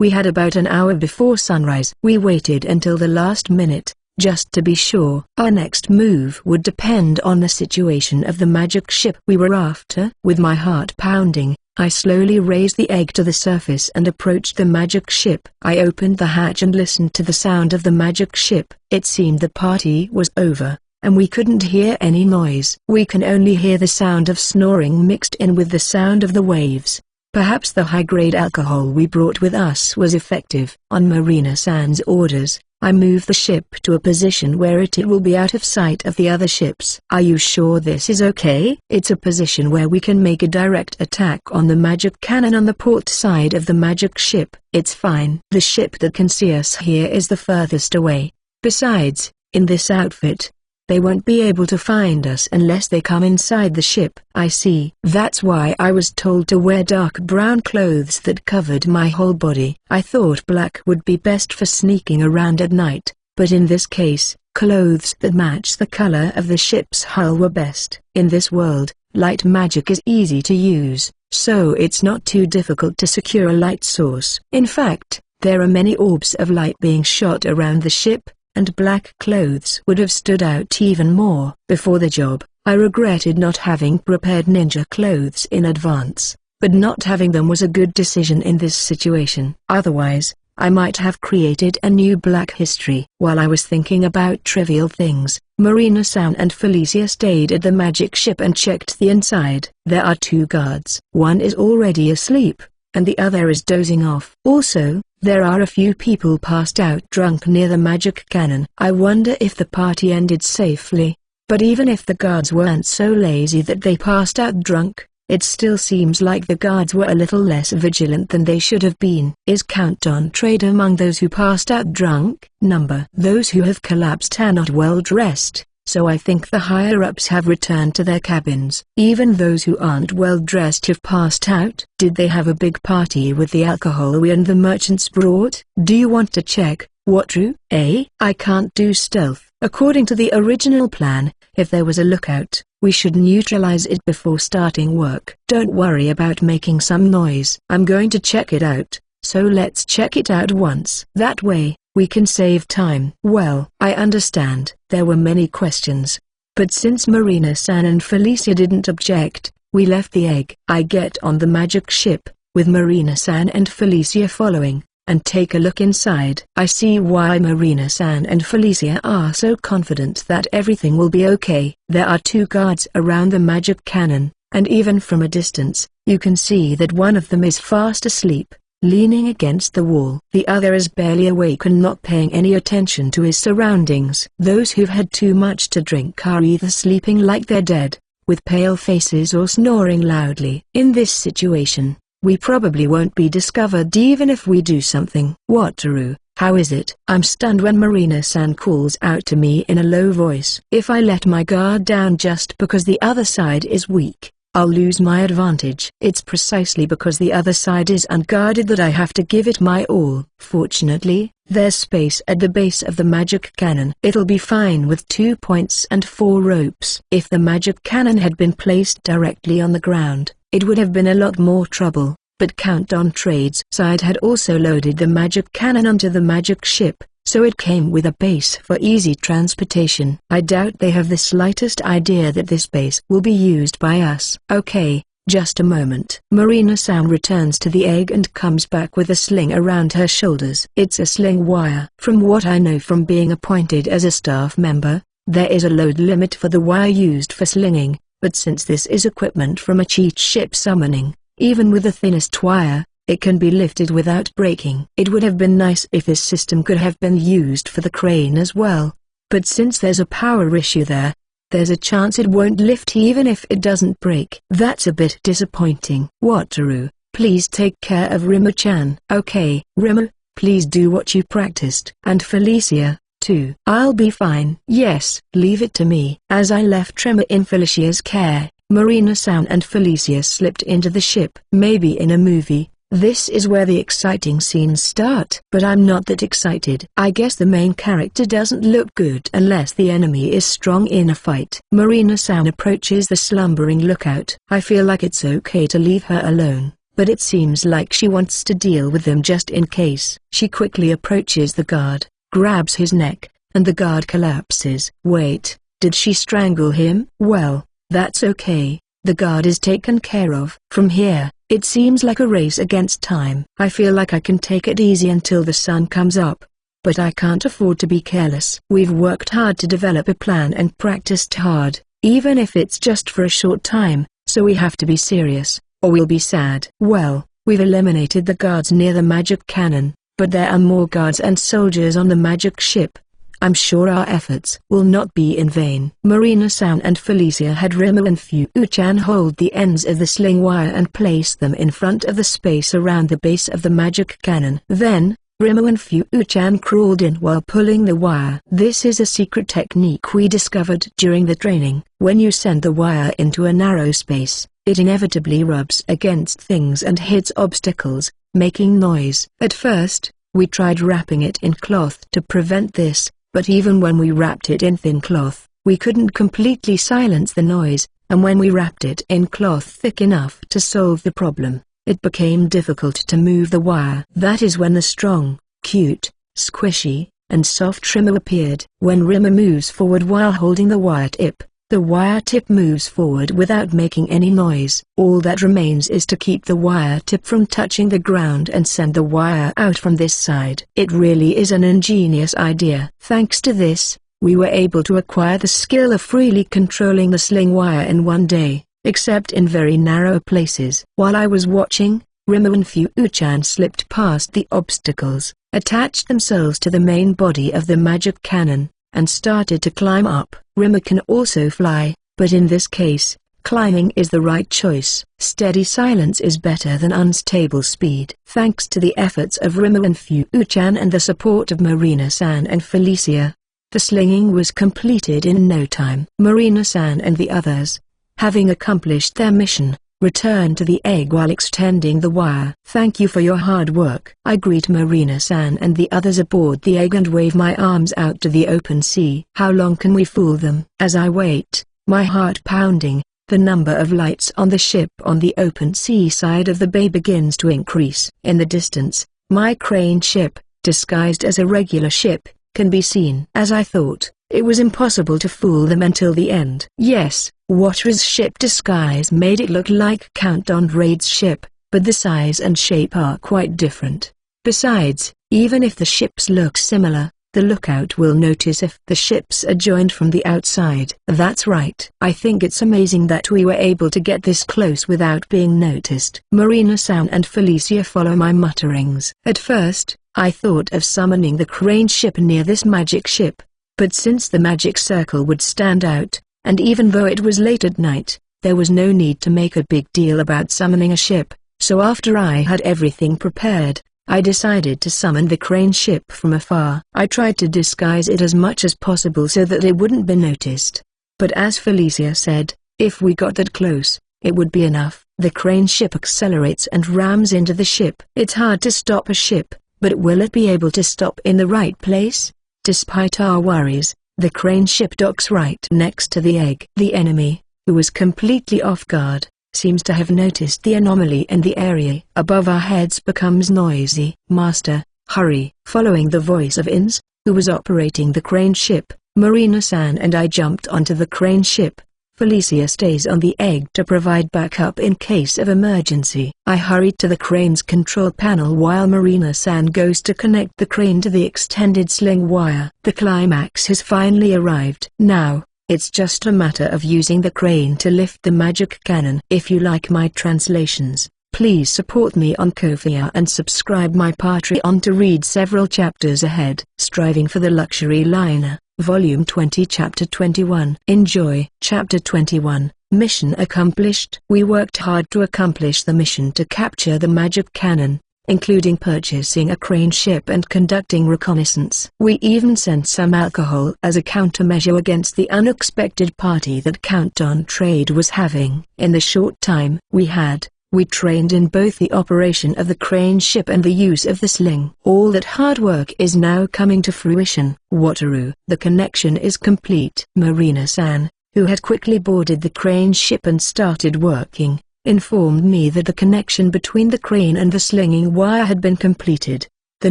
We had about an hour before sunrise. We waited until the last minute, just to be sure. Our next move would depend on the situation of the magic ship we were after. With my heart pounding, I slowly raised the egg to the surface and approached the magic ship. I opened the hatch and listened to the sound of the magic ship. It seemed the party was over, and we couldn't hear any noise. We can only hear the sound of snoring mixed in with the sound of the waves. Perhaps the high-grade alcohol we brought with us was effective. On Marina-san's orders, I moved the ship to a position where it will be out of sight of the other ships. Are you sure this is okay? It's a position where we can make a direct attack on the magic cannon on the port side of the magic ship. It's fine. The ship that can see us here is the furthest away. Besides, in this outfit, they won't be able to find us unless they come inside the ship. I see. That's why I was told to wear dark brown clothes that covered my whole body. I thought black would be best for sneaking around at night, but in this case, clothes that match the color of the ship's hull were best. In this world, light magic is easy to use, so it's not too difficult to secure a light source. In fact, there are many orbs of light being shot around the ship, and black clothes would have stood out even more. Before the job, I regretted not having prepared ninja clothes in advance, but not having them was a good decision in this situation. Otherwise, I might have created a new black history. While I was thinking about trivial things, Marina-san and Felicia stayed at the magic ship and checked the inside. There are 2 guards. One is already asleep, and the other is dozing off. Also, there are a few people passed out drunk near the magic cannon. I wonder if the party ended safely. But even if the guards weren't so lazy that they passed out drunk, it still seems like the guards were a little less vigilant than they should have been. Is Countdown Trade among those who passed out drunk? Number. Those who have collapsed are not well dressed, so I think the higher-ups have returned to their cabins. Even those who aren't well dressed have passed out. Did they have a big party with the alcohol we and the merchants brought? Do you want to check, Wataru? I can't do stealth. According to the original plan, if there was a lookout, we should neutralize it before starting work. Don't worry about making some noise. I'm going to check it out, so let's check it out once. That way, we can save time. Well, I understand. There were many questions, but since Marina-san and Felicia didn't object, we left the egg. I get on the magic ship, with Marina-san and Felicia following, and take a look inside. I see why Marina-san and Felicia are so confident that everything will be okay. There are 2 guards around the magic cannon, and even from a distance, you can see that one of them is fast asleep, leaning against the wall. The other is barely awake and not paying any attention to his surroundings. Those who've had too much to drink are either sleeping like they're dead, with pale faces, or snoring loudly. In this situation, we probably won't be discovered even if we do something. Wataru, how is it? I'm stunned when Marina-san calls out to me in a low voice. If I let my guard down just because the other side is weak, I'll lose my advantage. It's precisely because the other side is unguarded that I have to give it my all. Fortunately, there's space at the base of the magic cannon. It'll be fine with 2 points and 4 ropes. If the magic cannon had been placed directly on the ground, it would have been a lot more trouble, but Countdown Trade's side had also loaded the magic cannon onto the magic ship, so it came with a base for easy transportation. I doubt they have the slightest idea that this base will be used by us. Okay, just a moment. Marina-san returns to the egg and comes back with a sling around her shoulders. It's a sling wire. From what I know from being appointed as a staff member, there is a load limit for the wire used for slinging, but since this is equipment from a cheat ship summoning, even with the thinnest wire, it can be lifted without breaking. It would have been nice if this system could have been used for the crane as well, but since there's a power issue there, there's a chance it won't lift even if it doesn't break. That's a bit disappointing. Wataru, please take care of Rimu-chan. Okay, Rimu, please do what you practiced. And Felicia, too. I'll be fine. Yes, leave it to me. As I left Tremor in Felicia's care, Marina-san and Felicia slipped into the ship. Maybe in a movie, this is where the exciting scenes start. But I'm not that excited. I guess the main character doesn't look good unless the enemy is strong in a fight. Marina-san approaches the slumbering lookout. I feel like it's okay to leave her alone. but it seems like she wants to deal with them just in case. She quickly approaches the guard, grabs his neck, and the guard collapses. Wait, did she strangle him? Well, that's okay, the guard is taken care of. From here, it seems like a race against time. I feel like I can take it easy until the sun comes up. But I can't afford to be careless. We've worked hard to develop a plan and practiced hard, even if it's just for a short time, so we have to be serious, or we'll be sad. Well, we've eliminated the guards near the magic cannon, but there are more guards and soldiers on the magic ship. I'm sure our efforts will not be in vain. Marina-san and Felicia had Rimmer and Fu-chan hold the ends of the sling wire and place them in front of the space around the base of the magic cannon. Then, Rimmer and Fu-chan crawled in while pulling the wire. This is a secret technique we discovered during the training. When you send the wire into a narrow space, it inevitably rubs against things and hits obstacles, making noise. At first, we tried wrapping it in cloth to prevent this, but even when we wrapped it in thin cloth, we couldn't completely silence the noise, and when we wrapped it in cloth thick enough to solve the problem, it became difficult to move the wire. That is when the strong, cute, squishy, and soft Rimmer appeared. When Rimmer moves forward while holding the wire tip moves forward without making any noise. All that remains is to keep the wire tip from touching the ground and send the wire out from this side. It really is an ingenious idea. Thanks to this, we were able to acquire the skill of freely controlling the sling wire in one day, except in very narrow places. While I was watching, Rimmer and Fu-chan slipped past the obstacles, attached themselves to the main body of the magic cannon, and started to climb up. Rimmer can also fly, but in this case, climbing is the right choice. Steady silence is better than unstable speed. Thanks to the efforts of Rimmer and Fu-chan and the support of Marina-san and Felicia, the slinging was completed in no time. Marina-san and the others, having accomplished their mission, returned to the egg while extending the wire. Thank you for your hard work. I greet Marina-san and the others aboard the egg and wave my arms out to the open sea. How long can we fool them? As I wait, my heart pounding, the number of lights on the ship on the open sea side of the bay begins to increase. In the distance, my crane ship, disguised as a regular ship, can be seen. As I thought, it was impossible to fool them until the end. Yes, Water's ship disguise made it look like Count Andrade's ship, but the size and shape are quite different. Besides, even if the ships look similar, the lookout will notice if the ships are joined from the outside. That's right. I think it's amazing that we were able to get this close without being noticed. Marina-san and Felicia follow my mutterings. At first, I thought of summoning the crane ship near this magic ship, but since the magic circle would stand out, and even though it was late at night, there was no need to make a big deal about summoning a ship, so after I had everything prepared, I decided to summon the crane ship from afar. I tried to disguise it as much as possible so that it wouldn't be noticed. But as Felicia said, if we got that close, it would be enough. The crane ship accelerates and rams into the ship. It's hard to stop a ship, but will it be able to stop in the right place? Despite our worries, the crane ship docks right next to the egg. The enemy, who was completely off guard, seems to have noticed the anomaly and the area above our heads becomes noisy. Master, hurry! Following the voice of Ins, who was operating the crane ship, Marina-san and I jumped onto the crane ship. Felicia stays on the egg to provide backup in case of emergency. I hurried to the crane's control panel while Marina-san goes to connect the crane to the extended sling wire. The climax has finally arrived. Now, it's just a matter of using the crane to lift the magic cannon. If you like my translations, please support me on Ko-fi and subscribe my Patreon to read several chapters ahead. Striving for the Luxury Liner, Volume 20 Chapter 21. Enjoy. Chapter 21, Mission Accomplished. We worked hard to accomplish the mission to capture the magic cannon, including purchasing a crane ship and conducting reconnaissance. We even sent some alcohol as a countermeasure against the unexpected party that Count Andrade was having. In the short time we trained in both the operation of the crane ship and the use of the sling. All that hard work is now coming to fruition. Wataru. The connection is complete. Marina-san, who had quickly boarded the crane ship and started working, informed me that the connection between the crane and the slinging wire had been completed. The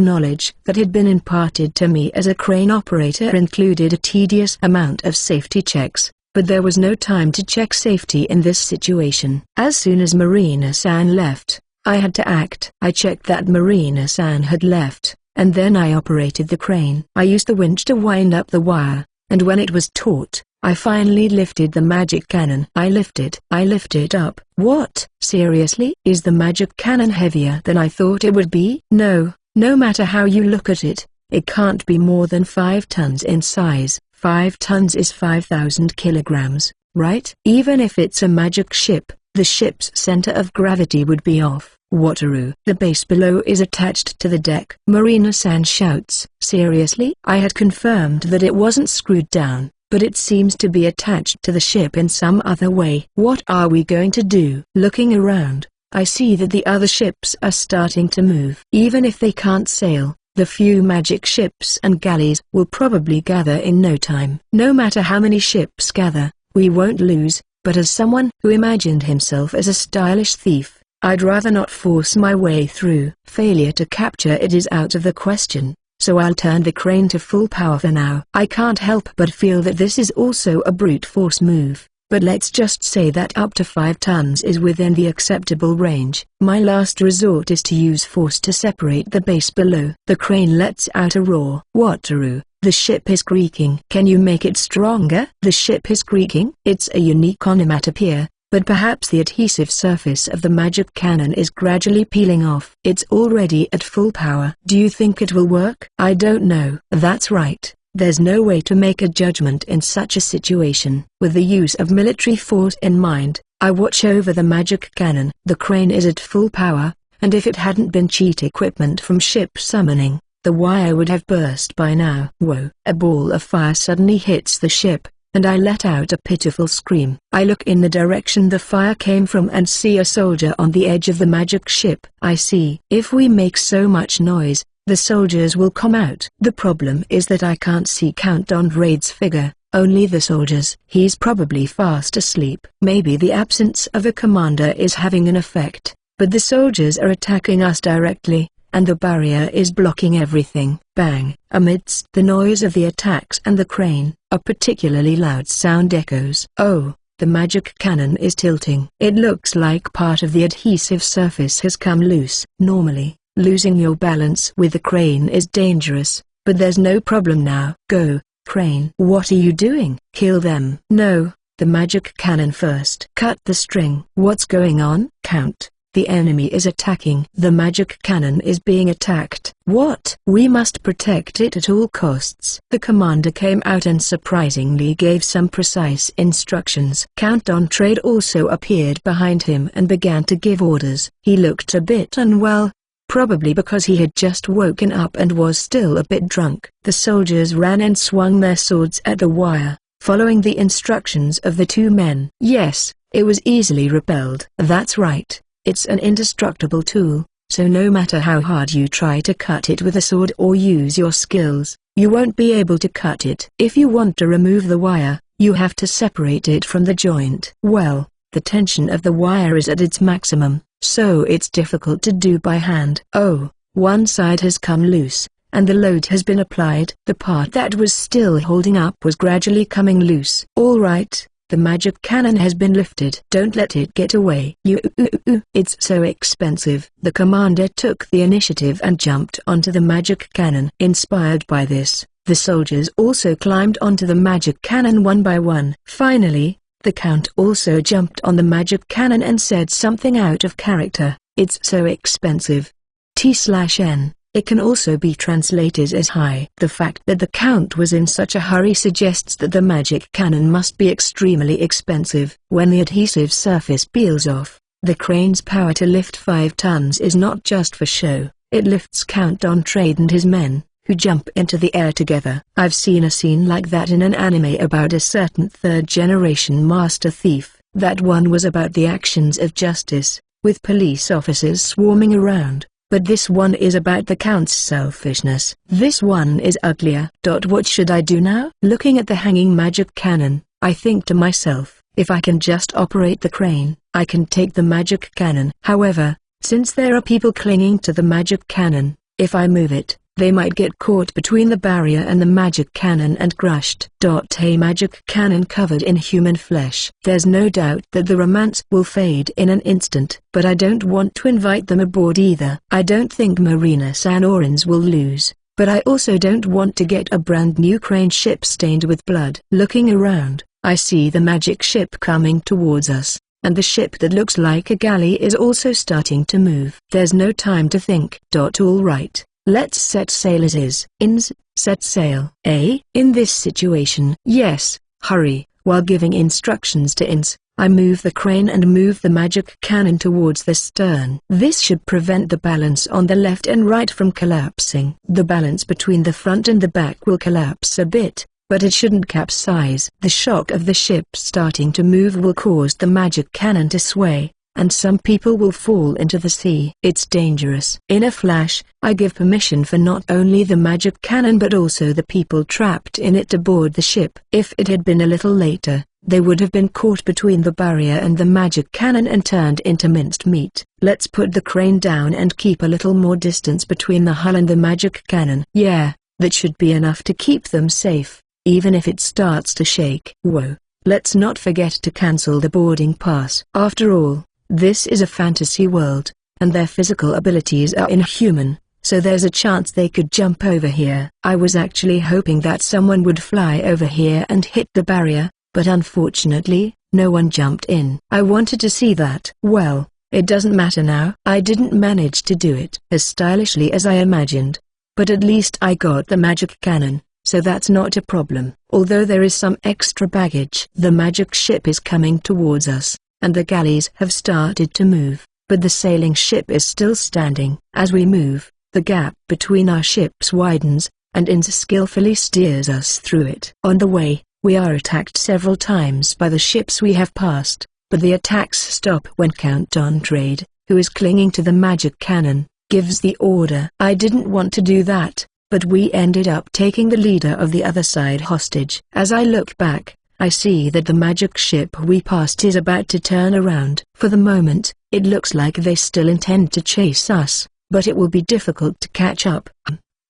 knowledge that had been imparted to me as a crane operator included a tedious amount of safety checks, but there was no time to check safety in this situation. As soon as Marina-san left, I had to act. I checked that Marina-san had left, and then I operated the crane. I used the winch to wind up the wire, and when it was taut, I finally lifted the magic cannon. I lift it up. What? Seriously? Is the magic cannon heavier than I thought it would be? No. No matter how you look at it, it can't be more than 5 tons in size. 5 tons is 5,000 kilograms, right? Even if it's a magic ship, the ship's center of gravity would be off. Wataru. The base below is attached to the deck. Marina-san shouts. Seriously? I had confirmed that it wasn't screwed down, but it seems to be attached to the ship in some other way. What are we going to do? Looking around, I see that the other ships are starting to move. Even if they can't sail, the few magic ships and galleys will probably gather in no time. No matter how many ships gather, we won't lose, but as someone who imagined himself as a stylish thief, I'd rather not force my way through. Failure to capture it is out of the question, so I'll turn the crane to full power for now. I can't help but feel that this is also a brute force move. But let's just say that up to 5 tons is within the acceptable range. My last resort is to use force to separate the base below. The crane lets out a roar. Wataru, the ship is creaking. Can you make it stronger? The ship is creaking? It's a unique onomatopoeia, but perhaps the adhesive surface of the magic cannon is gradually peeling off. It's already at full power. Do you think it will work? I don't know. That's right. There's no way to make a judgment in such a situation. With the use of military force in mind, I watch over the magic cannon. The crane is at full power, and if it hadn't been cheat equipment from ship summoning, the wire would have burst by now. Whoa! A ball of fire suddenly hits the ship, and I let out a pitiful scream. I look in the direction the fire came from and see a soldier on the edge of the magic ship. I see. If we make so much noise, the soldiers will come out. The problem is that I can't see Count Andrade's figure, only the soldiers. He's probably fast asleep. Maybe the absence of a commander is having an effect, but the soldiers are attacking us directly, and the barrier is blocking everything. Bang! Amidst the noise of the attacks and the crane, a particularly loud sound echoes. Oh! The magic cannon is tilting. It looks like part of the adhesive surface has come loose. Normally, losing your balance with the crane is dangerous, but there's no problem now. Go, crane. What are you doing? Kill them. No, the magic cannon first. Cut the string. What's going on? Count. The enemy is attacking. The magic cannon is being attacked. What? We must protect it at all costs. The commander came out and surprisingly gave some precise instructions. Count Andrade also appeared behind him and began to give orders. He looked a bit unwell, probably because he had just woken up and was still a bit drunk. The soldiers ran and swung their swords at the wire, following the instructions of the two men. Yes, it was easily repelled. That's right, it's an indestructible tool, so no matter how hard you try to cut it with a sword or use your skills, you won't be able to cut it. If you want to remove the wire, you have to separate it from the joint. Well, the tension of the wire is at its maximum, so it's difficult to do by hand. Oh, one side has come loose, and the load has been applied. The part that was still holding up was gradually coming loose. All right, the magic cannon has been lifted. Don't let it get away. It's so expensive. The commander took the initiative and jumped onto the magic cannon. Inspired by this, the soldiers also climbed onto the magic cannon one by one. Finally, the Count also jumped on the magic cannon and said something out of character. It's so expensive. T/N. It can also be translated as high. The fact that the Count was in such a hurry suggests that the magic cannon must be extremely expensive. When the adhesive surface peels off, the crane's power to lift 5 tons is not just for show. It lifts Count Andrade and his men, who jump into the air together. I've seen a scene like that in an anime about a certain third-generation master thief. That one was about the actions of justice, with police officers swarming around, but this one is about the Count's selfishness. This one is uglier. What should I do now? Looking at the hanging magic cannon, I think to myself, If I can just operate the crane, I can take the magic cannon. However, since there are people clinging to the magic cannon, if I move it, they might get caught between the barrier and the magic cannon and crushed. A magic cannon covered in human flesh. There's no doubt that the romance will fade in an instant. But I don't want to invite them aboard either. I don't think Marina-san or Ins will lose, but I also don't want to get a brand new crane ship stained with blood. Looking around, I see the magic ship coming towards us, and the ship that looks like a galley is also starting to move. There's no time to think. All right. Let's set sail as is. Ins, set sail. In this situation, yes, hurry. While giving instructions to Ins, I move the crane and move the magic cannon towards the stern. This should prevent the balance on the left and right from collapsing. The balance between the front and the back will collapse a bit, but it shouldn't capsize. The shock of the ship starting to move will cause the magic cannon to sway, and some people will fall into the sea. It's dangerous. In a flash, I give permission for not only the magic cannon but also the people trapped in it to board the ship. If it had been a little later, they would have been caught between the barrier and the magic cannon and turned into minced meat. Let's put the crane down and keep a little more distance between the hull and the magic cannon. Yeah, that should be enough to keep them safe, even if it starts to shake. Whoa, let's not forget to cancel the boarding pass. After all, this is a fantasy world, and their physical abilities are inhuman, so there's a chance they could jump over here. I was actually hoping that someone would fly over here and hit the barrier, but unfortunately, no one jumped in. I wanted to see that. Well, it doesn't matter now. I didn't manage to do it as stylishly as I imagined, but at least I got the magic cannon, so that's not a problem. Although there is some extra baggage. The magic ship is coming towards us, and the galleys have started to move, but the sailing ship is still standing. As we move, the gap between our ships widens, and Ins skillfully steers us through it. On the way, we are attacked several times by the ships we have passed, but the attacks stop when Count Dontrade, who is clinging to the magic cannon, gives the order. I didn't want to do that, but we ended up taking the leader of the other side hostage. As I look back, I see that the magic ship we passed is about to turn around. For the moment, it looks like they still intend to chase us, but it will be difficult to catch up.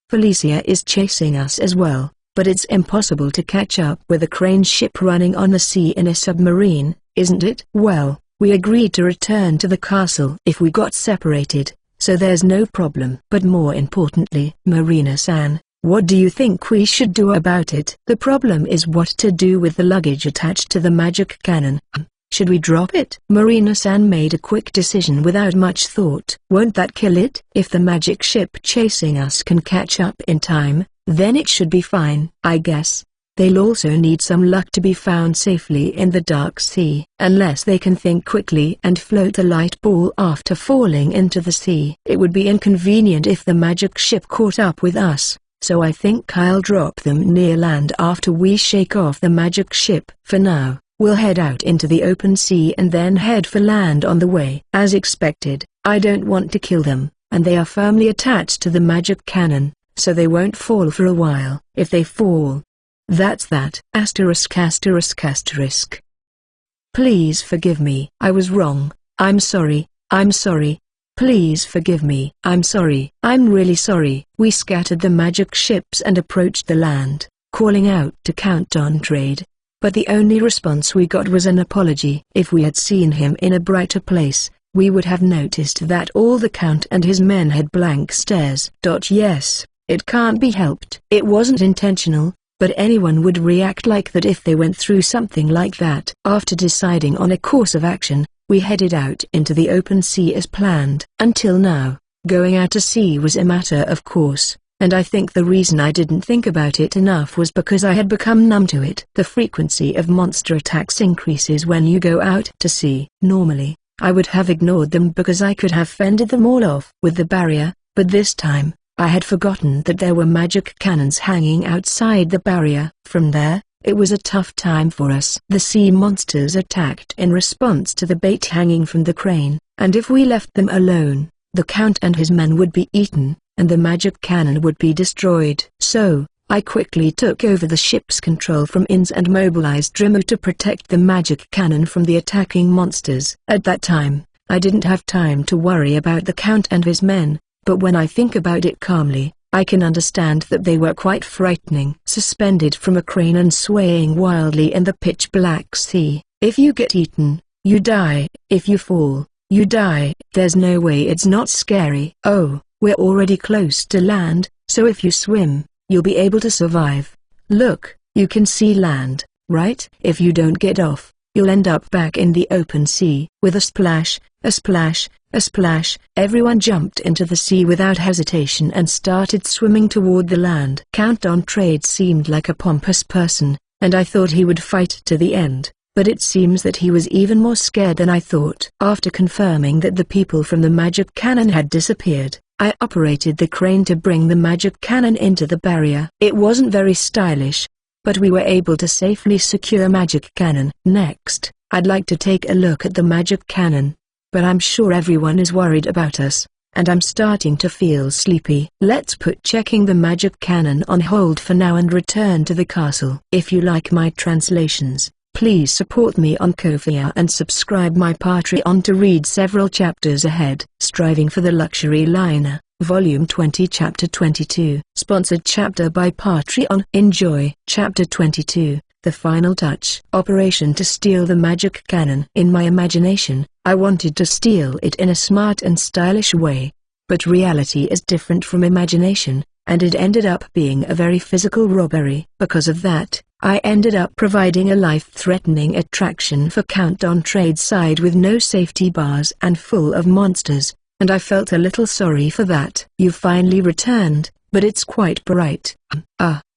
Felicia is chasing us as well, but it's impossible to catch up with a crane ship running on the sea in a submarine, isn't it? Well, we agreed to return to the castle if we got separated, so there's no problem. But more importantly, Marina-san, what do you think we should do about it? The problem is what to do with the luggage attached to the magic cannon. Should we drop it? Marina-san made a quick decision without much thought. Won't that kill it? If the magic ship chasing us can catch up in time, then it should be fine. I guess they'll also need some luck to be found safely in the dark sea. Unless they can think quickly and float the light ball after falling into the sea. It would be inconvenient if the magic ship caught up with us, so I think I'll drop them near land after we shake off the magic ship. For now, we'll head out into the open sea and then head for land on the way. As expected, I don't want to kill them, and they are firmly attached to the magic cannon, so they won't fall for a while. If they fall, that's that. Asterisk asterisk asterisk. Please forgive me. I was wrong. I'm sorry. I'm sorry. Please forgive me. I'm sorry. I'm really sorry. We scattered the magic ships and approached the land, calling out to Count Dontrade, but the only response we got was an apology. If we had seen him in a brighter place, we would have noticed that all the Count and his men had blank stares. Yes, it can't be helped. It wasn't intentional, but anyone would react like that if they went through something like that. After deciding on a course of action, we headed out into the open sea as planned. Until now, going out to sea was a matter of course, and I think the reason I didn't think about it enough was because I had become numb to it. The frequency of monster attacks increases when you go out to sea. Normally, I would have ignored them because I could have fended them all off with the barrier, but this time, I had forgotten that there were magic cannons hanging outside the barrier. From there, it was a tough time for us. The sea monsters attacked in response to the bait hanging from the crane, and if we left them alone, the Count and his men would be eaten, and the magic cannon would be destroyed. So, I quickly took over the ship's control from Ins and mobilized Rimmer to protect the magic cannon from the attacking monsters. At that time, I didn't have time to worry about the Count and his men, but when I think about it calmly, I can understand that they were quite frightening. Suspended from a crane and swaying wildly in the pitch-black sea, if you get eaten, you die. If you fall, you die. There's no way it's not scary. Oh, we're already close to land, so if you swim, you'll be able to survive. Look, you can see land, right? If you don't get off, you'll end up back in the open sea. With a splash, a splash, a splash, everyone jumped into the sea without hesitation and started swimming toward the land. Count D'Entrade seemed like a pompous person, and I thought he would fight to the end, but it seems that he was even more scared than I thought. After confirming that the people from the magic cannon had disappeared, I operated the crane to bring the magic cannon into the barrier. It wasn't very stylish, but we were able to safely secure magic cannon. Next, I'd like to take a look at the magic cannon, but I'm sure everyone is worried about us, and I'm starting to feel sleepy. Let's put checking the magic cannon on hold for now and return to the castle. If you like my translations, please support me on Ko-fi and subscribe my Patreon to read several chapters ahead. Striving for the Luxury Liner, Volume 20 Chapter 22. Sponsored chapter by Patreon. Enjoy. Chapter 22, The Final Touch. Operation to steal the magic cannon. In my imagination, I wanted to steal it in a smart and stylish way. But reality is different from imagination, and it ended up being a very physical robbery. Because of that, I ended up providing a life-threatening attraction for Count D'Entrade's side with no safety bars and full of monsters, and I felt a little sorry for that. You finally returned, but it's quite bright.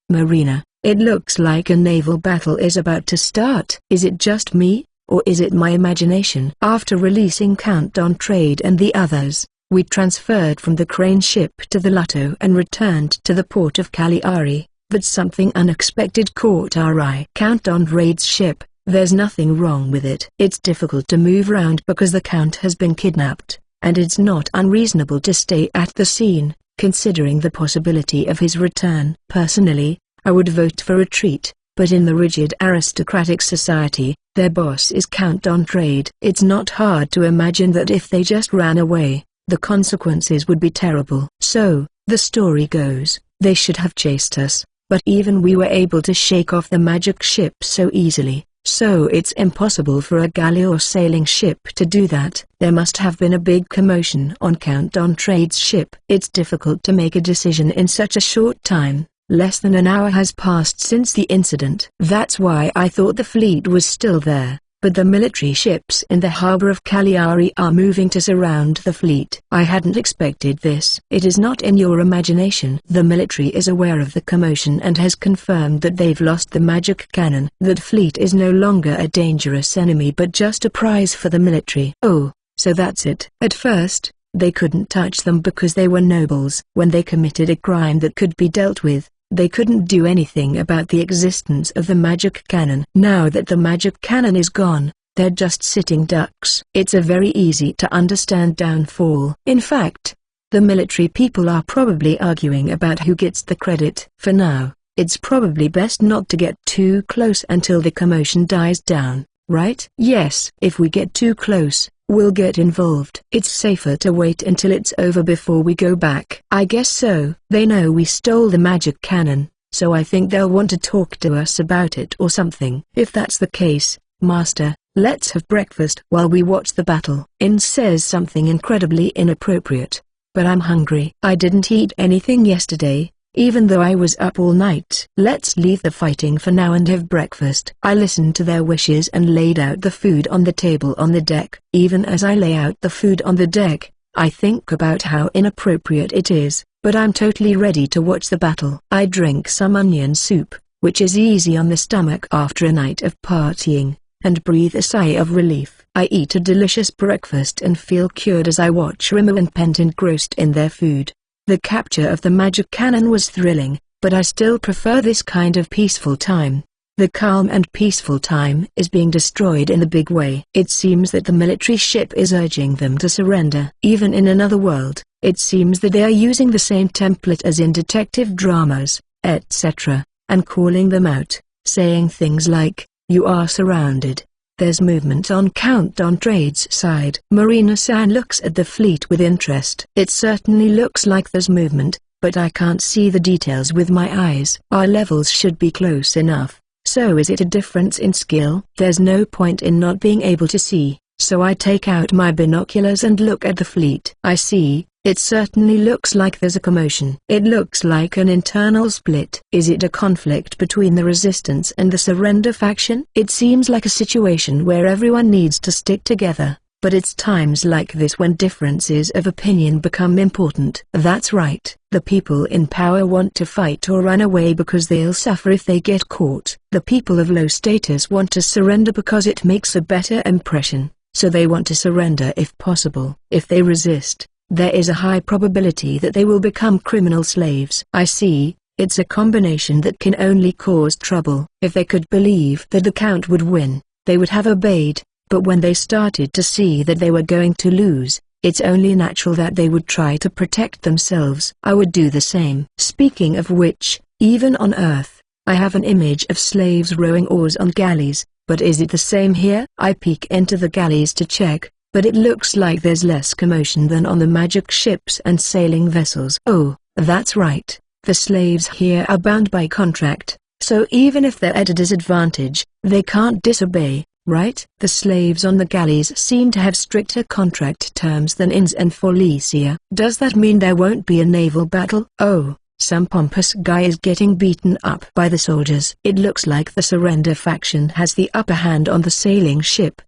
Marina, it looks like a naval battle is about to start. Is it just me, or is it my imagination? After releasing Count D'Entrade and the others, we transferred from the crane ship to the Lotto and returned to the port of Cagliari. But something unexpected caught our eye. Count D'Entrade's ship, there's nothing wrong with it. It's difficult to move around because the Count has been kidnapped, and it's not unreasonable to stay at the scene, considering the possibility of his return. Personally, I would vote for retreat, but in the rigid aristocratic society, their boss is Count D'Entrade. It's not hard to imagine that if they just ran away, the consequences would be terrible. So, the story goes, they should have chased us. But even we were able to shake off the magic ship so easily, so it's impossible for a galley or sailing ship to do that. There must have been a big commotion on Count D'Entrade's ship. It's difficult to make a decision in such a short time. Less than an hour has passed since the incident. That's why I thought the fleet was still there. But the military ships in the harbor of Cagliari are moving to surround the fleet. I hadn't expected this. It is not in your imagination. The military is aware of the commotion and has confirmed that they've lost the magic cannon. That fleet is no longer a dangerous enemy but just a prize for the military. Oh, so that's it. At first, they couldn't touch them because they were nobles. When they committed a crime that could be dealt with, they couldn't do anything about the existence of the magic cannon. Now that the magic cannon is gone, they're just sitting ducks. It's a very easy to understand downfall. In fact, the military people are probably arguing about who gets the credit. For now, it's probably best not to get too close until the commotion dies down, right? Yes. If we get too close, we'll get involved. It's safer to wait until it's over before we go back. I guess so. They know we stole the magic cannon, so I think they'll want to talk to us about it or something. If that's the case, Master, let's have breakfast while we watch the battle. In says something incredibly inappropriate. But I'm hungry. I didn't eat anything yesterday, even though I was up all night. Let's leave the fighting for now and have breakfast. I listened to their wishes and laid out the food on the table on the deck. Even as I lay out the food on the deck, I think about how inappropriate it is, but I'm totally ready to watch the battle. I drink some onion soup, which is easy on the stomach after a night of partying, and breathe a sigh of relief. I eat a delicious breakfast and feel cured as I watch Rimmer and Pent engrossed in their food. The capture of the magic cannon was thrilling, but I still prefer this kind of peaceful time. The calm and peaceful time is being destroyed in the big way. It seems that the military ship is urging them to surrender. Even in another world, it seems that they are using the same template as in detective dramas. etc., and calling them out, saying things like, "You are surrounded." There's movement on Countdown Trade's side. Marina-san looks at the fleet with interest. It certainly looks like there's movement, but I can't see the details with my eyes. Our levels should be close enough. So is it a difference in skill? There's no point in not being able to see, so I take out my binoculars and look at the fleet. I see, it certainly looks like there's a commotion. It looks like an internal split. Is it a conflict between the resistance and the surrender faction? It seems like a situation where everyone needs to stick together, but it's times like this when differences of opinion become important. That's right, the people in power want to fight or run away because they'll suffer if they get caught. The people of low status want to surrender because it makes a better impression, so they want to surrender if possible. If they resist, there is a high probability that they will become criminal slaves. I see, it's a combination that can only cause trouble. If they could believe that the Count would win, they would have obeyed, but when they started to see that they were going to lose, it's only natural that they would try to protect themselves. I would do the same. Speaking of which, even on Earth, I have an image of slaves rowing oars on galleys, but is it the same here? I peek into the galleys to check, but it looks like there's less commotion than on the magic ships and sailing vessels. Oh, that's right, the slaves here are bound by contract, so even if they're at a disadvantage, they can't disobey, right? The slaves on the galleys seem to have stricter contract terms than Inns and Felicia. Does that mean there won't be a naval battle? Oh, some pompous guy is getting beaten up by the soldiers. It looks like the surrender faction has the upper hand on the sailing ship.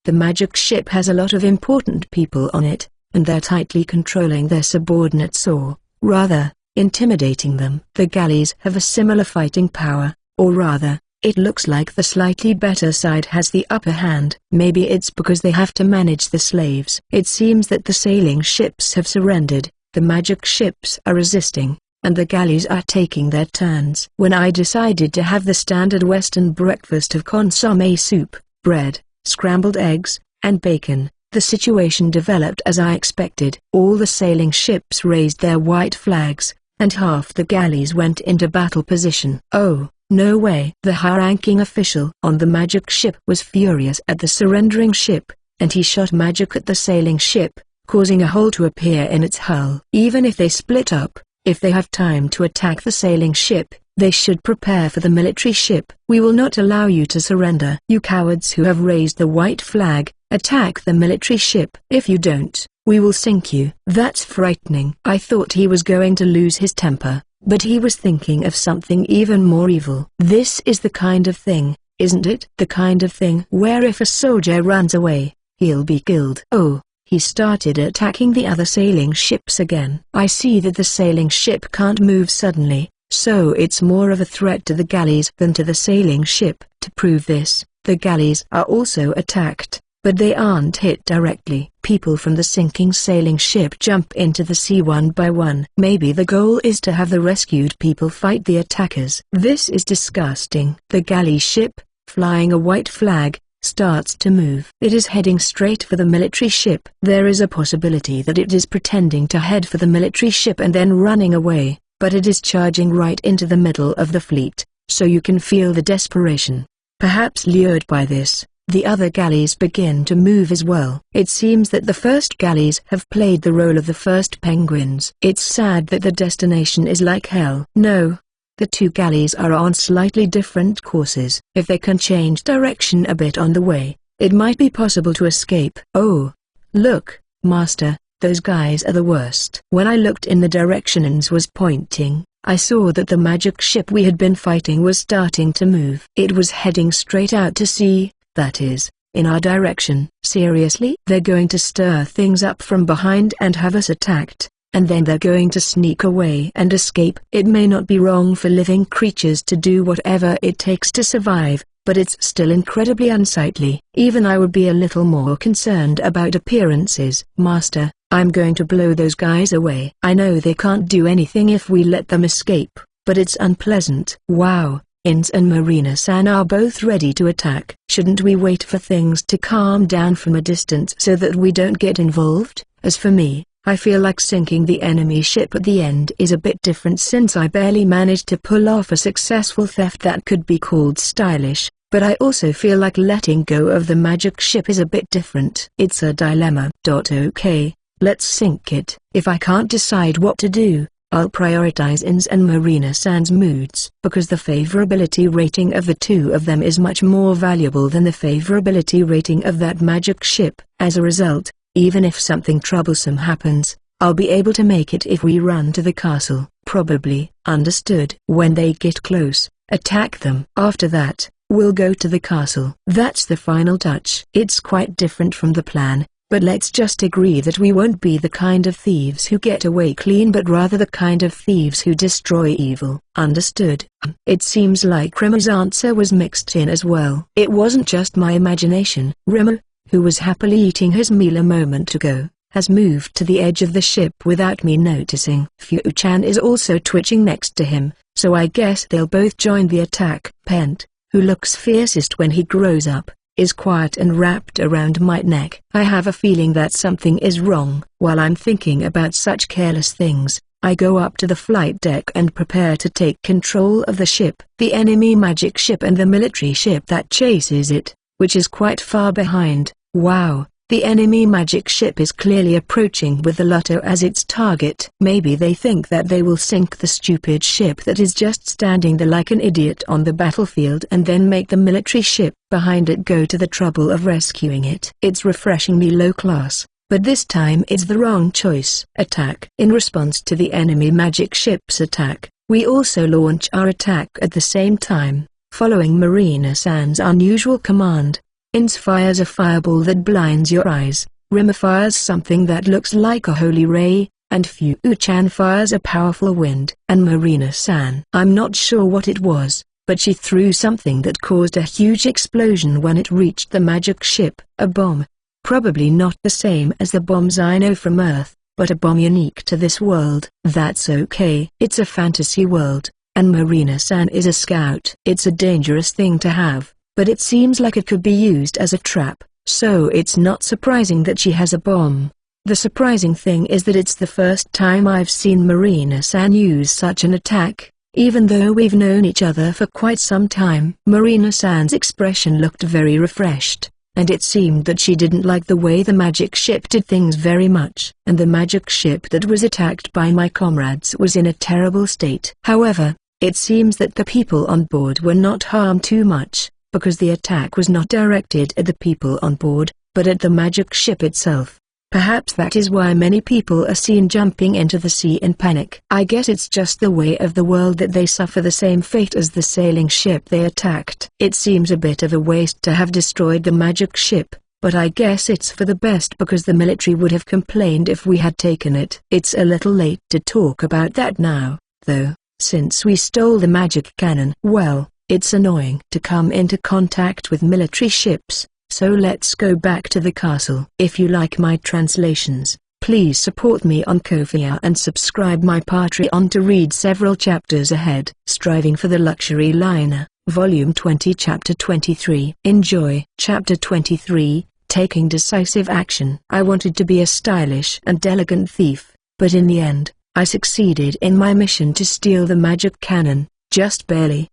The magic ship has a lot of important people on it, and they're tightly controlling their subordinates or, rather, intimidating them. The galleys have a similar fighting power, or rather, it looks like the slightly better side has the upper hand. Maybe it's because they have to manage the slaves. It seems that the sailing ships have surrendered, the magic ships are resisting, and the galleys are taking their turns. When I decided to have the standard Western breakfast of consommé soup, bread, scrambled eggs, and bacon, the situation developed as I expected. All the sailing ships raised their white flags, and half the galleys went into battle position. Oh, no way! The high-ranking official on the magic ship was furious at the surrendering ship, and he shot magic at the sailing ship, causing a hole to appear in its hull. Even if they split up, if they have time to attack the sailing ship, they should prepare for the military ship. We will not allow you to surrender. You cowards who have raised the white flag, attack the military ship. If you don't, we will sink you. That's frightening. I thought he was going to lose his temper, but he was thinking of something even more evil. This is the kind of thing, isn't it? The kind of thing where if a soldier runs away, he'll be killed. Oh. He started attacking the other sailing ships again. I see that the sailing ship can't move suddenly, so it's more of a threat to the galleys than to the sailing ship. To prove this, the galleys are also attacked, but they aren't hit directly. People from the sinking sailing ship jump into the sea one by one. Maybe the goal is to have the rescued people fight the attackers. This is disgusting. The galley ship, flying a white flag, starts to move. It is heading straight for the military ship. There is a possibility that it is pretending to head for the military ship and then running away, but it is charging right into the middle of the fleet, so you can feel the desperation. Perhaps lured by this, the other galleys begin to move as well. It seems that the first galleys have played the role of the first penguins. It's sad that the destination is like hell. No. The two galleys are on slightly different courses. If they can change direction a bit on the way, it might be possible to escape. Oh, look, Master, those guys are the worst. When I looked in the direction Inns was pointing, I saw that the magic ship we had been fighting was starting to move. It was heading straight out to sea, that is, in our direction. Seriously? They're going to stir things up from behind and have us attacked, and then they're going to sneak away and escape. It may not be wrong for living creatures to do whatever it takes to survive, but it's still incredibly unsightly. Even I would be a little more concerned about appearances. Master, I'm going to blow those guys away. I know they can't do anything if we let them escape, but it's unpleasant. Wow, Inns and Marina-san are both ready to attack. Shouldn't we wait for things to calm down from a distance so that we don't get involved? As for me, I feel like sinking the enemy ship at the end is a bit different since I barely managed to pull off a successful theft that could be called stylish, but I also feel like letting go of the magic ship is a bit different. It's a dilemma. Okay, let's sink it. If I can't decide what to do, I'll prioritize In's and Marina-san's moods because the favorability rating of the two of them is much more valuable than the favorability rating of that magic ship. As a result, even if something troublesome happens, I'll be able to make it if we run to the castle. Probably. Understood. When they get close, attack them. After that, we'll go to the castle. That's the final touch. It's quite different from the plan, but let's just agree that we won't be the kind of thieves who get away clean but rather the kind of thieves who destroy evil. Understood. It seems like Rimmer's answer was mixed in as well. It wasn't just my imagination. Rimmer, who was happily eating his meal a moment ago, has moved to the edge of the ship without me noticing. Fu-chan is also twitching next to him, so I guess they'll both join the attack. Pent, who looks fiercest when he grows up, is quiet and wrapped around my neck. I have a feeling that something is wrong. While I'm thinking about such careless things, I go up to the flight deck and prepare to take control of the ship. The enemy magic ship and the military ship that chases it, which is quite far behind. Wow, the enemy magic ship is clearly approaching with the Lotto as its target. Maybe they think that they will sink the stupid ship that is just standing there like an idiot on the battlefield and then make the military ship behind it go to the trouble of rescuing it. It's refreshingly low class, but this time it's the wrong choice. Attack. In response to the enemy magic ship's attack, we also launch our attack at the same time, following Marina-san's unusual command. Ins fires a fireball that blinds your eyes, Rimmer fires something that looks like a holy ray, and Fu-chan fires a powerful wind. And Marina-san, I'm not sure what it was, but she threw something that caused a huge explosion when it reached the magic ship. A bomb. Probably not the same as the bombs I know from Earth, but a bomb unique to this world. That's okay. It's a fantasy world, and Marina-san is a scout. It's a dangerous thing to have, but it seems like it could be used as a trap, so it's not surprising that she has a bomb. The surprising thing is that it's the first time I've seen Marina-san use such an attack, even though we've known each other for quite some time. Marina-san's expression looked very refreshed, and it seemed that she didn't like the way the magic ship did things very much. And the magic ship that was attacked by my comrades was in a terrible state. However, it seems that the people on board were not harmed too much, because the attack was not directed at the people on board, but at the magic ship itself. Perhaps that is why many people are seen jumping into the sea in panic. I guess it's just the way of the world that they suffer the same fate as the sailing ship they attacked. It seems a bit of a waste to have destroyed the magic ship, but I guess it's for the best because the military would have complained if we had taken it. It's a little late to talk about that now, though, since we stole the magic cannon. Well, it's annoying to come into contact with military ships, so let's go back to the castle. If you like my translations, please support me on Ko-fi and subscribe my Patreon to read several chapters ahead. Striving for the Luxury Liner, Volume 20 Chapter 23. Enjoy. Chapter 23, Taking Decisive Action. I wanted to be a stylish and elegant thief, but in the end, I succeeded in my mission to steal the magic cannon, just barely.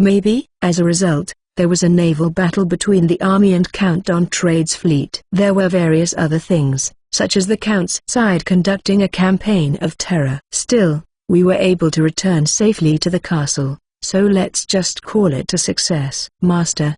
Maybe, as a result, there was a naval battle between the army and Count Dontrad's fleet. There were various other things, such as the Count's side conducting a campaign of terror. Still, we were able to return safely to the castle, so let's just call it a success. Master,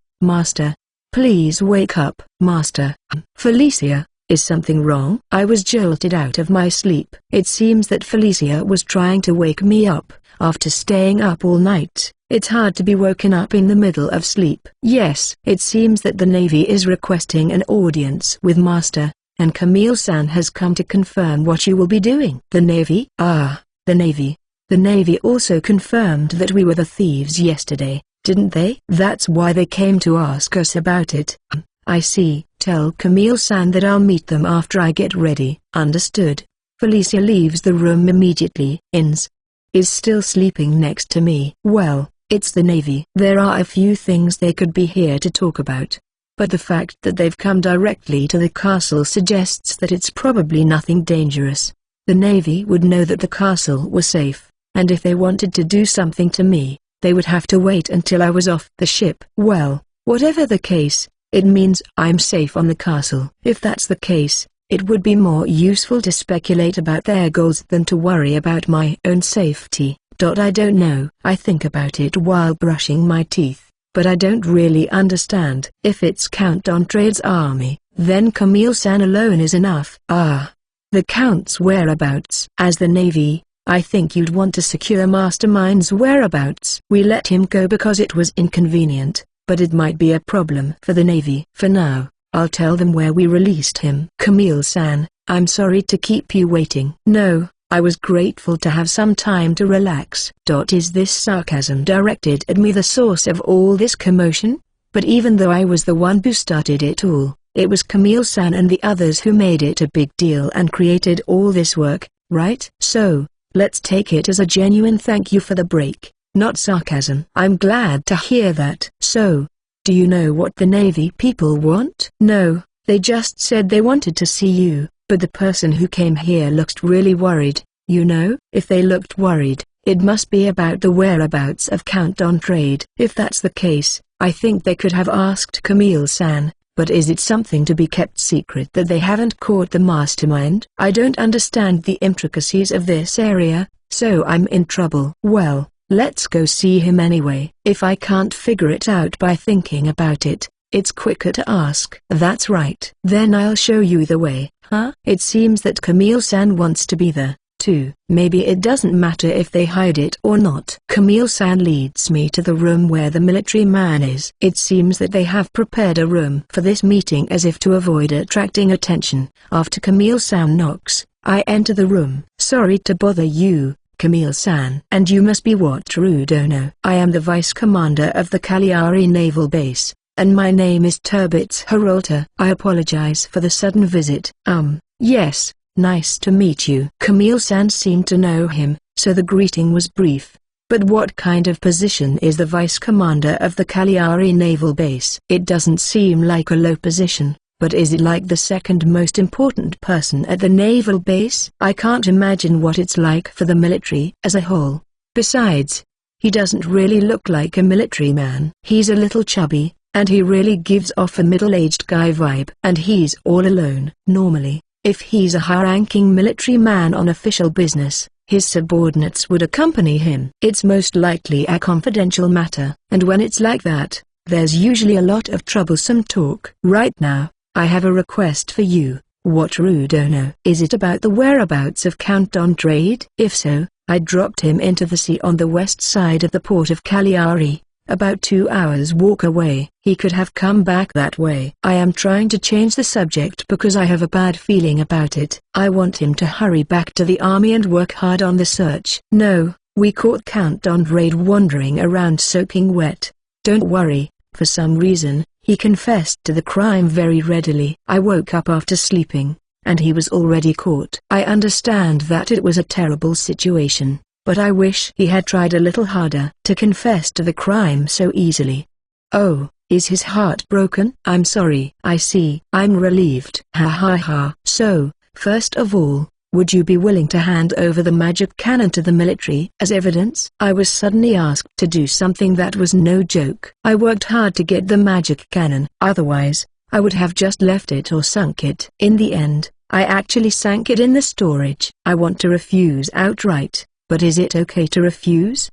please wake up. Master. Felicia, is something wrong? I was jolted out of my sleep. It seems that Felicia was trying to wake me up, after staying up all night. It's hard to be woken up in the middle of sleep. Yes, it seems that the Navy is requesting an audience with Master, and Camille-san has come to confirm what you will be doing. The Navy? Ah, the Navy. The Navy also confirmed that we were the thieves yesterday, didn't they? That's why they came to ask us about it. I see. Tell Camille-san that I'll meet them after I get ready. Understood. Felicia leaves the room immediately. Ins is still sleeping next to me. Well, it's the Navy. There are a few things they could be here to talk about, but the fact that they've come directly to the castle suggests that it's probably nothing dangerous. The Navy would know that the castle was safe, and if they wanted to do something to me, they would have to wait until I was off the ship. Well, whatever the case, it means I'm safe on the castle. If that's the case, it would be more useful to speculate about their goals than to worry about my own safety. I don't know. I think about it while brushing my teeth, but I don't really understand. If it's Count D'Entre's army, then Camille-san alone is enough. Ah, the Count's whereabouts. As the Navy, I think you'd want to secure Mastermind's whereabouts. We let him go because it was inconvenient, but it might be a problem for the Navy. For now, I'll tell them where we released him. Camille-san, I'm sorry to keep you waiting. No, I was grateful to have some time to relax. Is this sarcasm directed at me, the source of all this commotion? But even though I was the one who started it all, it was Camille-san and the others who made it a big deal and created all this work, right? So, let's take it as a genuine thank you for the break, not sarcasm. I'm glad to hear that. So, do you know what the Navy people want? No, they just said they wanted to see you, but the person who came here looked really worried, you know? If they looked worried, it must be about the whereabouts of Count D'Entre. If that's the case, I think they could have asked Camille-san, but is it something to be kept secret that they haven't caught the mastermind? I don't understand the intricacies of this area, so I'm in trouble. Well, let's go see him anyway. If I can't figure it out by thinking about it, it's quicker to ask. That's right. Then I'll show you the way. Huh? It seems that Camille-san wants to be there, too. Maybe it doesn't matter if they hide it or not. Camille-san leads me to the room where the military man is. It seems that they have prepared a room for this meeting as if to avoid attracting attention. After Camille-san knocks, I enter the room. Sorry to bother you, Camille-san. And you must be Wataru Dono. I am the vice commander of the Cagliari Naval Base, and my name is Turbits Hirota. I apologize for the sudden visit. Yes, nice to meet you. Camille-san seemed to know him, so the greeting was brief. But what kind of position is the vice commander of the Cagliari Naval Base? It doesn't seem like a low position, but is it like the second most important person at the naval base? I can't imagine what it's like for the military as a whole. Besides, he doesn't really look like a military man. He's a little chubby, and he really gives off a middle-aged guy vibe. And he's all alone. Normally, if he's a high-ranking military man on official business, his subordinates would accompany him. It's most likely a confidential matter, and when it's like that, there's usually a lot of troublesome talk. Right now, I have a request for you, Wataru Dono. Is it about the whereabouts of Count D'Entre? If so, I dropped him into the sea on the west side of the port of Cagliari, about 2 hours walk away. He could have come back that way. I am trying to change the subject because I have a bad feeling about it. I want him to hurry back to the army and work hard on the search. No, we caught Count D'Entre wandering around soaking wet. Don't worry, for some reason, he confessed to the crime very readily. I woke up after sleeping, and he was already caught. I understand that it was a terrible situation, but I wish he had tried a little harder to confess to the crime so easily. Oh, is his heart broken? I'm sorry. I see. I'm relieved. Ha ha ha. So, first of all, would you be willing to hand over the magic cannon to the military as evidence? I was suddenly asked to do something that was no joke. I worked hard to get the magic cannon. Otherwise, I would have just left it or sunk it. In the end, I actually sank it in the storage. I want to refuse outright. But is it okay to refuse?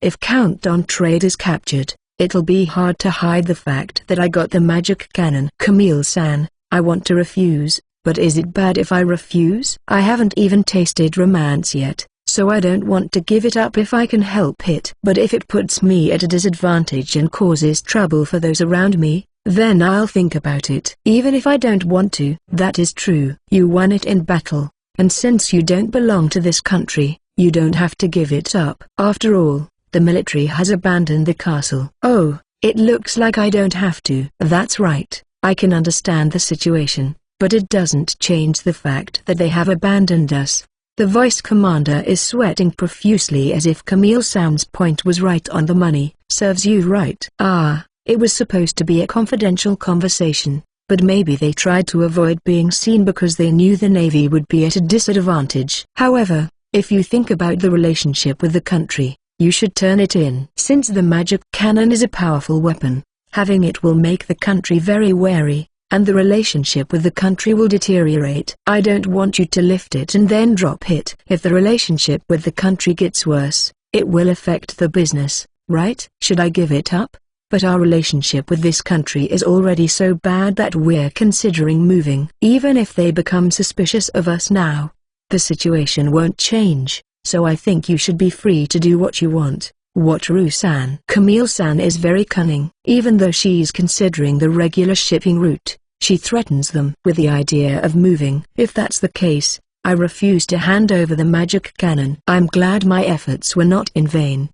If Count D'Entre is captured, it'll be hard to hide the fact that I got the magic cannon. Camille-san, I want to refuse, but is it bad if I refuse? I haven't even tasted romance yet, so I don't want to give it up if I can help it. But if it puts me at a disadvantage and causes trouble for those around me, then I'll think about it. Even if I don't want to. That is true. You won it in battle, and since you don't belong to this country, you don't have to give it up. After all, the military has abandoned the castle. Oh, it looks like I don't have to. That's right, I can understand the situation, but it doesn't change the fact that they have abandoned us. The vice commander is sweating profusely as if Camille-san's point was right on the money. Serves you right. Ah, it was supposed to be a confidential conversation, but maybe they tried to avoid being seen because they knew the Navy would be at a disadvantage. However, if you think about the relationship with the country, you should turn it in. Since the magic cannon is a powerful weapon, having it will make the country very wary, and the relationship with the country will deteriorate. I don't want you to lift it and then drop it. If the relationship with the country gets worse, it will affect the business, right? Should I give it up? But our relationship with this country is already so bad that we're considering moving. Even if they become suspicious of us now, the situation won't change, so I think you should be free to do what you want. Wataru-san. Camille-san is very cunning. Even though she's considering the regular shipping route, she threatens them with the idea of moving. If that's the case, I refuse to hand over the magic cannon. I'm glad my efforts were not in vain.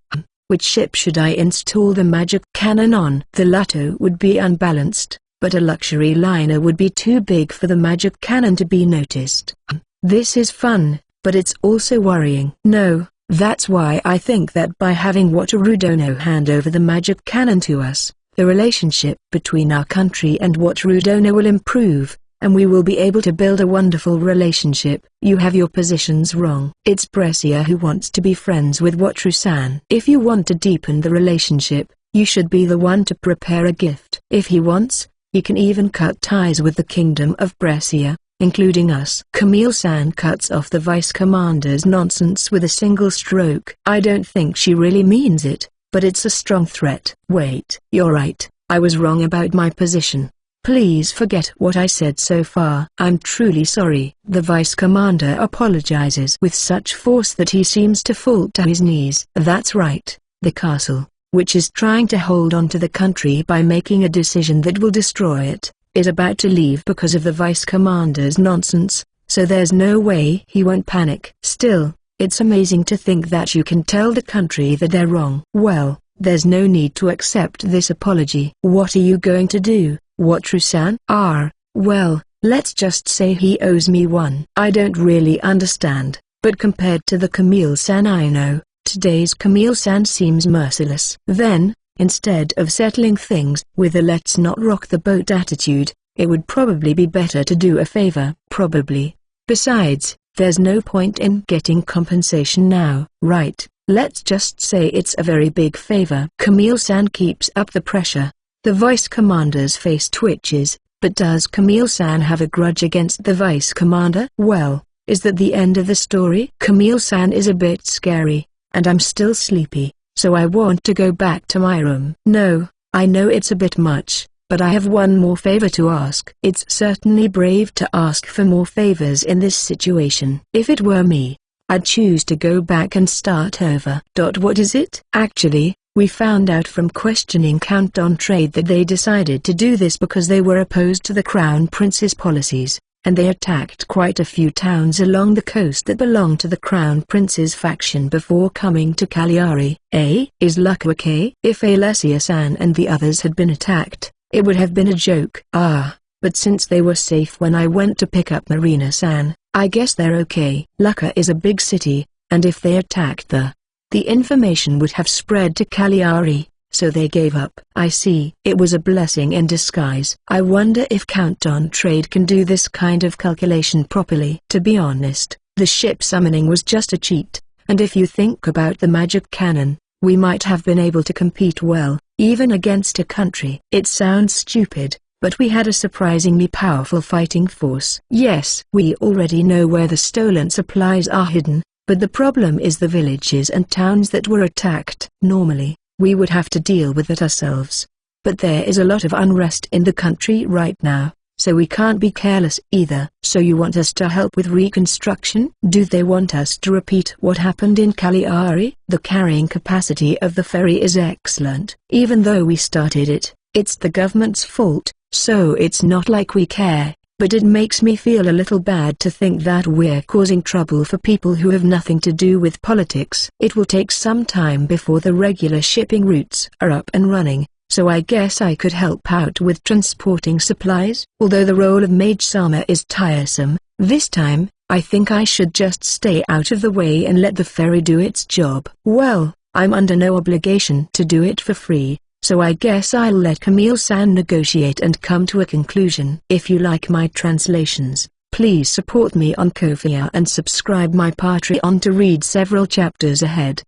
Which ship should I install the magic cannon on? The Lotto would be unbalanced, but a luxury liner would be too big for the magic cannon to be noticed. This is fun, but it's also worrying. No, that's why I think that by having Wataru Dono hand over the magic cannon to us, the relationship between our country and Wataru Dono will improve, and we will be able to build a wonderful relationship. You have your positions wrong. It's Brescia who wants to be friends with Wataru-san. If you want to deepen the relationship, you should be the one to prepare a gift. If he wants, he can even cut ties with the kingdom of Brescia, including us. Camille-san cuts off the vice commander's nonsense with a single stroke. I don't think she really means it, but it's a strong threat. Wait, you're right, I was wrong about my position. Please forget what I said so far. I'm truly sorry. The vice commander apologizes with such force that he seems to fall to his knees. That's right, the castle, which is trying to hold on to the country by making a decision that will destroy it, is about to leave because of the vice commander's nonsense, so there's no way he won't panic. Still, it's amazing to think that you can tell the country that they're wrong. Well, there's no need to accept this apology. What are you going to do, Wataru-san? Well, let's just say he owes me one. I don't really understand, but compared to the Camille-san I know, today's Camille-san seems merciless. Then, instead of settling things with a let's not rock the boat attitude, it would probably be better to do a favor. Probably. Besides, there's no point in getting compensation now, right? Let's just say it's a very big favor. Camille-san keeps up the pressure. The vice commander's face twitches, but does Camille-san have a grudge against the vice commander? Well, is that the end of the story? Camille-san is a bit scary, and I'm still sleepy, so I want to go back to my room. No, I know it's a bit much, but I have one more favor to ask. It's certainly brave to ask for more favors in this situation. If it were me, I'd choose to go back and start over. What is it? Actually, we found out from questioning Count on Trade that they decided to do this because they were opposed to the Crown Prince's policies, and they attacked quite a few towns along the coast that belonged to the Crown Prince's faction before coming to Cagliari. Is luck okay? If Alessia-san and the others had been attacked, it would have been a joke. But since they were safe when I went to pick up Marina-san, I guess they're okay. Lucca is a big city, and if they attacked the information would have spread to Cagliari, so they gave up. I see. It was a blessing in disguise. I wonder if Count on Trade can do this kind of calculation properly. To be honest, the ship summoning was just a cheat, and if you think about the magic cannon, we might have been able to compete well, even against a country. It sounds stupid, but we had a surprisingly powerful fighting force. Yes, we already know where the stolen supplies are hidden, but the problem is the villages and towns that were attacked. Normally, we would have to deal with it ourselves. But there is a lot of unrest in the country right now, so we can't be careless either. So you want us to help with reconstruction? Do they want us to repeat what happened in Cagliari? The carrying capacity of the ferry is excellent. Even though we started it, it's the government's fault, so it's not like we care. But it makes me feel a little bad to think that we're causing trouble for people who have nothing to do with politics. It will take some time before the regular shipping routes are up and running, so I guess I could help out with transporting supplies. Although the role of Mage-sama is tiresome, this time, I think I should just stay out of the way and let the ferry do its job. Well, I'm under no obligation to do it for free, so I guess I'll let Camille-san negotiate and come to a conclusion. If you like my translations, please support me on Ko-fi and subscribe my Patreon to read several chapters ahead.